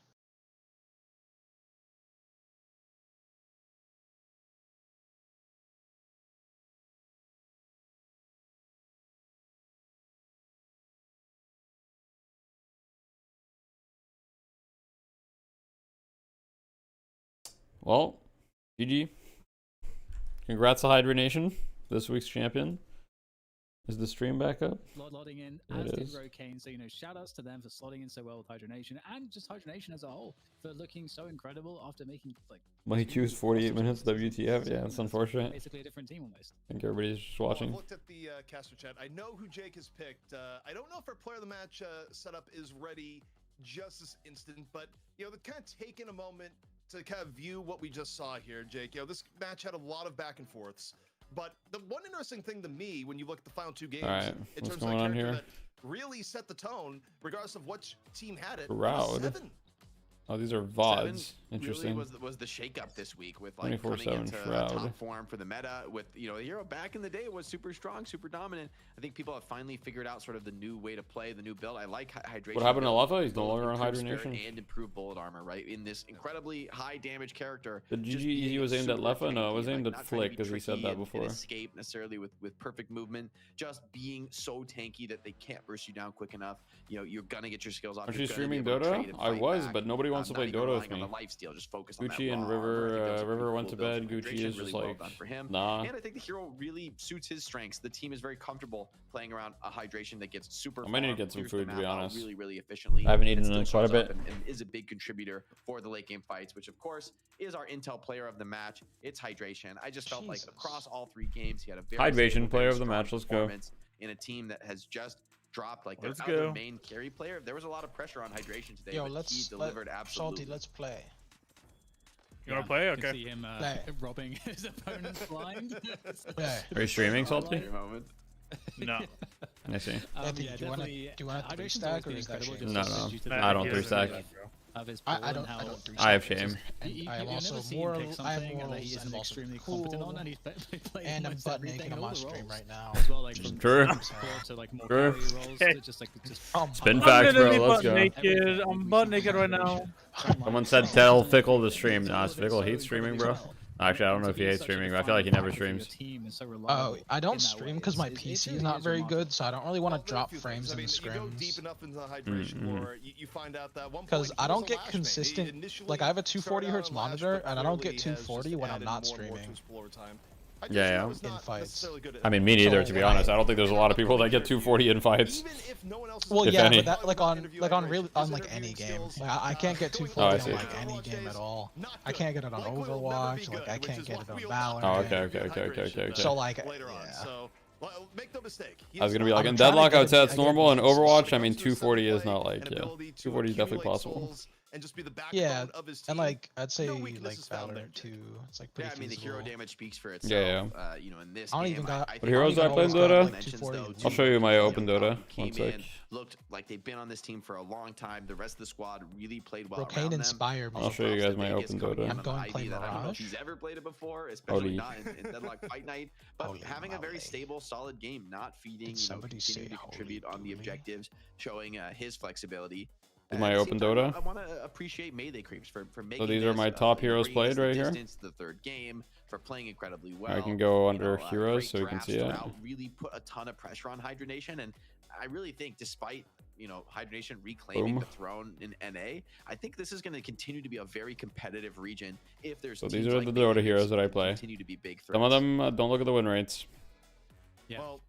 Well, GG. Congrats to Hydra Nation, this week's champion. Is the stream back up? Slotting in, as did Rokane. So, shout outs to them for slotting in so well with Hydra Nation and just Hydra Nation as a whole for looking so incredible after making like. Well, he choose 48 minutes WTF. Yeah, it's unfortunate. Basically a different team almost. I think everybody's just watching. I've looked at the caster chat. I know who Jake has picked. I don't know if our player of the match setup is ready just this instant, but they're kind of taking a moment to kind of view what we just saw here, Jake. This match had a lot of back and forths. But the one interesting thing to me, when you look at the final two games, in terms of the character that really set the tone, regardless of which team had it, was 7. Oh, these are VODs. Interesting. Really was the shakeup this week with like coming into top form for the meta. With the hero back in the day was super strong, super dominant. I think people have finally figured out sort of the new way to play, the new build. I like hydration. What happened to Lava? He's no longer on Hydra Nation. And improved bullet armor, right? In this incredibly high damage character. The GG was aimed at Leffa? No, it was aimed at Flick, because we said that before. Escape necessarily with perfect movement, just being so tanky that they can't burst you down quick enough. You're gonna get your skills off. Are you streaming Dota? I was, but nobody wants to play Dota with me. Gucci and River went to bed. Gucci is just like, nah. And I think the hero really suits his strengths. The team is very comfortable playing around a hydration that gets super. I might need to get some food, to be honest. Really efficiently. I haven't eaten in quite a bit. And is a big contributor for the late game fights, which of course is our intel player of the match. It's hydration. I just felt like across all 3 games, he had a very hydration player of the match. Let's go. In a team that has just dropped like their main carry player. There was a lot of pressure on hydration today. Yo, but he delivered absolutely. Salty, let's play. You want to play? Okay. See him robbing his opponent blind. Are you streaming, Salty? No. I see. Do you want to 3-stack or is that shame? No, I don't 3-stack. I have shame. I am also more. I am more. I'm also cool. And I'm butt naked on my stream right now. True. True. Spin facts, bro. Let's go. I'm butt naked right now. Someone said tell Fickle to stream. Nah, it's Fickle hates streaming, bro. Actually, I don't know if he hates streaming, but I feel like he never streams. Oh, I don't stream because my PC is not very good, so I don't really want to drop frames in the scrims. Because I don't get consistent. Like I have a 240 Hz monitor, and I don't get 240 when I'm not streaming. Yeah. In fights. I mean, me neither, to be honest. I don't think there's a lot of people that get 240 in fights. Well, yeah, but that like on any game. Like, I can't get 240 on like any game at all. I can't get it on Overwatch. Like I can't get it on Valorant. Oh, okay. So like, Make no mistake. I was gonna be like, in Deadlock, I would say that's normal. In Overwatch, I mean, 240 is not like, 240 is definitely possible. and just be the backbone of his team. And like I'd say like Valorant too. It's like pretty I mean the hero damage speaks for itself. Yeah. You know, in this I don't game, even got. What heroes I play in Dota? Like I'll show you my open Dota. One sec. Looked like they've been on this team for a long time. The rest of the squad really played well. Rocane inspired me. I'll show you guys my open Dota. I'm going to play Mirage. I don't know if he's ever played it before, especially not in Deadlock Fight Night. But having a very stable, solid game, not feeding, continuing to contribute on the objectives, showing his flexibility. My open Dota. I want to appreciate Melee Creeps for making. So these are my top heroes played right here. The third game for playing incredibly well. I can go under heroes so you can see it. Really put a ton of pressure on Hydronation, and I really think despite Hydronation reclaiming the throne in NA, I think this is going to continue to be a very competitive region. If there's so these are the Dota heroes that I play. Continue to be big threats. Some of them don't look at the win rates. Yeah. Well,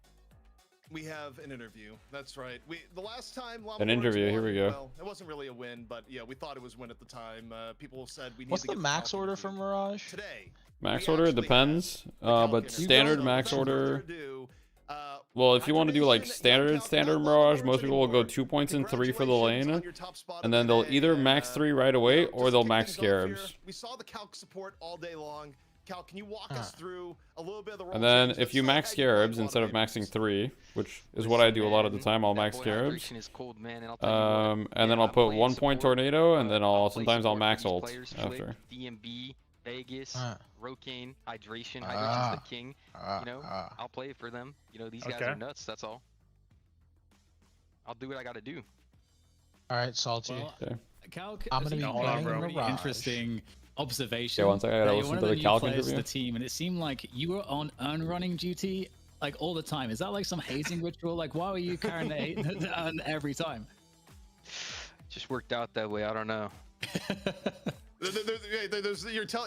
we have an interview. That's right. The last time an interview. Here we go. Well, it wasn't really a win, but yeah, we thought it was a win at the time. People said we need What's to the max order for Mirage? Today. Max order depends, but standard max order. Well, if you want to do like standard Mirage, most people will go 2 points and 3 for the lane, and then they'll either max 3 right away or they'll max Scarabs. We saw the calc support all day long. Cal, can you walk us through a little bit of the and then if you max Scarabs instead of maxing 3, which is what I do a lot of the time, I'll max Scarabs. And then I'll put 1 point Tornado, and then sometimes I'll max ult after. DMB, Vegas, Rocane, Hydration. Hydration's the king. I'll play it for them. These guys are nuts. That's all. I'll do what I got to do. All right, Salty. Well, Cal, I'm gonna be playing really interesting observation. Yeah, one second, I gotta listen to the Calc interview. The team, and it seemed like you were on running duty like all the time. Is that like some hazing ritual? Like, why were you carrying the every time? Just worked out that way. I don't know.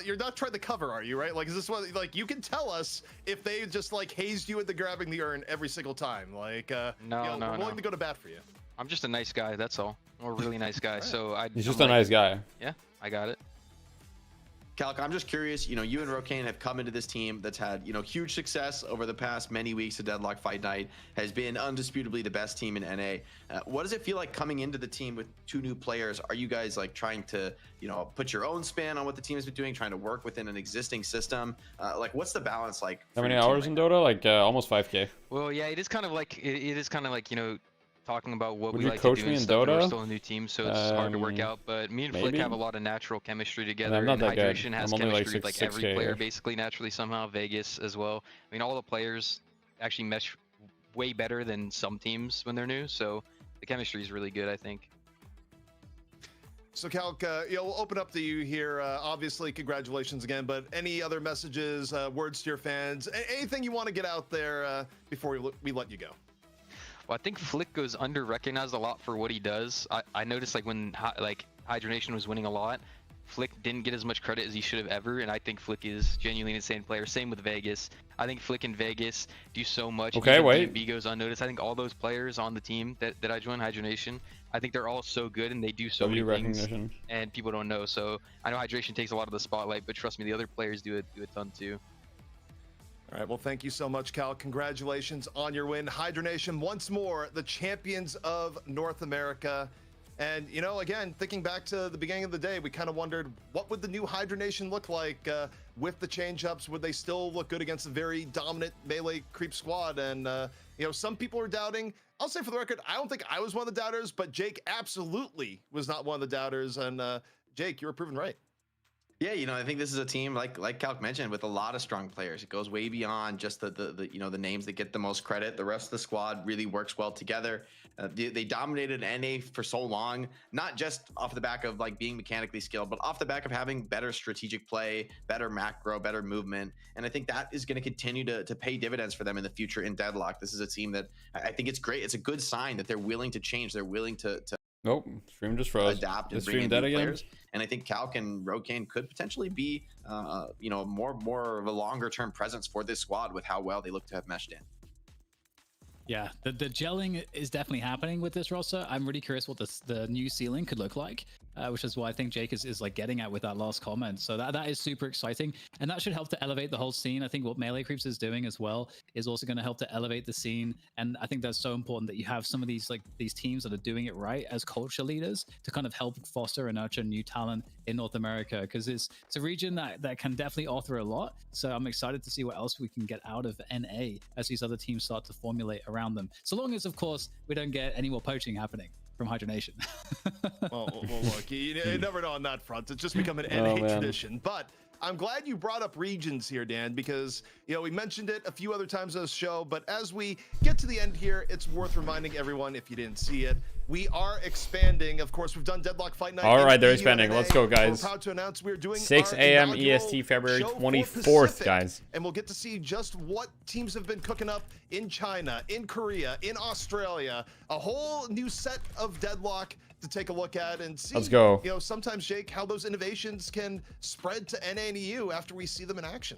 You're not trying to cover, are you? Right? Like, is this what? Like, you can tell us if they just like hazed you at the grabbing the urn every single time. Like, no, we're willing to go to bat for you. I'm just a nice guy. That's all. I'm a really nice guy. So He's just a nice guy. Yeah, I got it. Calc, I'm just curious, you and Rocane have come into this team that's had, huge success over the past many weeks of Deadlock Fight Night, has been undisputably the best team in NA. What does it feel like coming into the team with 2 new players? Are you guys like trying to, put your own spin on what the team has been doing, trying to work within an existing system? Like, what's the balance like? How many hours in Dota? Like almost 5K. Well, yeah, it is kind of like, talking about what Would we you like coach to do me and in stuff. Dota? We're still a new team, so it's hard to work out. But me and Flick have a lot of natural chemistry together. I'm not that good. Hydration has I'm only chemistry like with every 6K player here. basically naturally somehow. Vegas as well. I mean, all the players actually mesh way better than some teams when they're new. So the chemistry is really good, I think. So Calc, we'll open up to you here. Obviously, congratulations again. But any other messages, words to your fans, anything you want to get out there before we let you go? Well, I think Flick goes under-recognized a lot for what he does. I noticed like when Hydronation was winning a lot, Flick didn't get as much credit as he should have ever, and I think Flick is genuinely an insane player. Same with Vegas. I think Flick and Vegas do so much. Okay, wait. B goes unnoticed. I think all those players on the team that I joined, Hydronation, I think they're all so good and they do so many things, and people don't know. So I know Hydration takes a lot of the spotlight, but trust me, the other players do a ton too. All right, well, thank you so much, Cal. Congratulations on your win. Hydronation, once more, the champions of North America. And, again, thinking back to the beginning of the day, we kind of wondered, what would the new Hydronation look like with the change-ups? Would they still look good against a very dominant melee creep squad? And, some people are doubting. I'll say for the record, I don't think I was one of the doubters, but Jake absolutely was not one of the doubters. And, Jake, you were proven right. Yeah, I think this is a team like Calc mentioned with a lot of strong players. It goes way beyond just the names that get the most credit. The rest of the squad really works well together. They dominated NA for so long, not just off the back of like being mechanically skilled, but off the back of having better strategic play, better macro, better movement. And I think that is going to continue to pay dividends for them in the future in Deadlock. This is a team that I think it's great. It's a good sign that they're willing to change. They're willing to Nope, stream just froze. Adapt and bring in new players. And I think Calc and Rocane could potentially be, more of a longer-term presence for this squad with how well they look to have meshed in. Yeah, the gelling is definitely happening with this roster. I'm really curious what the new ceiling could look like. which is what I think Jake is like getting at with that last comment. So that is super exciting, and that should help to elevate the whole scene. I think what Melee Creeps is doing as well is also going to help to elevate the scene, and I think that's so important that you have some of these teams that are doing it right as culture leaders to kind of help foster and nurture new talent in North America, because it's a region that can definitely offer a lot. So I'm excited to see what else we can get out of NA as these other teams start to formulate around them. So long as, of course, we don't get any more poaching happening from Hydro Nation. well, look, you never know on that front. It's just become an NA tradition. But I'm glad you brought up regions here, Dan, because, you know, we mentioned it a few other times on the show, but as we get to the end here, it's worth reminding everyone, if you didn't see it, we are expanding. Of course, we've done Deadlock Fight Night. All right, they're expanding. Let's go, guys. We're proud to announce we're doing 6 a.m. EST, February 24th, guys. And we'll get to see just what teams have been cooking up in China, in Korea, in Australia. A whole new set of Deadlock to take a look at and see. Let's go. You know, sometimes, Jake, how those innovations can spread to NA and EU after we see them in action.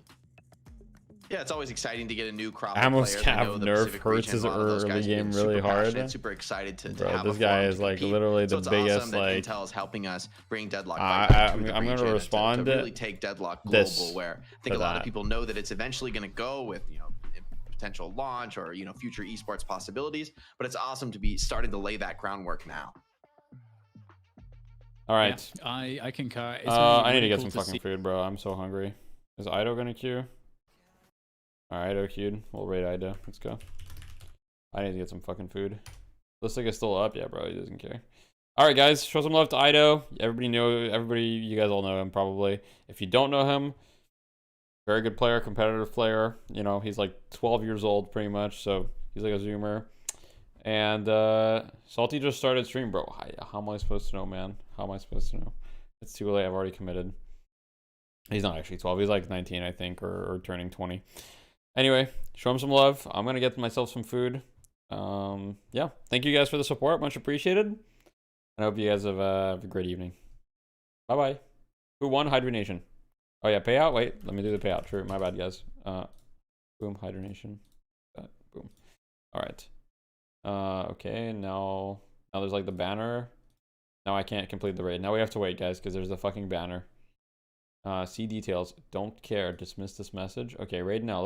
Yeah, it's always exciting to get a new crop. I almost have nerf hurts his early game really hard. Super excited to Bro, have this guy is like literally the biggest. Awesome that like Intel is helping us bring Deadlock. I'm going to respond to really take Deadlock global, where I think a lot of people know that it's eventually going to go with, you know, potential launch or, you know, future esports possibilities. But it's awesome to be starting to lay that groundwork now. All right. Yeah, I concur. I need to get some fucking food, bro. I'm so hungry. Is Ido gonna queue? All right, Ido queued. We'll raid Ido. Let's go. I need to get some fucking food. Looks like it's still up. Yeah, bro. He doesn't care. All right, guys. Show some love to Ido. Everybody, you guys all know him probably. If you don't know him, very good player, competitive player. You know, he's like 12 years old pretty much. So he's like a Zoomer. And Salty just started stream, bro. How am I supposed to know, man? How am I supposed to know? It's too late. I've already committed. He's not actually 12. He's like 19, I think, or turning 20. Anyway, show him some love. I'm going to get myself some food. Yeah, thank you guys for the support. Much appreciated. And I hope you guys have a great evening. Bye-bye. Who won? Hydro Nation. Oh, yeah, payout? Wait, let me do the payout. True, my bad, guys. Boom, Hydro Nation. Boom. All right. Okay, now there's like the banner. Now I can't complete the raid. Now we have to wait, guys, because there's the fucking banner. See details. Don't care. Dismiss this message. Okay, raid now.